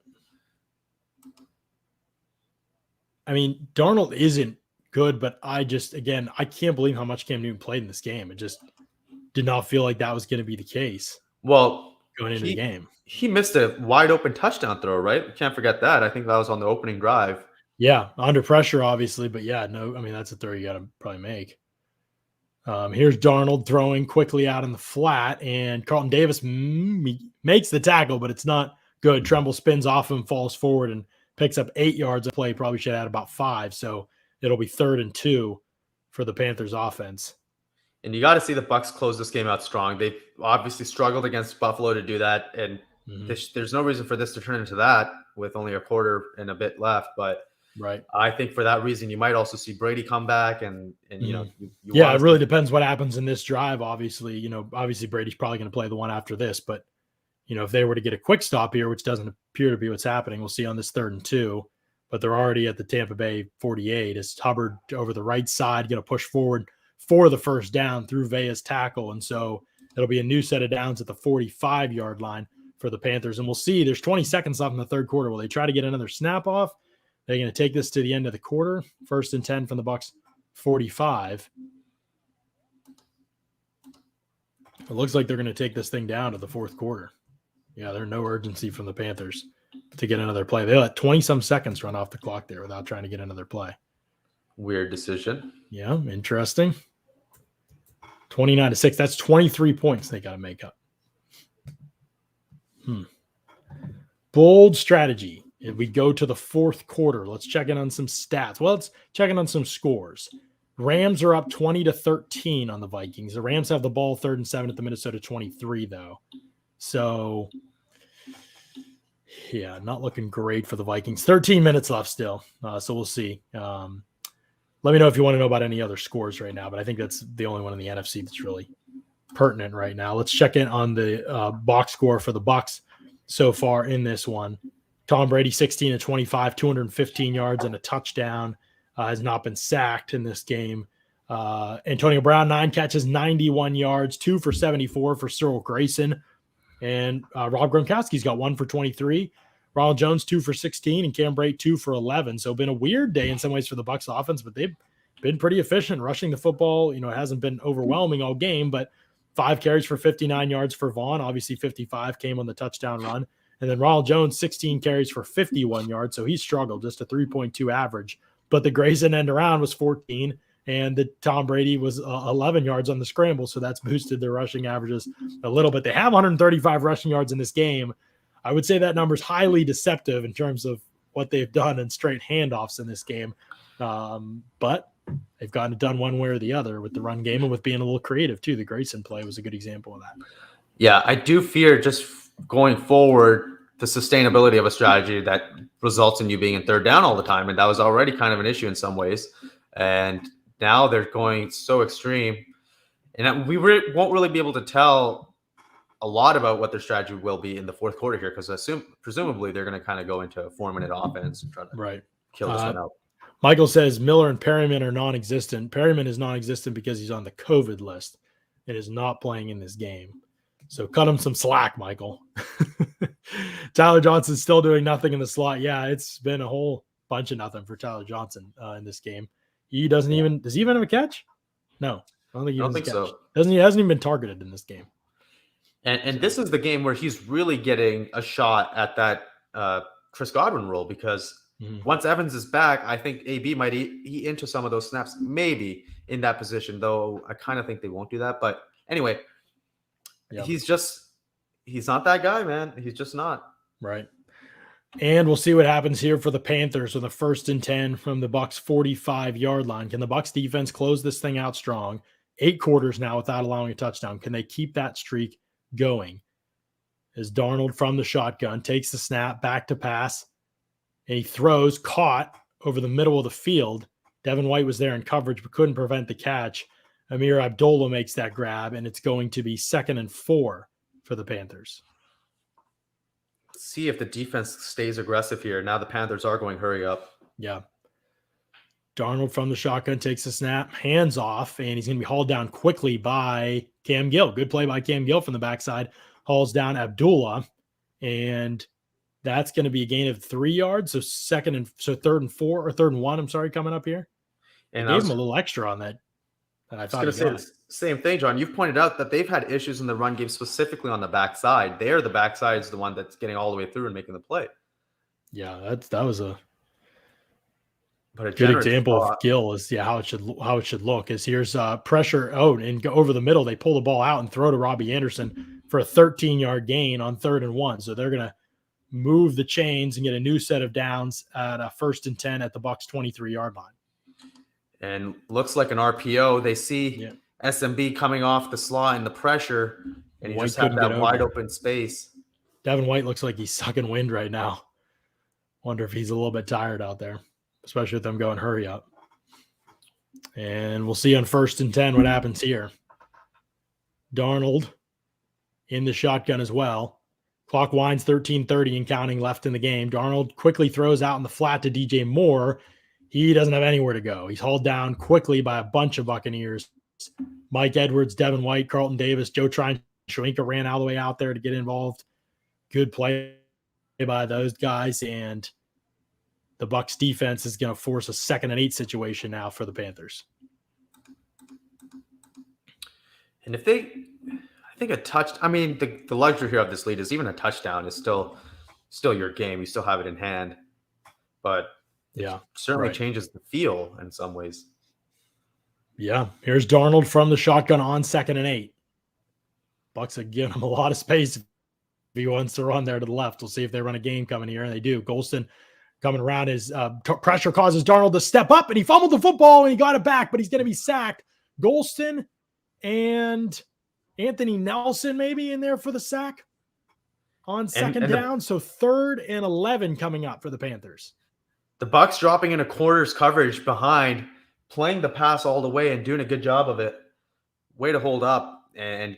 I mean, Darnold isn't good, but I can't believe how much Cam Newton played in this game. It just did not feel like that was going to be the case. Well, going into the game, he missed a wide open touchdown throw, right? You can't forget that. I think that was on the opening drive. Yeah, under pressure, obviously, but yeah, no, I mean, that's a throw you got to probably make. Here's Darnold throwing quickly out in the flat, and Carlton Davis makes the tackle, but it's not good. Tremble spins off him, falls forward, and picks up 8 yards of play. Probably should have had about 5, so it'll be 3rd and 2 for the Panthers offense. And you got to see the Bucs close this game out strong. They've obviously struggled against Buffalo to do that, and there's no reason for this to turn into that with only a quarter and a bit left. But right, I think for that reason, you might also see Brady come back, and you know, it really depends what happens in this drive. Obviously, obviously Brady's probably going to play the one after this, but if they were to get a quick stop here, which doesn't appear to be what's happening, we'll see on this 3rd and 2. But they're already at the Tampa Bay 48. It's Hubbard over the right side, going to push forward for the first down through Vea's tackle. And so it'll be a new set of downs at the 45-yard line for the Panthers. And we'll see there's 20 seconds left in the 3rd quarter. Will they try to get another snap off? They're going to take this to the end of the quarter. 1st and 10 from the Bucs 45. It looks like they're going to take this thing down to the 4th quarter. Yeah, there's no urgency from the Panthers to get another play. They let 20-some seconds run off the clock there without trying to get another play. Weird decision. Yeah, interesting. 29-6. That's 23 points they got to make up. Bold strategy. If we go to the 4th quarter, let's check in on some stats. Well, let's check in on some scores. Rams are up 20-13 on the Vikings. The Rams have the ball 3rd and 7 at the Minnesota 23, though. So, yeah, not looking great for the Vikings. 13 minutes left still, so we'll see. Let me know if you want to know about any other scores right now, but I think that's the only one in the NFC that's really pertinent right now. Let's check in on the box score for the Bucs so far in this one. Tom Brady, 16-25, 215 yards and a touchdown, has not been sacked in this game. Antonio Brown, 9 catches, 91 yards, 2 for 74 for Cyril Grayson. And Rob Gronkowski's got 1 for 23. Ronald Jones, 2 for 16, and Cam Brate, 2 for 11. So been a weird day in some ways for the Bucs offense, but they've been pretty efficient rushing the football. It hasn't been overwhelming all game, but 5 carries for 59 yards for Vaughn. Obviously 55 came on the touchdown run. And then Ronald Jones, 16 carries for 51 yards. So he struggled, just a 3.2 average. But the Grayson end around was 14, and the Tom Brady was 11 yards on the scramble. So that's boosted their rushing averages a little bit. They have 135 rushing yards in this game. I would say that number is highly deceptive in terms of what they've done in straight handoffs in this game. But they've gotten it done one way or the other with the run game and with being a little creative too. The Grayson play was a good example of that. Yeah, I do fear just going forward the sustainability of a strategy that results in you being in 3rd down all the time. And that was already kind of an issue in some ways. And now they're going so extreme. And we won't really be able to tell a lot about what their strategy will be in the 4th quarter here, because presumably they're going to kind of go into a 4-minute offense and try to kill this one out. Michael says Miller and Perryman are non-existent. Perryman is non-existent because he's on the COVID list and is not playing in this game. So cut him some slack, Michael. Tyler Johnson's still doing nothing in the slot. Yeah, it's been a whole bunch of nothing for Tyler Johnson in this game. He doesn't even – does he even have a catch? No. I don't think so. He hasn't even been targeted in this game. And this is the game where he's really getting a shot at that Chris Godwin role, because once Evans is back, I think AB might eat into some of those snaps, maybe in that position, though I kind of think they won't do that. But anyway, he's not that guy, man. He's just not. Right. And we'll see what happens here for the Panthers with a 1st and 10 from the Bucs 45-yard line. Can the Bucs defense close this thing out strong? 8 quarters now without allowing a touchdown. Can they keep that streak going? As Darnold from the shotgun takes the snap, back to pass, and he throws, caught over the middle of the field. Devin White was there in coverage but couldn't prevent the catch. Amir Abdullah makes that grab, and it's going to be 2nd and 4 for the Panthers. See if the defense stays aggressive here. Now the Panthers are going hurry up. Yeah. Darnold from the shotgun takes the snap, hands off, and he's going to be hauled down quickly by Cam Gill. Good play by Cam Gill from the backside. Hauls down Abdullah, and that's going to be a gain of 3 yards. So 3rd and 1. I'm sorry, coming up here. And I gave him a little extra on that. And I thought going to say the same thing, John. You've pointed out that they've had issues in the run game, specifically on the backside. The backside is the one that's getting all the way through and making the play. Yeah, that was a good example of Gill is how it should look. Is here's pressure and go over the middle. They pull the ball out and throw to Robbie Anderson for a 13-yard gain on 3rd and 1. So they're going to move the chains and get a new set of downs at a 1st and 10 at the Bucs 23-yard line. And looks like an RPO. They see SMB coming off the slot and the pressure, and you just have that wide open space. Devin White looks like he's sucking wind right now. Wonder if he's a little bit tired out there, especially with them going hurry up. And we'll see on 1st and 10 what happens here. Darnold in the shotgun as well. Clock winds 13:30 and counting left in the game. Darnold quickly throws out in the flat to DJ Moore. He doesn't have anywhere to go. He's hauled down quickly by a bunch of Buccaneers. Mike Edwards, Devin White, Carlton Davis, Joe Trine, Shoinka ran all the way out there to get involved. Good play by those guys. And the Bucs defense is going to force a 2nd and 8 situation now for the Panthers. And I think the luxury here of this lead is even a touchdown is still your game. You still have it in hand. But certainly changes the feel in some ways. Yeah. Here's Darnold from the shotgun on 2nd and 8. Bucs are giving him a lot of space if he wants to run there to the left. We'll see if they run a game coming here, and they do. Golston coming around. His pressure causes Darnold to step up, and he fumbled the football, and he got it back, but he's going to be sacked. Golston and Anthony Nelson maybe in there for the sack on 2nd down. So 3rd and 11 coming up for the Panthers. The Bucs dropping in a quarters coverage behind, playing the pass all the way and doing a good job of it. Way to hold up, and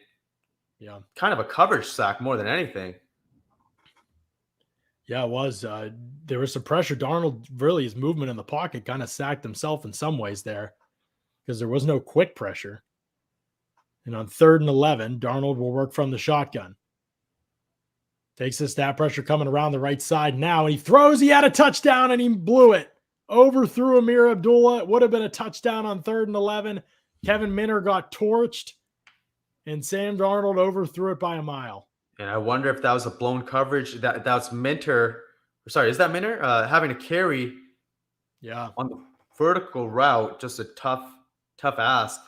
kind of a coverage sack more than anything. Yeah, it was. There was some pressure. Darnold, really, his movement in the pocket kind of sacked himself in some ways there because there was no quick pressure. And on 3rd and 11, Darnold will work from the shotgun. Takes the snap, pressure coming around the right side now, and he throws. He had a touchdown, and he blew it. Overthrew Amir Abdullah. It would have been a touchdown on 3rd and 11. Kevin Minter got torched, and Sam Darnold overthrew it by a mile. And I wonder if that was a blown coverage. That's Minter. Sorry, is that Minter having to carry? Yeah, on the vertical route, just a tough ask.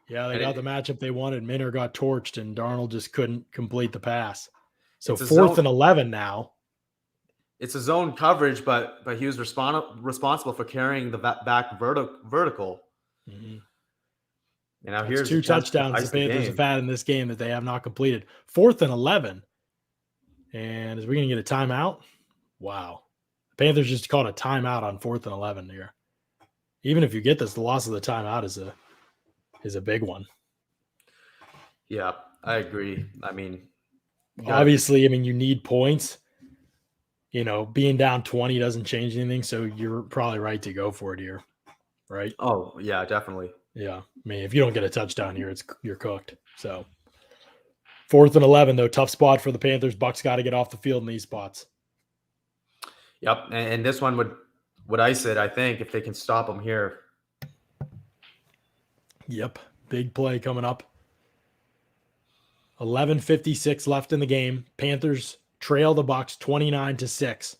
Yeah, they got the matchup they wanted. Minter got torched, and Darnold just couldn't complete the pass. So 4th and 11 now. It's a zone coverage, but he was responsible for carrying the back vertical. Mm-hmm. And now here's 2 touchdowns the Panthers have had in this game that they have not completed. 4th and 11. And is we going to get a timeout? Wow. The Panthers just called a timeout on 4th and 11 here. Even if you get this, the loss of the timeout is a big one. Yeah, I agree. I mean, obviously, you need points. Being down 20 doesn't change anything, so you're probably right to go for it here, right? Oh, yeah, definitely. Yeah. If you don't get a touchdown here, you're cooked. So 4th and 11, though. Tough spot for the Panthers. Bucs got to get off the field in these spots. Yep. And this one would ice it, I think, if they can stop them here. Yep. Big play coming up. 11:56 left in the game. Panthers trail the Bucs 29-6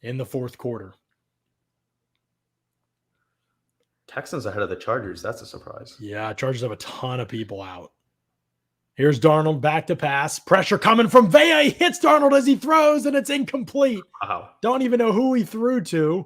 in the 4th quarter. Texans ahead of the Chargers. That's a surprise. Yeah, Chargers have a ton of people out. Here's Darnold back to pass. Pressure coming from Vea. He hits Darnold as he throws, and it's incomplete. Wow. Don't even know who he threw to.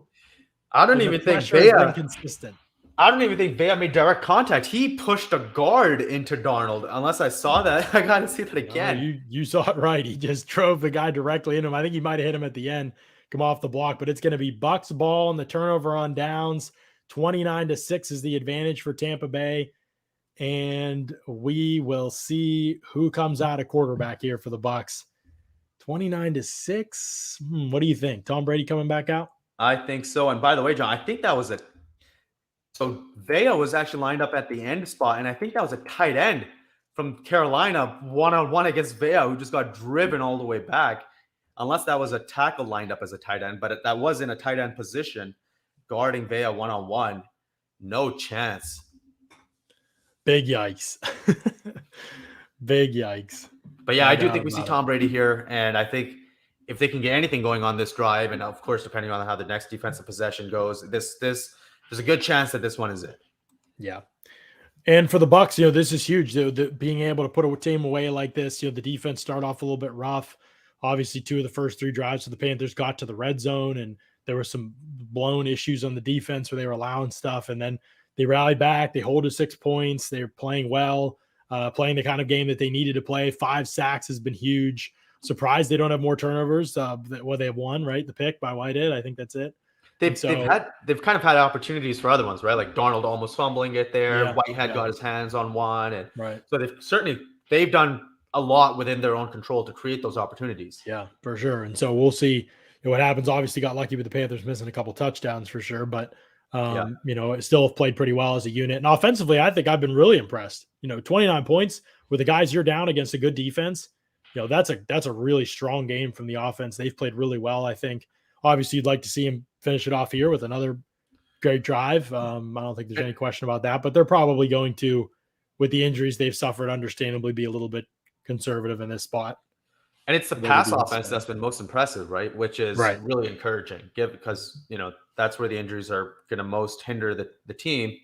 I don't even think Vea. Inconsistent. I don't even think Vea made direct contact. He pushed a guard into Darnold. Unless I saw that, I got to see that again. You saw it right. He just drove the guy directly into him. I think he might have hit him at the end, come off the block. But it's going to be Bucs ball and the turnover on downs. 29-6 is the advantage for Tampa Bay. And we will see who comes out at quarterback here for the Bucs. 29-6. What do you think? Tom Brady coming back out? I think so. And by the way, John, I think that was so Vea was actually lined up at the end spot, and I think that was a tight end from Carolina, one-on-one against Vea, who just got driven all the way back. Unless that was a tackle lined up as a tight end, but that was in a tight end position, guarding Vea one-on-one. No chance. Big yikes. Big yikes. But yeah, I do think we see Tom Brady here. And I think if they can get anything going on this drive, and of course, depending on how the next defensive possession goes, there's a good chance that this one is it. Yeah. And for the Bucs, this is huge. Being able to put a team away like this, the defense start off a little bit rough. Obviously, 2 of the first 3 drives of the Panthers got to the red zone, and there were some blown issues on the defense where they were allowing stuff. And then they rallied back. They hold to 6 points. They're playing well, playing the kind of game that they needed to play. 5 sacks has been huge. Surprised they don't have more turnovers. They have won, right? The pick by Whitehead. I think that's it. They've kind of had opportunities for other ones, right? Like Darnold almost fumbling it there. Yeah, Whitehead got his hands on one. And right. So they've done a lot within their own control to create those opportunities. Yeah, for sure. And so we'll see what happens. Obviously got lucky with the Panthers missing a couple touchdowns for sure, but it still have played pretty well as a unit. And offensively, I think I've been really impressed. 29 points with the guys you're down against a good defense. That's a really strong game from the offense. They've played really well, I think. Obviously, you'd like to see him finish it off here with another great drive. I don't think there's any question about that, but they're probably going to, with the injuries they've suffered, understandably be a little bit conservative in this spot. And it's the pass offense that's been most impressive, right? Which is really encouraging, because that's where the injuries are going to most hinder the team.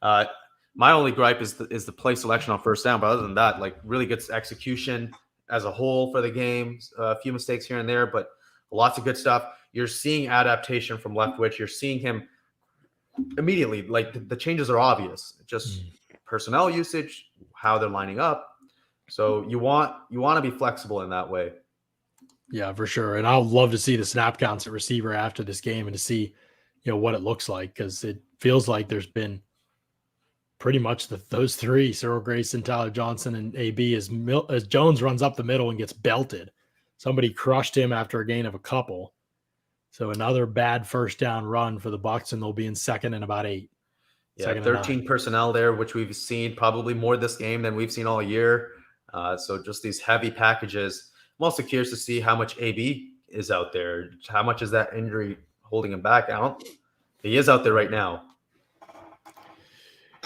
My only gripe is the play selection on first down, but other than that, like really good execution as a whole for the game. A few mistakes here and there, but lots of good stuff. You're seeing adaptation from Leftwich. You're seeing him immediately. Like the changes are obvious. Just personnel usage, how they're lining up. So you want to be flexible in that way. Yeah, for sure. And I'll love to see the snap counts at receiver after this game and to see, what it looks like, because it feels like there's been pretty much those 3, Cyril Grayson, Tyler Johnson, and AB, as Jones runs up the middle and gets belted. Somebody crushed him after a gain of a couple. So another bad first down run for the Bucs, and they'll be in second and about 8. Yeah, 13 personnel there, which we've seen probably more this game than we've seen all year. So just these heavy packages. I'm also curious to see how much AB is out there. How much is that injury holding him back? He is out there right now.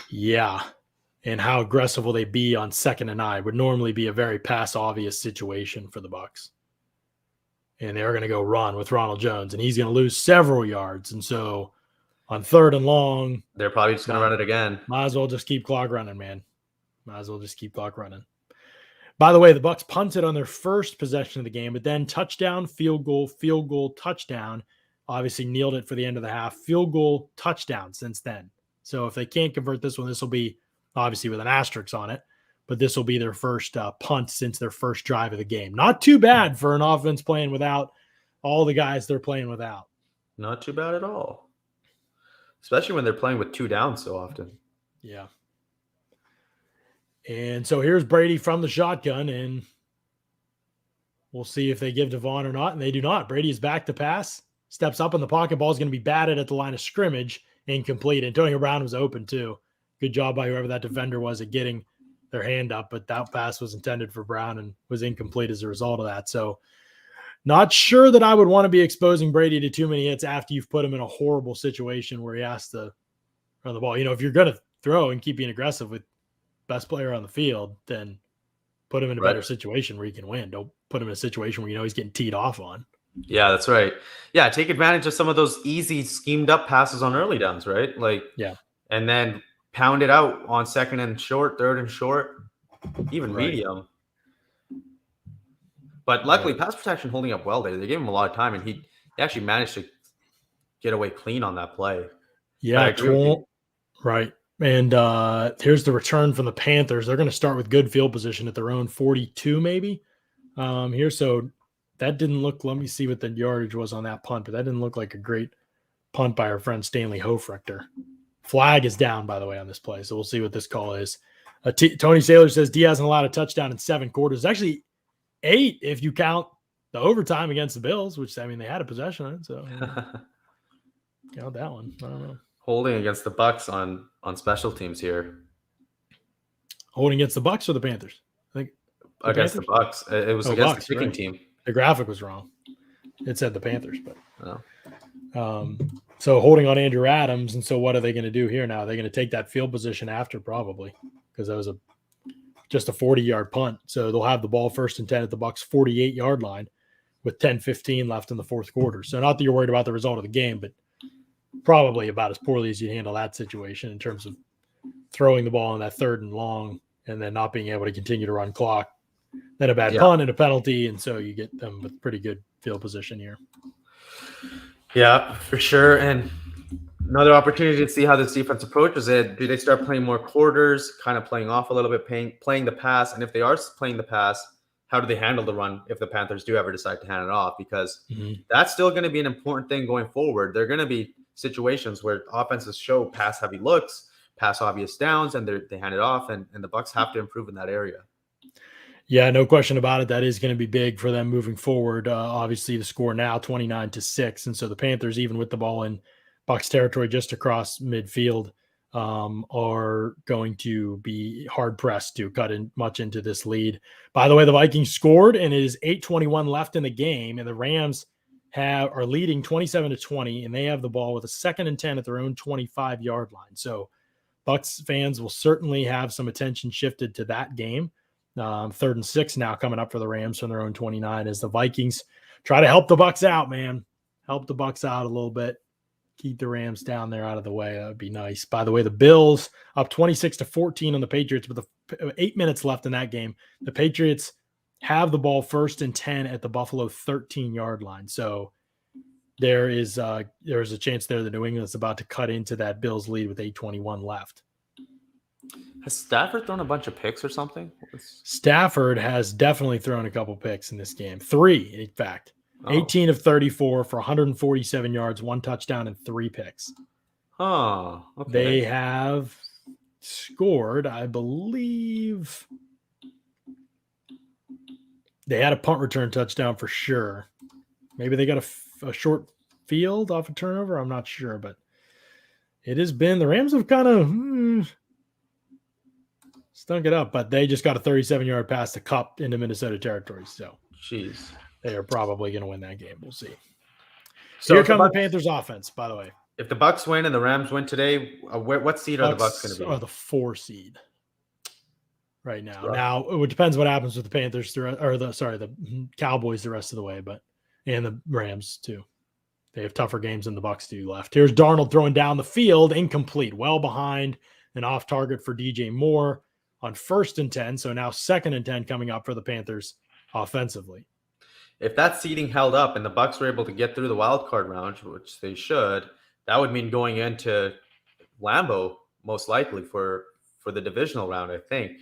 Yeah. And how aggressive will they be on 2nd and 9? Would normally be a very pass obvious situation for the Bucs. And they're going to go run with Ronald Jones, and he's going to lose several yards. And so on 3rd and long, they're probably just going to run it again. Might as well just keep clock running, man. Might as well just keep clock running. By the way, the Bucs punted on their first possession of the game, but then touchdown, field goal, touchdown. Obviously nailed it for the end of the half. Field goal, touchdown since then. So if they can't convert this one, this will be obviously with an asterisk on it, but this will be their first punt since their first drive of the game. Not too bad for an offense playing without all the guys they're playing without. Not too bad at all, especially when they're playing with 2 down so often. Yeah. And so here's Brady from the shotgun, and we'll see if they give Devon or not, and they do not. Brady is back to pass, steps up in the pocket. Ball is going to be batted at the line of scrimmage, incomplete. Antonio Brown was open too. Good job by whoever that defender was at getting their hand up, but that pass was intended for Brown and was incomplete as a result of that. So not sure that I would want to be exposing Brady to too many hits after you've put him in a horrible situation where he has to run the ball. If you're going to throw and keep being aggressive with best player on the field, then put him in a better situation where he can win. Don't put him in a situation where he's getting teed off on. Yeah, that's right. Yeah, take advantage of some of those easy schemed up passes on early downs, right? And then pound it out on second and short, third and short, even medium. But luckily, pass protection holding up well there. They gave him a lot of time, and he actually managed to get away clean on that play. Yeah, right. And here's the return from the Panthers. They're going to start with good field position at their own 42, maybe. So that didn't look. Let me see what the yardage was on that punt, but that didn't look like a great punt by our friend Stanley Hofrechter. Flag is down, by the way, on this play, so we'll see what this call is. Tony Saylor says Diaz hasn't allowed a touchdown in 7 quarters. Actually, 8 if you count the overtime against the Bills, which they had a possession on it, so count that one. I don't know. Holding against the Bucs on special teams here. Holding against the Bucs or the Panthers? I think against the Bucs. It was against the kicking team. The graphic was wrong. It said the Panthers, but so holding on Andrew Adams. And so what are they going to do here now? They're going to take that field position after, probably, because that was just a 40-yard punt. So they'll have the ball 1st and 10 at the Bucs 48-yard line with 10:15 left in the 4th quarter. So not that you're worried about the result of the game, but probably about as poorly as you handle that situation in terms of throwing the ball on that 3rd and long and then not being able to continue to run clock. Then a bad punt and a penalty, and so you get them with pretty good field position here. Yeah, for sure. And another opportunity to see how this defense approaches it. Do they start playing more quarters, kind of playing off a little bit, playing the pass? And if they are playing the pass, how do they handle the run if the Panthers do ever decide to hand it off? Because that's still going to be an important thing going forward. There are going to be situations where offenses show pass-heavy looks, pass-obvious downs, and they hand it off, and the Bucs have to improve in that area. Yeah, no question about it. That is going to be big for them moving forward. Obviously, the score now 29-6, and so the Panthers, even with the ball in Bucs territory just across midfield, are going to be hard pressed to cut in much into this lead. By the way, the Vikings scored, and it is 8:21 left in the game, and the Rams are leading 27-20, and they have the ball with a 2nd and 10 at their own 25-yard line. So, Bucs fans will certainly have some attention shifted to that game. 3rd and 6 now coming up for the Rams from their own 29 as the Vikings try to help the Bucs out, man. Help the Bucs out a little bit. Keep the Rams down there out of the way. That would be nice. By the way, the Bills up 26-14 on the Patriots with 8 minutes left in that game. The Patriots have the ball 1st and 10 at the Buffalo 13-yard line. So there's a chance there that New England's about to cut into that Bills lead with 8:21 left. Has Stafford thrown a bunch of picks or something? Stafford has definitely thrown a couple picks in this game. 3, in fact. 18 of 34 for 147 yards, 1 touchdown, and 3 picks. Oh, okay. They have scored, I believe. They had a punt return touchdown for sure. Maybe they got a short field off a turnover. I'm not sure, but it has been the Rams have kind of stunk it up, but they just got a 37-yard pass to Kupp into Minnesota territory. So, jeez, they are probably going to win that game. We'll see. So here comes the Panthers offense, by the way. If the Bucs win and the Rams win today, what seed are the Bucs going to be? Are the 4 seed right now. Right. Now it depends what happens with the Panthers the Cowboys the rest of the way, and the Rams too. They have tougher games than the Bucs do left. Here's Darnold throwing down the field, incomplete, well behind and off target for DJ Moore on 1st and 10. So now 2nd and 10 coming up for the Panthers offensively. If that seeding held up and the Bucs were able to get through the wild card round, which they should, that would mean going into Lambeau most likely for the divisional round, I think.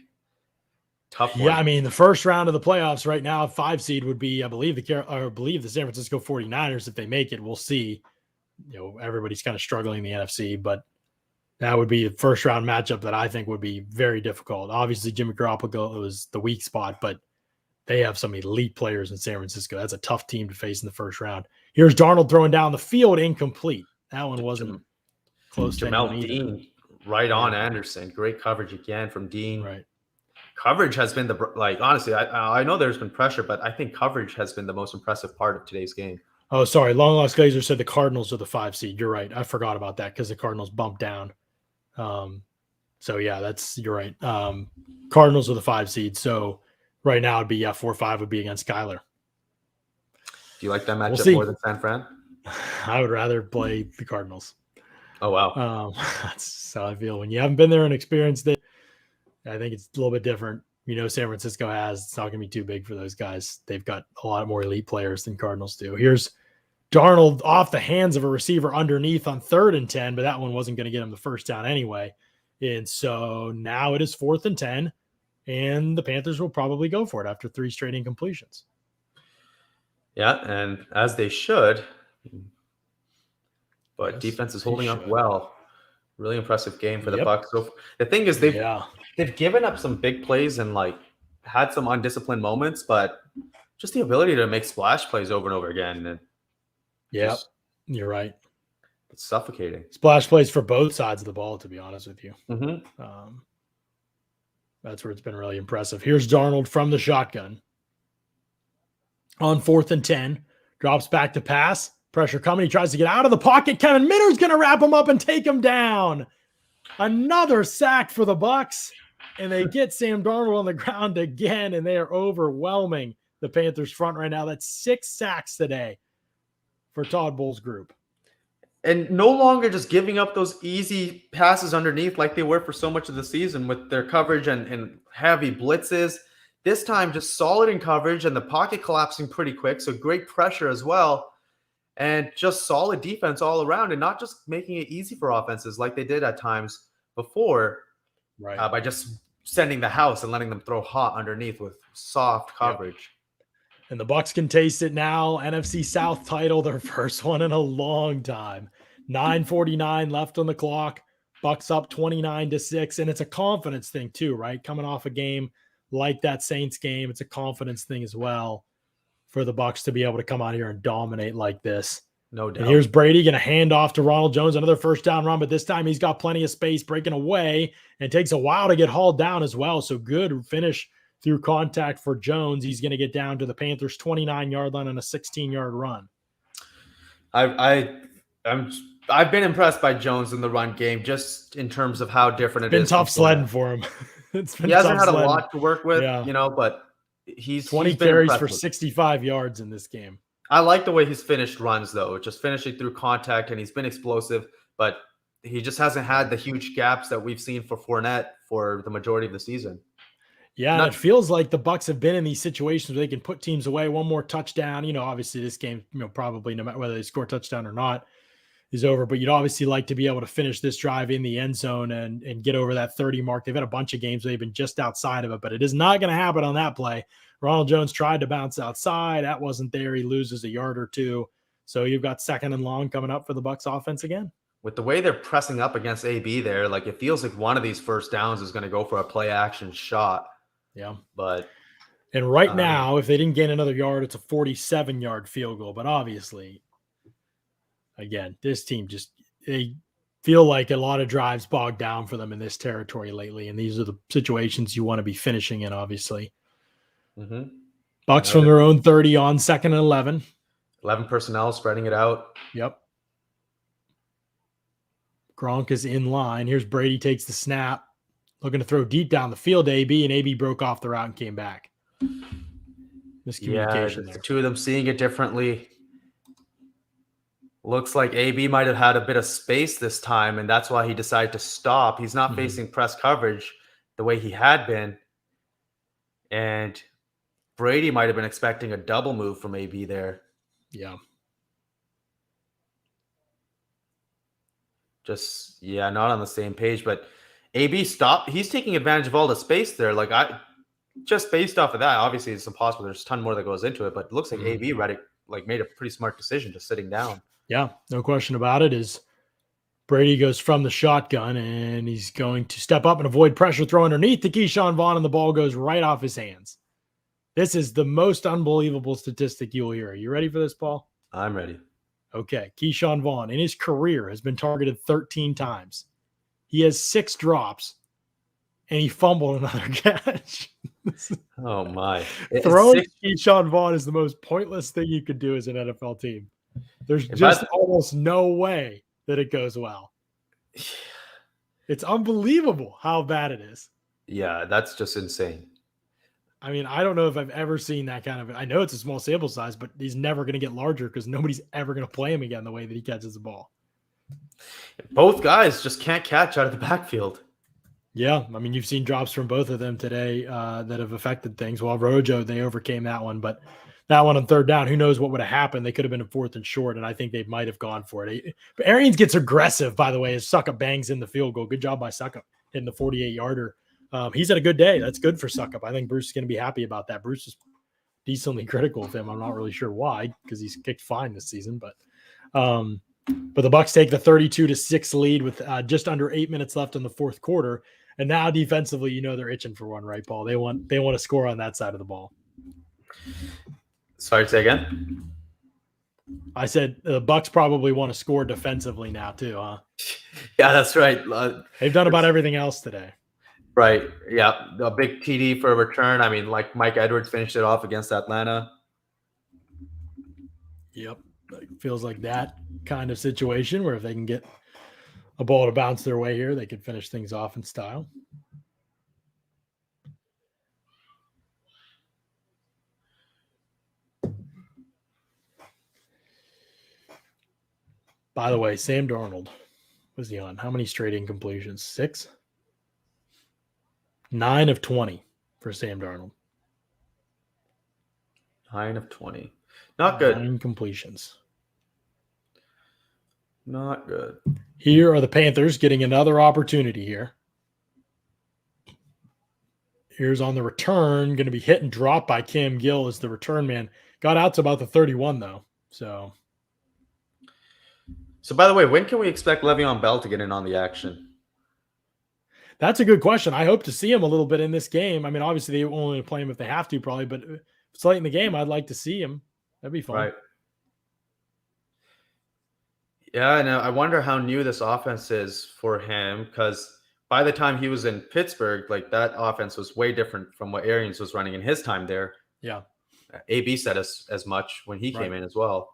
Tough one. Yeah, I mean, the first round of the playoffs right now, 5 seed would be, I believe the San Francisco 49ers. If they make it, we'll see. Everybody's kind of struggling in the NFC, but that would be the first round matchup that I think would be very difficult. Obviously, Jimmy Garoppolo was the weak spot, but they have some elite players in San Francisco. That's a tough team to face in the first round. Here's Darnold throwing down the field, incomplete. That one wasn't close to Jamel Dean, right on Anderson. Great coverage again from Dean. Right. coverage has been honestly, I know there's been pressure, but I think coverage has been the most impressive part of today's game. Oh, sorry. Long Lost Glazer said the Cardinals are the 5 seed. You're right. I forgot about that because the Cardinals bumped down. So yeah, you're right. Cardinals are the 5 seed. So right now it'd be 4-5 would be against Skyler. Do you like that matchup more than San Fran? I would rather play the Cardinals. Oh wow. That's how I feel. When you haven't been there and experienced it, I think it's a little bit different. San Francisco has. It's not going to be too big for those guys. They've got a lot more elite players than Cardinals do. Here's Darnold off the hands of a receiver underneath on 3rd and 10, but that one wasn't going to get him the first down anyway. And so now it is 4th and 10, and the Panthers will probably go for it after 3 straight incompletions. Yeah, and as they should. But yes, defense is holding up well. Really impressive game for the Bucs. So the thing is, they've given up some big plays and had some undisciplined moments, but just the ability to make splash plays over and over again. And you're right. It's suffocating. Splash plays for both sides of the ball, to be honest with you. Mm-hmm. That's where it's been really impressive. Here's Darnold from the shotgun. On 4th and 10, drops back to pass. Pressure coming. He tries to get out of the pocket. Kevin Minner's going to wrap him up and take him down. Another sack for the Bucs, and they get Sam Darnold on the ground again, and they are overwhelming the Panthers front right now. That's 6 sacks today for Todd Bowles' group. And no longer just giving up those easy passes underneath like they were for so much of the season with their coverage and heavy blitzes. This time just solid in coverage and the pocket collapsing pretty quick, so great pressure as well. And just solid defense all around and not just making it easy for offenses like they did at times before by just sending the house and letting them throw hot underneath with soft coverage. And the Bucs can taste it now. NFC South title, their first one in a long time. 9:49 left on the clock. Bucs up 29-6. And it's a confidence thing too, right? Coming off a game like that Saints game, it's a confidence thing as well for the Bucs to be able to come out here and dominate like this. No doubt. And here's Brady going to hand off to Ronald Jones, another first down run, but this time he's got plenty of space breaking away and takes a while to get hauled down as well. So good finish through contact for Jones. He's going to get down to the Panthers' 29-yard line on a 16-yard run. I've been impressed by Jones in the run game, just in terms of how different it is. It's been tough sledding for him. He hasn't had a lot to work with, but he's 20 carries for 65 yards in this game. I like the way he's finished runs, though, just finishing through contact, and he's been explosive, but he just hasn't had the huge gaps that we've seen for Fournette for the majority of the season. Yeah, it feels like the Bucs have been in these situations where they can put teams away. One more touchdown, obviously this game, probably no matter whether they score a touchdown or not, is over. But you'd obviously like to be able to finish this drive in the end zone and get over that 30 mark. They've had a bunch of games where they've been just outside of it, but it is not going to happen on that play. Ronald Jones tried to bounce outside. That wasn't there. He loses a yard or two. So you've got 2nd and long coming up for the Bucs offense again. With the way they're pressing up against AB there, it feels like one of these first downs is going to go for a play action shot. Yeah. And right now, if they didn't gain another yard, it's a 47-yard field goal. But obviously, again, this team they feel like a lot of drives bogged down for them in this territory lately. And these are the situations you want to be finishing in, obviously. Mm-hmm. Bucs from their own 30 on 2nd and 11. 11 personnel spreading it out. Yep. Gronk is in line. Here's Brady takes the snap. Looking to throw deep down the field to AB, and AB broke off the route and came back. Miscommunication there. The two of them seeing it differently. Looks like AB might have had a bit of space this time, and that's why he decided to stop. He's not facing press coverage the way he had been. And Brady might have been expecting a double move from AB there. Yeah. Not on the same page, but AB stopped. He's taking advantage of all the space there. Just based off of that, obviously it's impossible. There's a ton more that goes into it, but it looks like AB made a pretty smart decision just sitting down. Yeah, no question about it. Is Brady goes from the shotgun and he's going to step up and avoid pressure throw underneath to Keyshawn Vaughn, and the ball goes right off his hands. This is the most unbelievable statistic you'll hear. Are you ready for this, Paul? I'm ready. Okay. Keyshawn Vaughn in his career has been targeted 13 times. He has 6 drops and he fumbled another catch. Oh my! Throwing Keyshawn Vaughn is the most pointless thing you could do as an NFL team. There's just almost no way that it goes well. It's unbelievable how bad it is. Yeah, that's just insane. I mean, I don't know if I've ever seen that kind of. I know it's a small sample size, but he's never going to get larger because nobody's ever going to play him again the way that he catches the ball. Both guys just can't catch out of the backfield. Yeah, I mean, you've seen drops from both of them today that have affected things. Well, Rojo, they overcame that one, but that one on third down, who knows what would have happened? They could have been a 4th and short, and I think they might have gone for it. But Arians gets aggressive, by the way, as Suckup bangs in the field goal. Good job by Suckup hitting the 48-yarder. He's had a good day. That's good for Suckup. I think Bruce is going to be happy about that. Bruce is decently critical of him. I'm not really sure why, because he's kicked fine this season. But the Bucs take the 32-6 lead with just under 8 minutes left in the fourth quarter. And now defensively, you know they're itching for one, right, Paul? They want to score on that side of the ball. Sorry, say again. I said the Bucs probably want to score defensively now too, huh? Yeah, that's right. They've done about everything else today. Right. Yeah. A big TD for a return. I mean, like Mike Edwards finished it off against Atlanta. Yep. Feels like that kind of situation where if they can get a ball to bounce their way here, they could finish things off in style. By the way, Sam Darnold, was he on? How many straight incompletions? 6? 9 of 20 for Sam Darnold. 9 of 20. Not good. 9 completions. Not good. Here are the Panthers getting another opportunity here. Here's on the return, going to be hit and dropped by Cam Gill as the return man. Got out to about the 31, though. So, by the way, when can we expect Le'Veon Bell to get in on the action? That's a good question. I hope to see him a little bit in this game. I mean, obviously, they only play him if they have to, probably. But if it's late in the game, I'd like to see him. That'd be fun. Right. Yeah, and I wonder how new this offense is for him, because by the time he was in Pittsburgh, like that offense was way different from what Arians was running in his time there. Yeah. AB said as much when he came in as well.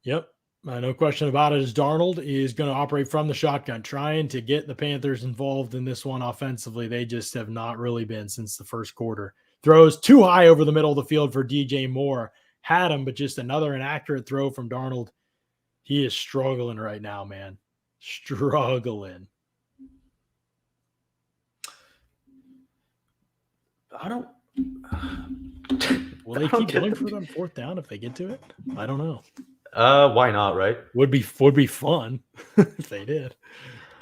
Yep. No question about it, as Darnold is going to operate from the shotgun, trying to get the Panthers involved in this one offensively. They just have not really been since the first quarter. Throws too high over the middle of the field for DJ Moore. Had him, but just another inaccurate throw from Darnold. He is struggling right now, man. Struggling. Will they keep going for them fourth down if they get to it? I don't know. Why not, right? Would be fun if they did.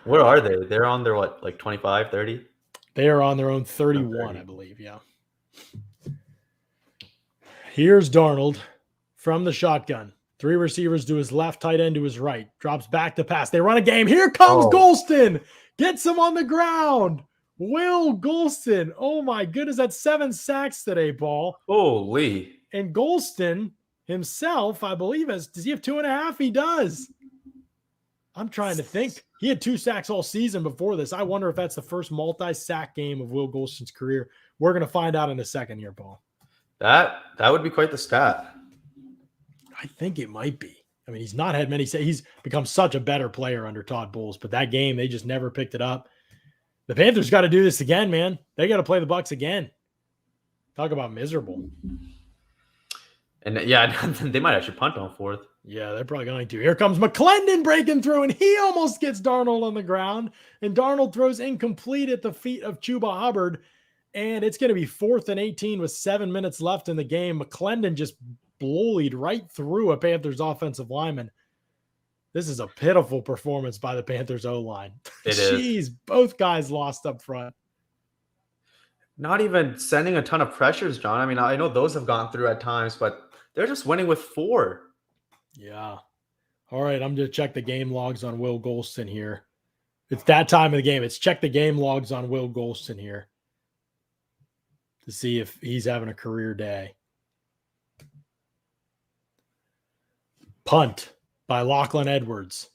Where are they? They're on their what, like 25, 30? They are on their own 31, I believe, yeah. Here's Darnold from the shotgun. 3 receivers to his left, tight end to his right. Drops back to pass. They run a game. Here comes Golston. Gets him on the ground. Will Golston. Oh, my goodness. That's 7 sacks today, Paul. Holy. And Golston himself, I believe, does he have 2.5? He does. I'm trying to think. He had 2 sacks all season before this. I wonder if that's the first multi-sack game of Will Golston's career. We're going to find out in a second here, Paul. That would be quite the stat. I think it might be. I mean, he's not had many. He's become such a better player under Todd Bowles, but that game, they just never picked it up. The Panthers got to do this again, man. They got to play the Bucs again. Talk about miserable. And yeah, they might actually punt on 4th. Yeah, they're probably going to. Here comes McClendon breaking through, and he almost gets Darnold on the ground. And Darnold throws incomplete at the feet of Chuba Hubbard. And it's going to be 4th and 18 with 7 minutes left in the game. McClendon just bullied right through a Panthers offensive lineman. This is a pitiful performance by the Panthers O-line. Jeez, both guys lost up front. Not even sending a ton of pressures, John. I mean, I know those have gone through at times, but they're just winning with 4. Yeah. All right, I'm going to check the game logs on Will Golston here. It's that time of the game. It's check the game logs on Will Golston here to see if he's having a career day. Punt by Lachlan Edwards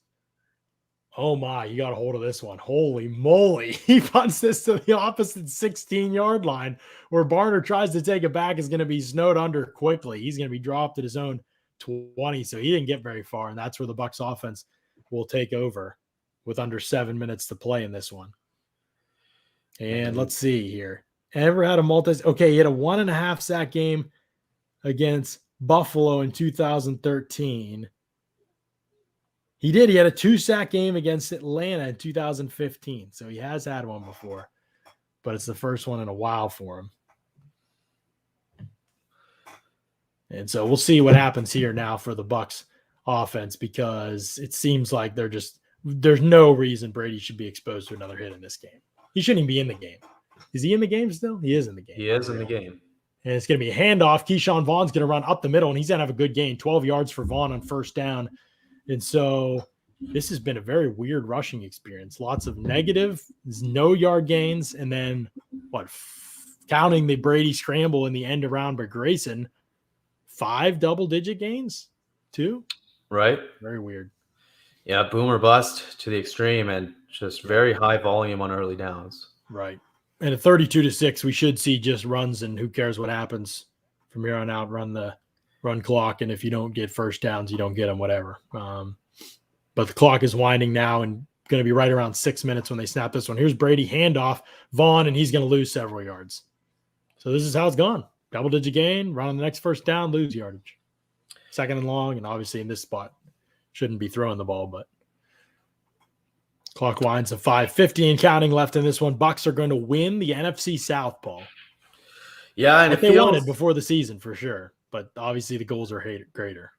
Oh my, you got a hold of this one. Holy moly. He punts this to the opposite 16-yard line where Barner tries to take it back, is going to be snowed under quickly. He's going to be dropped at his own 20. So he didn't get very far. And that's where the Bucs offense will take over with under 7 minutes to play in this one. And let's see here. Ever had a okay, he had a 1.5 sack game against Buffalo in 2013. He did. He had a 2-sack game against Atlanta in 2015. So he has had one before, but it's the first one in a while for him. And so we'll see what happens here now for the Bucs offense, because it seems like there's no reason Brady should be exposed to another hit in this game. He shouldn't even be in the game. Is he in the game still? He is in the game. He is in the game. And it's going to be a handoff. Keyshawn Vaughn's going to run up the middle, and he's going to have a good gain, 12 yards for Vaughn on first down. And so this has been a very weird rushing experience. Lots of negative, no yard gains, and then counting the Brady scramble in the end around by Grayson, 5 double-digit gains, 2. Right. Very weird. Yeah, boom or bust to the extreme, and just very high volume on early downs. Right. And at 32-6, we should see just runs, and who cares what happens from here on out. Run clock, and if you don't get first downs, you don't get them, whatever. But the clock is winding now and going to be right around 6 minutes when they snap this one. Here's Brady, handoff, Vaughn, and he's going to lose several yards. So this is how it's gone. Double-digit gain, run on the next first down, lose yardage. 2nd and long, and obviously in this spot, shouldn't be throwing the ball, but clock winds of 5:50 and counting left in this one. Bucs are going to win the NFC South, Paul. Yeah, and they wanted before the season for sure. But obviously the goals are greater.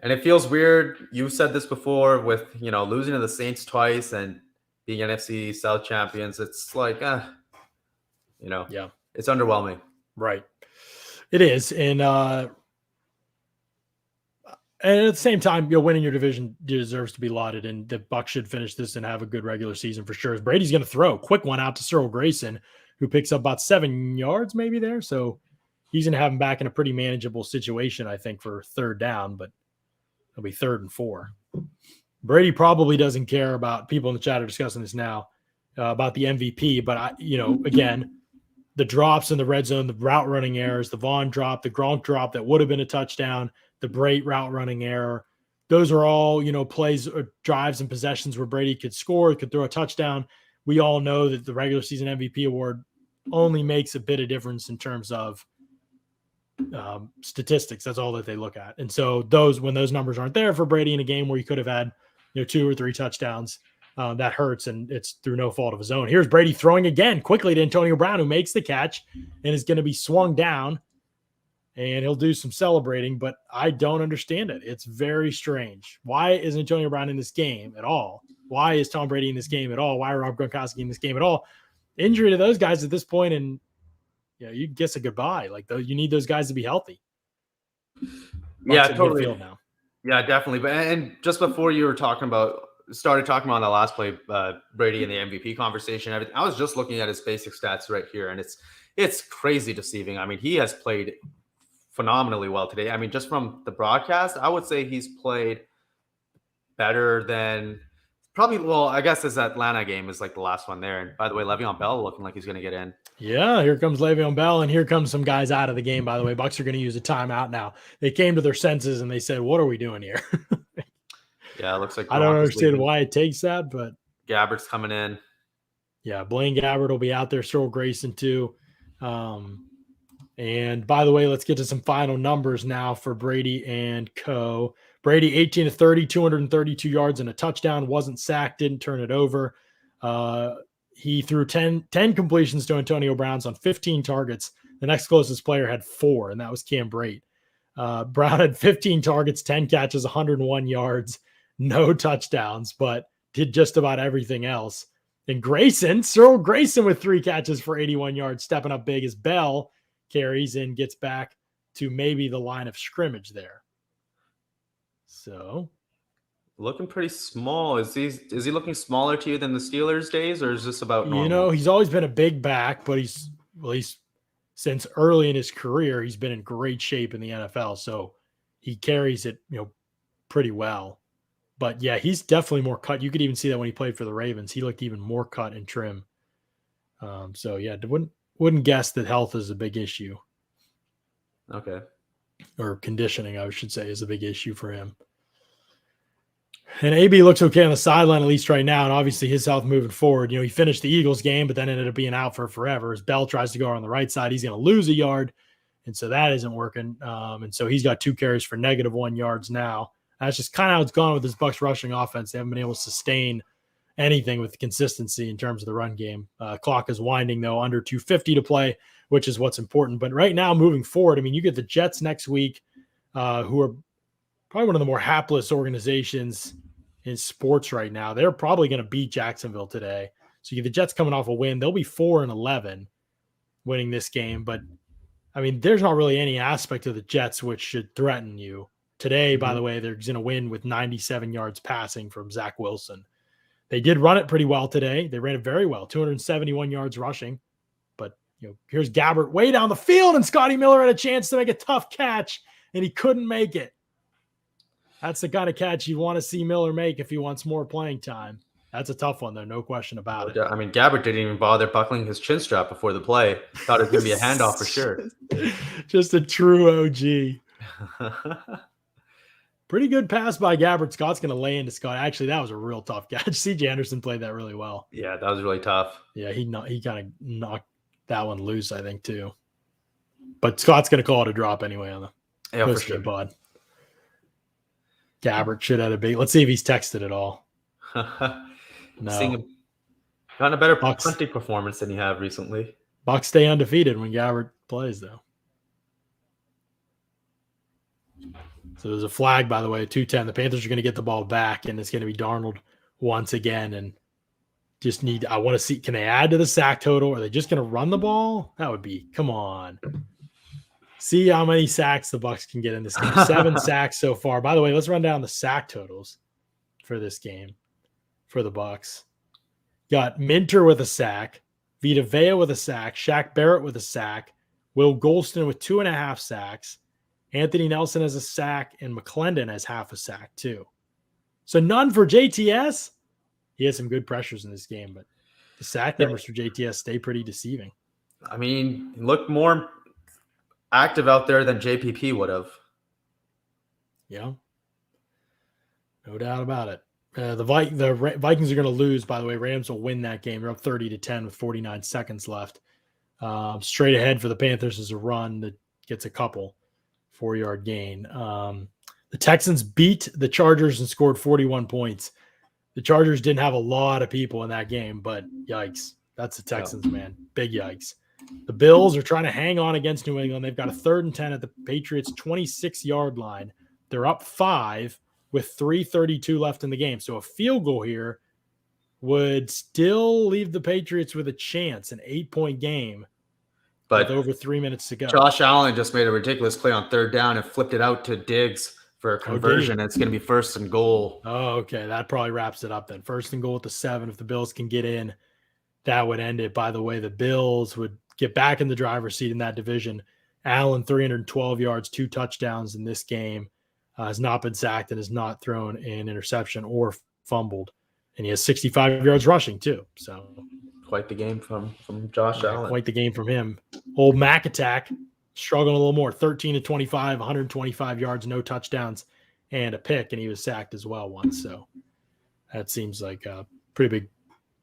And it feels weird. You said this before with, losing to the Saints twice and being NFC South champions. It's like, yeah, it's underwhelming. Right. It is. And at the same time, winning your division deserves to be lauded, and the Bucs should finish this and have a good regular season for sure. Brady's going to throw quick one out to Cyril Grayson, who picks up about 7 yards maybe there. So he's going to have him back in a pretty manageable situation, I think, for 3rd down, but it'll be 3rd and 4. Brady probably doesn't care about, people in the chat are discussing this now, about the MVP, but again, the drops in the red zone, the route running errors, the Vaughn drop, the Gronk drop that would have been a touchdown, the Brait route running error. Those are all, plays or drives and possessions where Brady could score, could throw a touchdown. We all know that the regular season MVP award only makes a bit of difference in terms of statistics. That's all that they look at. And so when those numbers aren't there for Brady in a game where he could have had 2 or 3 touchdowns, that hurts, and it's through no fault of his own. Here's Brady throwing again quickly to Antonio Brown, who makes the catch and is going to be swung down, and he'll do some celebrating, but I don't understand it. It's very strange. Why is Antonio Brown in this game at all? Why is Tom Brady in this game at all? Why are Rob Gronkowski in this game at all? Injury to those guys at this point, and you guess a goodbye. Like, you need those guys to be healthy. Yeah, totally. Now. Yeah, definitely. And just before you started talking about the last play, Brady in the MVP conversation, everything, I was just looking at his basic stats right here, and it's crazy deceiving. I mean, he has played phenomenally well today. I mean, just from the broadcast, I would say he's played better than probably. Well, I guess this Atlanta game is like the last one there. And by the way, Le'Veon Bell looking like he's going to get in. Yeah, here comes Le'Veon Bell, and here comes some guys out of the game, by the way. Bucs are going to use a timeout now. They came to their senses, and they said, what are we doing here? Yeah, it looks like I don't understand why it takes that, but Gabbert's coming in. Yeah, Blaine Gabbert will be out there, Cyril Grayson too. And by the way, let's get to some final numbers now for Brady and co. Brady, 18-30, 232 yards and a touchdown, wasn't sacked, didn't turn it over. He threw 10 completions to Antonio Brown on 15 targets. The next closest player had 4, and that was Cam Brait. Brown had 15 targets, 10 catches, 101 yards, no touchdowns, but did just about everything else. And Cyril Grayson with 3 catches for 81 yards, stepping up big as Bell carries and gets back to maybe the line of scrimmage there. So looking pretty small. Is he looking smaller to you than the Steelers days, or is this about normal? He's always been a big back, but he's since early in his career, he's been in great shape in the NFL. So he carries it, pretty well. But yeah, he's definitely more cut. You could even see that when he played for the Ravens. He looked even more cut and trim. So yeah, wouldn't guess that health is a big issue. Okay. Or conditioning, I should say, is a big issue for him. And AB looks okay on the sideline, at least right now. And obviously his health moving forward. He finished the Eagles game, but then ended up being out for forever. As Bell tries to go on the right side, he's going to lose a yard. And so that isn't working. And so he's got 2 carries for -1 yards now. That's just kind of how it's gone with this Bucs rushing offense. They haven't been able to sustain anything with consistency in terms of the run game. Clock is winding, though, under 2:50 to play, which is what's important. But right now, moving forward, I mean, you get the Jets next week, who are probably one of the more hapless organizations in sports right now. They're probably going to beat Jacksonville today. So you get the Jets coming off a win. They'll be 4-11 winning this game. But, I mean, there's not really any aspect of the Jets which should threaten you. Today, by the way, they're going to win with 97 yards passing from Zach Wilson. They did run it pretty well today. They ran it very well, 271 yards rushing. But, here's Gabbert way down the field, and Scotty Miller had a chance to make a tough catch, and he couldn't make it. That's the kind of catch you want to see Miller make if he wants more playing time. That's a tough one, though, no question about it. I mean, Gabbert didn't even bother buckling his chin strap before the play. Thought it was going to be a handoff for sure. Just a true OG. Pretty good pass by Gabbert. Scott's going to lay into Scott. Actually, that was a real tough catch. C.J. Anderson played that really well. Yeah, that was really tough. Yeah, he kind of knocked that one loose, I think, too. But Scott's going to call it a drop anyway on the post-game pod. Gabbert should have a big. Let's see if he's texted at all. No. Seeing him gotten a better punting performance than you have recently. Bucs stay undefeated when Gabbert plays, though. So there's a flag, by the way, 2:10. The Panthers are going to get the ball back, and it's going to be Darnold once again. And I want to see, can they add to the sack total? Are they just going to run the ball? That would be, come on. See how many sacks the Bucs can get in this game. 7 sacks so far. By the way, let's run down the sack totals for this game for the Bucs. Got Minter with a sack, Vita Vea with a sack, Shaq Barrett with a sack, Will Golston with 2.5 sacks, Anthony Nelson has a sack, and McClendon has half a sack too. So none for JTS. He had some good pressures in this game, but the sack numbers for JTS stay pretty deceiving. I mean, he looked more active out there than JPP would have. Yeah. No doubt about it. The Vikings are going to lose, by the way. Rams will win that game. They're up 30-10 with 49 seconds left. Straight ahead for the Panthers is a run that gets a couple 4-yard gain. The Texans beat the Chargers and scored 41 points. The Chargers didn't have a lot of people in that game, but yikes. That's the Texans, man. Big yikes. The Bills are trying to hang on against New England. They've got a 3rd and 10 at the Patriots' 26-yard line. They're up 5 with 3:32 left in the game. So a field goal here would still leave the Patriots with a chance, an 8-point game, but with over 3 minutes to go. Josh Allen just made a ridiculous play on 3rd down and flipped it out to Diggs for a conversion. It's going to be 1st and goal. Oh, okay. That probably wraps it up then. 1st and goal at the 7. If the Bills can get in, that would end it. By the way, the Bills would get back in the driver's seat in that division. Allen, 312 yards, 2 touchdowns in this game. Has not been sacked and has not thrown an interception or fumbled. And he has 65 yards rushing too. So quite the game from Josh Allen. Quite the game from him. Old Mac attack struggling a little more. 13-25, 125 yards, no touchdowns, and a pick. And he was sacked as well once. So that seems like a pretty big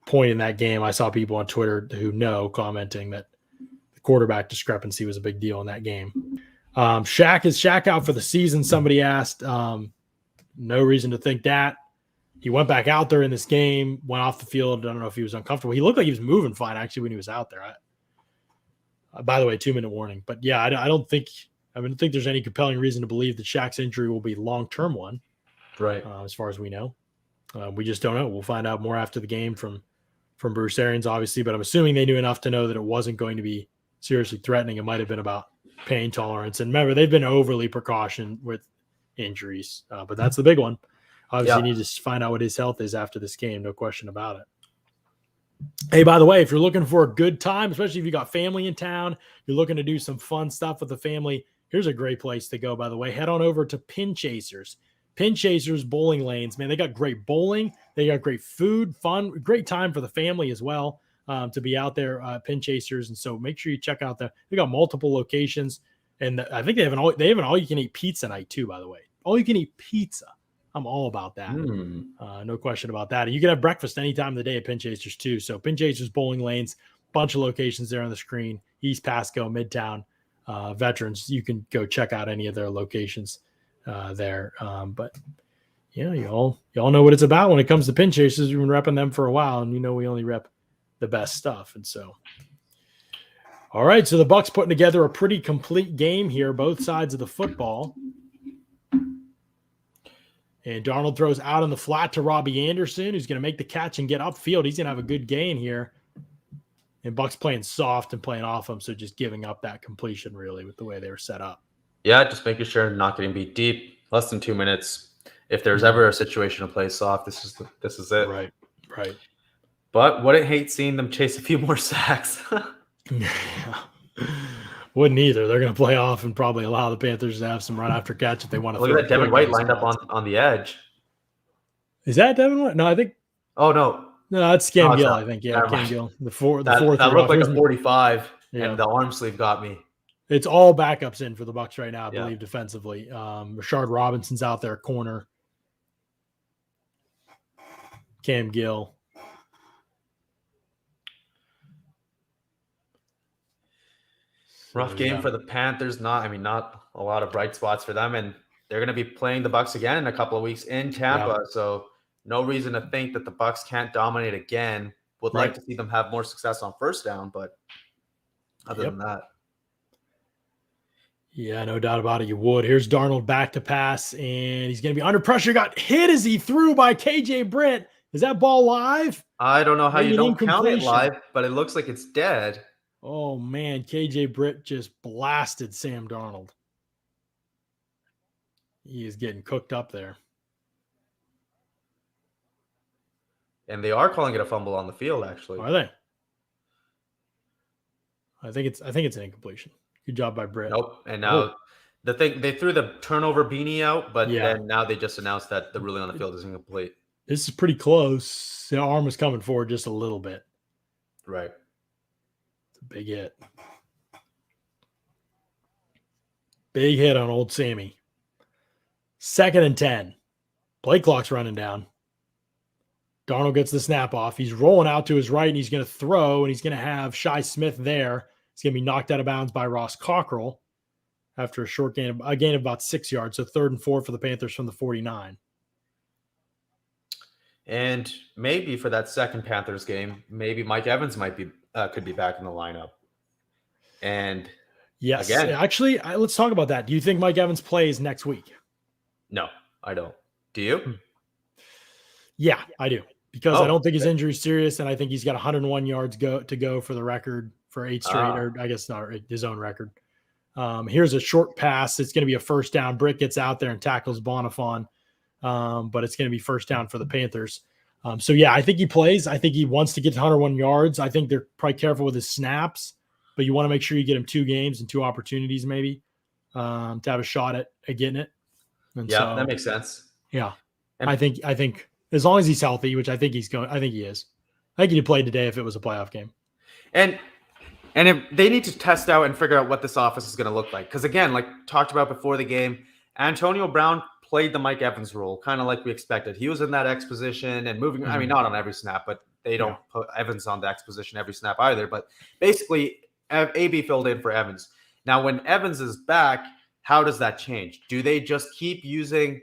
point in that game. I saw people on Twitter who know commenting that the quarterback discrepancy was a big deal in that game. Shaq is Shaq out for the season? Somebody asked. No reason to think that. He went back out there in this game, went off the field. I don't know if he was uncomfortable. He looked like he was moving fine, actually, when he was out there. By the way, 2-minute warning. But, yeah, I don't think there's any compelling reason to believe that Shaq's injury will be a long-term one. Right. As far as we know. We just don't know. We'll find out more after the game from Bruce Arians, obviously. But I'm assuming they knew enough to know that it wasn't going to be seriously threatening. It might have been about pain tolerance. And remember, they've been overly precautioned with injuries. But that's the big one. Obviously, you need to find out what his health is after this game. No question about it. Hey, by the way, if you're looking for a good time, especially if you got family in town, you're looking to do some fun stuff with the family, here's a great place to go, by the way. Head on over to Pin Chasers. Pin Chasers bowling lanes, man, they got great bowling. They got great food, fun, great time for the family as well to be out there, Pin Chasers. And so make sure you check out they got multiple locations. And I think they have an all-you-can-eat pizza night too, by the way. All-you-can-eat pizza. I'm all about that. No question about that. And you can have breakfast any time of the day at Pin Chasers too. So Pin Chasers bowling lanes, bunch of locations there on the screen. East Pasco, Midtown, Veterans. You can go check out any of their locations there. But yeah, you all know what it's about when it comes to Pin Chasers. We've been repping them for a while, and we only rep the best stuff. And so, all right, so the Bucs putting together a pretty complete game here, both sides of the football. And Darnold throws out on the flat to Robbie Anderson, who's going to make the catch and get upfield. He's going to have a good gain here. And Bucs playing soft and playing off him, so just giving up that completion really with the way they were set up. Yeah, just making sure not getting beat deep. Less than 2 minutes. If there's ever a situation to play soft, this is it. Right. But wouldn't hate seeing them chase a few more sacks. Yeah. Wouldn't either. They're going to play off and probably allow the Panthers to have some run after catch if they want to. Look at that Devin White lined up on the edge. Is that Devin White? No, I think. Oh no, that's Cam Gill. I think. Yeah, Cam Gill. The fourth. That looked like a 45, and the arm sleeve got me. It's all backups in for the Bucs right now, I believe, Yeah. defensively. Rashard Robinson's out there, corner. Cam Gill. Rough game for the Panthers. Not a lot of bright spots for them, and they're going to be playing the Bucs again in a couple of weeks in Tampa. Yeah. So no reason to think that the Bucs can't dominate again. Would like to see them have more success on first down, but other than that, yeah, no doubt about it. You would. Here's Darnold back to pass, and he's going to be under pressure. Got hit as he threw by KJ Britt. Is that ball live? I don't know how Maybe you an don't count it incompletion. live, but it looks like it's dead. Oh, man. KJ Britt just blasted Sam Darnold. He is getting cooked up there. And they are calling it a fumble on the field, actually. Are they? I think it's an incompletion. Good job by Britt. Nope. And now the thing, they threw the turnover beanie out, but Yeah. then now they just announced that the ruling on the field is incomplete. This is pretty close. The arm was coming forward just a little bit. Right. It's a big hit. Big hit on old Sammy. 2nd and 10. Play clock's running down. Darnold gets the snap off. He's rolling out to his right, and he's going to throw, and he's going to have Shi Smith there. He's going to be knocked out of bounds by Ross Cockrell after a gain of about 6 yards. So 3rd and 4 for the Panthers from the 49. And maybe for that second Panthers game, maybe Mike Evans could be back in the lineup. And yes, again, actually, let's talk about that. Do you think Mike Evans plays next week? No, I don't. Do you? Yeah, I do. Because I don't think his injury is serious, and I think he's got 101 yards to go for the record for 8 straight, or I guess not his own record. Here's a short pass. It's going to be a first down. Britt gets out there and tackles Bonifon, but it's going to be first down for the Panthers. So, yeah, I think he plays. I think he wants to get to 101 yards. I think they're probably careful with his snaps, but you want to make sure you get him 2 games and 2 opportunities maybe to have a shot at getting it. And yeah, that makes sense. Yeah, and I think as long as he's healthy, which I think he's going, I think he is. I think he'd play today if it was a playoff game. And if they need to test out and figure out what this offense is going to look like. Because again, like talked about before the game, Antonio Brown played the Mike Evans role, kind of like we expected. He was in that X position and moving. I mean, not on every snap, but they don't put Evans on the X position every snap either. But basically, AB filled in for Evans. Now, when Evans is back, how does that change? Do they just keep using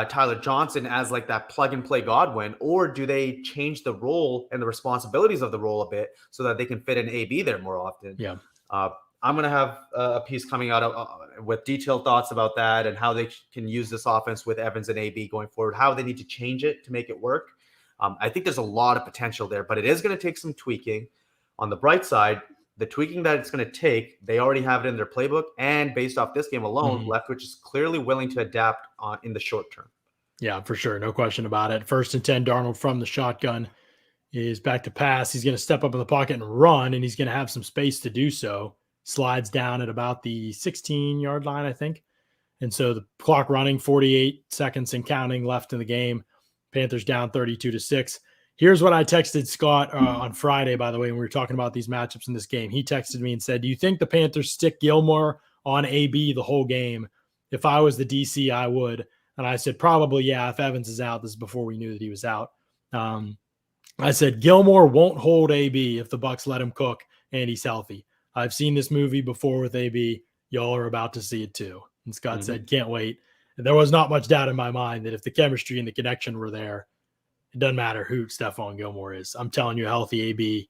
Tyler Johnson as like that plug and play Godwin, or do they change the role and the responsibilities of the role a bit so that they can fit in AB there more often? Yeah. I'm going to have a piece coming out with detailed thoughts about that and how they can use this offense with Evans and AB going forward, how they need to change it to make it work. I think there's a lot of potential there, but it is going to take some tweaking. On the bright side, the tweaking that it's going to take, they already have it in their playbook. And based off this game alone, Leftwich is clearly willing to adapt in the short term. Yeah, for sure. No question about it. 1st and 10, Darnold from the shotgun is back to pass. He's going to step up in the pocket and run, and he's going to have some space to do so. Slides down at about the 16-yard line, I think. And so the clock running, 48 seconds and counting left in the game. Panthers down 32-6. Here's what I texted Scott on Friday, by the way, when we were talking about these matchups in this game. He texted me and said, do you think the Panthers stick Gilmore on AB the whole game? If I was the DC, I would. And I said, probably, yeah, if Evans is out. This is before we knew that he was out. I said, Gilmore won't hold AB if the Bucs let him cook and he's healthy. I've seen this movie before with AB. Y'all are about to see it too. And Scott said, can't wait. And there was not much doubt in my mind that if the chemistry and the connection were there, it doesn't matter who Stephon Gilmore is. I'm telling you, healthy AB,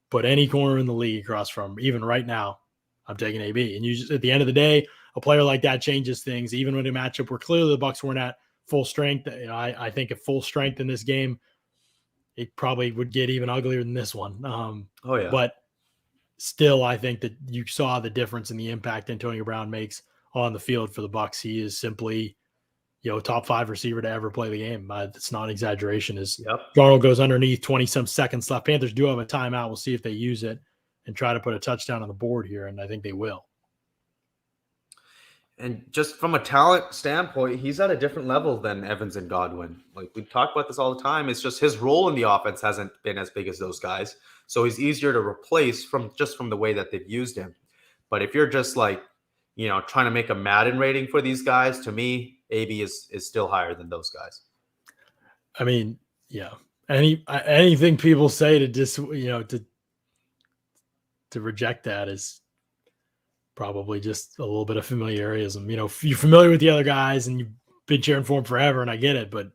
put any corner in the league across from, even right now, I'm taking AB. And you just, at the end of the day, a player like that changes things. Even when a matchup where clearly the Bucs weren't at full strength, I think at full strength in this game, it probably would get even uglier than this one. But still, I think that you saw the difference in the impact Antonio Brown makes on the field for the Bucs. He is simply, top 5 receiver to ever play the game. It's not an exaggeration. Darnold goes underneath, 20-some seconds left. Panthers do have a timeout. We'll see if they use it and try to put a touchdown on the board here, and I think they will. And just from a talent standpoint, he's at a different level than Evans and Godwin. Like, we talk about this all the time. It's just his role in the offense hasn't been as big as those guys. So he's easier to replace from the way that they've used him. But if you're just like, trying to make a Madden rating for these guys, to me, AB is still higher than those guys. I mean, yeah. Anything people say to reject that is probably just a little bit of familiarism. If you're familiar with the other guys and you've been cheering for them forever, and I get it, but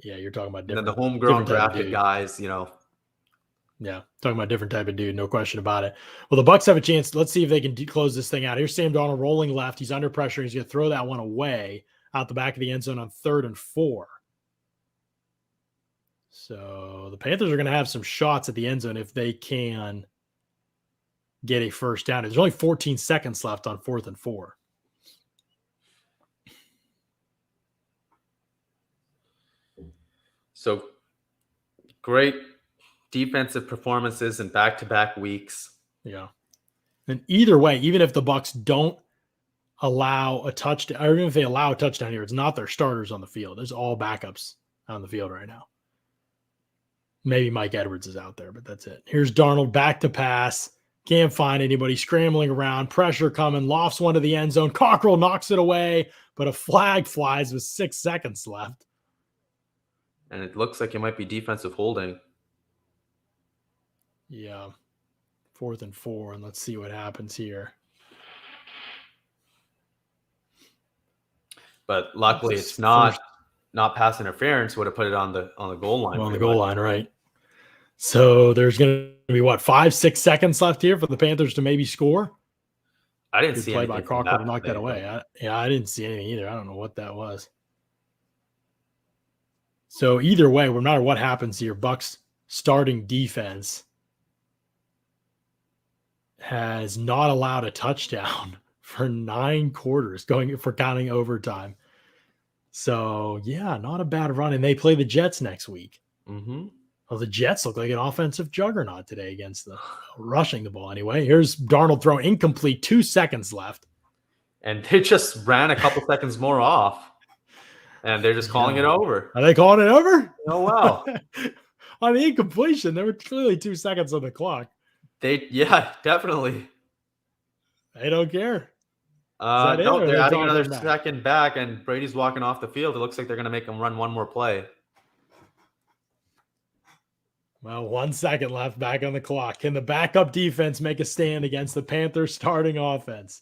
yeah, you're talking about different. And then the homegrown drafted guys, Yeah, talking about a different type of dude, no question about it. Well, the Bucs have a chance. Let's see if they can close this thing out. Here's Sam Darnold rolling left. He's under pressure. He's going to throw that one away out the back of the end zone on 3rd and 4. So the Panthers are going to have some shots at the end zone if they can get a first down. There's only 14 seconds left on 4th and 4. So great defensive performances in back-to-back weeks. Yeah. And either way, even if the Bucs don't allow a touchdown, or even if they allow a touchdown here, it's not their starters on the field. There's all backups on the field right now. Maybe Mike Edwards is out there, but that's it. Here's Darnold back to pass. Can't find anybody, scrambling around, pressure coming, lofts one to the end zone. Cockrell knocks it away, but a flag flies with 6 seconds left. And it looks like it might be defensive holding. Yeah. 4th and 4, and let's see what happens here. But luckily it's not pass interference. Would have put it on the goal line. On the goal line, right. So there's going to be 5-6 seconds left here for the Panthers to maybe score. I didn't see play anything by Cockrell to knock that away. I didn't see anything either. I don't know what that was. So either way, no matter what happens here, Bucs starting defense has not allowed a touchdown for 9 quarters, counting overtime. So yeah, not a bad run. And they play the Jets next week. Mm-hmm. Well, the Jets look like an offensive juggernaut today against the rushing the ball anyway. Here's Darnold throwing incomplete, 2 seconds left. And they just ran a couple seconds more off. And they're just calling it over. Are they calling it over? Oh, wow. On the incompletion, there were clearly 2 seconds on the clock. Yeah, definitely. They don't care. No, they're adding another second back, and Brady's walking off the field. It looks like they're going to make him run one more play. Well, 1 second left back on the clock. Can the backup defense make a stand against the Panthers starting offense?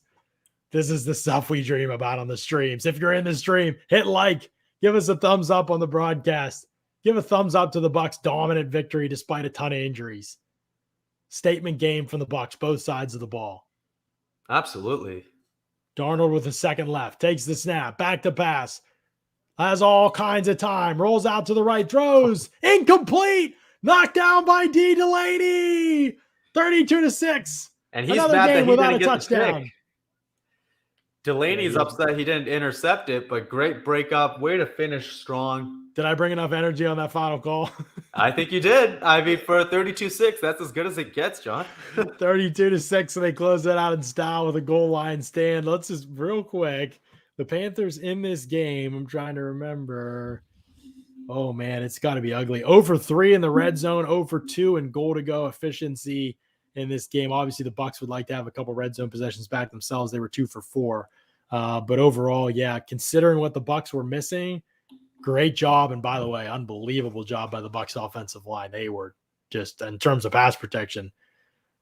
This is the stuff we dream about on the streams. If you're in the stream, hit like, give us a thumbs up on the broadcast. Give a thumbs up to the Bucs' dominant victory despite a ton of injuries. Statement game from the Bucs, both sides of the ball. Absolutely. Darnold with a second left, takes the snap, back to pass, has all kinds of time, rolls out to the right, throws, incomplete, knocked down by D. Delaney, 32-6. And he's another mad game that he without didn't a get touchdown. the pick. Delaney's upset he didn't intercept it, but great breakup. Way to finish strong. Did I bring enough energy on that final call? I think you did. I mean, for a 32-6, that's as good as it gets, John. 32-6, and they close that out in style with a goal line stand. Let's just real quick the Panthers in this game, I'm trying to remember. Oh, man, it's got to be ugly. 0 for 3 in the red zone, 0 for 2 in goal to go efficiency in this game. Obviously, the Bucs would like to have a couple red zone possessions back themselves. They were 2 for 4. But overall, yeah, considering what the Bucs were missing, great job. And by the way, unbelievable job by the Bucs offensive line. They were just, in terms of pass protection,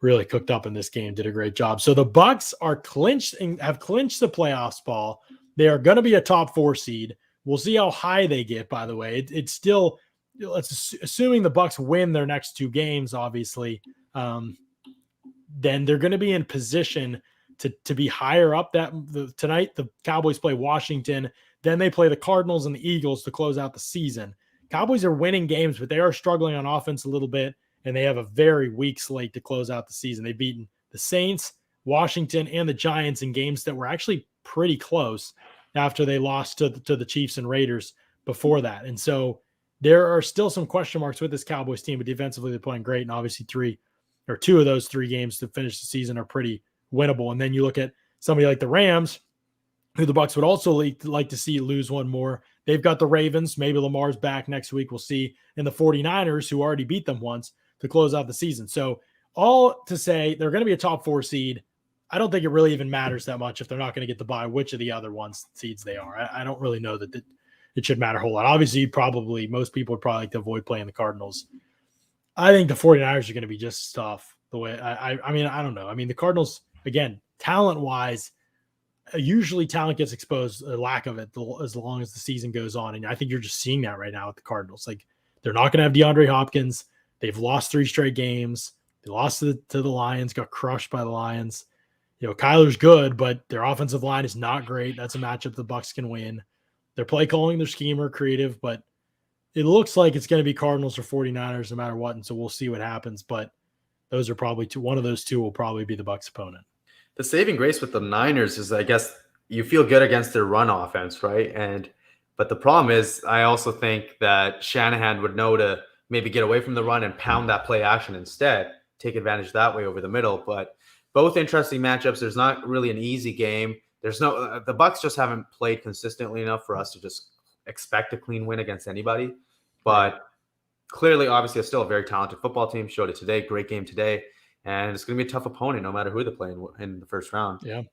really cooked up in this game, did a great job. So the Bucs are clinched and have clinched the playoff spot. They are going to be a top 4 seed. We'll see how high they get, by the way. It's still, assuming the Bucs win their next 2 games, obviously, then they're going to be in position to be higher up. Tonight, the Cowboys play Washington. Then they play the Cardinals and the Eagles to close out the season. Cowboys are winning games, but they are struggling on offense a little bit, and they have a very weak slate to close out the season. They've beaten the Saints, Washington, and the Giants in games that were actually pretty close after they lost to the Chiefs and Raiders before that. And so there are still some question marks with this Cowboys team, but defensively they're playing great. And obviously 2 of those 3 games to finish the season are pretty winnable. And then you look at somebody like the Rams, who the Bucs would also like to see lose one more. They've got the Ravens. Maybe Lamar's back next week. We'll see. And the 49ers, who already beat them once, to close out the season. So all to say, they're going to be a top 4 seed. I don't think it really even matters that much if they're not going to get the bye, which of the other seeds they are. I don't really know that it should matter a whole lot. Obviously, most people would probably like to avoid playing the Cardinals. I think the 49ers are going to be just tough the way I mean, I don't know. I mean, the Cardinals, again, talent-wise, usually talent gets exposed, a lack of it, as long as the season goes on. And I think you're just seeing that right now with the Cardinals. Like, they're not going to have DeAndre Hopkins. They've lost 3 straight games. They lost to the Lions, got crushed by the Lions. You know, Kyler's good, but their offensive line is not great. That's a matchup the Bucs can win. Their play calling, their scheme are creative, but it looks like it's going to be Cardinals or 49ers no matter what. And so we'll see what happens. But those are probably 2. One of those 2 will probably be the Bucs opponent. The saving grace with the Niners is, I guess, you feel good against their run offense, right? But the problem is, I also think that Shanahan would know to maybe get away from the run and pound that play action instead, take advantage that way over the middle. But both interesting matchups. There's not really an easy game. The Bucs just haven't played consistently enough for us to just expect a clean win against anybody. But clearly, obviously, it's still a very talented football team. Showed it today. Great game today. And it's going to be a tough opponent no matter who they're playing in the first round. Yeah.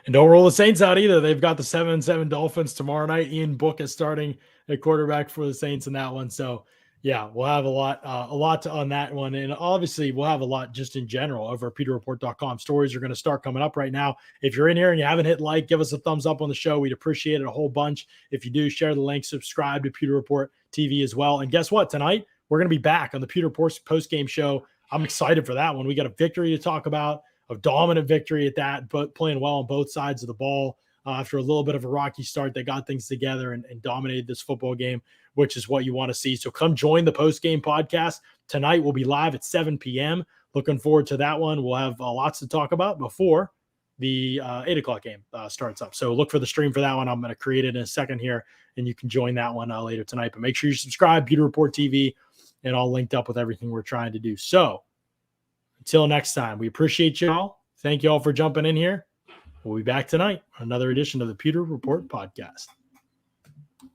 And don't roll the Saints out either. They've got the 7-7 Dolphins tomorrow night. Ian Book is starting at quarterback for the Saints in that one. So, yeah, we'll have a lot on that one. And obviously, we'll have a lot just in general over at pewterreport.com. Stories are going to start coming up right now. If you're in here and you haven't hit like, give us a thumbs up on the show. We'd appreciate it a whole bunch. If you do, share the link, subscribe to Pewter Report TV as well. And guess what? Tonight, we're going to be back on the Pewter Report post-game show. I'm excited for that one. We got a victory to talk about, a dominant victory at that, but playing well on both sides of the ball. After a little bit of a rocky start, they got things together and dominated this football game, which is what you want to see. So come join the post-game podcast. Tonight we'll be live at 7 p.m. Looking forward to that one. We'll have lots to talk about before the 8 o'clock game starts up. So look for the stream for that one. I'm going to create it in a second here, and you can join that one later tonight. But make sure you subscribe, Pewter Report TV, and all linked up with everything we're trying to do. So until next time, we appreciate y'all. Thank you all for jumping in here. We'll be back tonight on another edition of the Pewter Report podcast.